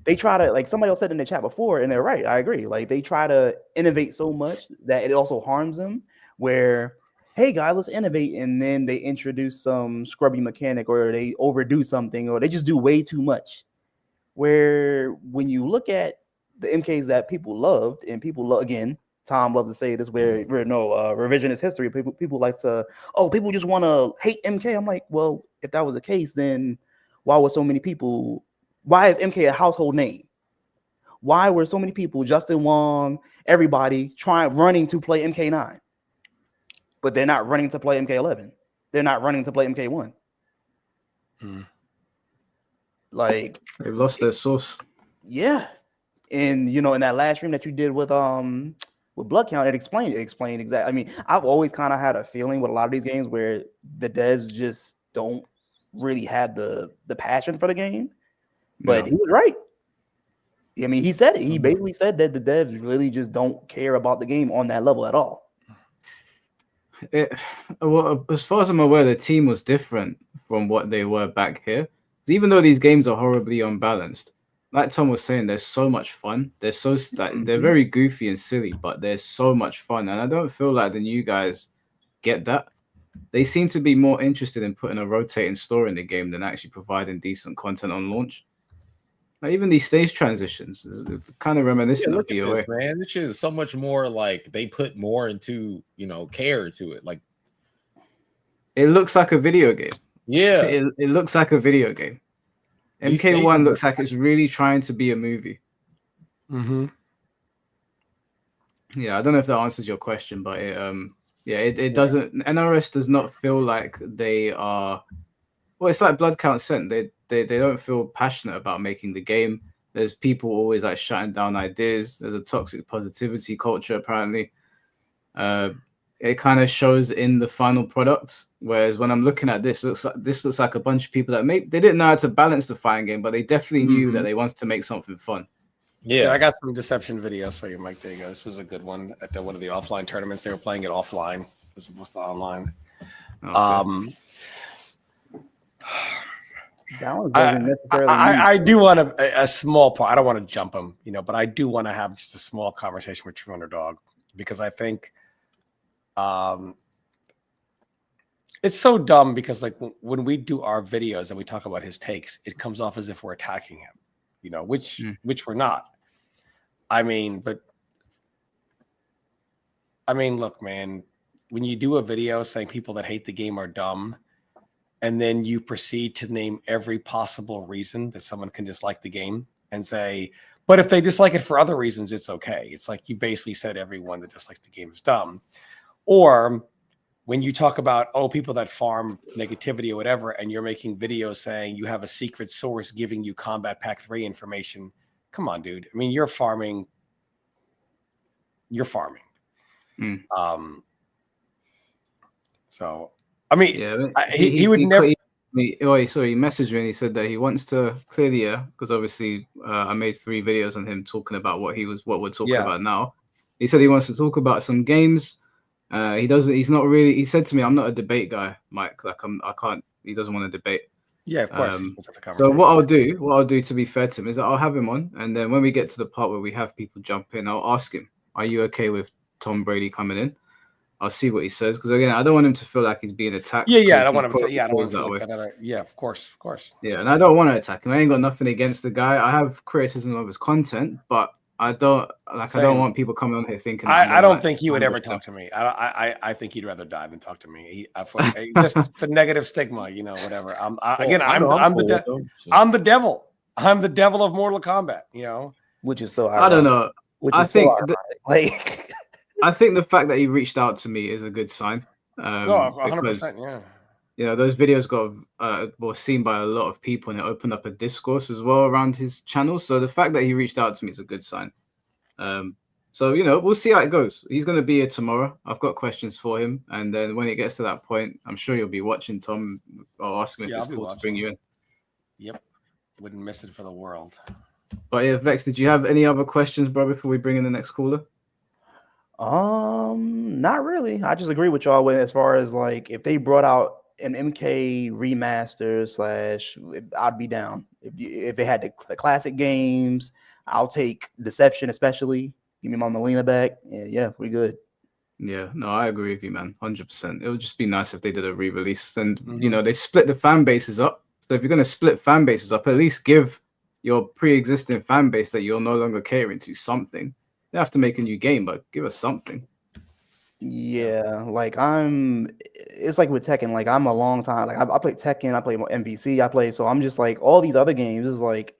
they try to, like somebody else said in the chat before, and they're right. I agree. Like they try to innovate so much that it also harms them. Where, hey guys, let's innovate, and then they introduce some scrubby mechanic, or they overdo something, or they just do way too much. Where when you look at the MKs that people loved, and again, Tom loves to say this, where revisionist history. People like to, people just want to hate MK. I'm like, well, if that was the case, then why is MK a household name? Why were so many people, Justin Wong, everybody running to play MK9? But they're not running to play MK11. They're not running to play MK1. Like they've lost their source. Yeah. And in that last stream that you did with Blood Count, it explained exactly. I mean, I've always kind of had a feeling with a lot of these games where the devs just don't really have the passion for the game. But he was right. I mean, he said it. He basically said that the devs really just don't care about the game on that level at all. Well, as far as I'm aware, the team was different from what they were back here. Even though these games are horribly unbalanced, like Tom was saying, there's so much fun. They're they're very goofy and silly, but there's so much fun. And I don't feel like the new guys get that. They seem to be more interested in putting a rotating story in the game than actually providing decent content on launch. Like even these stage transitions is kind of reminiscent of DOA. This, man, this shit is so much more like they put more into care to it. Like it looks like a video game. Yeah, it looks like a video game. MK1 looks like it's really trying to be a movie. Yeah, I don't know if that answers your question, but it doesn't. NRS does not feel like they are. Well, it's like Blood Count Sent. They don't feel passionate about making the game. There's people always like shutting down ideas. There's a toxic positivity culture apparently. it kind of shows in the final product. Whereas when I'm looking at this, this looks like a bunch of people that they didn't know how to balance the fighting game, but they definitely knew that they wanted to make something fun. Yeah, I got some deception videos for you, Mike. There you go. This was a good one at one of the offline tournaments. They were playing it offline as opposed to online. Okay. I do want a small part. I don't want to jump him, but I do want to have just a small conversation with True Underdog because I think it's so dumb because like when we do our videos and we talk about his takes, it comes off as if we're attacking him, which we're not. Look, man, when you do a video saying people that hate the game are dumb, and then you proceed to name every possible reason that someone can dislike the game and say, but if they dislike it for other reasons, it's okay. It's like you basically said everyone that dislikes the game is dumb. Or when you talk about, people that farm negativity or whatever, and you're making videos saying you have a secret source giving you Combat Pack 3 information. Come on, dude. I mean, you're farming. So, I mean, he would never. He messaged me and he said that he wants to clear the air because obviously I made 3 videos on him talking about what we're talking about now. He said he wants to talk about some games. He's not really. He said to me, "I'm not a debate guy, Mike. Like I can't. He doesn't want to debate." Yeah, of course. So what I'll do to be fair to him is that I'll have him on, and then when we get to the part where we have people jump in, I'll ask him, "Are you okay with Tom Brady coming in?" I'll see what he says because again, I don't want him to feel like he's being attacked. Yeah, I don't want him to. Yeah, I don't want him to feel that. Yeah, of course. Yeah, and I don't want to attack him. I ain't got nothing against the guy. I have criticism of his content, but I don't want people coming on here thinking. I don't think he would ever talk to me. I think he'd rather die than talk to me. Just the negative stigma, whatever. I'm the devil. I'm the devil of Mortal Kombat. Which is so. I don't know. I think I think the fact that he reached out to me is a good sign. 100%. Yeah. Those videos were seen by a lot of people, and it opened up a discourse as well around his channel. So the fact that he reached out to me is a good sign. So we'll see how it goes. He's going to be here tomorrow. I've got questions for him, and then when it gets to that point, I'm sure you'll be watching Tom or ask him if it's cool to bring you in. Yep, wouldn't miss it for the world. But yeah, Vex, did you have any other questions, bro, before we bring in the next caller? Not really. I just agree with y'all with as far as like if they brought out an MK remaster / I'd be down. If they had the classic games, I'll take Deception, especially. Give me my Melina back. Yeah, we good. Yeah, no, I agree with you, man. 100%. It would just be nice if they did a re-release and they split the fan bases up. So if you're gonna split fan bases up, at least give your pre-existing fan base that you're no longer catering to something. They have to make a new game, but give us something. Yeah, it's like with Tekken, like I'm a long time, like I play Tekken, I play MVC, so I'm just like all these other games is like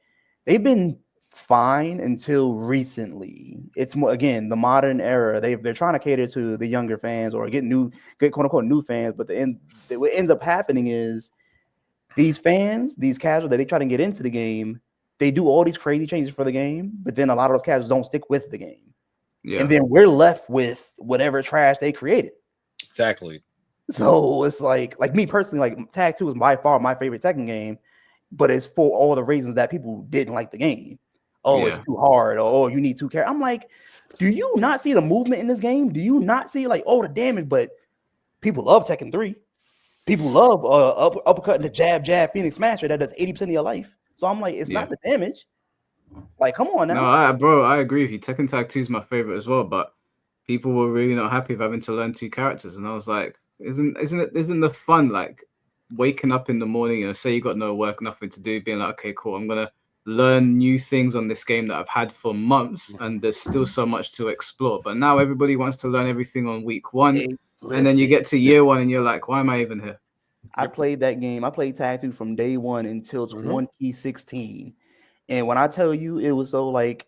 they've been fine until recently. It's more again the modern era. They're trying to cater to the younger fans or get quote unquote new fans, but what ends up happening is these fans, these casuals that they try to get into the game, they do all these crazy changes for the game, but then a lot of those casuals don't stick with the game. Yeah. And then we're left with whatever trash they created. Exactly. So it's like me personally, like Tag 2 is by far my favorite Tekken game, but it's for all the reasons that people didn't like the game. It's too hard, or you need 2 characters. I'm like, do you not see the movement in this game? Do you not see the damage? But people love Tekken 3. People love uppercutting the jab Phoenix Smasher that does 80% of your life. So I'm like, it's not the damage. Like, come on now. No, I agree with you. Tekken Tag 2 is my favorite as well, but people were really not happy with having to learn 2 characters. And I was like, isn't the fun like waking up in the morning, say you got no work, nothing to do, being like, okay, cool, I'm gonna learn new things on this game that I've had for months, and there's still so much to explore. But now everybody wants to learn everything on week 1, and then you get to year 1 and you're like, why am I even here? I played that game. I played Tag 2 from day 1 until 2016. And when I tell you, it was so like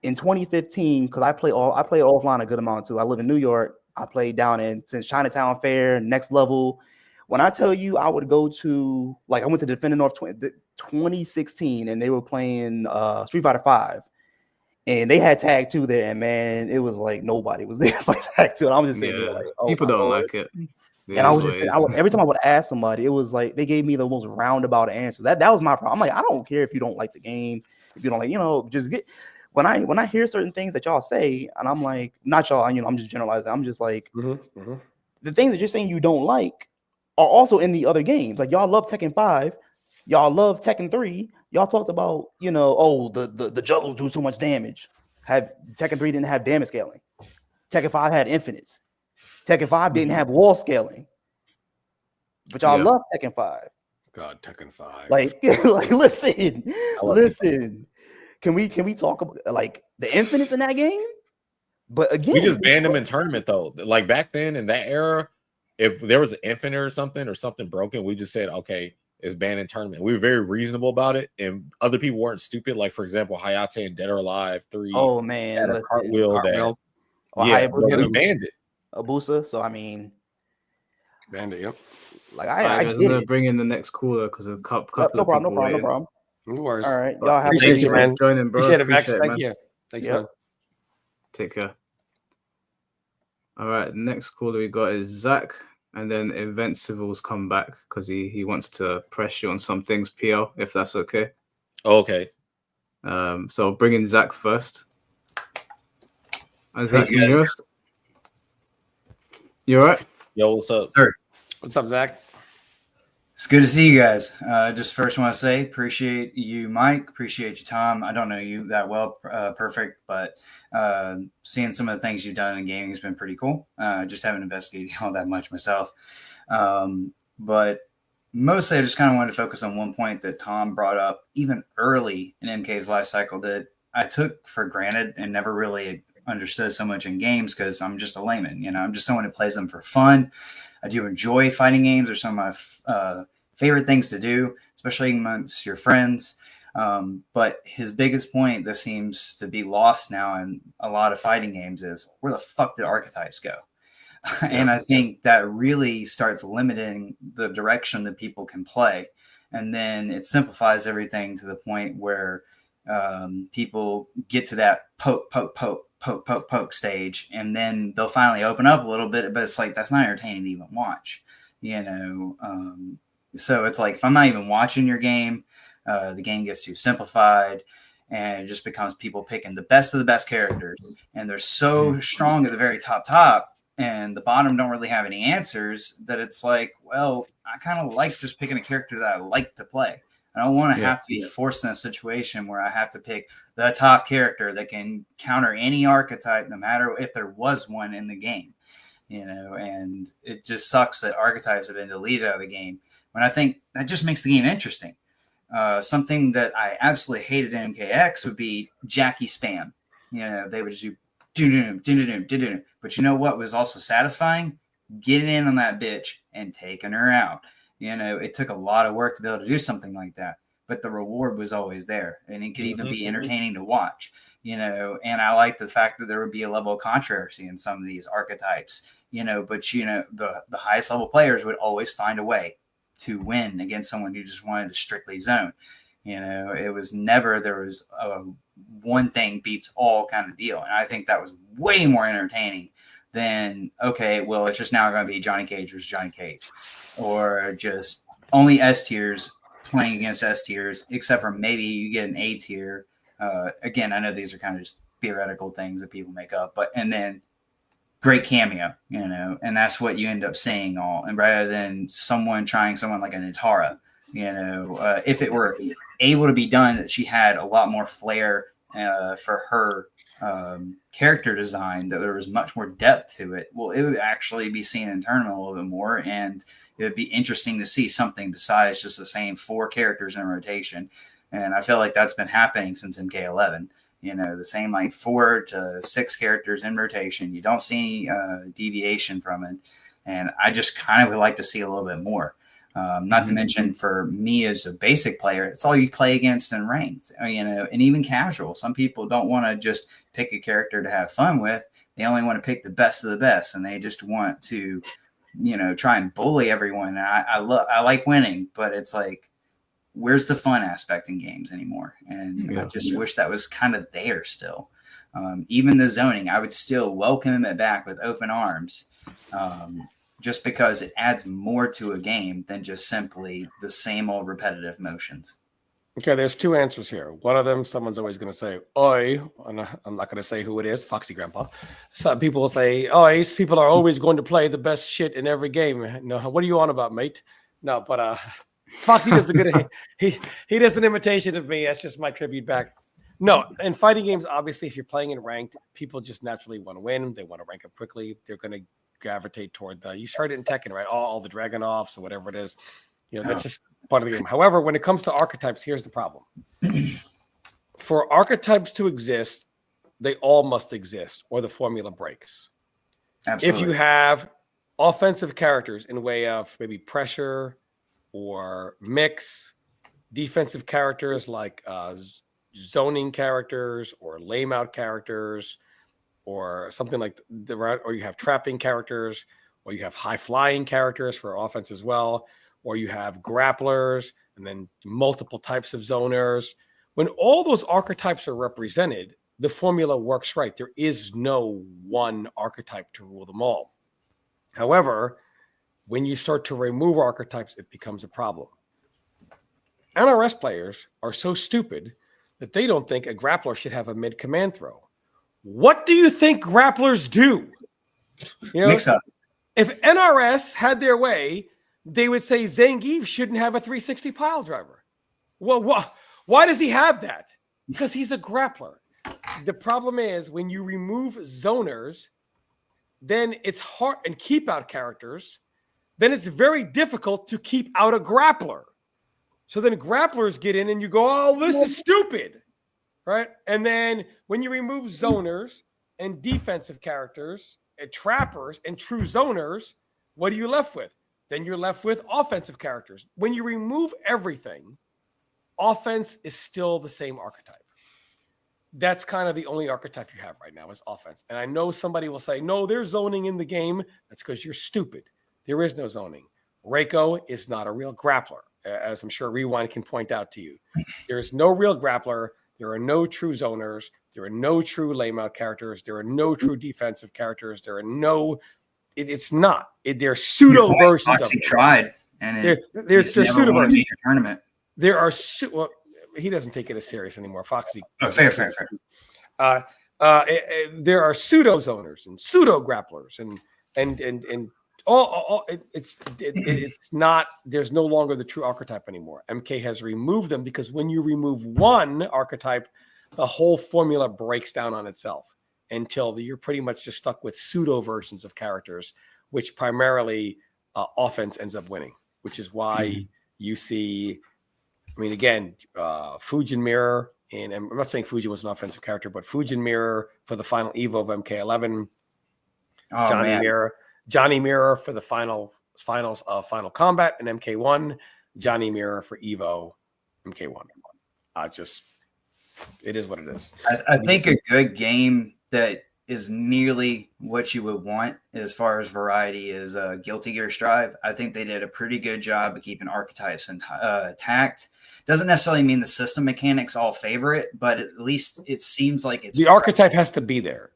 in 2015, because I play offline a good amount too. I live in New York. I played down since Chinatown Fair, Next Level. When I tell you, I would go to I went to Defender North 2016, and they were playing Street Fighter 5. And they had tag 2 there, and man, it was like nobody was there for tag 2. And I was just sitting there like, oh, people don't like it. And I was just, every time I would ask somebody, it was like they gave me the most roundabout answers. That was my problem. I'm like, I don't care if you don't like the game, if you don't like, just get. When I hear certain things that y'all say, and I'm like, not y'all, I'm just generalizing. I'm just like, the things that you're saying you don't like are also in the other games. Like y'all love Tekken 5, y'all love Tekken 3. Y'all talked about, the juggles do so much damage. Tekken 3 didn't have damage scaling. Tekken 5 had infinites. Tekken 5 didn't have wall scaling. But y'all love Tekken 5. God, Tekken 5. Like listen. Can we talk about like the infinites in that game? But again, we just banned them in tournament though. Like back then in that era, if there was an infinite or something broken, we just said, okay, it's banned in tournament. We were very reasonable about it, and other people weren't stupid. Like for example, Hayate and Dead or Alive 3. Oh man, had a cartwheel that. We banned it. Abusa. So I mean, banned it. Yep. Like I'm gonna bring in the next caller because a couple of people. No problem. No worries. All right, y'all have appreciate you, man. Joining, bro. Appreciate it, Max. Thank you. Thanks, man. Take care. All right, next caller we got is Zach, and then Invincible's come back because he wants to press you on some things, PL, if that's okay. Okay. So bring in Zach first. And Zach, Hey, guys. You all right? Yo, what's up? Sir. What's up, Zach? It's good to see you guys. Just first want to say, appreciate you, Mike. Appreciate you, Tom. I don't know you that well, perfect, but seeing some of the things you've done in gaming has been pretty cool. Just haven't investigated all that much myself. But mostly I just kind of wanted to focus on one point that Tom brought up even early in MK's life cycle that I took for granted and never really understood so much in games because I'm just a layman. I'm just someone who plays them for fun. I do enjoy fighting games. They're some of my favorite things to do, especially amongst your friends. But his biggest point that seems to be lost now in a lot of fighting games is where the fuck did archetypes go? And I think that really starts limiting the direction that people can play. And then it simplifies everything to the point where people get to that poke stage, and then they'll finally open up a little bit, but it's like that's not entertaining to even watch, so it's like if I'm not even watching your game, the game gets too simplified and it just becomes people picking the best of the best characters, and they're so strong at the very top and the bottom don't really have any answers that it's like, well, I kind of like just picking a character that I like to play. I don't want to have to be forced in a situation where I have to pick the top character that can counter any archetype, no matter if there was one in the game, and it just sucks that archetypes have been deleted out of the game. When I think that just makes the game interesting. Something that I absolutely hated in MKX would be Jackie spam. They would just do, but you know what was also satisfying? Getting in on that bitch and taking her out. It took a lot of work to be able to do something like that, but the reward was always there, and it could even be entertaining to watch, and I like the fact that there would be a level of controversy in some of these archetypes, but the highest level players would always find a way to win against someone who just wanted to strictly zone. It was never, there was a one thing beats all kind of deal. And I think that was way more entertaining than, okay, well, it's just now going to be Johnny Cage versus Johnny Cage, or just only S tiers playing against S tiers, except for maybe you get an A tier. Again, I know these are kind of just theoretical things that people make up, and then great cameo, and that's what you end up seeing all. And rather than someone like an Nitara, if it were able to be done, that she had a lot more flair for her character design, that there was much more depth to it. Well, it would actually be seen in tournament a little bit more, and it would be interesting to see something besides just the same 4 characters in rotation. And I feel like that's been happening since MK11. The same like 4 to 6 characters in rotation. You don't see deviation from it. And I just kind of would like to see a little bit more. Not to mention for me as a basic player, it's all you play against in ranked, and even casual. Some people don't want to just pick a character to have fun with. They only want to pick the best of the best, and they just want to, try and bully everyone. And I like winning, but it's like, where's the fun aspect in games anymore? And I just wish that was kind of there still. Even the zoning, I would still welcome it back with open arms, just because it adds more to a game than just simply the same old repetitive motions. Okay, there's two answers here. One of them, someone's always going to say, oi. I'm not going to say who it is, Foxy Grandpa. Some people will say, oi, people are always going to play the best shit in every game. No, what are you on about, mate? No, but Foxy does a good, he does an imitation of me. That's just my tribute back. No, in fighting games, obviously, if you're playing in ranked, people just naturally want to win. They want to rank up quickly. They're going to gravitate toward you heard it in Tekken, right? All the Dragonoffs or whatever it is. That's just part of the game. However, when it comes to archetypes, here's the problem. For archetypes to exist, they all must exist or the formula breaks. Absolutely. If you have offensive characters in way of maybe pressure or mix, defensive characters like zoning characters or lame out characters or something like or you have trapping characters or you have high flying characters for offense as well, or you have grapplers and then multiple types of zoners. When all those archetypes are represented, the formula works right. There is no one archetype to rule them all. However, when you start to remove archetypes, it becomes a problem. NRS players are so stupid that they don't think a grappler should have a mid command throw. What do you think grapplers do? Mix up. If NRS had their way, they would say Zangief shouldn't have a 360 pile driver. Well, why does he have that? Because he's a grappler. The problem is when you remove zoners, then it's hard, and keep out characters, then it's very difficult to keep out a grappler. So then grapplers get in and you go, oh, this is stupid, right? And then when you remove zoners and defensive characters and trappers and true zoners, what are you left with? Then you're left with offensive characters. When you remove everything, offense is still the same archetype. That's kind of the only archetype you have right now is offense. And I know somebody will say, no, there's zoning in the game. That's because you're stupid. There is no zoning. Reiko is not a real grappler, as I'm sure Rewind can point out to you. There is no real grappler. There are no true zoners. There are no true lame-out characters. There are no true defensive characters. There are no... It's not. They're pseudo versions of it. Tried, and there's pseudo versions. Tournament. There are well, he doesn't take it as serious anymore. Foxy. Oh, fair. There are pseudo zoners and pseudo grapplers and all it's not. There's no longer the true archetype anymore. MK has removed them because when you remove one archetype, the whole formula breaks down on itself. Until you're pretty much just stuck with pseudo versions of characters, which primarily offense ends up winning, which is why you see, I mean, again, Fujin Mirror, and I'm not saying Fujin was an offensive character, but Fujin Mirror for the final Evo of MK11, Johnny Mirror for the finals of Final Combat and MK1, Johnny Mirror for Evo MK1. It is what it is. I think a good game that is nearly what you would want as far as variety is Guilty Gear Strive. I think they did a pretty good job of keeping archetypes intact. Doesn't necessarily mean the system mechanics all favor it, but at least it seems like it's... The archetype has to be there.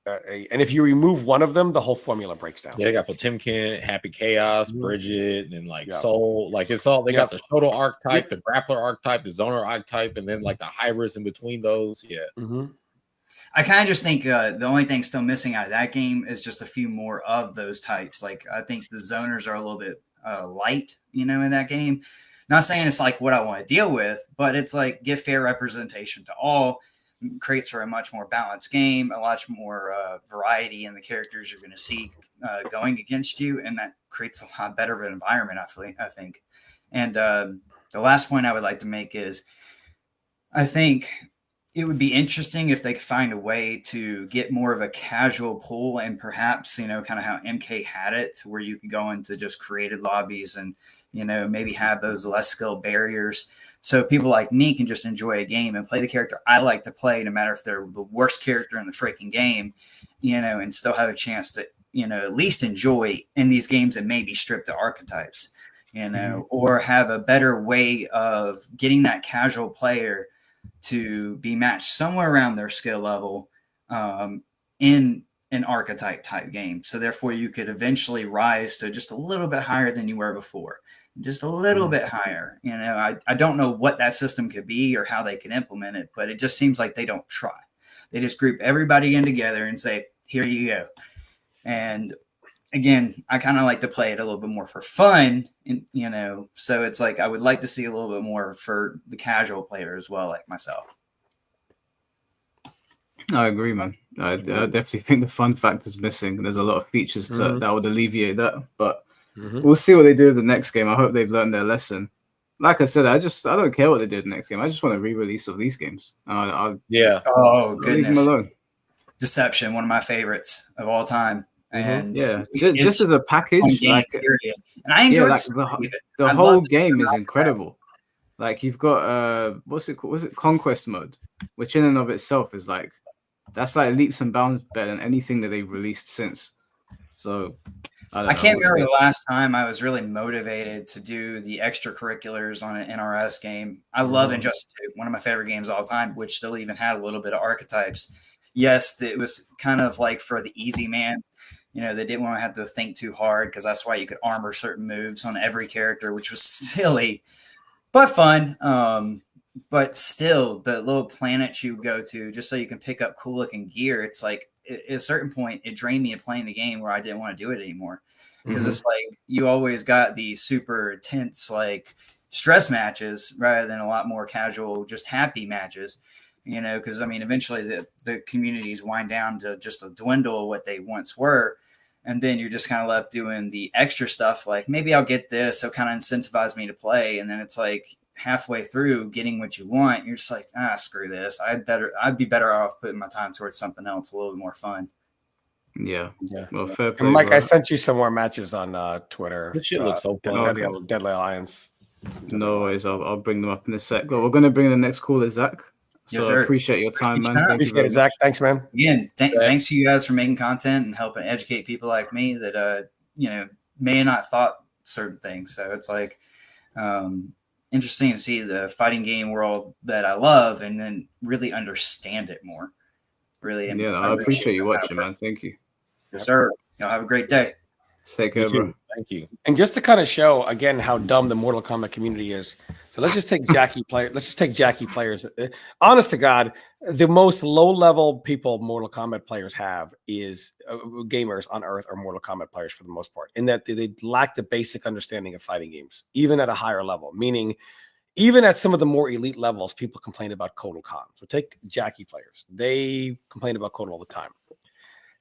And if you remove one of them, the whole formula breaks down. Yeah, they got Potemkin, Happy Chaos, Bridget, and Soul. Like it's all, they got the Shoto archetype, the Grappler archetype, the Zoner archetype, and then like the hybrids in between those. Yeah. Mm-hmm. I kind of just think the only thing still missing out of that game is just a few more of those types. Like I think the zoners are a little bit light, in that game. Not saying it's like what I want to deal with, but it's like give fair representation to all, creates for a much more balanced game, a lot more variety in the characters you're going to see going against you, and that creates a lot better of an environment, I think. And the last point I would like to make is I think it would be interesting if they could find a way to get more of a casual pool and perhaps, kind of how MK had it, where you could go into just created lobbies and, maybe have those less skill barriers. So people like me can just enjoy a game and play the character I like to play, no matter if they're the worst character in the freaking game, and still have a chance to, at least enjoy in these games and maybe strip the archetypes. you know, or have a better way of getting that casual player to be matched somewhere around their skill level in an archetype type game. So therefore you could eventually rise to just a little bit higher than you were before, just a little bit higher. You know, I don't know what that system could be or how they could implement it, but it just seems like they don't try. They just group everybody in together and say, here you go. And again, I kind of like to play it a little bit more for fun, and, you know, so it's like I would like to see a little bit more for the casual player as well, like myself. I agree, man. I definitely think the fun factor is missing. There's a lot of features that would alleviate that, but we'll see what they do with the next game. I hope they've learned their lesson. Like I said, I don't care what they do the next game. I just want a re-release of these games. Oh I'll goodness. leave them alone. Deception, one of my favorites of all time. And just as a package, like, and I enjoyed the whole game is incredible. Like, you've got what's it called? Was it Conquest mode, which in and of itself is like, that's like leaps and bounds better than anything that they've released since. So I can't remember the last time I was really motivated to do the extracurriculars on an NRS game. I love Injustice 2, one of my favorite games of all time, which still even had a little bit of archetypes. Yes, it was kind of like for the easy man. You know, they didn't want to have to think too hard because that's why you could armor certain moves on every character, which was silly, but fun. But still, the little planet you go to just so you can pick up cool looking gear, it's like at a certain point, it drained me of playing the game where I didn't want to do it anymore. Because it's like you always got these super intense, like stress matches rather than a lot more casual, just happy matches. You know, because I mean, eventually the communities wind down to just a dwindle of what they once were. And then you're just kind of left doing the extra stuff. Like, maybe I'll get this. So kind of incentivize me to play. And then it's like halfway through getting what you want, you're just like, screw this. I'd be better off putting my time towards something else a little bit more fun. Yeah. Well, fair play, and Mike, bro. I sent you some more matches on Twitter. This shit looks so fun. Deadly Alliance. No worries. I'll bring them up in a sec. But we're going to bring the next caller, Zach. So Yes, I sir. appreciate your time, man. Thank you Appreciate very it, Zach. much. Thanks, man. Again, thanks to you guys for making content and helping educate people like me that, you know, may have not thought certain things. So it's like interesting to see the fighting game world that I love and then really understand it more. Really. Yeah, I appreciate you watching, man. Thank you. Yes, sir. Y'all have a great day. Take care, bro. Thank you. And just to kind of show again how dumb the Mortal Kombat community is, so let's just take Jackie players. Honest to God, the most low-level people Mortal Kombat players have is gamers on Earth are Mortal Kombat players for the most part, in that they lack the basic understanding of fighting games, even at a higher level. Meaning, even at some of the more elite levels, people complain about Kotal Khan. So take Jackie players; they complain about Kotal all the time,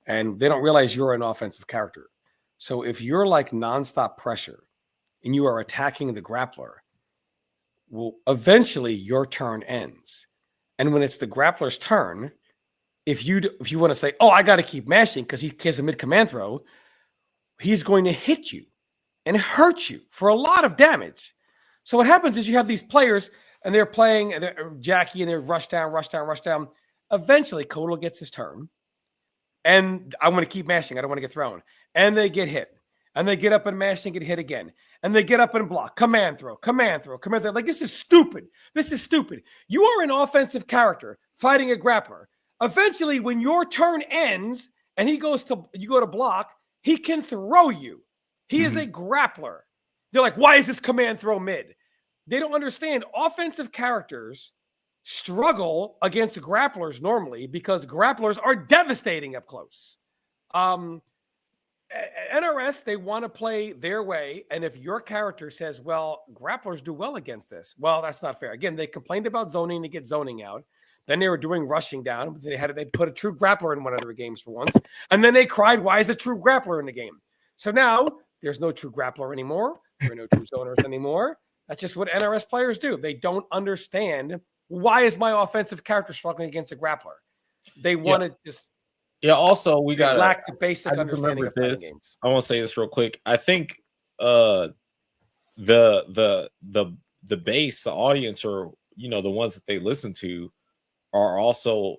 and they don't realize you're an offensive character. So if you're like nonstop pressure and you are attacking the grappler, well, eventually your turn ends. And when it's the grappler's turn, if you want to say, oh, I got to keep mashing because he has a mid-command throw, he's going to hit you and hurt you for a lot of damage. So what happens is you have these players and they're playing Jackie and they're rush down. Eventually, Kotal gets his turn. And I want to keep mashing. I don't want to get thrown. And they get hit. And they get up and mash and get hit again. And they get up and block. Command throw. Like, this is stupid. You are an offensive character fighting a grappler. Eventually, when your turn ends and you go to block, he can throw you. He is a grappler. They're like, why is this command throw mid? They don't understand. Offensive characters struggle against grapplers normally because grapplers are devastating up close. NRS, they want to play their way. And if your character says, well, grapplers do well against this, well, that's not fair. Again, they complained about zoning to get zoning out. Then they were doing rushing down. They put a true grappler in one of their games for once. And then they cried, why is a true grappler in the game? So now there's no true grappler anymore. There are no true zoners anymore. That's just what NRS players do. They don't understand, why is my offensive character struggling against a grappler? They want to just... Yeah, also we got lack the basic understanding of fighting games. I want to say this real quick. I think the base, the audience, or the ones that they listen to are also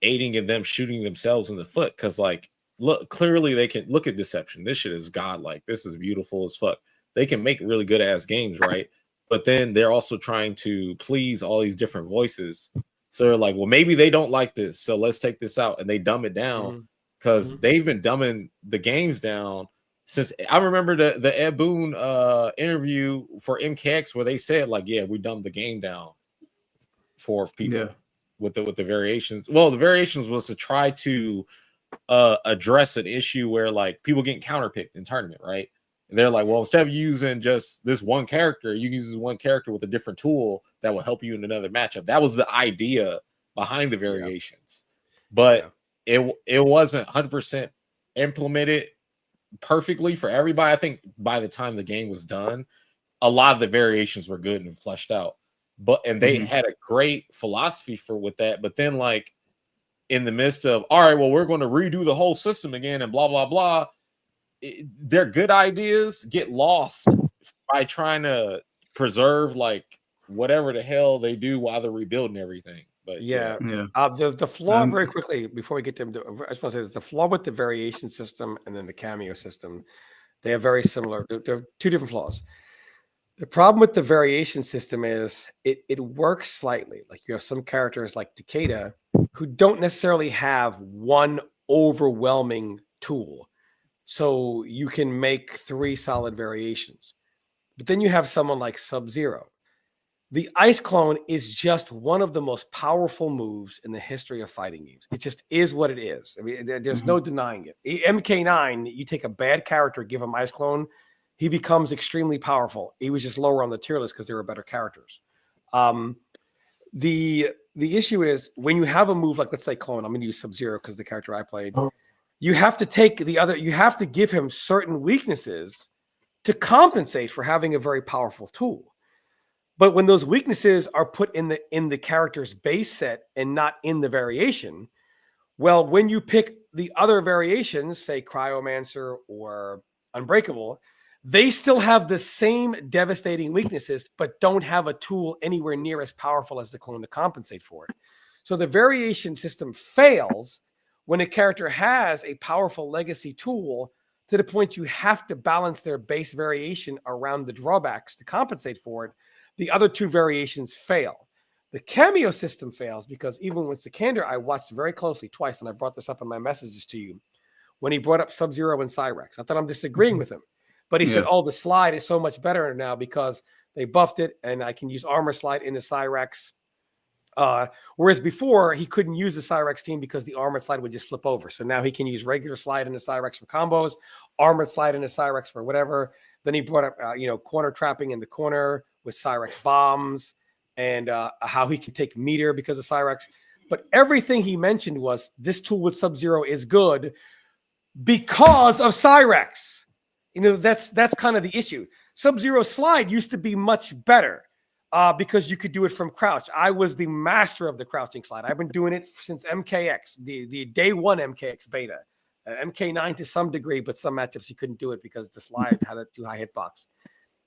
aiding in them shooting themselves in the foot. Because, like, look, clearly they can look at Deception. This shit is godlike. This is beautiful as fuck. they can make really good ass games, right? But then they're also trying to please all these different voices. So they're like, well, maybe they don't like this, so let's take this out, and they dumb it down because they've been dumbing the games down since I remember the Ed Boon interview for MKX where they said like, yeah, we dumbed the game down for people with the variations. Well, the variations was to try to address an issue where like people getting counterpicked in tournament, right? And they're like, well, instead of using just this one character, you use one character with a different tool that will help you in another matchup. That was the idea behind the variations, but it wasn't 100% implemented perfectly for everybody. I think by the time the game was done, a lot of the variations were good and fleshed out. And they had a great philosophy with that. But then, like in the midst of, all right, well, we're going to redo the whole system again and blah blah blah. Their good ideas get lost by trying to preserve like whatever the hell they do while they're rebuilding everything. But the flaw very quickly before we get to I just want to say this: the flaw with the variation system and then the cameo system, they are very similar. They're two different flaws. The problem with the variation system is it works slightly. Like you have some characters like Takeda who don't necessarily have one overwhelming tool. So you can make 3 solid variations. But then you have someone like Sub-Zero. The Ice Clone is just one of the most powerful moves in the history of fighting games. It just is what it is. I mean, there's no denying it. MK9, you take a bad character, give him Ice Clone, he becomes extremely powerful. He was just lower on the tier list because there were better characters. The issue is when you have a move like, let's say Clone, I'm going to use Sub-Zero because the character I played. You have to take you have to give him certain weaknesses to compensate for having a very powerful tool. But when those weaknesses are put in the character's base set and not in the variation, well, when you pick the other variations, say Cryomancer or Unbreakable, they still have the same devastating weaknesses, but don't have a tool anywhere near as powerful as the clone to compensate for it. So the variation system fails when a character has a powerful legacy tool to the point you have to balance their base variation around the drawbacks to compensate for it. The other 2 variations fail. The cameo system fails because even with Sikander, I watched very closely twice, and I brought this up in my messages to you, when he brought up Sub-Zero and Cyrex. I thought I'm disagreeing with him. But he said, oh, the slide is so much better now because they buffed it, and I can use Armor Slide in the Cyrex. Whereas before, he couldn't use the Cyrex team because the Armored Slide would just flip over. So now he can use regular slide in the Cyrex for combos, Armored Slide in the Cyrex for whatever. Then he brought up, corner trapping in the corner with Cyrex bombs and how he can take meter because of Cyrex. But everything he mentioned was this tool with Sub-Zero is good because of Cyrex. That's kind of the issue. Sub-Zero slide used to be much better because you could do it from crouch. I was the master of the crouching slide. I've been doing it since MKX, the day 1 MKX beta. MK9 to some degree, but some matchups he couldn't do it because the slide had a too high hitbox.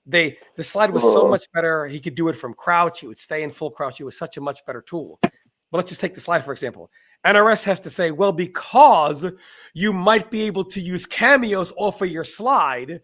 The slide was so much better. He could do it from crouch. He would stay in full crouch. It was such a much better tool. But let's just take the slide, for example. NRS has to say, well, because you might be able to use cameos off of your slide,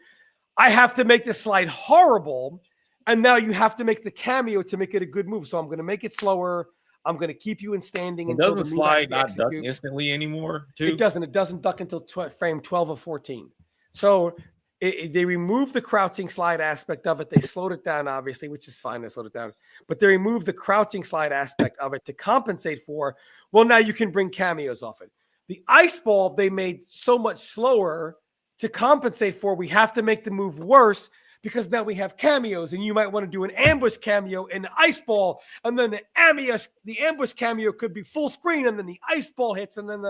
I have to make the slide horrible. And now you have to make the cameo to make it a good move. So I'm going to make it slower. I'm going to keep you in standing. It doesn't slide not duck instantly anymore, too? It doesn't. It doesn't duck until frame 12 or 14. So they removed the crouching slide aspect of it. They slowed it down, obviously, which is fine. They slowed it down. But they removed the crouching slide aspect of it to compensate for, well, now you can bring cameos off it. The ice ball, they made so much slower to compensate for. We have to make the move worse because now we have cameos, and you might want to do an ambush cameo in the ice ball, and then the ambush cameo could be full screen, and then the ice ball hits, and then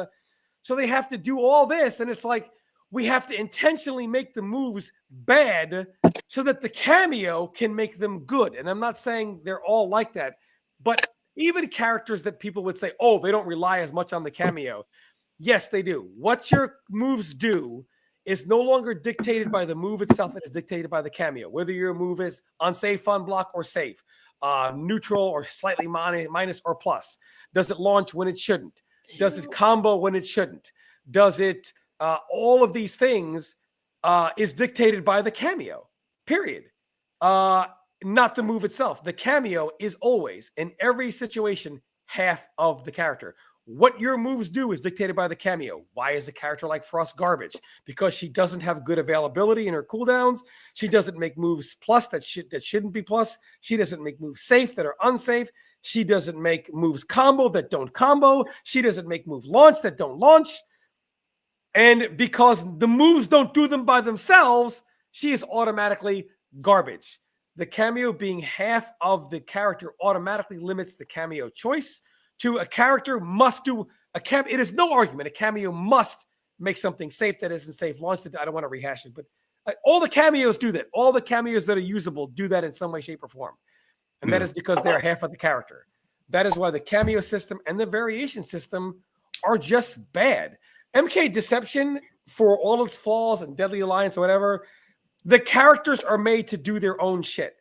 so they have to do all this, and it's like we have to intentionally make the moves bad so that the cameo can make them good. And I'm not saying they're all like that, but even characters that people would say, oh, they don't rely as much on the cameo. Yes, they do. What your moves do is no longer dictated by the move itself. It is dictated by the cameo, whether your move is unsafe, fun block, or safe, neutral or slightly minus or plus. Does it launch when it shouldn't? Does it combo when it shouldn't? Does it all of these things is dictated by the cameo. period. Not the move itself. The cameo is always, in every situation, half of the character. What your moves do is dictated by the cameo. Why is a character like Frost garbage? Because she doesn't have good availability in her cooldowns. She doesn't make moves plus that shouldn't be plus. She doesn't make moves safe that are unsafe. She doesn't make moves combo that don't combo. She doesn't make moves launch that don't launch. And because the moves don't do them by themselves, she is automatically garbage. The cameo being half of the character automatically limits the cameo choice to a character must do a cameo. It is no argument. A cameo must make something safe that isn't safe. Launch that I don't want to rehash it, but all the cameos do that. All the cameos that are usable do that in some way, shape, or form. And that is because they're half of the character. That is why the cameo system and the variation system are just bad. MK Deception, for all its flaws and Deadly Alliance or whatever, the characters are made to do their own shit.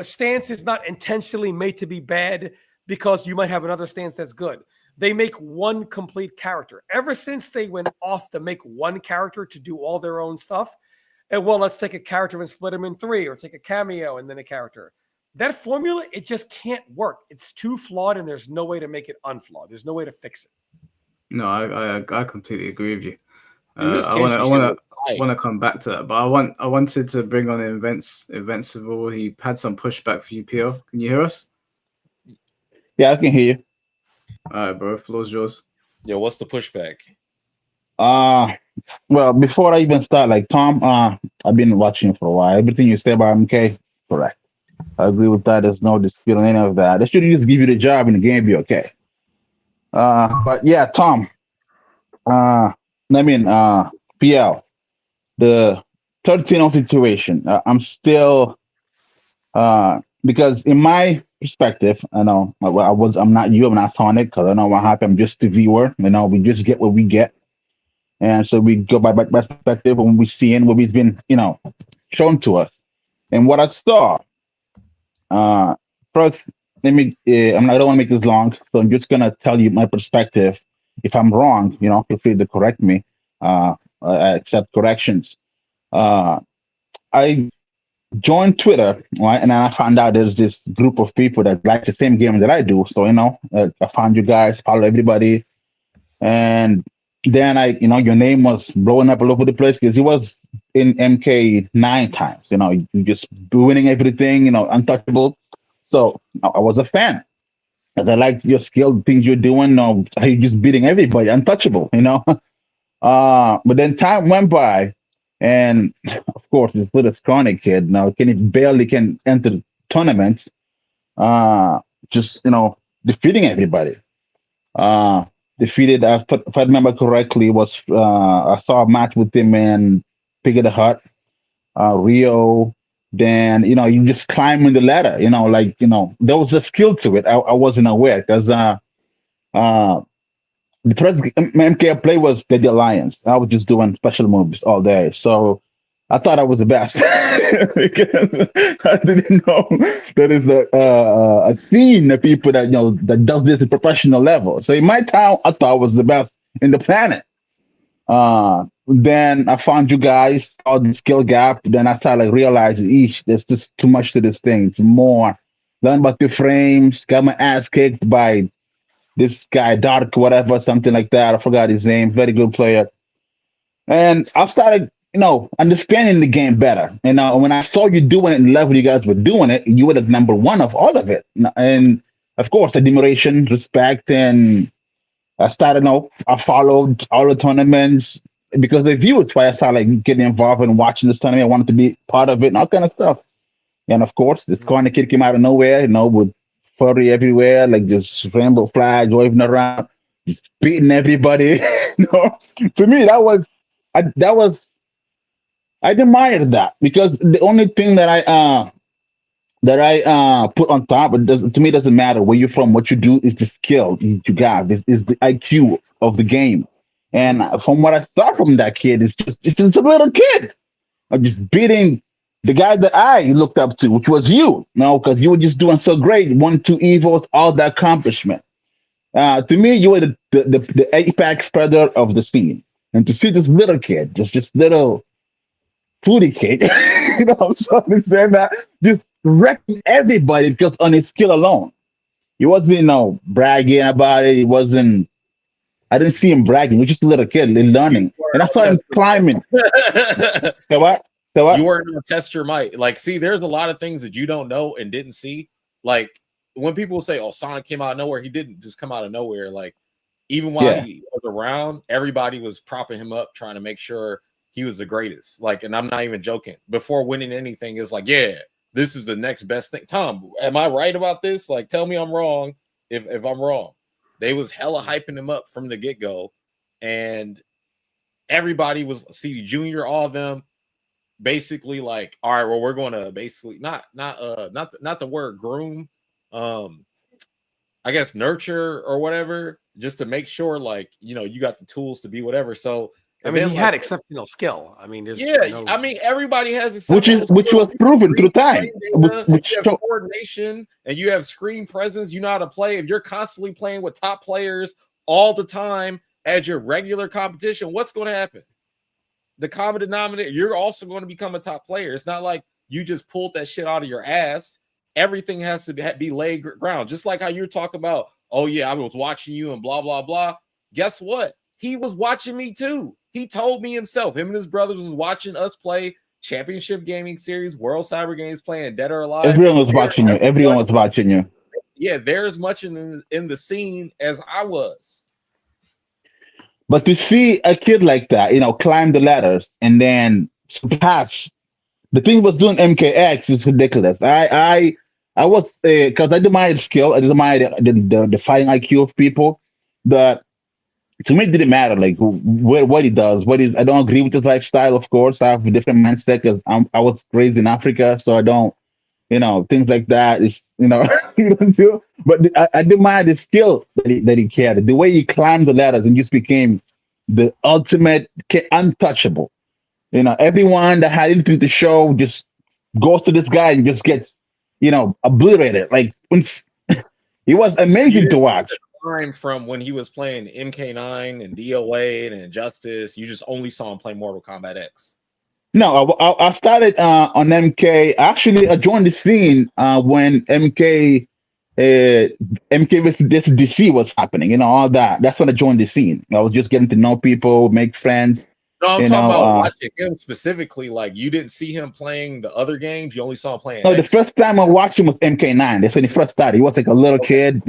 Stance is not intentionally made to be bad because you might have another stance that's good. They make one complete character. Ever since they went off to make one character to do all their own stuff, and well, let's take a character and split them in three, or take a cameo and then a character. That formula, it just can't work. It's too flawed, and there's no way to make it unflawed. There's no way to fix it. No, I completely agree with you. I want to come back to that, but I wanted to bring on Invincible. He had some pushback for you, PL. Can you hear us? Yeah, I can hear you. All right, bro. Floor's yours. Yeah, what's the pushback? Well, before I even start, like Tom, I've been watching you for a while. Everything you say about MK, correct. I agree with that. There's no dispute on any of that. They should just give you the job and the game be okay. But yeah, Tom. PL, the 13-0 situation. I'm still because in my perspective, I know I'm not you, I'm not Sonic, because I know what happened. I'm just the viewer. We just get what we get, and so we go by perspective when we see in what we've been, shown to us, and what I saw. First, I don't want to make this long, so I'm just gonna tell you my perspective. If I'm wrong, feel free to correct me. I accept corrections. I joined Twitter, right, and then I found out there's this group of people that like the same game that I do. So I found you guys, follow everybody, and then your name was blowing up all over the place because it was in MK 9 times. You just winning everything, untouchable. So I was a fan. Because I liked your skill, things you're doing, how you're just beating everybody, untouchable, But then time went by, and of course, this little scrawny kid now barely can enter tournaments, defeating everybody. Defeated, if I remember correctly, was I saw a match with him in Pig the Hut, Rio. Then you just climb in the ladder. There was a skill to it. I wasn't aware because the first MK I played was the Alliance. I was just doing special moves all day, so I thought I was the best because I didn't know there is a scene of people that that does this at professional level. So in my town, I thought I was the best in the planet. Then I found you guys, saw the skill gap. Then I started realizing, there's just too much to this thing. It's more. Learn about the frames, got my ass kicked by this guy, Dark, whatever, something like that. I forgot his name. Very good player. And I started, understanding the game better. And when I saw you doing it in the level you guys were doing it, you were the number one of all of it. And of course, admiration, respect, and I started, I followed all the tournaments because of you. It's why I started getting involved in watching this tournament. I wanted to be part of it and all kind of stuff. And of course, this corner kid came out of nowhere, with furry everywhere, like just rainbow flags waving around, just beating everybody. To me, I admired that because the only thing that I put on top, to me, it doesn't matter where you're from, what you do is the skill you got, is the IQ of the game. And from what I saw from that kid, it's a little kid just beating the guy that I looked up to, which was you, because you were just doing so great. 1-2 evils, all the accomplishment. To me, you were the apex predator of the scene. And to see this little kid, just little footy kid. You know, so I'm saying that just wrecking everybody just on his skill alone. He wasn't, bragging about it. He wasn't. I didn't see him bragging. He was just a little kid learning, and I saw him climbing. So what? So what? You weren't going to test your might. Like, see, there's a lot of things that you don't know and didn't see. Like when people say, "Oh, Sonic came out of nowhere," he didn't just come out of nowhere. Like even while he was around, everybody was propping him up, trying to make sure he was the greatest. Like, and I'm not even joking. Before winning anything, it's like, yeah, this is the next best thing. Tom, am I right about this? Like, tell me I'm wrong if I'm wrong. They was hella hyping him up from the get-go, and everybody was CD Junior, all of them, basically like, all right, well, we're going to basically not the word groom, I guess nurture or whatever, just to make sure like you got the tools to be whatever. So I mean, he had exceptional skill. I mean, I mean, everybody has which was proven through time. Which you have coordination and you have screen presence. You know how to play. If you're constantly playing with top players all the time as your regular competition, what's going to happen? The common denominator, you're also going to become a top player. It's not like you just pulled that shit out of your ass. Everything has to be laid ground. Just like how you're talking about, oh yeah, I was watching you and blah, blah, blah. Guess what? He was watching me too. He told me himself, him and his brothers was watching us play Championship Gaming Series, World Cyber Games, playing Dead or Alive. Everyone was watching you. Everyone was watching you. Yeah, they're as much in the scene as I was. But to see a kid like that, climb the ladders and then surpass the thing he was doing MKX is ridiculous. I was because I admire the skill, I admire the fighting IQ of people, but to me it didn't matter like what he does. I don't agree with his lifestyle, of course. I have a different mindset because I was raised in Africa, so I don't, things like that is you don't do. But I admire the skill that he carried, the way he climbed the ladders and just became the ultimate untouchable. Everyone that had anything to show just goes to this guy and just gets, obliterated. Like he was amazing to watch. Time from when he was playing MK9 and DOA and Injustice, you just only saw him play Mortal Kombat X. No, I started on MK. Actually, I joined the scene when MK vs DC was happening. All that. That's when I joined the scene. I was just getting to know people, make friends. No, I'm talking about watching him specifically. Like you didn't see him playing the other games; you only saw him playing. No, the first time I watched him was MK9. That's when he first started. He was like a little kid.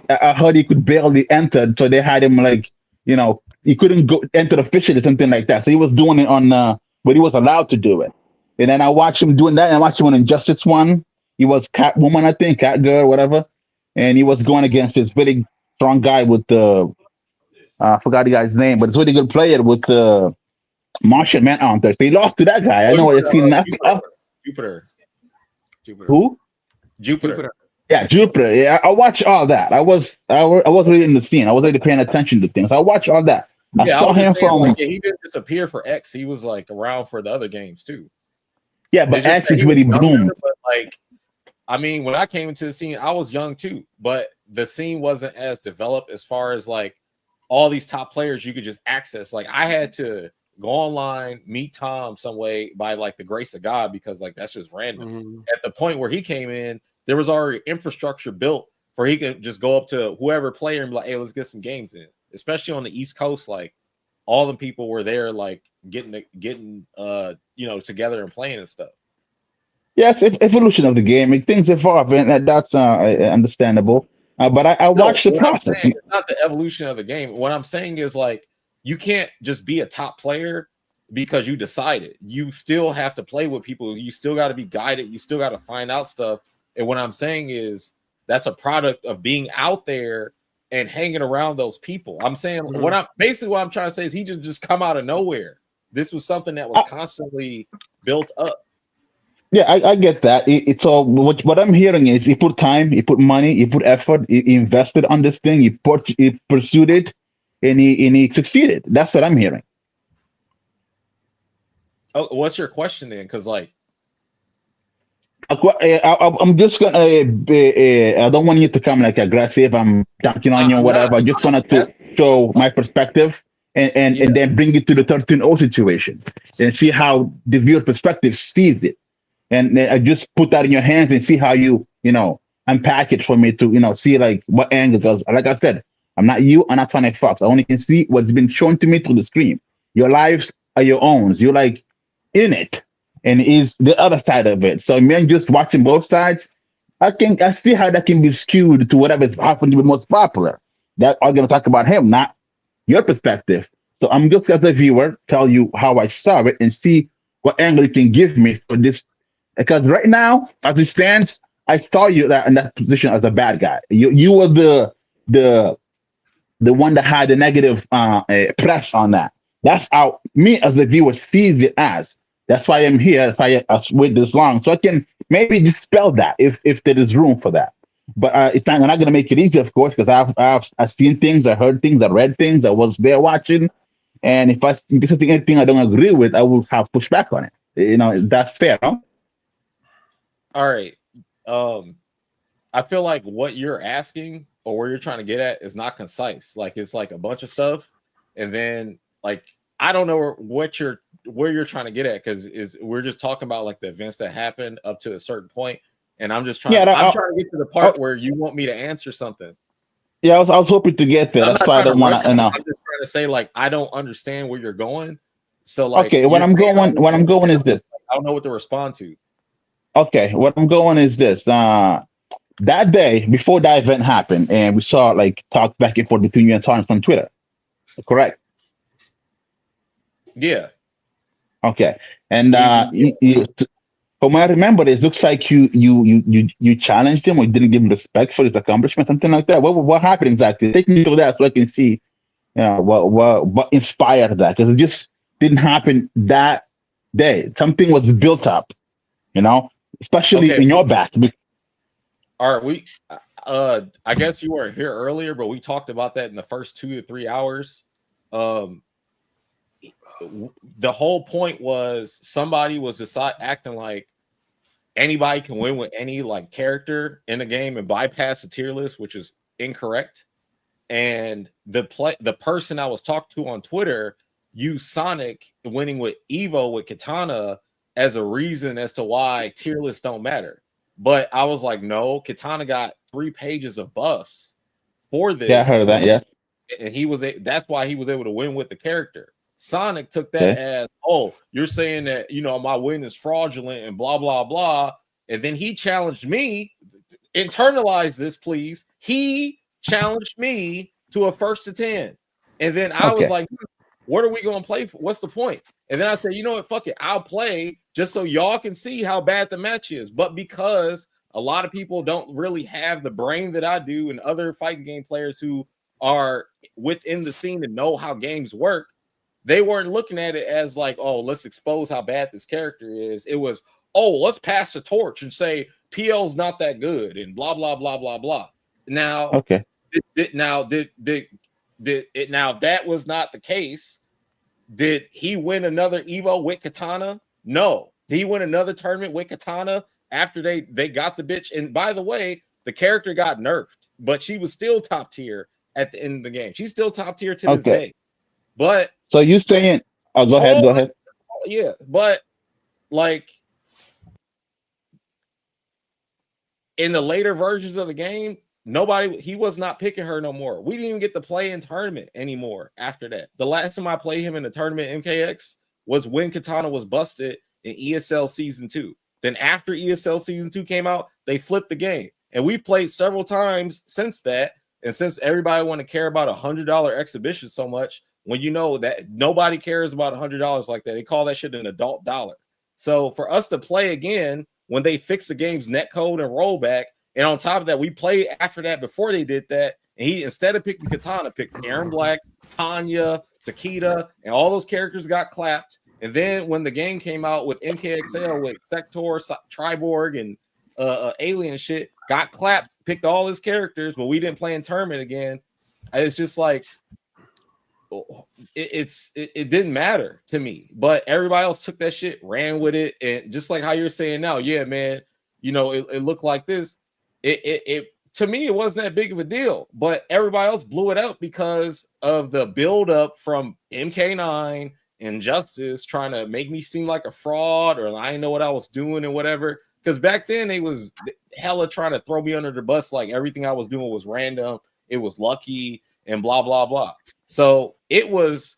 I heard he could barely enter, so they had him like, he couldn't go enter officially or something like that. So he was doing it on, but he was allowed to do it. And then I watched him doing that. And I watched him on Injustice 1. He was Catwoman, I think, Catgirl, whatever. And he was going against this very strong guy with the, I forgot the guy's name, but it's a really good player with the Martian Manhunter. So he lost to that guy. I know I've seen nothing. Jupiter. Who? Jupiter. Yeah, Jupiter. Yeah, I watched all that. I was really in the scene. I was really paying attention to things. I watched all that. I saw him from. Like, he didn't disappear for X. He was like around for the other games too. Yeah, but X is really bloomed. But like, I mean, when I came into the scene, I was young too, but the scene wasn't as developed as far as like all these top players you could just access. Like I had to go online, meet Tom some way by like the grace of God, because like that's just random. Mm-hmm. At the point where he came in, there was already infrastructure built for he could just go up to whoever player and be like, hey, let's get some games in. Especially on the East Coast, like all the people were there, like getting together and playing and stuff. Yes, evolution of the game. Things evolve, and that's understandable. But I watched the process. It's not the evolution of the game. What I'm saying is like you can't just be a top player because you decided. You still have to play with people. You still got to be guided. You still got to find out stuff. And what I'm saying is that's a product of being out there and hanging around those people. I'm saying what I'm trying to say is he just come out of nowhere. This was something that was constantly built up. Yeah, I get that. It's all what I'm hearing is he put time, he put money, he put effort, he invested on this thing, he pursued it, and he succeeded. That's what I'm hearing. Oh, what's your question then? Because like, I'm just gonna. I don't want you to come like aggressive. I'm dunking on you or whatever. I just wanted to show my perspective and then bring it to the 13-0 situation and see how the viewer perspective sees it. And then I just put that in your hands and see how you unpack it for me to see like what angle. Because like I said, I'm not you, I'm not SonicFox. I only can see what's been shown to me through the screen. Your lives are your own. You're like in it, and is the other side of it. So me just watching both sides, I see how that can be skewed to whatever's happened to be most popular. That I'm gonna talk about him, not your perspective. So I'm just as a viewer tell you how I saw it and see what angle you can give me for this. Because right now, as it stands, I saw you in that position as a bad guy. You were the one that had the negative press on that. That's how me as a viewer sees it as. That's why I'm here. That's why I wait this long, so I can maybe dispel that if there is room for that. But it's not going to make it easy, of course, because I've seen things, I heard things, I read things, I was there watching, and if there's anything I don't agree with, I will have pushback on it. That's fair, no? All right. I feel like what you're asking or where you're trying to get at is not concise. Like it's like a bunch of stuff, and then like I don't know where you're trying to get at because we're just talking about like the events that happened up to a certain point, and I'm just trying. I'm trying to get to the part where you want me to answer something. Yeah, I was hoping to get there. That's why I don't want to. I'm just trying to say like I don't understand where you're going. So like, okay, what I'm going is this. I don't know what to respond to. Okay, what I'm going is this. That day before that event happened, and we saw like talks back and forth between you and Tom on Twitter. Correct? Yeah. Okay, and from what I remember, it looks like you challenged him or didn't give him respect for his accomplishment, something like that. What happened exactly? Take me through that so I can see, what inspired that, because it just didn't happen that day. Something was built up, especially in your back. All right, I guess you weren't here earlier, but we talked about that in the first 2 to 3 hours. The whole point was somebody was acting like anybody can win with any like character in the game and bypass the tier list, which is incorrect. And the person I was talking to on Twitter used Sonic winning with Evo with Katana as a reason as to why tier lists don't matter. But I was like, no, Katana got 3 pages of buffs for this. Yeah, I heard of that. Yeah, and that's why he was able to win with the character. Sonic took that as, oh, you're saying that my win is fraudulent and blah blah blah. And then he challenged me. Internalize this, please. He challenged me to a 1st to 10, and then I was like, what are we going to play for? What's the point? And then I said, you know what? Fuck it. I'll play just so y'all can see how bad the match is. But because a lot of people don't really have the brain that I do and other fighting game players who are within the scene and know how games work, they weren't looking at it as like, oh, let's expose how bad this character is. It was, oh, let's pass the torch and say PL's not that good and blah, blah, blah, blah, blah. Now, now if that was not the case, did he win another Evo with Katana? No. Did he win another tournament with Katana after they got the bitch? And by the way, the character got nerfed, but she was still top tier at the end of the game. She's still top tier to this day. But so you saying, go ahead. Yeah, but like in the later versions of the game, he was not picking her no more. We didn't even get to play in tournament anymore after that. The last time I played him in the tournament MKX was when Katana was busted in ESL Season 2. Then after ESL Season 2 came out, they flipped the game. And we've played several times since that. And since everybody want to care about $100 exhibition so much, when you know that nobody cares about $100 like that, they call that shit an adult dollar. So for us to play again, when they fix the game's netcode and rollback, and on top of that, we played after that before they did that, and he, instead of picking Katana, picked Aaron Black, Tanya, Takeda, and all those characters got clapped. And then when the game came out with MKXL with Sector, Triborg, and Alien shit, got clapped, picked all his characters, but we didn't play in tournament again. It's just like it didn't matter to me, but everybody else took that shit, ran with it, and just like how you're saying now, yeah, man, it looked like this. It to me, it wasn't that big of a deal, but everybody else blew it up because of the build up from MK9 and Justice trying to make me seem like a fraud or I didn't know what I was doing and whatever. Because back then they was hella trying to throw me under the bus, like everything I was doing was random, it was lucky, and blah blah blah. So it was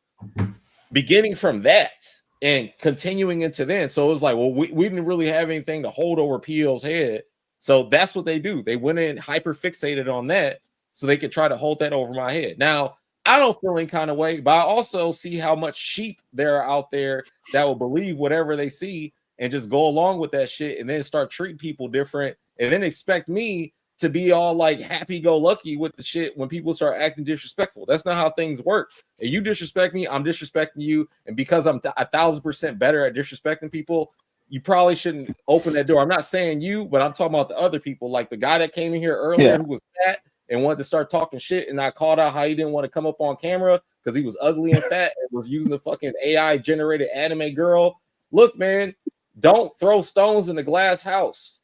beginning from that and continuing into then. So it was like, well, we didn't really have anything to hold over PL's head. So that's what they do. They went in hyper fixated on that so they could try to hold that over my head. Now, I don't feel any kind of way, but I also see how much sheep there are out there that will believe whatever they see and just go along with that shit and then start treating people different and then expect me to be all like happy-go-lucky with the shit when people start acting disrespectful. That's not how things work. If you disrespect me, I'm disrespecting you. And because I'm 1,000% better at disrespecting people, you probably shouldn't open that door. I'm not saying you, but I'm talking about the other people. Like the guy that came in here earlier who was fat and wanted to start talking shit, and I called out how he didn't want to come up on camera because he was ugly and fat and was using the fucking AI-generated anime girl. Look, man, don't throw stones in the glass house.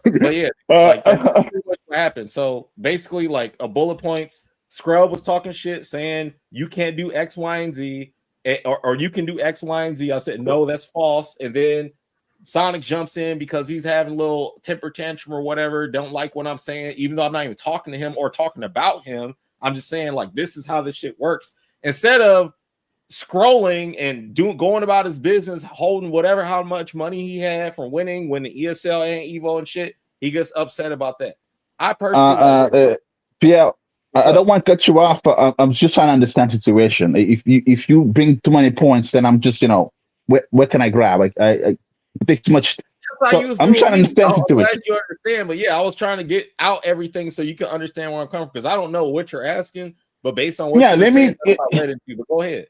But yeah, like that's pretty much what happened. So basically, like a bullet points, Scrub was talking shit, saying you can't do X, Y, and Z, or you can do X, Y, and Z. I said no, that's false. And then Sonic jumps in because he's having a little temper tantrum or whatever. Don't like what I'm saying, even though I'm not even talking to him or talking about him. I'm just saying like this is how this shit works. Instead of scrolling and going about his business, holding whatever how much money he had from winning when the ESL and Evo and shit, he gets upset about that. I personally Pierre, I don't want to cut you off, but I'm just trying to understand the situation. If you bring too many points, then I'm just where can I grab? I take too much. So I'm trying to understand the situation. Glad you understand, but yeah, I was trying to get out everything so you can understand where I'm coming from because I don't know what you're asking, but based on what you're saying, that's what I led into. But go ahead.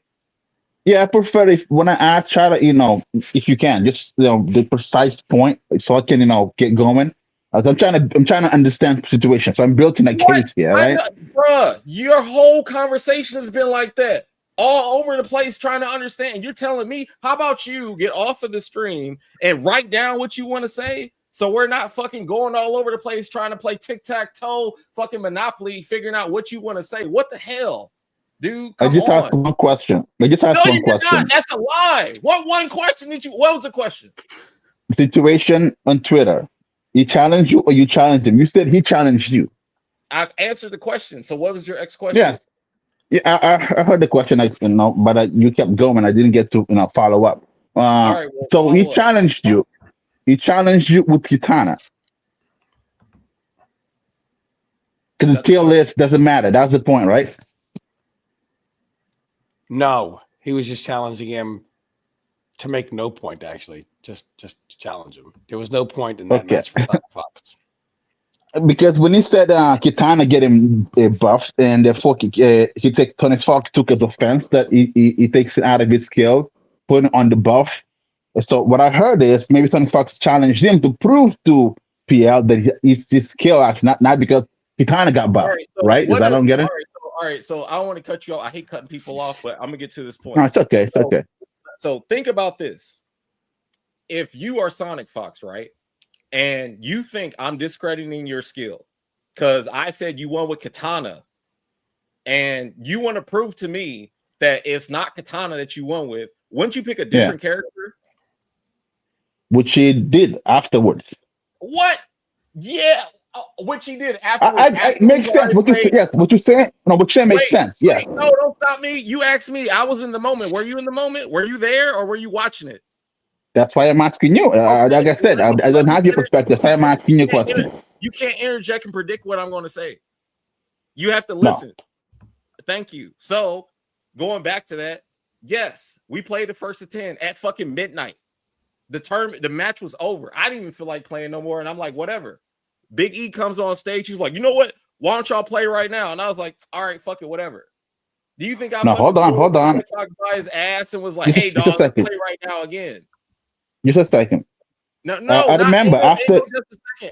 Yeah, I prefer if when I ask, try to if you can, just the precise point so I can get going. I'm trying to understand the situation, so I'm building a case here, right? Bruh, your whole conversation has been like that, all over the place, trying to understand. And you're telling me, how about you get off of the stream and write down what you want to say, so we're not fucking going all over the place trying to play tic-tac-toe, fucking Monopoly, figuring out what you want to say. What the hell? Dude, I just asked one question. Not. That's a lie. What one question did you? What was the question? Situation on Twitter. He challenged you, or you challenged him? You said he challenged you. I've answered the question. So, what was your ex question? Yes. Yeah, I heard the question. But you kept going. I didn't get to follow up. All right, well, so he challenged you. He challenged you with Kitana. Because the tier list doesn't matter. That's the point, right? No, he was just challenging him to make no point. Actually, just to challenge him. There was no point in that match for SonicFox. Because when he said Kitana get him buffed, and therefore SonicFox took as offense that he takes it out of his skill, putting it on the buff. So what I heard is maybe SonicFox challenged him to prove to PL that it's his skill actually, not because Kitana got buffed, right? Is that I don't get it? All right, so I don't want to cut you off. I hate cutting people off, but I'm gonna get to this point. No, it's okay. It's okay. So think about this. If you are SonicFox, right, and you think I'm discrediting your skill because I said you won with Katana, and you want to prove to me that it's not Katana that you won with, wouldn't you pick a different character? Which he did afterwards. What? Yeah. Which he did afterwards. Makes sense. What you're saying? No, what you're saying makes sense. Yeah. No, don't stop me. You asked me. I was in the moment. Were you in the moment? Were you there, or were you watching it? That's why I'm asking you. Like I said, I don't have your perspective. That's why I'm asking you a question. You can't interject and predict what I'm going to say. You have to listen. No. Thank you. So, going back to that, yes, we played the first of 10 at fucking midnight. The match was over. I didn't even feel like playing no more, and I'm like, whatever. Big E comes on stage. He's like, you know what? Why don't y'all play right now? And I was like, all right, fuck it, whatever. Do you think I hold on. By his ass and was like, hey, dog, let's play right now again? Just a second. No, I remember after.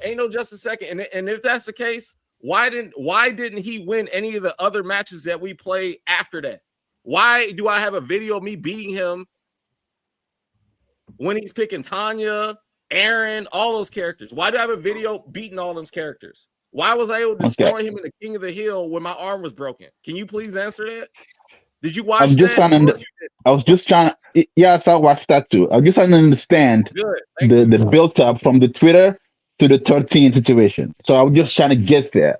Ain't no just a second. And if that's the case, why didn't he win any of the other matches that we played after that? Why do I have a video of me beating him when he's picking Tanya Aaron, all those characters. Why do I have a video beating all those characters? Why was I able to destroy him in the King of the Hill when my arm was broken? Can you please answer that? Did you watch that? I was just trying to. Yes, I watched that too. I was just trying to understand the build up from the Twitter to the 13 situation. So I was just trying to get there.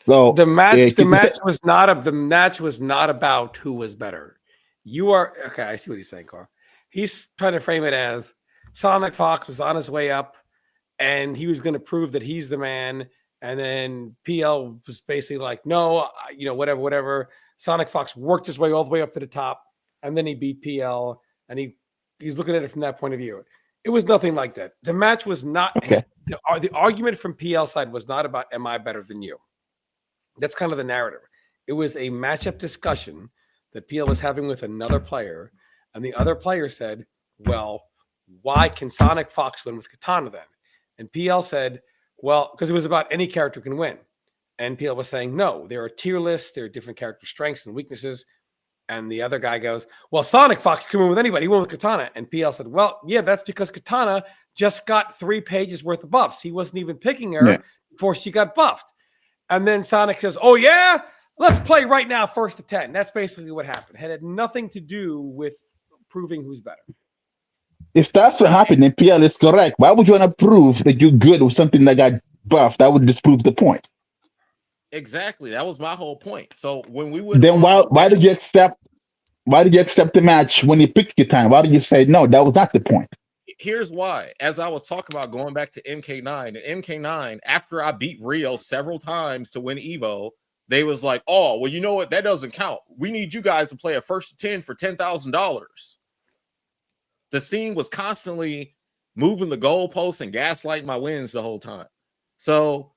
So the match was not about who was better. You are okay. I see what he's saying, Carl. He's trying to frame it as SonicFox was on his way up, and he was going to prove that he's the man. And then PL was basically like, no, whatever. SonicFox worked his way all the way up to the top, and then he beat PL, and he's looking at it from that point of view. It was nothing like that. The match was not the argument from PL side was not about am I better than you. That's kind of the narrative. It was a matchup discussion that PL was having with another player, and the other player said, well, why can SonicFox win with Katana then? And PL said, well, because it was about any character can win. And PL was saying, no, there are tier lists, there are different character strengths and weaknesses. And the other guy goes, well, SonicFox can win with anybody. He won with Katana. And PL said, well, yeah, that's because Katana just got 3 pages worth of buffs. He wasn't even picking her before she got buffed. And then Sonic says, oh, yeah, let's play right now, 1st to 10. That's basically what happened. It had nothing to do with proving who's better. If that's what happened, then PL is correct. Why would you want to prove that you're good with something that got buffed? That would disprove the point. Exactly. That was my whole point. So when we would then why did you accept the match when you picked Katana? Why did you say no? That was not the point. Here's why. As I was talking about going back to MK9, and MK9, after I beat Rio several times to win Evo, they was like, oh, well, you know what? That doesn't count. We need you guys to play a 1st to 10 for $10,000. The scene was constantly moving the goalposts and gaslighting my wins the whole time. So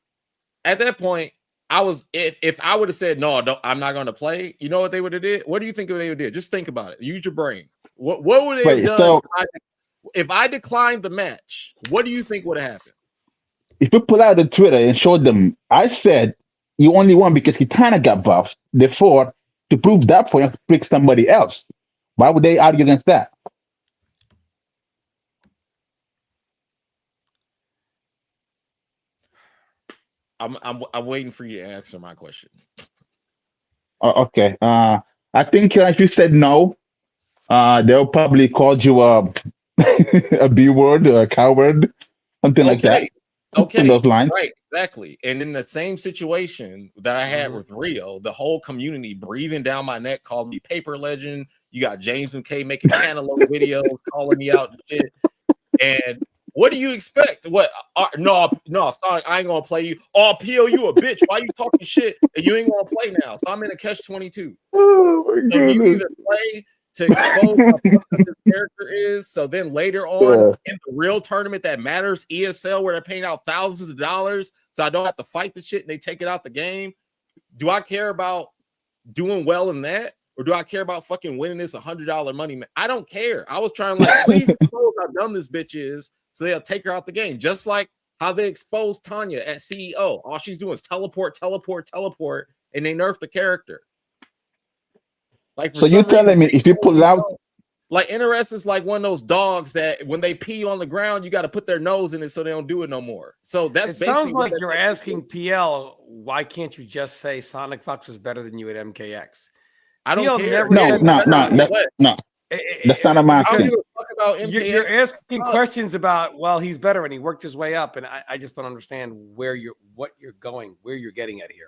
at that point, I was if I would have said no, I'm not going to play. You know what they would have did? What do you think they would have did? Just think about it. Use your brain. What would they have done? So, if I declined the match, what do you think would have happened? If you pull out the Twitter and showed them, I said you only won because Katana got buffed. Therefore, to prove that point, you have to pick somebody else. Why would they argue against that? I'm waiting for you to answer my question. Okay. I think if you said no, they'll probably call you a B word, a coward, something like that. Okay, in those lines. Right, exactly. And in the same situation that I had with Rio, the whole community breathing down my neck, called me paper legend. You got James and K making cantaloupe videos, calling me out and shit. And what do you expect? What? No, Sonic, I ain't gonna play you. Oh, PO, you a bitch. Why you talking shit and you ain't gonna play now? So I'm in a catch-22. Oh my goodness. You either play to expose how this character is, so then later on in the real tournament that matters, ESL, where they're paying out thousands of dollars, so I don't have to fight the shit and they take it out the game. Do I care about doing well in that? Or do I care about fucking winning this $100 money? I don't care. I was trying to please expose how dumb this bitch is, so they'll take her out the game. Just like how they exposed Tanya at CEO. All she's doing is teleport, and they nerfed the character. Like, so you're telling me if you pull out, like NRS is like one of those dogs that when they pee on the ground, you got to put their nose in it so they don't do it no more. So that's it. Sounds like you're asking PL, why can't you just say SonicFox was better than you at MKX? I don't care. No. That's not a matter. You're asking questions about, well, he's better and he worked his way up, and I just don't understand where you're getting at here.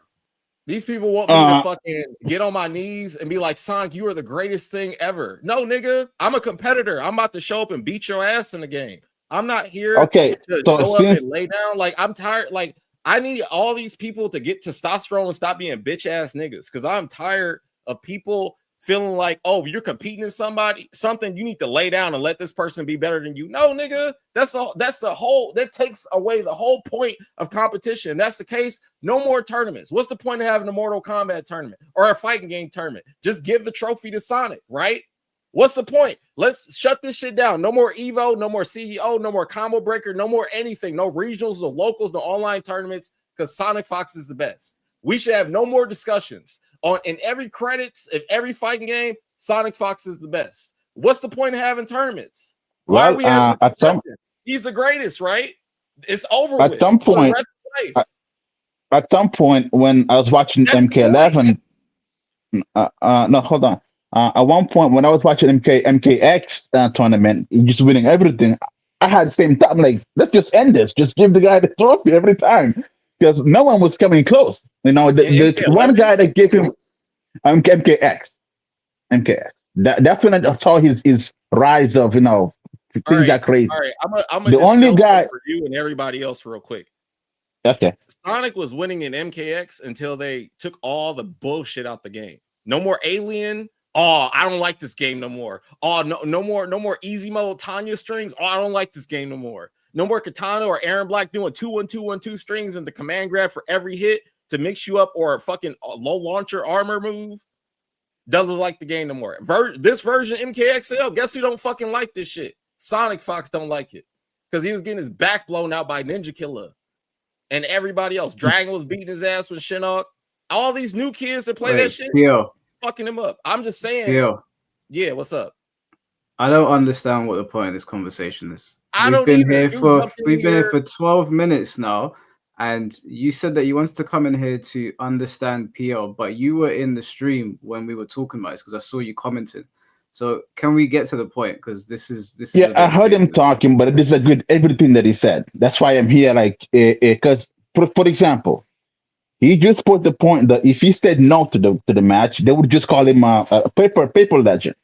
These people want me to fucking get on my knees and be like, Sonic, you are the greatest thing ever. No, nigga, I'm a competitor. I'm about to show up and beat your ass in the game. I'm not here to go up and lay down. Like, I'm tired. Like, I need all these people to get testosterone and stop being bitch ass niggas, because I'm tired of people feeling like, oh, you're competing in something, you need to lay down and let this person be better than you. No, nigga, that takes away the whole point of competition. That's the case. No more tournaments. What's the point of having a Mortal Kombat tournament or a fighting game tournament? Just give the trophy to Sonic, right? What's the point? Let's shut this shit down. No more Evo, no more CEO, no more combo breaker, no more anything. No regionals, no locals, no online tournaments, because SonicFox is the best. We should have no more discussions. In every credits, in every fighting game, SonicFox is the best. What's the point of having tournaments? Why are we having He's the greatest, right? It's over At with. some For the point, rest of life. at some point when I was watching That's MK11, no, hold on. At one point when I was watching MKX tournament, he's just winning everything. I had the same thought. I'm like, let's just end this. Just give the guy the trophy every time because no one was coming close. You know, the one guy that gave him MKX. That's when I saw his rise of, you know, things are crazy. All right, I'm The only guy for you and everybody else real quick. Okay. Sonic was winning in MKX until they took all the bullshit out the game. No more Alien. Oh, I don't like this game no more. Oh, no more easy mode Tanya strings. Oh, I don't like this game no more. No more Katana or Aaron Black doing 2-1-2-1-2 strings and the command grab for every hit to mix you up, or a fucking low launcher armor move. Doesn't like the game no more. This version MKXL, guess who don't fucking like this shit? SonicFox don't like it because he was getting his back blown out by Ninja Killer and everybody else. Dragon was beating his ass with Shinnok. All these new kids that play that shit, fucking him up. I'm just saying. Yeah, what's up? I don't understand what the point of this conversation is. We've been here for 12 minutes now, and you said that you wanted to come in here to understand PL, but you were in the stream when we were talking about this because I saw you commenting. So can we get to the point? Because this is yeah, I heard him talking, but this is everything that he said. That's why I'm here. Like, because for example, he just put the point that if he said no to the match, they would just call him a paper legend.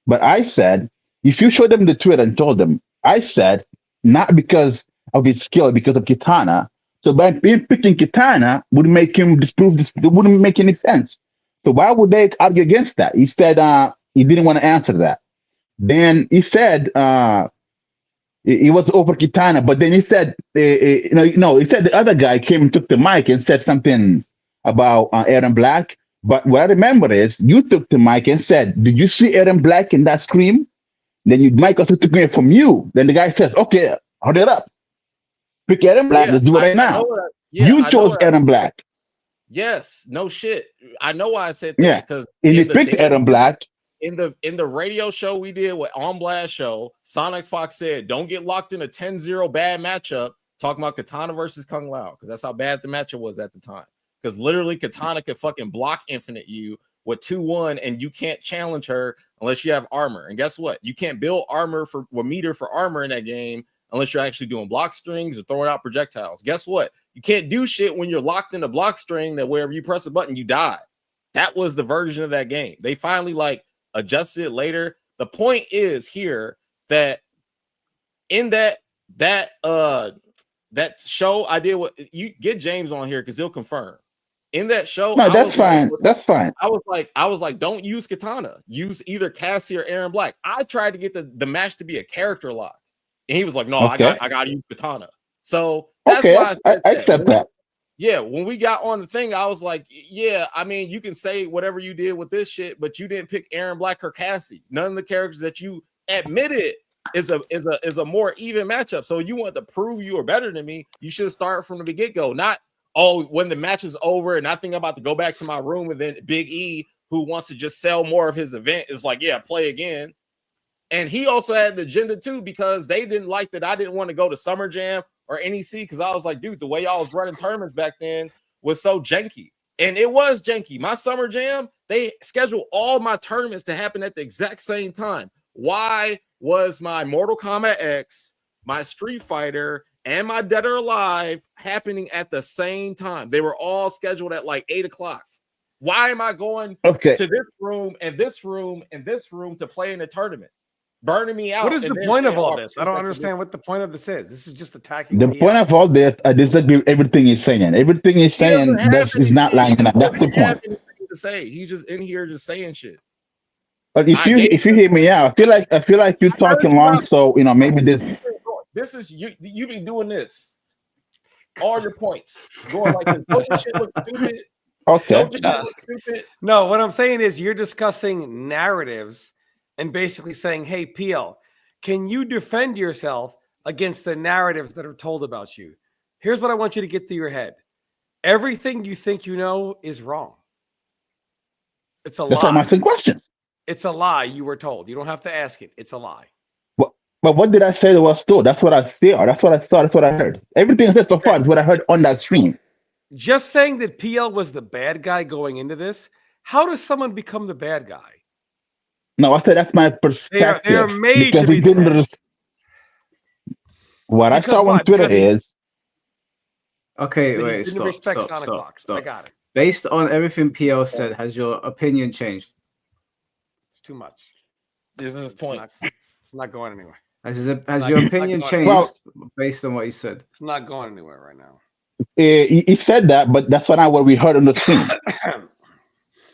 But I said, if you showed them the tweet and told them, I said, not because of his skill, because of Kitana. So by picking Kitana would make him disprove this. It wouldn't make any sense. So why would they argue against that? He said he didn't want to answer that. Then he said he was over Kitana, but then he said he said the other guy came and took the mic and said something about Aaron Black. But what I remember is you took the mic and said, "Did you see Aaron Black in that scream?" Then Mike also took it from you. Then the guy says, "Okay, hold it up. Pick Aaron Black. Let's do it right now." You chose Aaron Black. Yes, no shit. I know why I said that. Yeah, because and he picked Aaron Black. In the radio show we did with On Blast show, SonicFox said, "Don't get locked in a 10-0 bad matchup." Talking about Katana versus Kung Lao, because that's how bad the matchup was at the time. Because literally Katana could fucking block infinite you with 2-1, and you can't challenge her unless you have armor. And guess what? You can't build armor for meter for armor in that game unless you're actually doing block strings or throwing out projectiles. Guess what? You can't do shit when you're locked in a block string that wherever you press a button, you die. That was the version of that game. They finally adjusted it later. The point is here that in that show I did, what you get James on here because he'll confirm. In that show, no, that's fine. That's fine. I was like, don't use Katana. Use either Cassie or Aaron Black. I tried to get the match to be a character lock, and he was like, no, okay. I got to use Katana. So that's why I accept that. Yeah, when we got on the thing, I was like, yeah, I mean, you can say whatever you did with this shit, but you didn't pick Aaron Black or Cassie. None of the characters that you admitted is a more even matchup. So you want to prove you are better than me, you should start from the get-go, not when the match is over and I think I'm about to go back to my room, and then Big E, who wants to just sell more of his event, is like, yeah, play again. And he also had an agenda too, because they didn't like that I didn't want to go to Summer Jam or NEC, because I was like, dude, the way y'all was running tournaments back then was so janky. And it was janky. My Summer Jam, they scheduled all my tournaments to happen at the exact same time. Why was my Mortal Kombat X, my Street Fighter, and my Dead or Alive happening at the same time? They were all scheduled at 8 o'clock. Why am I going to this room and this room and this room to play in a tournament? Burning me out. What is the point of all this? I don't understand what the point of this is. This is just attacking. The point of all this, I disagree with everything he's saying. Everything he's saying is not lying enough. That's the point. To say. He's just in here just saying shit. But if you hear me out, I feel like you're talking long, so maybe this is you be doing this. All your points going like this. Don't this shit look stupid? Okay. No, what I'm saying is you're discussing narratives and basically saying, hey, PL, can you defend yourself against the narratives that are told about you? Here's what I want you to get through your head. Everything you think you know is wrong. It's a lie. That's why I'm asking questions. It's a lie you were told. You don't have to ask it. It's a lie. Well, But what did I say that was true? That's what I saw. That's what I saw. That's what I heard. Everything I said so far is what I heard on that stream. Just saying that PL was the bad guy going into this. How does someone become the bad guy? No, I said that's my perspective. They are made because to be the bad guy. What I saw on Twitter is. Okay, Then you wait, didn't respect stop. SonicFox. I got it. Based on everything PL said, has your opinion changed? It's too much. This is his point. It's not going anywhere. Has your opinion changed based on what he said? It's not going anywhere right now. He said that, but that's not what we heard on the stream.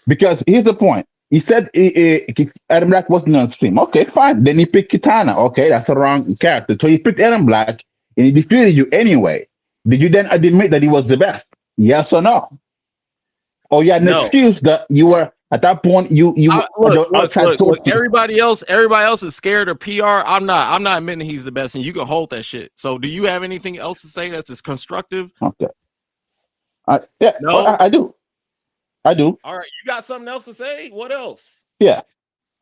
Because here's the point. He said Adam Black wasn't on the stream. Okay, fine. Then he picked Kitana. Okay, that's the wrong character. So he picked Adam Black and he defeated you anyway. Did you then admit that he was the best? Yes or no? Or you had an excuse that you were at that point look, everybody else is scared of PR. I'm not admitting he's the best, and you can hold that shit. So do you have anything else to say that's constructive? Okay. I do. All right, you got something else to say? What else? Yeah.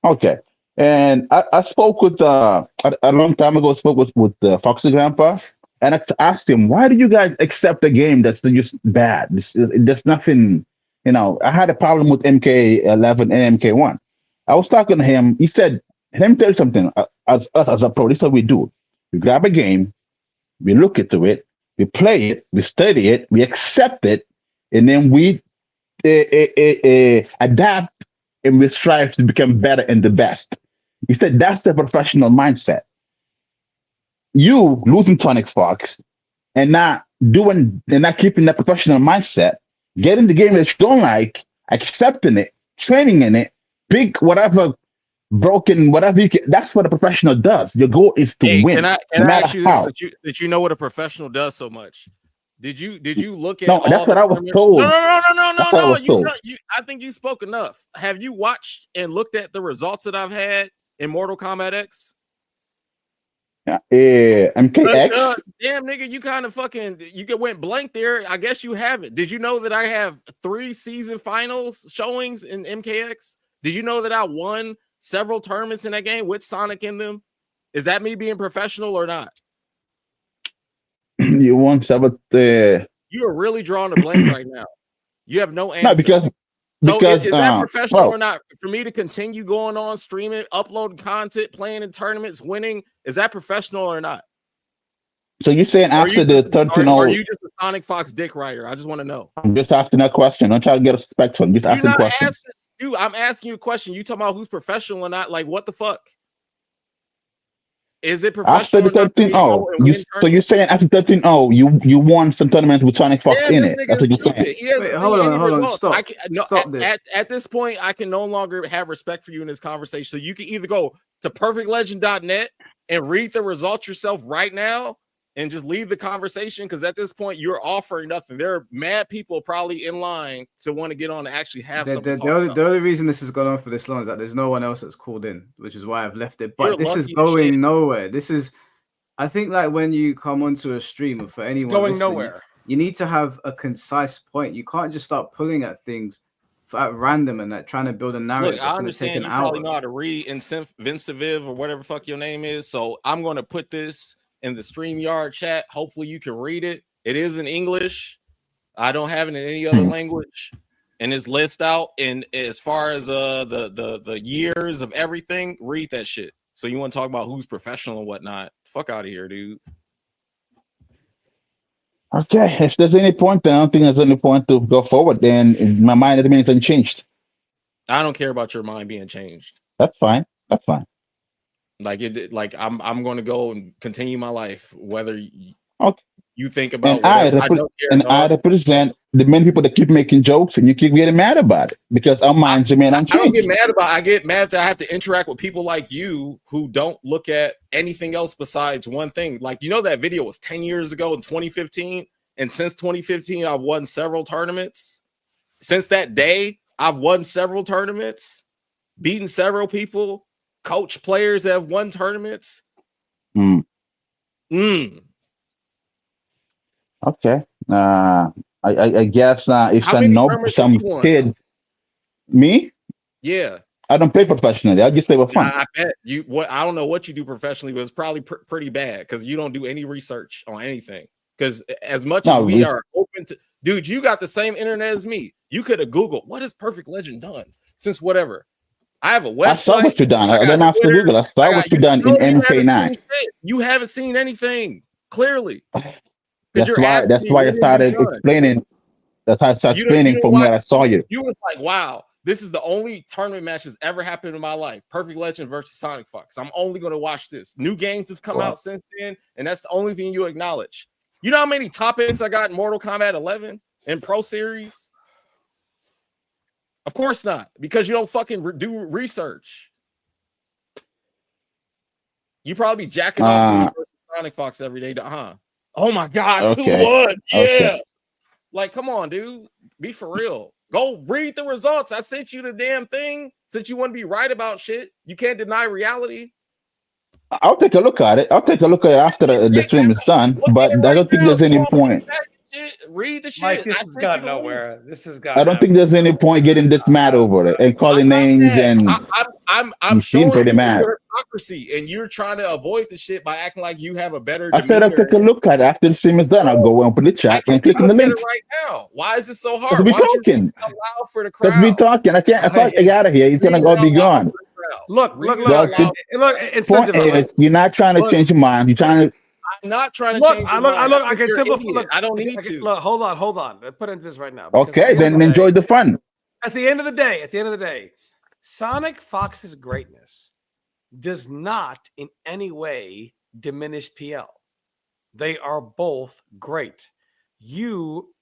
Okay. And I spoke with a long time ago. I spoke with Fox's grandpa, and I asked him, "Why do you guys accept a game that's just bad? There's nothing." You know, I had a problem with MK11 and MK1. I was talking to him. He said, "Let me tell you something. As a pro, this is what we do. We grab a game, we look into it, we play it, we study it, we accept it, and then we adapt and we strive to become better and the best." He said that's the professional mindset. You losing SonicFox and not keeping that professional mindset, getting the game that you don't like, accepting it, training in it, pick whatever broken, whatever you can. That's what a professional does. Your goal is to win. Can I ask you that you know what a professional does so much? Did you look at? No, that's what I was told. No. I think you spoke enough. Have you watched and looked at the results that I've had in Mortal Kombat X? MKX. Damn, nigga, you kind of went blank there. I guess you haven't. Did you know that I have 3 season finals showings in MKX? Did you know that I won several tournaments in that game with Sonic in them? Is that me being professional or not? You won several. You are really drawing a blank right now. You have no answer. No, because is that professional or not? For me to continue going on, streaming, uploading content, playing in tournaments, winning, is that professional or not? So you're saying after the 13-0? Are you just a SonicFox dick writer? I just want to know. I'm just asking that question. I'm trying to get a spectrum. Just asking a question. I'm asking you a question. You talking about who's professional or not? Like, what the fuck? Is it professional? After the 13-0, so you're saying after 13-0, you won some tournaments with SonicFox in it. That's what you're saying. Wait, hold on. Stop. Stop this. At this point, I can no longer have respect for you in this conversation. So you can either go to perfectlegend.net and read the results yourself right now and just leave the conversation, because at this point you're offering nothing. There are mad people probably in line to want to get on and actually have something. The only reason this has gone on for this long is that there's no one else that's called in, which is why I've left it. But this is going nowhere. I think like when you come onto a stream or for anyone going nowhere, you need to have a concise point. You can't just start pulling at things at random and like trying to build a narrative. Look, I understand you probably know how to read Vinciviv or whatever fuck your name is. So I'm going to put this in the StreamYard chat. Hopefully you can read it. It is in English. I don't have it in any other language. And it's list out. And as far as the years of everything, read that shit. So you want to talk about who's professional and whatnot? Fuck out of here, dude. Okay, if there's any point, then I don't think there's any point to go forward. Then my mind at the minute unchanged. I don't care about your mind being changed. That's fine. That's fine. Like I'm going to go and continue my life, whether you think about. And I represent the many people that keep making jokes, and you keep getting mad about it because our minds remain unchanged. I don't get mad about. I get mad that I have to interact with people like you who don't look at anything else besides one thing. Like, you know, that video was 10 years ago in 2015, and since 2015, I've won several tournaments. Since that day, I've won several tournaments, beaten several people. Coach players that have won tournaments. Okay. I guess if I know some kid, me? Yeah. I don't play professionally. I just play for fun. I bet you. What I don't know what you do professionally, but it's probably pretty bad because you don't do any research on anything. Because as much as we are open to, dude, you got the same internet as me. You could have Googled what has Perfect Legend done since whatever. I have a website. I saw what you done. I don't have to Google. I saw what you done in MK9. You haven't seen anything clearly. That's why I started explaining. That's how I started explaining from where I saw you. You was like, wow, this is the only tournament match that's ever happened in my life. Perfect Legend versus SonicFox. I'm only going to watch this. New games have come out since then, and that's the only thing you acknowledge. You know how many topics I got in Mortal Kombat 11 and Pro Series? Of course not, because you don't fucking do research. You probably be jacking off to SonicFox every day, huh? Oh my God, 2-1. Yeah. Okay. Like, come on, dude. Be for real. Go read the results. I sent you the damn thing. Since you want to be right about shit, you can't deny reality. I'll take a look at it. I'll take a look at it after the stream is done. But I don't think there's any point. Read the shit. Mike, this has gone nowhere. This has gone. I don't think there's any point getting this mad over it and calling names and I'm showing pretty mad. Your hypocrisy, and you're trying to avoid the shit by acting like you have a better. I said I'll take a look at it after the stream is done. I'll go and put the chat and click on the link. Right now, why is it so hard? Because we talking. For the crowd. Because we talking. I can't. If I get out of here, he's gonna go be gone. Look. You're not trying to change your mind. You're trying to. I'm not trying to change. I can simplify. Look, I don't need to. Look, hold on. I put into this right now. Okay, then enjoy the fun. At the end of the day, SonicFox's greatness does not in any way diminish PL. They are both great. You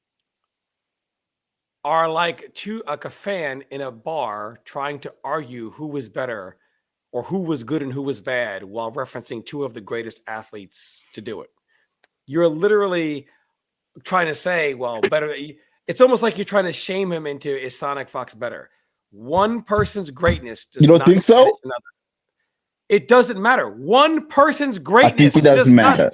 are like a fan in a bar trying to argue who was better or who was good and who was bad while referencing two of the greatest athletes to do it. You're literally trying to say, well, better. It's almost like you're trying to shame him into, is SonicFox better? One person's greatness does not think so? Another. It doesn't matter. One person's greatness doesn't matter.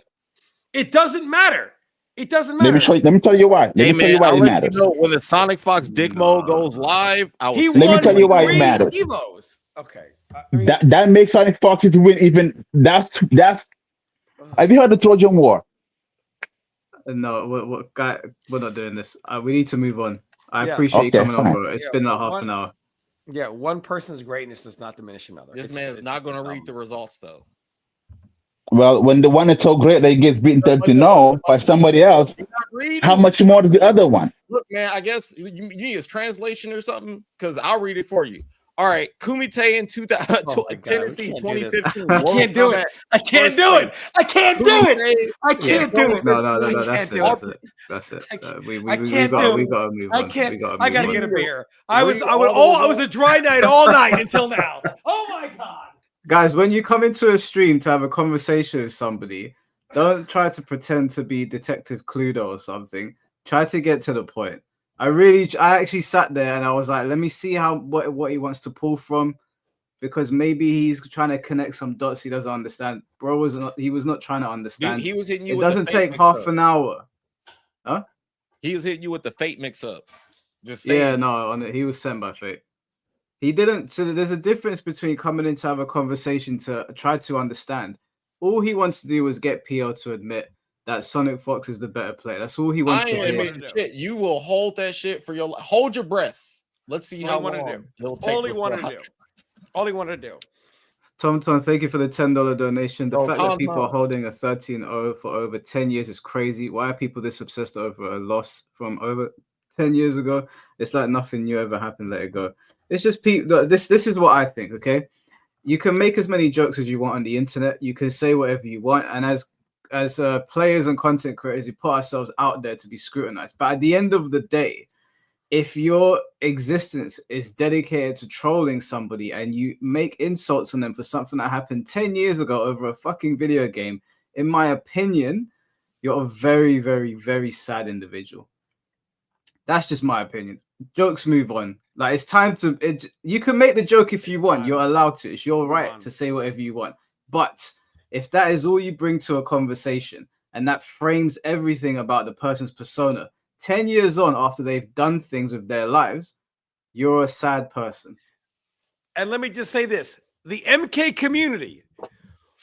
It doesn't matter. It doesn't matter. Let me tell you why. Let me tell you why it matters. You know, when the SonicFox dick mode goes live, let me tell you why it matters. Okay. That makes SonicFox to win even. That's. Have you heard the Trojan War? No, we're not doing this. We need to move on. I appreciate you coming on, bro. It's been like half an hour. Yeah, one person's greatness does not diminish another. This man is not going to read the results, though. Well, when the one is so great that he gets beaten 30-0 by somebody else, how much more does the other one? Look, man, I guess you need his translation or something, because I'll read it for you. All right, Kumite in Tennessee 2015. I can't do it. I can't do it. No, that's it. We gotta move on. I gotta get a beer. I was a dry night all night until now. Oh my God. Guys, when you come into a stream to have a conversation with somebody, don't try to pretend to be Detective Cluedo or something. Try to get to the point. I actually sat there and I was like, let me see what he wants to pull from, because maybe he's trying to connect some dots he doesn't understand. Bro was not trying to understand. He was hitting you. It doesn't take half an hour. Huh? He was hitting you with the fate mix-up. He was sent by fate. He didn't. So there's a difference between coming in to have a conversation to try to understand. All he wants to do was get PL to admit that SonicFox is the better player. That's all he wants to do. Shit. You will hold that shit for your life. Hold your breath. Let's see how long he'll take. All he wanted to do. Tom, thank you for the $10 donation. The fact that people are holding a 13-0 for over 10 years is crazy. Why are people this obsessed over a loss from over 10 years ago? It's like nothing new ever happened. Let it go. It's just people. This is what I think. Okay, you can make as many jokes as you want on the internet. You can say whatever you want, and as players and content creators, we put ourselves out there to be scrutinized. But at the end of the day, if your existence is dedicated to trolling somebody and you make insults on them for something that happened 10 years ago over a fucking video game, in my opinion, you're a very, very, very sad individual. That's just my opinion. Jokes move on. Like, it's time to. You can make the joke if you want. You're allowed to. It's your right to say whatever you want. But if that is all you bring to a conversation and that frames everything about the person's persona, 10 years on after they've done things with their lives, you're a sad person. And let me just say this. The MK community,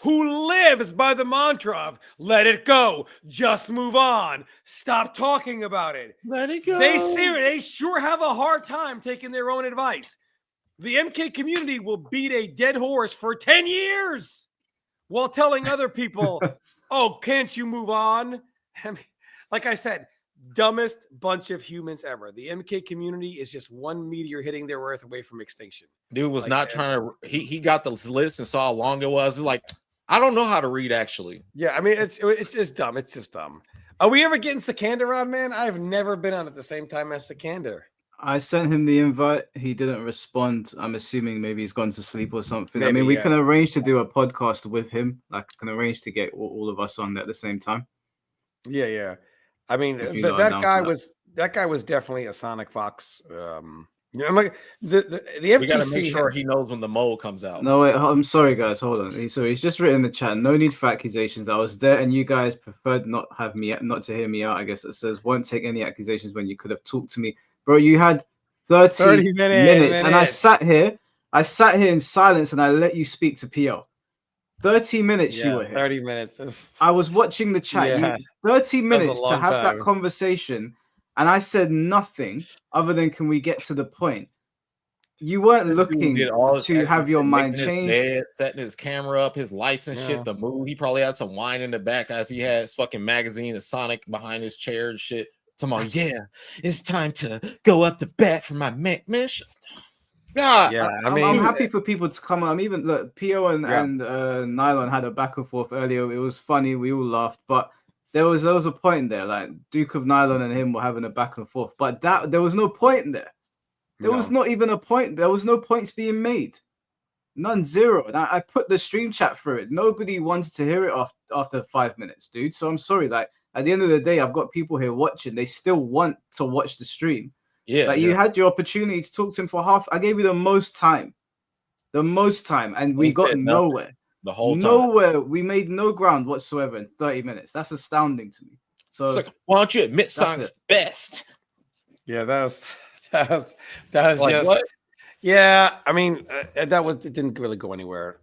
who lives by the mantra of let it go, just move on, stop talking about it. Let it go. They sure have a hard time taking their own advice. The MK community will beat a dead horse for 10 years while telling other people, oh, can't you move on? I mean, like I said, dumbest bunch of humans ever. The MK community is just one meteor hitting their Earth away from extinction. Dude was not trying to. He got the list and saw how long it was. He's like, I don't know how to read actually. Yeah, I mean it's just dumb. It's just dumb. Are we ever getting Sikander on, man? I've never been on at the same time as Sikander. I sent him the invite. He didn't respond. I'm assuming maybe he's gone to sleep or something. Maybe, I mean, we yeah. can arrange to do a podcast with him. Like, I can arrange to get all of us on there at the same time. Yeah. I mean, If you that know I'm down guy for that guy was definitely a SonicFox. You know, I'm like the We got to make FTC sure he knows when the mole comes out. No, wait, I'm sorry, guys. Hold on. He's just written in the chat. No need for accusations. I was there, and you guys preferred not to hear me out. I guess it says won't take any accusations when you could have talked to me, bro. You had 30 minutes, and I sat here in silence, and I let you speak to PO. 30 minutes you were here. 30 minutes. I was watching the chat. Yeah. 30 minutes long to have that time. conversation, and I said nothing other than can we get to the point? You weren't looking Did all his to have your acting, mind making his change. bed, setting his camera up, his lights and Yeah. shit, the mood. He probably had some wine in the back as he had his fucking magazine of Sonic behind his chair and shit. Tomorrow, yeah, it's time to go up the bat for my man. God, Yeah, I'm happy for people to come on. Even look, PO and Nylon had a back and forth earlier. It was funny. We all laughed, but there was a point there. Like Duke of Nylon and him were having a back and forth, but there was no point there. There was not even a point. There was no points being made. None, zero. And I put the stream chat through it. Nobody wanted to hear it after 5 minutes, dude. So I'm sorry. Like at the end of the day, I've got people here watching. They still want to watch the stream. Yeah. Like you had your opportunity to talk to him for half. I gave you the most time, and we got nowhere. The whole time. Nowhere. We made no ground whatsoever in 30 minutes. That's astounding to me. So it's like, why don't you admit that's Sonic's it. best? Yeah, that was Like, just what? Yeah. I mean, it didn't really go anywhere.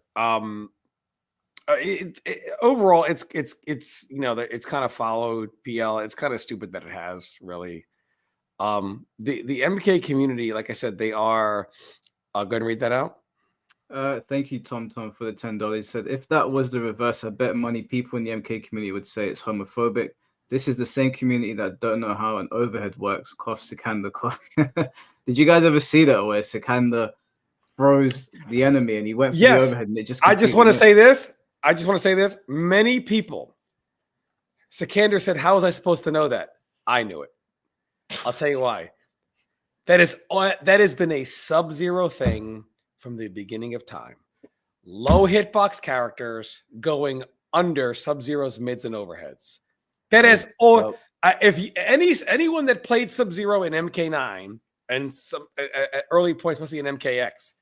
Overall, it's you know it's kind of followed PL. It's kind of stupid that it has really. The MK community, like I said, they are. Go ahead and read that out. Thank you, Tom, for the $10. He said, if that was the reverse, I bet money people in the MK community would say it's homophobic. This is the same community that don't know how an overhead works. Cough, Sikander, cough. Did you guys ever see that where Sikander froze the enemy and he went for the overhead and it just... I just want to say this. Many people, Sikander said, how was I supposed to know that? I knew it. I'll tell you why. That has been a Sub-Zero thing from the beginning of time. Low hitbox characters going under Sub-Zero's mids and overheads. That is all. Anyone that played Sub-Zero in MK9 and some at early points, mostly in MKX,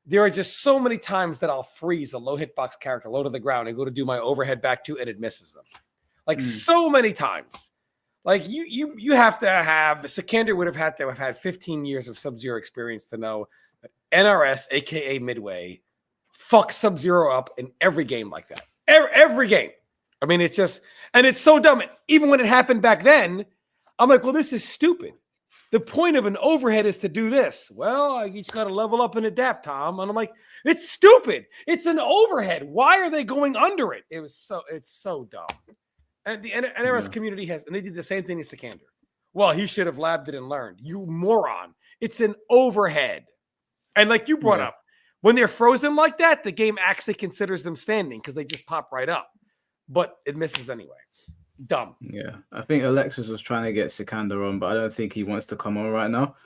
there are just so many times that I'll freeze a low hitbox character low to the ground and go to do my overhead back two and it misses them. Like so many times. Like you have to have Sikander would have had to have had 15 years of Sub-Zero experience to know that NRS, aka Midway, fucks Sub-Zero up in every game like that. Every game. I mean, it's just, and it's so dumb. Even when it happened back then, I'm like, well, this is stupid. The point of an overhead is to do this. Well, you just got to level up and adapt, Tom. And I'm like, it's stupid. It's an overhead. Why are they going under it? It's so dumb. And the NRS community has, and they did the same thing as Sikander. Well, he should have labbed it and learned. You moron. It's an overhead. And like you brought up, when they're frozen like that, the game actually considers them standing because they just pop right up. But it misses anyway. Dumb. Yeah, I think Alexis was trying to get Sikander on, but I don't think he wants to come on right now.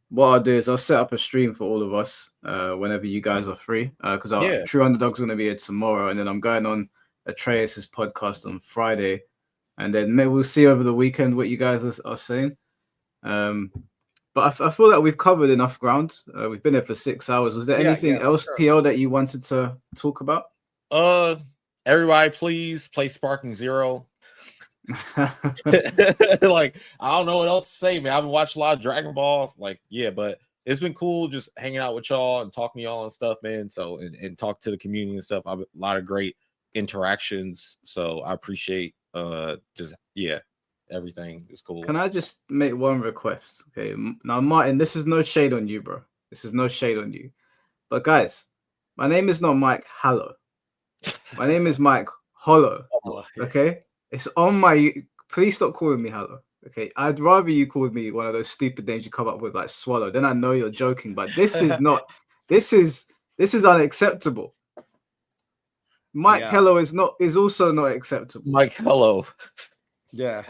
What I'll do is I'll set up a stream for all of us whenever you guys are free, because True Underdog's going to be here tomorrow, and then I'm going on Atreus' podcast on Friday, and then maybe we'll see over the weekend what you guys are saying. But I feel like we've covered enough ground. We've been here for 6 hours. Was there anything else, PL, that you wanted to talk about? Everybody, please play Sparking Zero. Like, I don't know what else to say, man. I've watched a lot of Dragon Ball. Like, yeah, but it's been cool just hanging out with y'all and talking to y'all and stuff, man. So and talk to the community and stuff. A lot of great interactions. So I appreciate everything is cool. Can I just make one request? Okay, now Martin, this is no shade on you, bro. This is no shade on you. But guys, my name is not Mike Hallow. My name is Mike Hollow. Okay, it's on my. Please stop calling me Hallow. Okay, I'd rather you called me one of those stupid names you come up with, like Swallow. Then I know you're joking, but this is not. This is unacceptable. Mike Hello is also not acceptable. Mike Hello. Yeah.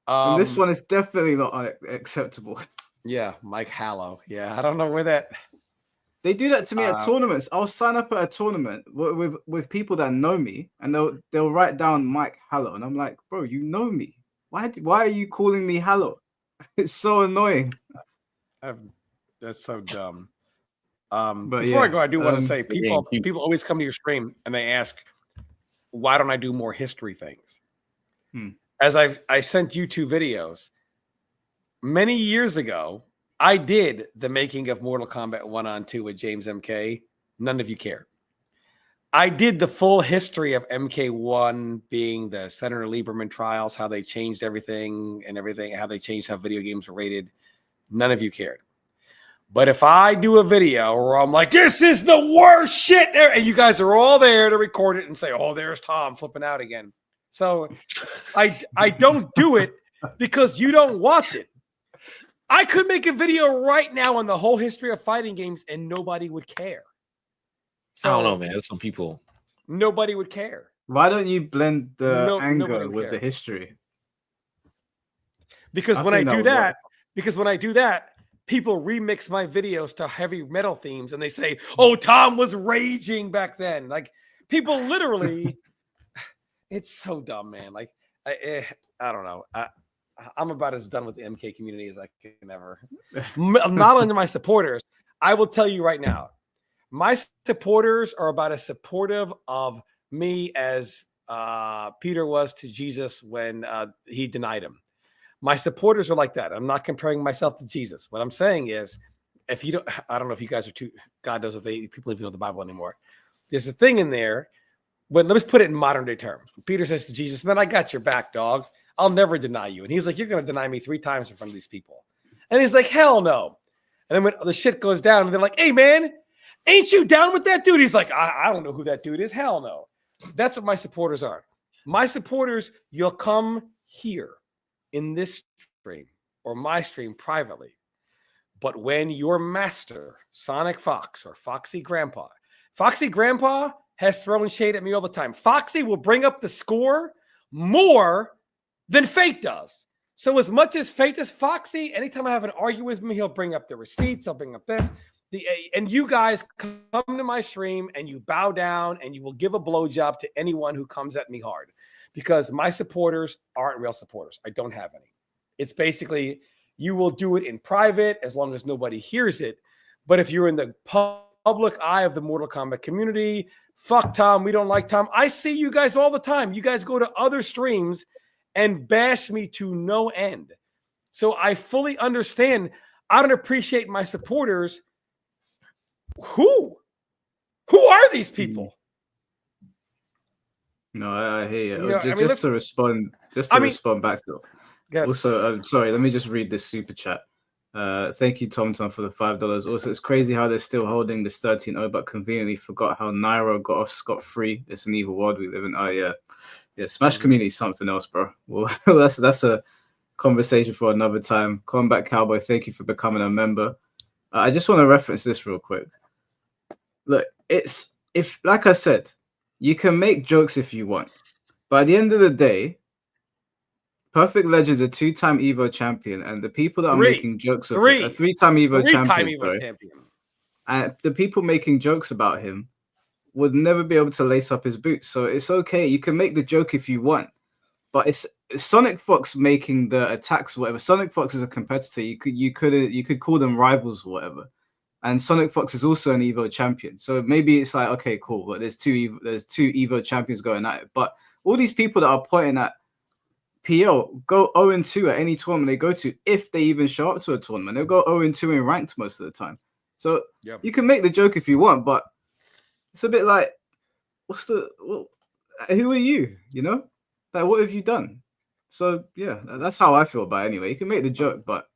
And this one is definitely not acceptable. Yeah, Mike Hallow. Yeah, I don't know where that. They do that to me at tournaments. I'll sign up at a tournament with people that know me, and they'll write down Mike Hallow, and I'm like, bro, you know me. Why are you calling me Hallow? It's so annoying. That's so dumb. But before I go, I do want to say people always come to your stream and they ask, why don't I do more history things? As I sent you 2 videos many years ago. I did the making of Mortal Kombat 1-on-2 with James MK. None of you cared. I did the full history of MK1 being the Senator Lieberman trials, how they changed everything, how they changed how video games were rated. None of you cared. But if I do a video where I'm like, this is the worst shit there, and you guys are all there to record it and say, oh, there's Tom flipping out again. So I don't do it because you don't watch it. I could make a video right now on the whole history of fighting games and nobody would care. So, I don't know, man. There's some people. Nobody would care. Why don't you blend the anger with the history? Because when I do that, people remix my videos to heavy metal themes and they say, oh, Tom was raging back then. Like people literally, it's so dumb, man. Like, I don't know. I'm about as done with the MK community as I can ever. Not only my supporters, I will tell you right now, my supporters are about as supportive of me as Peter was to Jesus when he denied him. My supporters are like that. I'm not comparing myself to Jesus. What I'm saying is, if you don't, I don't know if you guys are too, God knows if people even know the Bible anymore. There's a thing in there, but let's put it in modern day terms. Peter says to Jesus, man, I got your back, dog. I'll never deny you. And he's like, you're going to deny me 3 times in front of these people. And he's like, hell no. And then when the shit goes down, they're like, hey, man, ain't you down with that dude? He's like, I don't know who that dude is. Hell no. That's what my supporters are. My supporters, you'll come here in this stream or my stream privately. But when your master, SonicFox or Foxy Grandpa has thrown shade at me all the time. Foxy will bring up the score more than Fate does. So as much as Fate is Foxy, anytime I have an argument with him, he'll bring up the receipts, I'll bring up this. And you guys come to my stream and you bow down and you will give a blowjob to anyone who comes at me hard. Because my supporters aren't real supporters. I don't have any. It's basically, you will do it in private as long as nobody hears it. But if you're in the public eye of the Mortal Kombat community, fuck Tom, we don't like Tom. I see you guys all the time. You guys go to other streams and bash me to no end. So I fully understand. I don't appreciate my supporters. Who are these people? No, I hear you. To respond back to it. Also, sorry, let me just read this super chat. Thank you, Tom, for the $5. Also, it's crazy how they're still holding this 13-0, but conveniently forgot how Nairo got off scot-free. It's an evil world we live in. Oh, yeah. Yeah, Smash community is something else, bro. Well, that's a conversation for another time. Combat Cowboy, thank you for becoming a member. I just want to reference this real quick. Look, like I said, you can make jokes if you want, but at the end of the day, Perfect Legend's a 2-time Evo champion, and the people that are making jokes of him, a 3-time Evo champion, and the people making jokes about him would never be able to lace up his boots. So it's okay. You can make the joke if you want, but it's SonicFox making the attacks or whatever. SonicFox is a competitor. You could call them rivals or whatever. And SonicFox is also an Evo champion. So maybe it's like, okay, cool, but there's two Evo champions going at it. But all these people that are pointing at PL go 0-2 at any tournament they go to, if they even show up to a tournament. They'll go 0-2 in ranked most of the time. So you can make the joke if you want, but it's a bit like, who are you? You know, like what have you done? So yeah, that's how I feel about it anyway. You can make the joke, but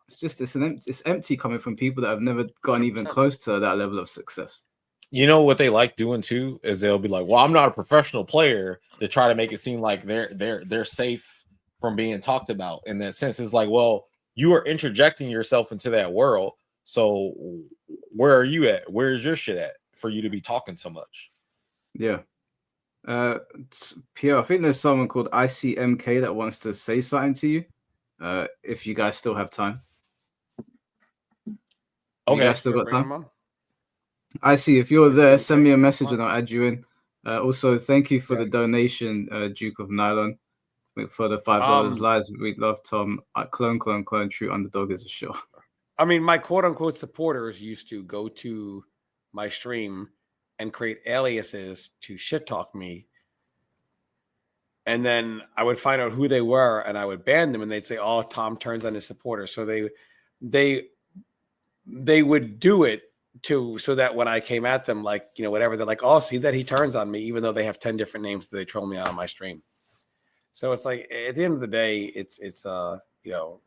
it's empty coming from people that have never gotten even 100%. close to that level of success. You know what they like doing too is they'll be like, "Well, I'm not a professional player," to try to make it seem like they're safe from being talked about. In that sense, it's like, well, you are interjecting yourself into that world. So where are you at? Where's your shit at for you to be talking so much? Yeah. Pierre, I think there's someone called ICMK that wants to say something to you. If you guys still have time. Okay. You guys still got Bring time? them on. I see. If you're there, send me a message and I'll add you in. Also, thank you for the donation, Duke of Nylon, for the $5. Lies, we love Tom. Clone, true underdog is a show. I mean, my quote unquote supporters used to go to my stream and create aliases to shit talk me. And then I would find out who they were and I would ban them and they'd say, "Oh, Tom turns on his supporters." So they would do it so that when I came at them, like, you know, whatever, they're like, "Oh, see that he turns on me," even though they have 10 different names that they troll me out on my stream. So it's like, at the end of the day, it's you know,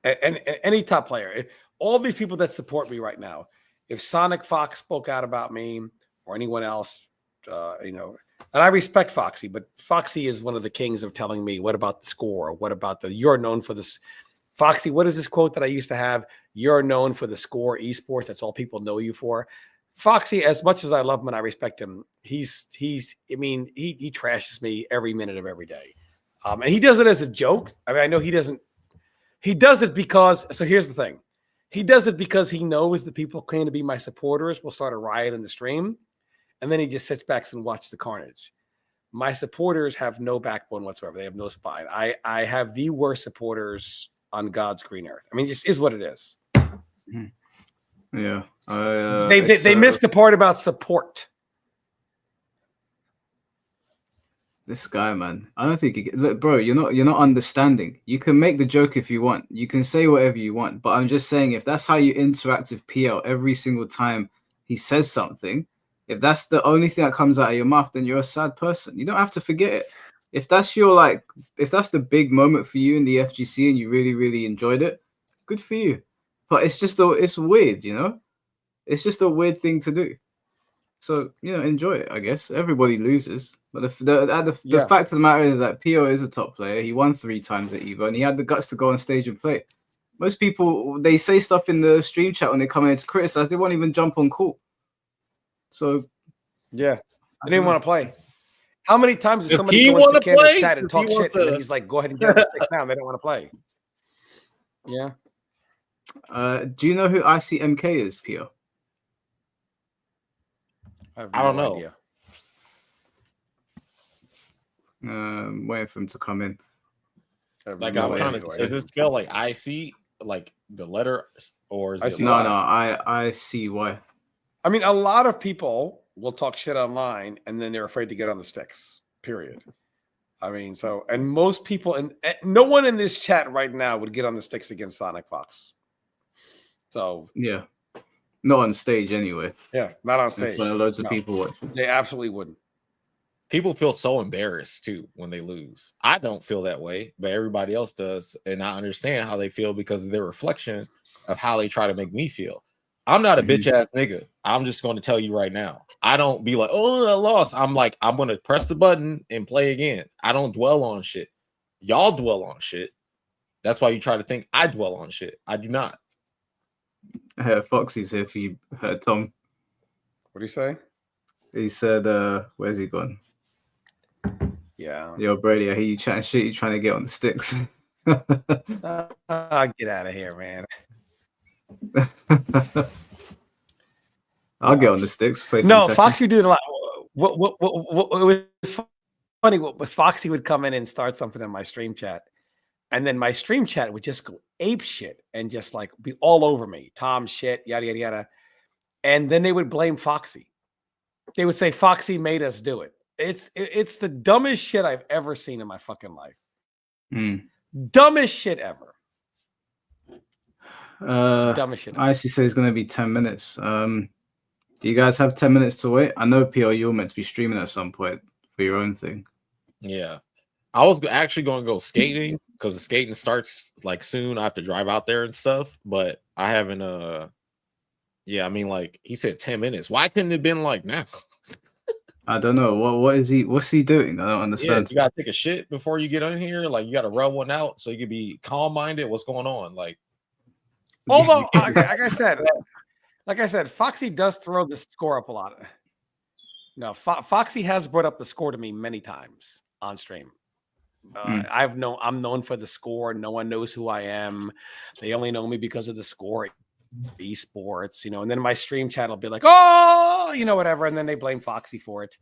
and any top player, all these people that support me right now, if SonicFox spoke out about me or anyone else, you know, and I respect Foxy, but Foxy is one of the kings of telling me, what about the score? What about you're known for this. Foxy, what is this quote that I used to have? You're known for the score esports. That's all people know you for. Foxy, as much as I love him and I respect him, he trashes me every minute of every day. And he does it as a joke. I mean, I know he doesn't. He does it because, so here's the thing. He does it because he knows the people claim to be my supporters will start a riot in the stream. And then he just sits back and watches the carnage. My supporters have no backbone whatsoever. They have no spine. I have the worst supporters on God's green earth. I mean, this is what it is. Yeah. They missed the part about support. This guy, man, I don't think look, bro, you're not understanding. You can make the joke if you want. You can say whatever you want, but I'm just saying, if that's how you interact with PL every single time he says something, if that's the only thing that comes out of your mouth, then you're a sad person. You don't have to forget it. If that's if that's the big moment for you in the FGC and you really, really enjoyed it, good for you. But it's weird, you know? It's just a weird thing to do. So, you know, enjoy it, I guess. Everybody loses. But the fact of the matter is that PO is a top player. He won 3 times at EVO, and he had the guts to go on stage and play. Most people, they say stuff in the stream chat when they come in to criticize. They won't even jump on call. So, yeah. I didn't want to play. How many times does somebody he go into Candace play, chat and talk shit, and then he's like, "Go ahead and get it down." They don't want to play. Yeah. Do you know who ICMK is, PO? I don't know. Idea. Waiting for him to come in. Like, I'm trying to. Is this spelled like IC, like the letter, or is it? No, I see why. I mean, a lot of people will talk shit online and then they're afraid to get on the sticks, period. I mean, so, and most people, and no one in this chat right now would get on the sticks against SonicFox. So, yeah, not on stage anyway. Yeah, not on stage. Loads of people would. They absolutely wouldn't. People feel so embarrassed too when they lose. I don't feel that way, but everybody else does. And I understand how they feel because of their reflection of how they try to make me feel. I'm not a bitch ass nigga. I'm just going to tell you right now. I don't be like, "Oh, I lost." I'm like, I'm going to press the button and play again. I don't dwell on shit. Y'all dwell on shit. That's why you try to think I dwell on shit. I do not. Foxy's here for you, Tom. What do you say? He said, where's he gone? Yeah. Yo, Brady, I hear you chatting shit. You trying to get on the sticks. Get out of here, man. I'll get on the sticks. Play some no, Tekken. Foxy did a lot. What it was funny. What Foxy would come in and start something in my stream chat, and then my stream chat would just go ape shit and just like be all over me. Tom shit, yada yada yada, and then they would blame Foxy. They would say Foxy made us do it. It's the dumbest shit I've ever seen in my fucking life. Dumbest shit ever. Dumbest shit. Icy says it's going to be 10 minutes. Do you guys have 10 minutes to wait? I know, PL, you're meant to be streaming at some point for your own thing. Yeah. I was actually going to go skating because the skating starts like soon. I have to drive out there and stuff, but I haven't. Yeah, I mean, like he said 10 minutes. Why couldn't it have been like now? I don't know. What's he doing? I don't Yeah, understand. you got to take a shit before you get in here. Like you got to rub one out so you can be calm minded. What's going on? Like, although, like I said, Foxy does throw the score up a lot. No, Foxy has brought up the score to me many times on stream. I'm known for the score. No one knows who I am. They only know me because of the score. Esports, you know, and then my stream chat will be like, oh, you know, whatever, and then they blame Foxy for it.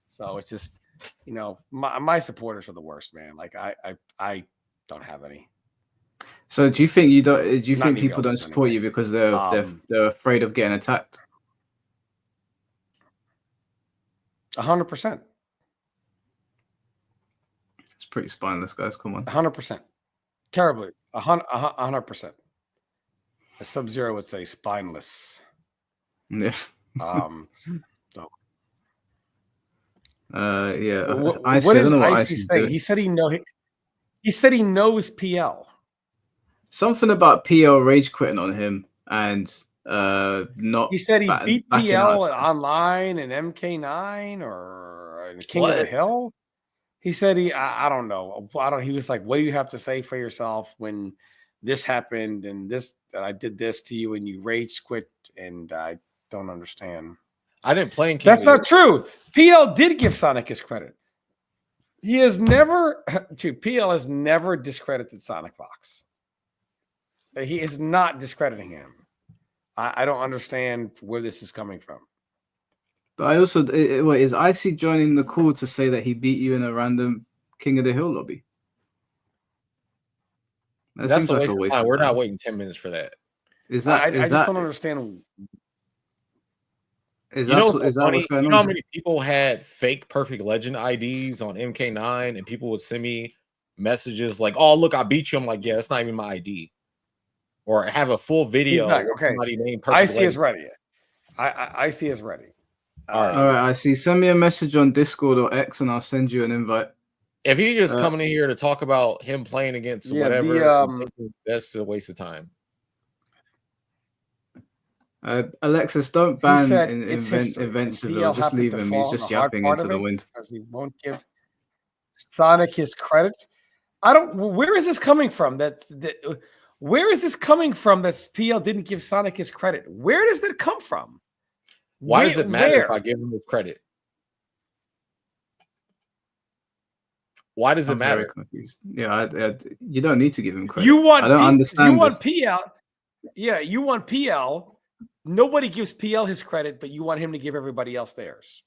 So it's just, you know, my supporters are the worst, man. Like I don't have any. So do you think people don't support you because they're afraid of getting attacked? 100%. It's pretty spineless, guys. Come on. 100%. Terribly. 100%. A Sub-Zero would say spineless. Yeah. So. Yeah. What I does don't know what Icy say? He said he knows PL. Something about PL rage quitting on him and not. He said he beat PL us. online in MK9 or in King of the Hill. He said I don't know. He was like, what do you have to say for yourself when this happened and this that I did this to you and you rage quit, and I don't understand. I didn't play in King. That's not true. PL did give Sonic his credit. He has never PL has never discredited SonicFox. He is not discrediting him. I don't understand where this is coming from. But I also wait, is Icy joining the call to say that he beat you in a random King of the Hill lobby? That's a waste of time. We're not waiting 10 minutes for that. Is that? I just don't understand. Is that what's going on? You know how many people had fake Perfect Legend IDs on MK9, and people would send me messages like, "Oh, look, I beat you." I'm like, "Yeah, that's not even my ID." Or have a full video. Okay. Somebody named Perfect Icy Legend. is ready. Icy is ready. All right, Icy. Send me a message on Discord or X, and I'll send you an invite. If he's just coming in here to talk about him playing against whatever, that's a waste of time. Alexis, don't ban Invincible. Just leave him. He's just yapping into the wind. Because he won't give Sonic his credit. Where is this coming from? Where is this coming from that PL didn't give Sonic his credit? Where does that come from? Why does it matter if I give him his credit? Why does it matter? Confused. Yeah, you don't need to give him credit. You want? I don't understand. You want PL? Yeah, you want PL. Nobody gives PL his credit, but you want him to give everybody else theirs.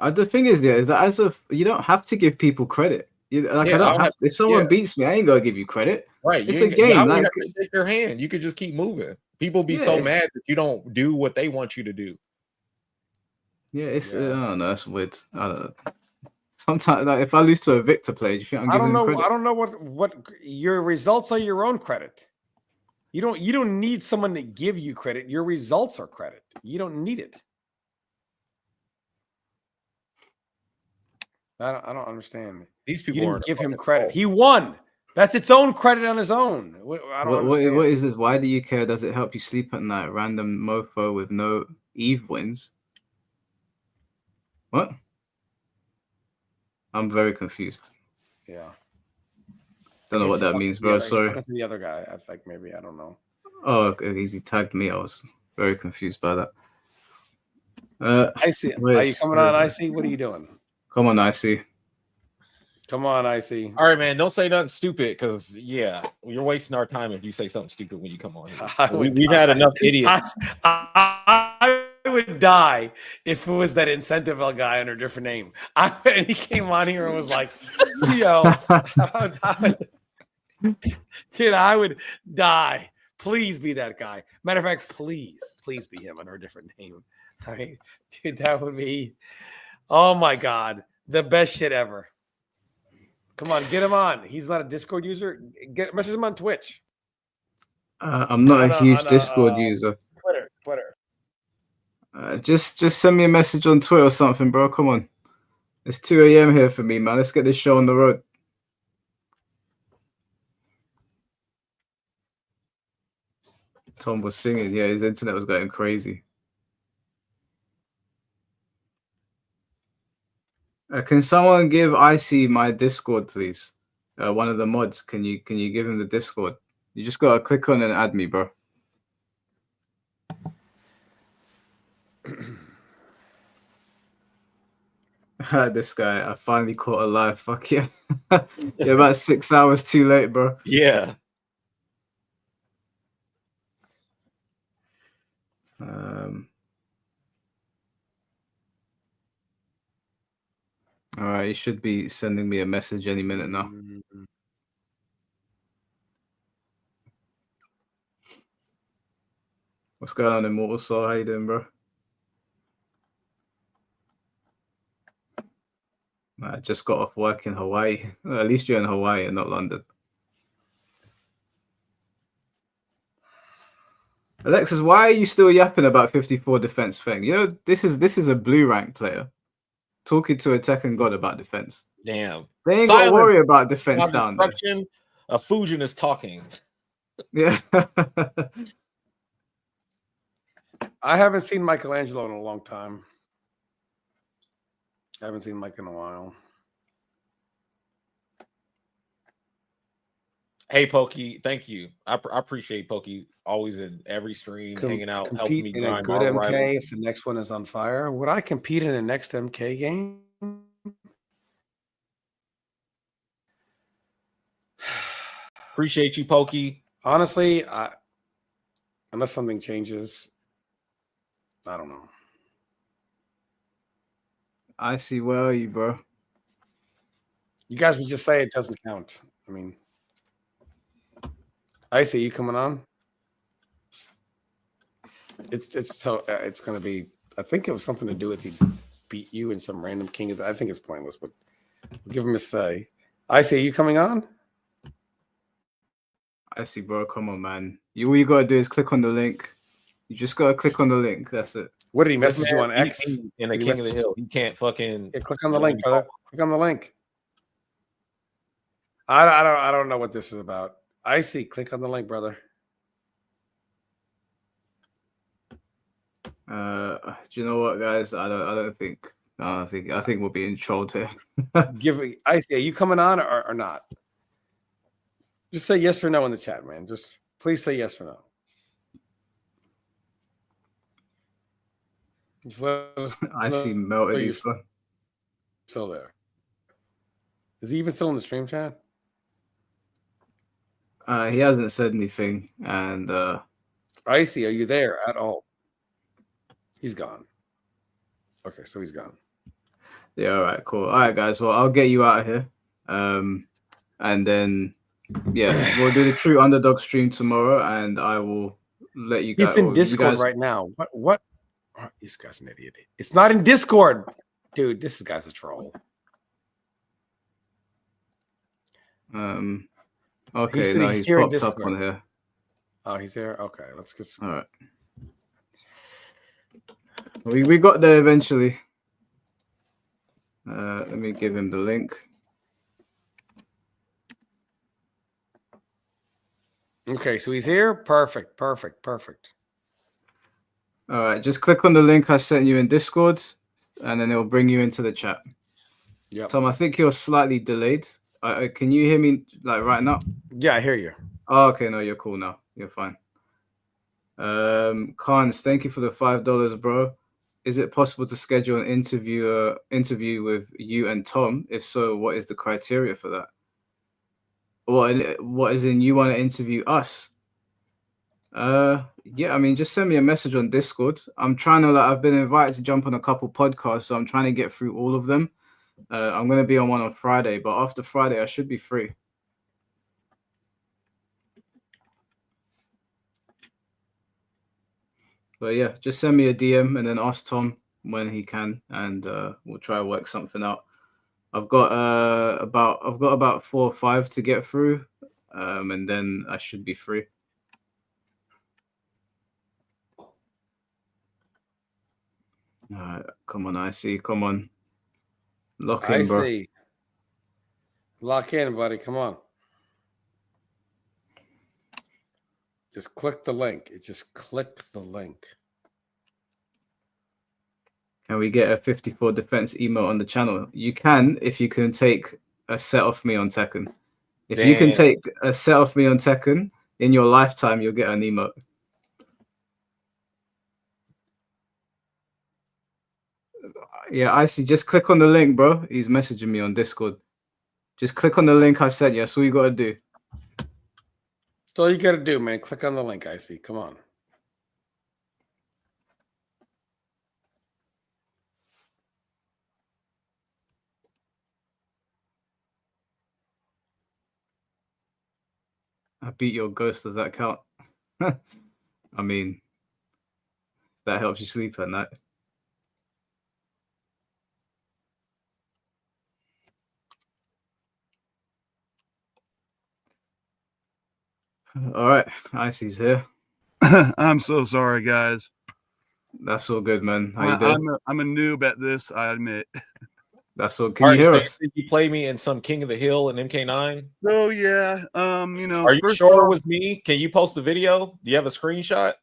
The thing is that you don't have to give people credit. I don't have to. If someone beats me, I ain't gonna give you credit. Right? It's a game. I have to shake your hand. You could just keep moving. People be so mad that you don't do what they want you to do. Yeah, I don't know. That's weird. I don't know. Sometimes, like, if I lose to a Victor player, do you think I'm giving him credit? I don't know what your results are. Your own credit. You don't need someone to give you credit. Your results are credit. You don't need it. I don't understand. These people didn't give him credit. He won. That's its own credit on his own. I don't understand. What is this? Why do you care? Does it help you sleep at night? Random mofo with no Eve wins. What? I'm very confused. Yeah. Don't know what that means, bro. Sorry. The other guy, I think maybe I don't know. Oh, okay. He tagged me. I was very confused by that. I see. Are you coming on? I see. What are you doing? Come on, Icy. Come on, Icy. All right, man. Don't say nothing stupid because, you're wasting our time if you say something stupid when you come on. We've had enough idiots. I would die if it was that Incentiville guy under a different name. And he came on here and was like, yo, dude, I would die. Please be that guy. Matter of fact, please be him under a different name. All right, dude, that would be, oh my God, the best shit ever. Come on, get him on. He's not a Discord user. Message him on Twitch. I'm not a huge Discord user. Twitter. Just send me a message on Twitter or something, bro. Come on. It's 2 a.m. here for me, man. Let's get this show on the road. Tom was singing. Yeah, his internet was going crazy. Can someone give Icy my Discord, please? One of the mods. Can you give him the Discord? You just gotta click on and add me, bro. This guy, I finally caught a live. Fuck yeah. Yeah, about 6 hours too late, bro. Yeah. All right, you should be sending me a message any minute now. What's going on, Immortal Soul? How you doing, bro? I just got off work in Hawaii. Well, at least you're in Hawaii and not London. Alexis, why are you still yapping about 54 defense thing? You know, this is a blue rank player talking to a Tekken god about defense. Damn. They ain't got to worry about defense down there. A Fujin is talking. Yeah. I haven't seen Michelangelo in a long time. I haven't seen Mike in a while. Hey, Pokey, thank you. I appreciate Pokey always in every stream, hanging out, helping me in a grind good my MK rival. if the next one is on fire. Would I compete in the next MK game? Appreciate you, Pokey. Honestly, unless something changes, I don't know. I see. Where are you, bro? You guys would just say it doesn't count. I mean, I see you coming on. It's gonna be. I think it was something to do with he beat you in some random king. I think it's pointless, but we'll give him a say. I see you coming on. I see, bro. Come on, man. All you gotta do is click on the link. You just gotta click on the link. That's it. What did he message you on X? In the King of the Hill, you can't fucking click on the link, brother. Click on the link. I don't know what this is about. I see. Click on the link, brother. Do you know what, guys? I think we're being trolled here. I see. Are you coming on or not? Just say yes or no in the chat, man. Just please say yes or no. I see melted. He's still there. Is he even still in the stream chat? He hasn't said anything, and I see. Are you there at all? He's gone. Okay, so he's gone. Yeah. All right. Cool. All right, guys. Well, I'll get you out of here. And then we'll do the true underdog stream tomorrow, and I will let you guys. He's in Discord right now. What? Oh, this guy's an idiot. It's not in Discord, dude. This guy's a troll. Okay, he's here popped up on here. Oh, he's here. Okay, let's get. All right. We got there eventually. Let me give him the link. Okay, so he's here. Perfect. All right, just click on the link I sent you in Discord, and then it will bring you into the chat. Yeah. Tom, I think you're slightly delayed. Can you hear me like right now? Yeah, I hear you. Oh, okay, no, you're cool now. You're fine. Khans, thank you for the $5, bro. Is it possible to schedule an interview with you and Tom? If so, what is the criteria for that? What is in you want to interview us? Yeah, I mean, just send me a message on Discord. I'm trying to I've been invited to jump on a couple podcasts, so I'm trying to get through all of them. I'm going to be on one on Friday, but after Friday, I should be free. But yeah, just send me a DM and then ask Tom when he can, and we'll try to work something out. I've got about 4 or 5 to get through, and then I should be free. Come on, IC, come on. Lock in, bro. IC. Lock in, buddy. Come on. Just click the link. Just click the link. Can we get a 54 defense emote on the channel? You can if you can take a set off me on Tekken. If you can take a set off me on Tekken in your lifetime, you'll get an emote. Yeah, I see. Just click on the link, bro. He's messaging me on Discord. Just click on the link I sent you. That's all you gotta do. That's all you gotta do, man. Click on the link, IC. Come on. I beat your ghost. Does that count? I mean, that helps you sleep at night. All right, Icy's here. I'm so sorry, guys. That's all good, man. How you doing? I'm a noob at this, I admit. That's all. Can you hear us? Did you play me in some King of the Hill and MK9? So yeah, Are you sure it was me? Can you post the video? Do you have a screenshot?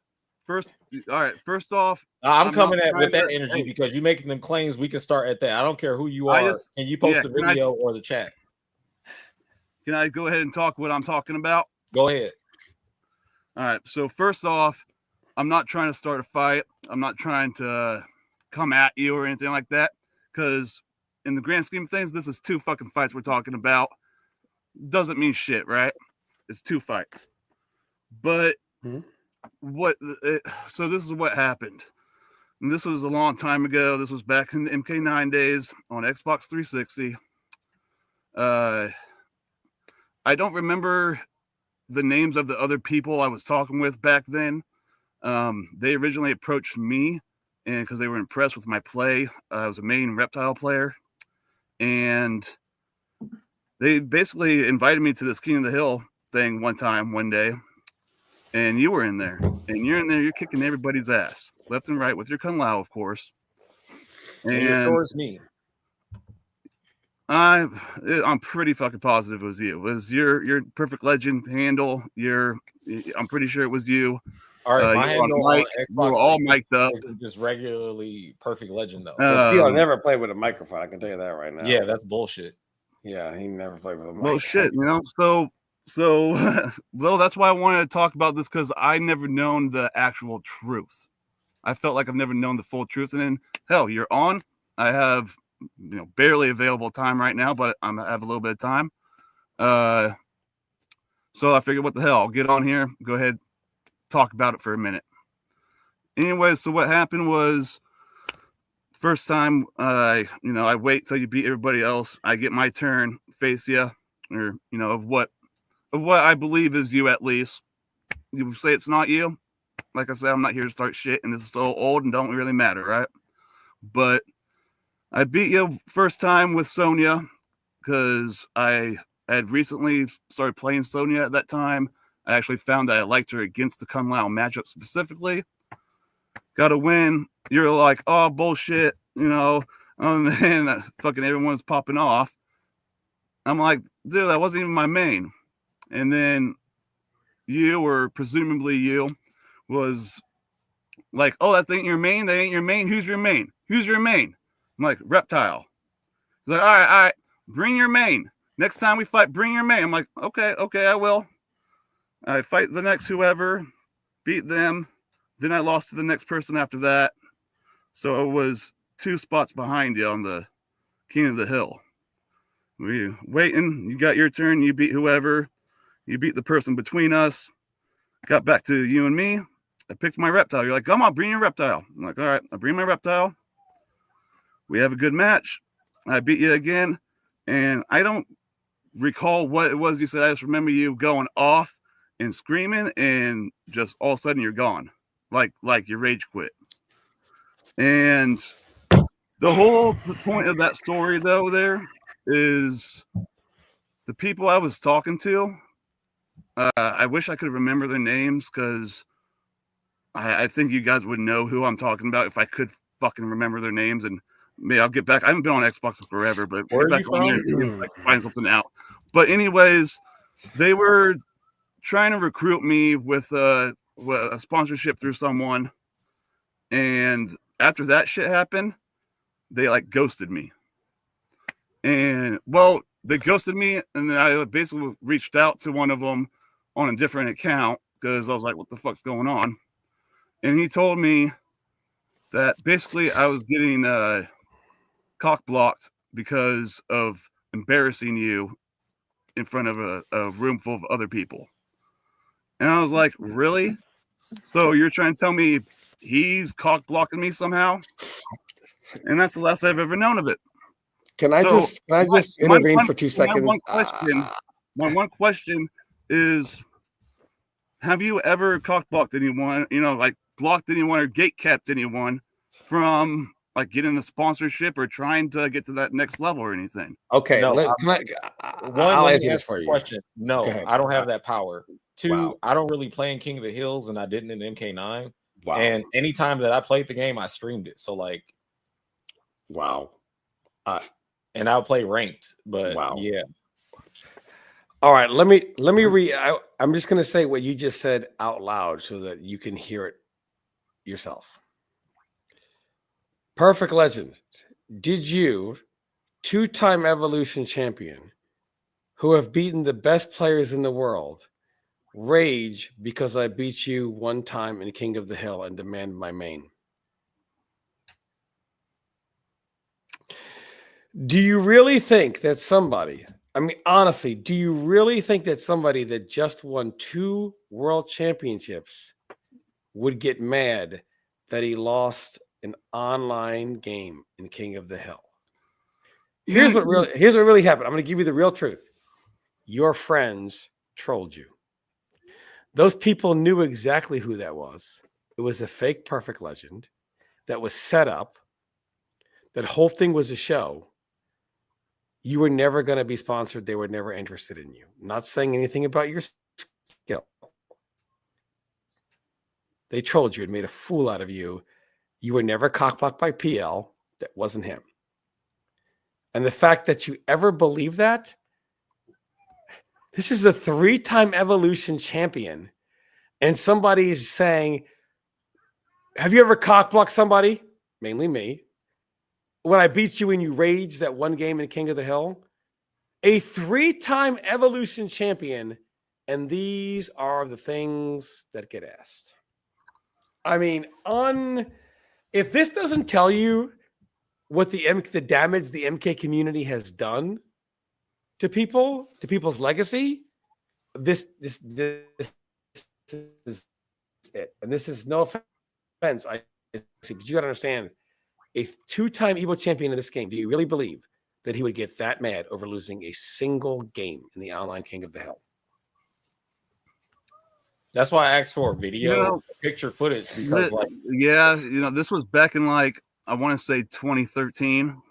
All right. First off, I'm coming at with that energy because you're making them claims. We can start at that. I don't care who you are. Can you post the video or the chat? Can I go ahead and talk what I'm talking about? Go ahead. All right. So first off, I'm not trying to start a fight. I'm not trying to come at you or anything like that. Because in the grand scheme of things, this is 2 fucking fights we're talking about. Doesn't mean shit, right? It's 2 fights. But so this is what happened. And this was a long time ago. This was back in the MK9 days on Xbox 360. I don't remember the names of the other people I was talking with back then. They originally approached me and because they were impressed with my play. I was a main reptile player. And they basically invited me to this King of the Hill thing one day. And you were in there. And you're in there, you're kicking everybody's ass. Left and right with your Kung Lao, of course. And towards me. I'm pretty fucking positive it was you. It was your perfect legend handle. I'm pretty sure it was you. All right, my handle on Xbox, we were all mic'd up. Just regularly perfect legend though. He'll never play with a microphone. I can tell you that right now. Yeah, that's bullshit. Yeah, he never played with a Well, shit, So well, that's why I wanted to talk about this because I never known the actual truth. I felt like I've never known the full truth. And then, hell, you're on. I have, barely available time right now, but I have a little bit of time. So I figured, what the hell? I'll get on here, go ahead, talk about it for a minute. Anyway, so what happened was, first time, I wait till you beat everybody else. I get my turn, face you, or of what I believe is you at least. You say it's not you. Like I said, I'm not here to start shit, and this is so old and don't really matter, right? But I beat you first time with Sonya because I had recently started playing Sonya at that time. I actually found that I liked her against the Kung Lao matchup specifically. Got a win. You're like, oh, bullshit, and fucking everyone's popping off. I'm like, dude, that wasn't even my main. And then you, or presumably you, was like, oh, that ain't your main? That ain't your main? Who's your main? Who's your main? I'm like, Reptile. He's like, all right, bring your main. Next time we fight, bring your main. I'm like, okay, I will. I fight the next whoever, beat them. Then I lost to the next person after that. So it was 2 spots behind you on the King of the Hill. We waiting. You got your turn. You beat whoever. You beat the person between us. Got back to you and me. I picked my reptile. You're like, come on, bring your reptile. I'm like, all right, I bring my reptile. We have a good match. I beat you again. And I don't recall what it was you said. I just remember you going off and screaming, and just all of a sudden you're gone. Like you rage quit. And the whole point of that story, though, there is the people I was talking to. I wish I could remember their names because I think you guys would know who I'm talking about if I could fucking remember their names. And maybe I'll get back. I haven't been on Xbox in forever, but Where get are back you on there from? and see if I can find something out. But anyways, they were trying to recruit me with a sponsorship through someone. And after that shit happened, they like ghosted me. And well, they ghosted me, and then I basically reached out to one of them on a different account because I was like, what the fuck's going on? And he told me that basically I was getting cock blocked because of embarrassing you in front of a room full of other people. And I was like, really? So you're trying to tell me he's cock blocking me somehow? And that's the last I've ever known of it. Can I just intervene for 2 seconds? One question is, have you ever cock blocked anyone, like blocked anyone or gate kept anyone from like getting a sponsorship or trying to get to that next level or anything? Okay, No, I'll answer this for you. Question. No, I don't have that power. 2, Wow. I don't really play in King of the Hills, and I didn't in MK9. Wow. And anytime that I played the game, I streamed it. So like, wow. And I'll play ranked, but Wow. yeah. All right, let me read. I'm just going to say what you just said out loud so that you can hear it yourself. Perfect Legend, did you, 2-time Evolution champion, who have beaten the best players in the world, rage because I beat you one time in King of the Hill and demand my main? Do you really think that somebody, I mean, honestly, do you really think that somebody that just won 2 world championships would get mad that he lost an online game in King of the Hill? Here's what really happened. I'm going to give you the real truth. Your friends trolled you. Those people knew exactly who that was. It was a fake Perfect Legend that was set up. That whole thing was a show. You were never going to be sponsored. They were never interested in you. Not saying anything about your skill. They trolled you and made a fool out of you. You were never cockblocked by PL. That wasn't him. And the fact that you ever believe that, this is a 3-time Evolution champion. And somebody is saying, have you ever cockblocked somebody? Mainly me. When I beat you and you raged that one game in King of the Hill? A 3-time Evolution champion. And these are the things that get asked. I mean, if this doesn't tell you what the damage the MK community has done to people's legacy, this is it. And this is no offense. But you got to understand, a 2-time Evo champion in this game, do you really believe that he would get that mad over losing a single game in the online King of the Hill? That's why I asked for a video, picture footage, because this was back in like, I want to say 2013,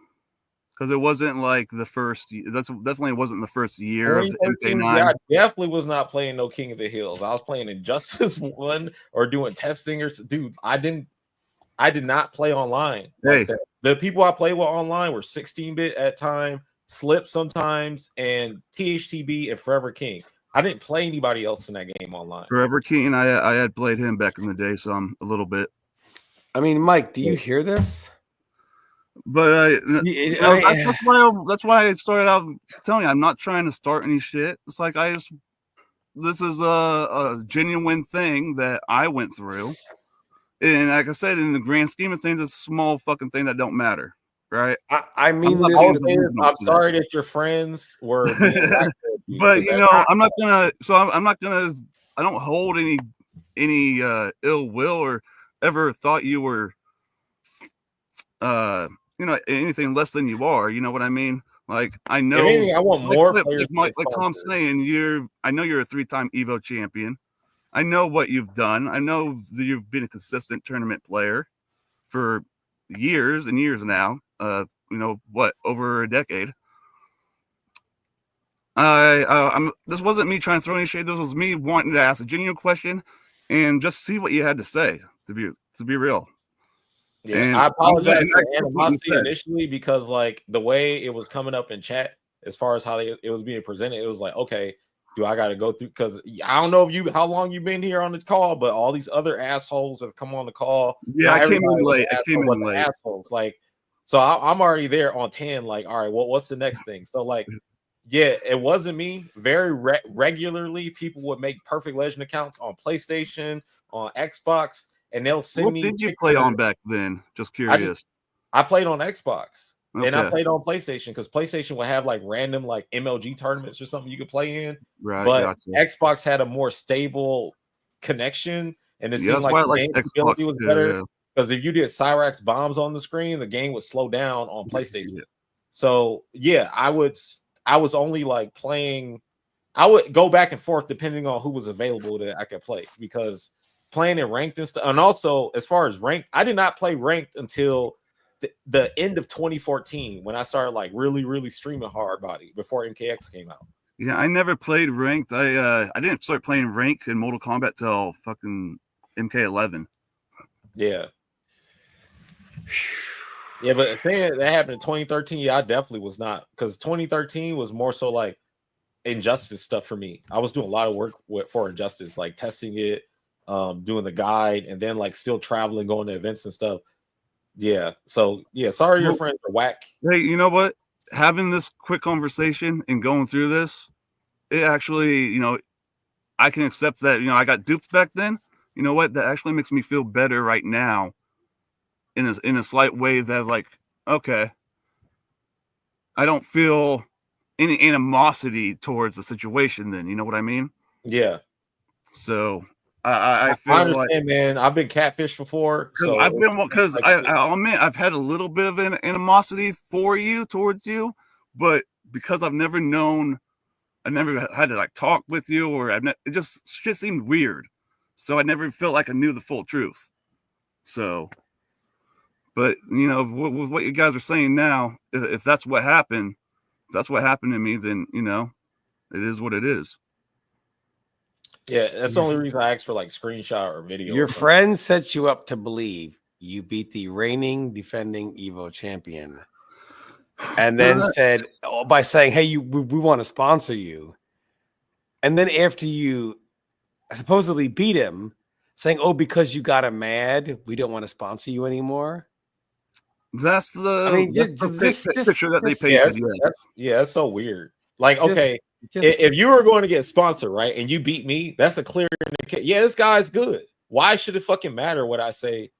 because it wasn't like the first. That's definitely wasn't the first year of MK9. Yeah, I definitely was not playing no King of the Hills. I was playing Injustice 1 or doing testing dude. I did not play online. Hey, like the people I played with online were 16-bit at time, Slip sometimes, and THTB and Forever King. I didn't play anybody else in that game online. Forever King, I had played him back in the day, so I'm a little bit. I mean, Mike, do you hear this? But that's why I started out telling you I'm not trying to start any shit. It's like this is a genuine thing that I went through, and like I said, in the grand scheme of things, it's a small fucking thing that don't matter, right? I mean, I'm sorry that your friends were, but I'm not gonna. So I'm not gonna. I don't hold any ill will or ever thought you were anything less than you are. You know what I mean? Like, I know. If anything, I want more players. Like Tom's saying, I know you're a 3-time Evo champion. I know what you've done. I know that you've been a consistent tournament player for years and years now. Over a decade. This wasn't me trying to throw any shade. This was me wanting to ask a genuine question and just see what you had to say. To be real. Yeah, And I apologize for that's the what you animosity said. initially because like the way it was coming up in chat, as far as how it was being presented, it was like, okay, do I got to go through? Because I don't know if how long you've been here on the call, but all these other assholes have come on the call. Yeah, I came in late. Assholes, like, so I'm already there on 10. Like, all right, what's the next thing? So like, yeah, it wasn't me. Very regularly, people would make perfect Legend accounts on PlayStation, on Xbox. And they'll send me. What did you play on back then? Just curious. I played on Xbox and I Okay. played on PlayStation because PlayStation would have like random like MLG tournaments or something you could play in. Right. But Gotcha. Xbox had a more stable connection, and it seemed that's like why I the like game Xbox ability was too, better. yeah. Because if you did Cyrax bombs on the screen, the game would slow down on PlayStation. So yeah, I was only like playing. I would go back and forth depending on who was available that I could play because playing in ranked and stuff. And also, as far as ranked, I did not play ranked until the end of 2014 when I started like really streaming hard body before MKX came out. Yeah, I never played ranked. I didn't start playing rank in Mortal Kombat till fucking MK11. Yeah. Yeah, but saying that happened in 2013, yeah, I definitely was not, because 2013 was more so like Injustice stuff for me. I was doing a lot of work for Injustice, like testing it, doing the guide, and then like still traveling, going to events and stuff. Yeah. So yeah, sorry your friends are whack. Hey, you know what? Having this quick conversation and going through this, it actually, you know, I can accept that, you know, I got duped back then. You know what? That actually makes me feel better right now in a slight way that like, okay, I don't feel any animosity towards the situation then, you know what I mean? Yeah. So I feel I understand, like, man. I've been catfished before. So I'll admit I've had a little bit of an animosity towards you, but because I've never had to like talk with you, or it just shit seemed weird. So I never felt like I knew the full truth. So, but you know, with what you guys are saying now, if that's what happened, to me, then you know, it is what it is. Yeah, that's the only reason I asked for like screenshot or video. Your friend sets you up to believe you beat the reigning defending Evo champion, and then said by saying, "Hey, we want to sponsor you," and then after you supposedly beat him, saying, "Oh, because you got him mad, we don't want to sponsor you anymore." That's the. I mean, just picture that they painted. Yeah, that's so weird. Like, okay, if you were going to get sponsored, right, and you beat me, that's a clear indication. Yeah, this guy's good. Why should it fucking matter what I say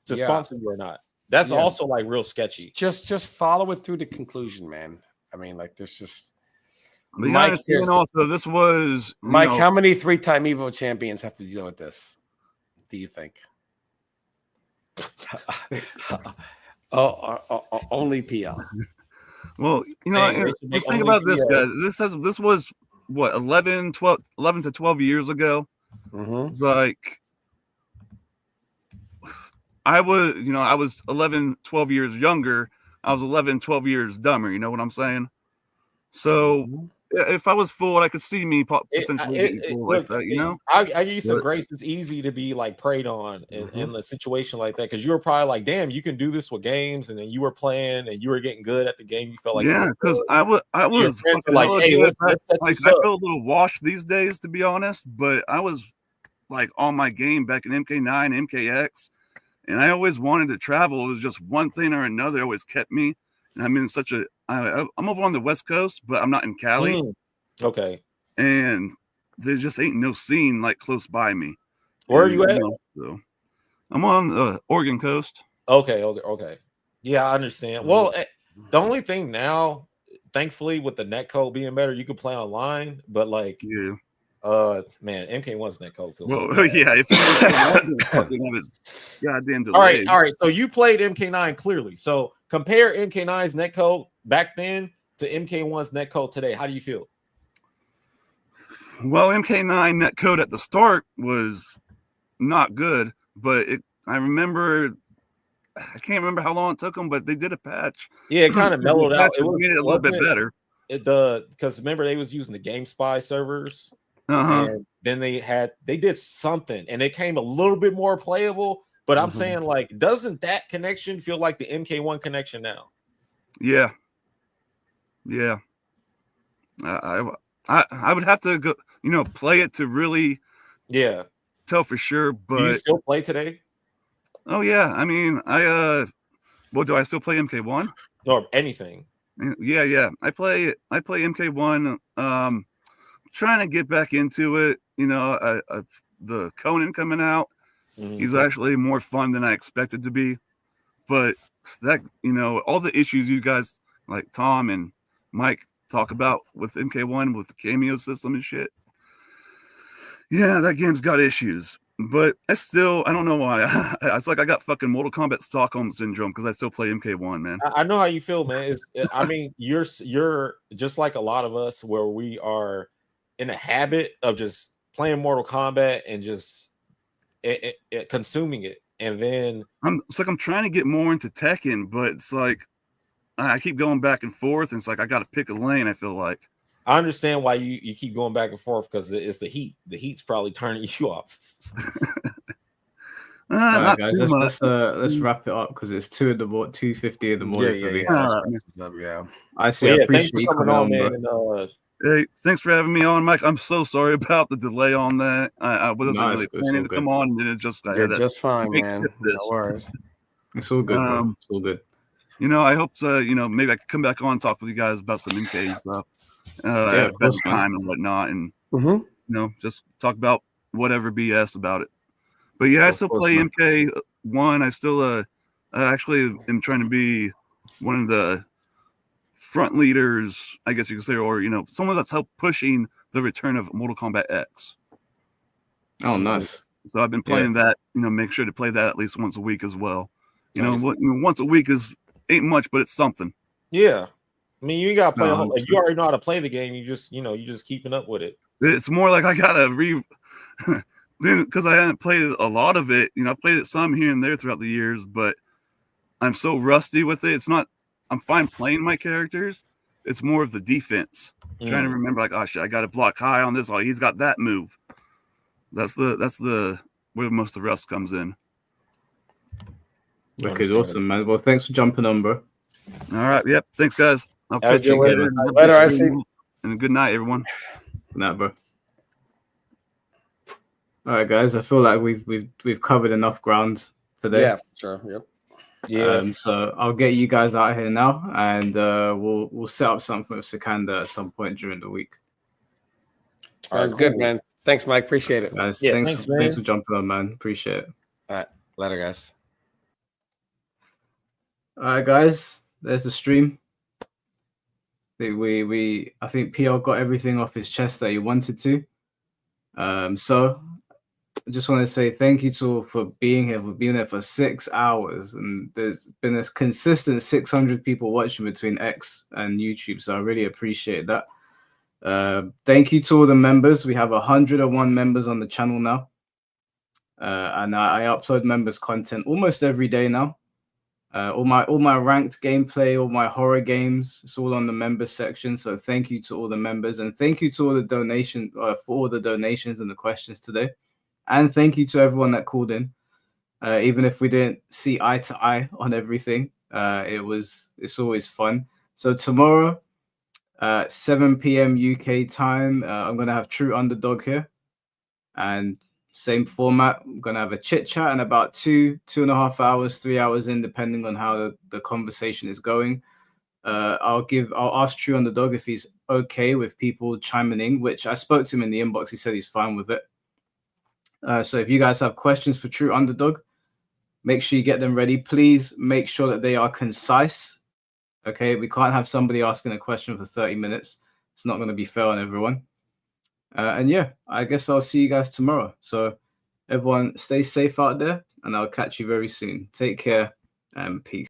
to sponsor you or not? That's also like real sketchy. Just follow it through the conclusion, man. I mean, like, there's just. But Mike, also, this was Mike. How many 3-time Evo champions have to deal with this? Do you think? Only PL. Well, you know, think about this, guys. This was what 11 to 12 years ago. It's like I was 11, 12 years younger. I was 11, 12 years dumber. You know what I'm saying? So if I was fooled, I could see me potentially getting fooled like that. You know, I give you some grace. It's easy to be like preyed on in a situation like that because you were probably like, "Damn, you can do this with games," and then you were playing and you were getting good at the game. You felt like, because I was like, "Hey, let's set like this I up." feel a little washed these days, to be honest. But I was like on my game back in MK9, MKX, and I always wanted to travel. It was just one thing or another always kept me. And I'm in such a. I'm over on the West Coast, but I'm not in Cali. Okay. And there just ain't no scene like close by me. Where are you at? So I'm on the Oregon coast. Okay. Yeah, I understand. Well, the only thing now, thankfully, with the netcode being better, you can play online. But like, man, MK1's netcode feels. Well, so bad. yeah. If it was goddamn delay. All right. So you played MK9 clearly. So compare MK9's netcode back then to MK1's netcode today. How do you feel? Well, MK9 netcode at the start was not good, but I can't remember how long it took them, but they did a patch. Yeah, it kind of mellowed out. It made it a little bit better. because remember they was using the GameSpy servers, and then they did something, and it came a little bit more playable. But I'm saying, like, doesn't that connection feel like the MK1 connection now? Yeah. I would have to go, play it to really tell for sure. But do you still play today? Oh yeah, I mean, well, do I still play MK1 or anything? Yeah. I play MK1. Trying to get back into it. The Conan coming out. He's actually more fun than I expected to be. But that, all the issues you guys like Tom and Mike talk about with MK1 with the cameo system and shit. Yeah, that game's got issues. But I don't know why. It's like I got fucking Mortal Kombat Stockholm syndrome because I still play MK1, man. I know how you feel, man. I mean, you're just like a lot of us where we are in a habit of just playing Mortal Kombat and just consuming it. And then it's like I'm trying to get more into Tekken, but it's like I keep going back and forth. And it's like I got to pick a lane, I feel like. I understand why you keep going back and forth because it's the heat. The heat's probably turning you off. All right, guys, let's wrap it up because it's 2:50 in the morning for me. I see. I appreciate you coming on, man. Hey, thanks for having me on, Mike. I'm so sorry about the delay on that. I wasn't really planning to come on, and it just just fine, man. No worries. It's all good. It's all good. I hope maybe I could come back on and talk with you guys about some MK stuff. At better time and whatnot, and just talk about whatever BS about it. But yeah, I still play MK1. I still actually am trying to be one of the front leaders, I guess you could say, or someone that's helped pushing the return of Mortal Kombat X. Oh, nice. So I've been playing that. Make sure to play that at least once a week as well. Once a week ain't much, but it's something. Yeah. I mean, you gotta play. You already know how to play the game. You just keeping up with it. It's more like I gotta because I hadn't played a lot of it. I played it some here and there throughout the years, but I'm so rusty with it. It's not. I'm fine playing my characters. It's more of the defense. Trying to remember, like, oh shit, I got to block high on this. Oh, he's got that move. That's the where most of the rest comes in. Okay, awesome, man. Well, thanks for jumping on, bro. All right. Yep. Thanks, guys. I'll catch you later. I see. And good night, everyone. Good night, bro. All right, guys. I feel like we've covered enough ground today. Yeah, for sure. Yep. Yeah. So I'll get you guys out here now, and we'll set up something with Sikanda at some point during the week. Sounds good, man. Thanks, Mike. Appreciate it. Guys, thanks for jumping on, man. Appreciate it. All right. Later, guys. All right, guys. There's the stream. I think PL got everything off his chest that he wanted to. So I just want to say thank you to all for being here. We've been there for 6 hours, and there's been a consistent 600 people watching between X and YouTube. So I really appreciate that. Thank you to all the members. We have 101 members on the channel now. And I upload members content almost every day now. All my ranked gameplay, all my horror games, it's all on the members section. So thank you to all the members, and thank you to all the donations for all the donations and the questions today. And thank you to everyone that called in. Even if we didn't see eye to eye on everything, it's always fun. So tomorrow, 7 p.m. UK time, I'm gonna have True Underdog here, and same format. I'm gonna have a chit chat in about 2.5 hours, 3 hours in, depending on how the conversation is going. I'll ask True Underdog if he's okay with people chiming in, which I spoke to him in the inbox. He said he's fine with it. So if you guys have questions for True Underdog, make sure you get them ready. Please make sure that they are concise. Okay, we can't have somebody asking a question for 30 minutes. It's not going to be fair on everyone. And yeah, I guess I'll see you guys tomorrow. So everyone stay safe out there, and I'll catch you very soon. Take care and peace.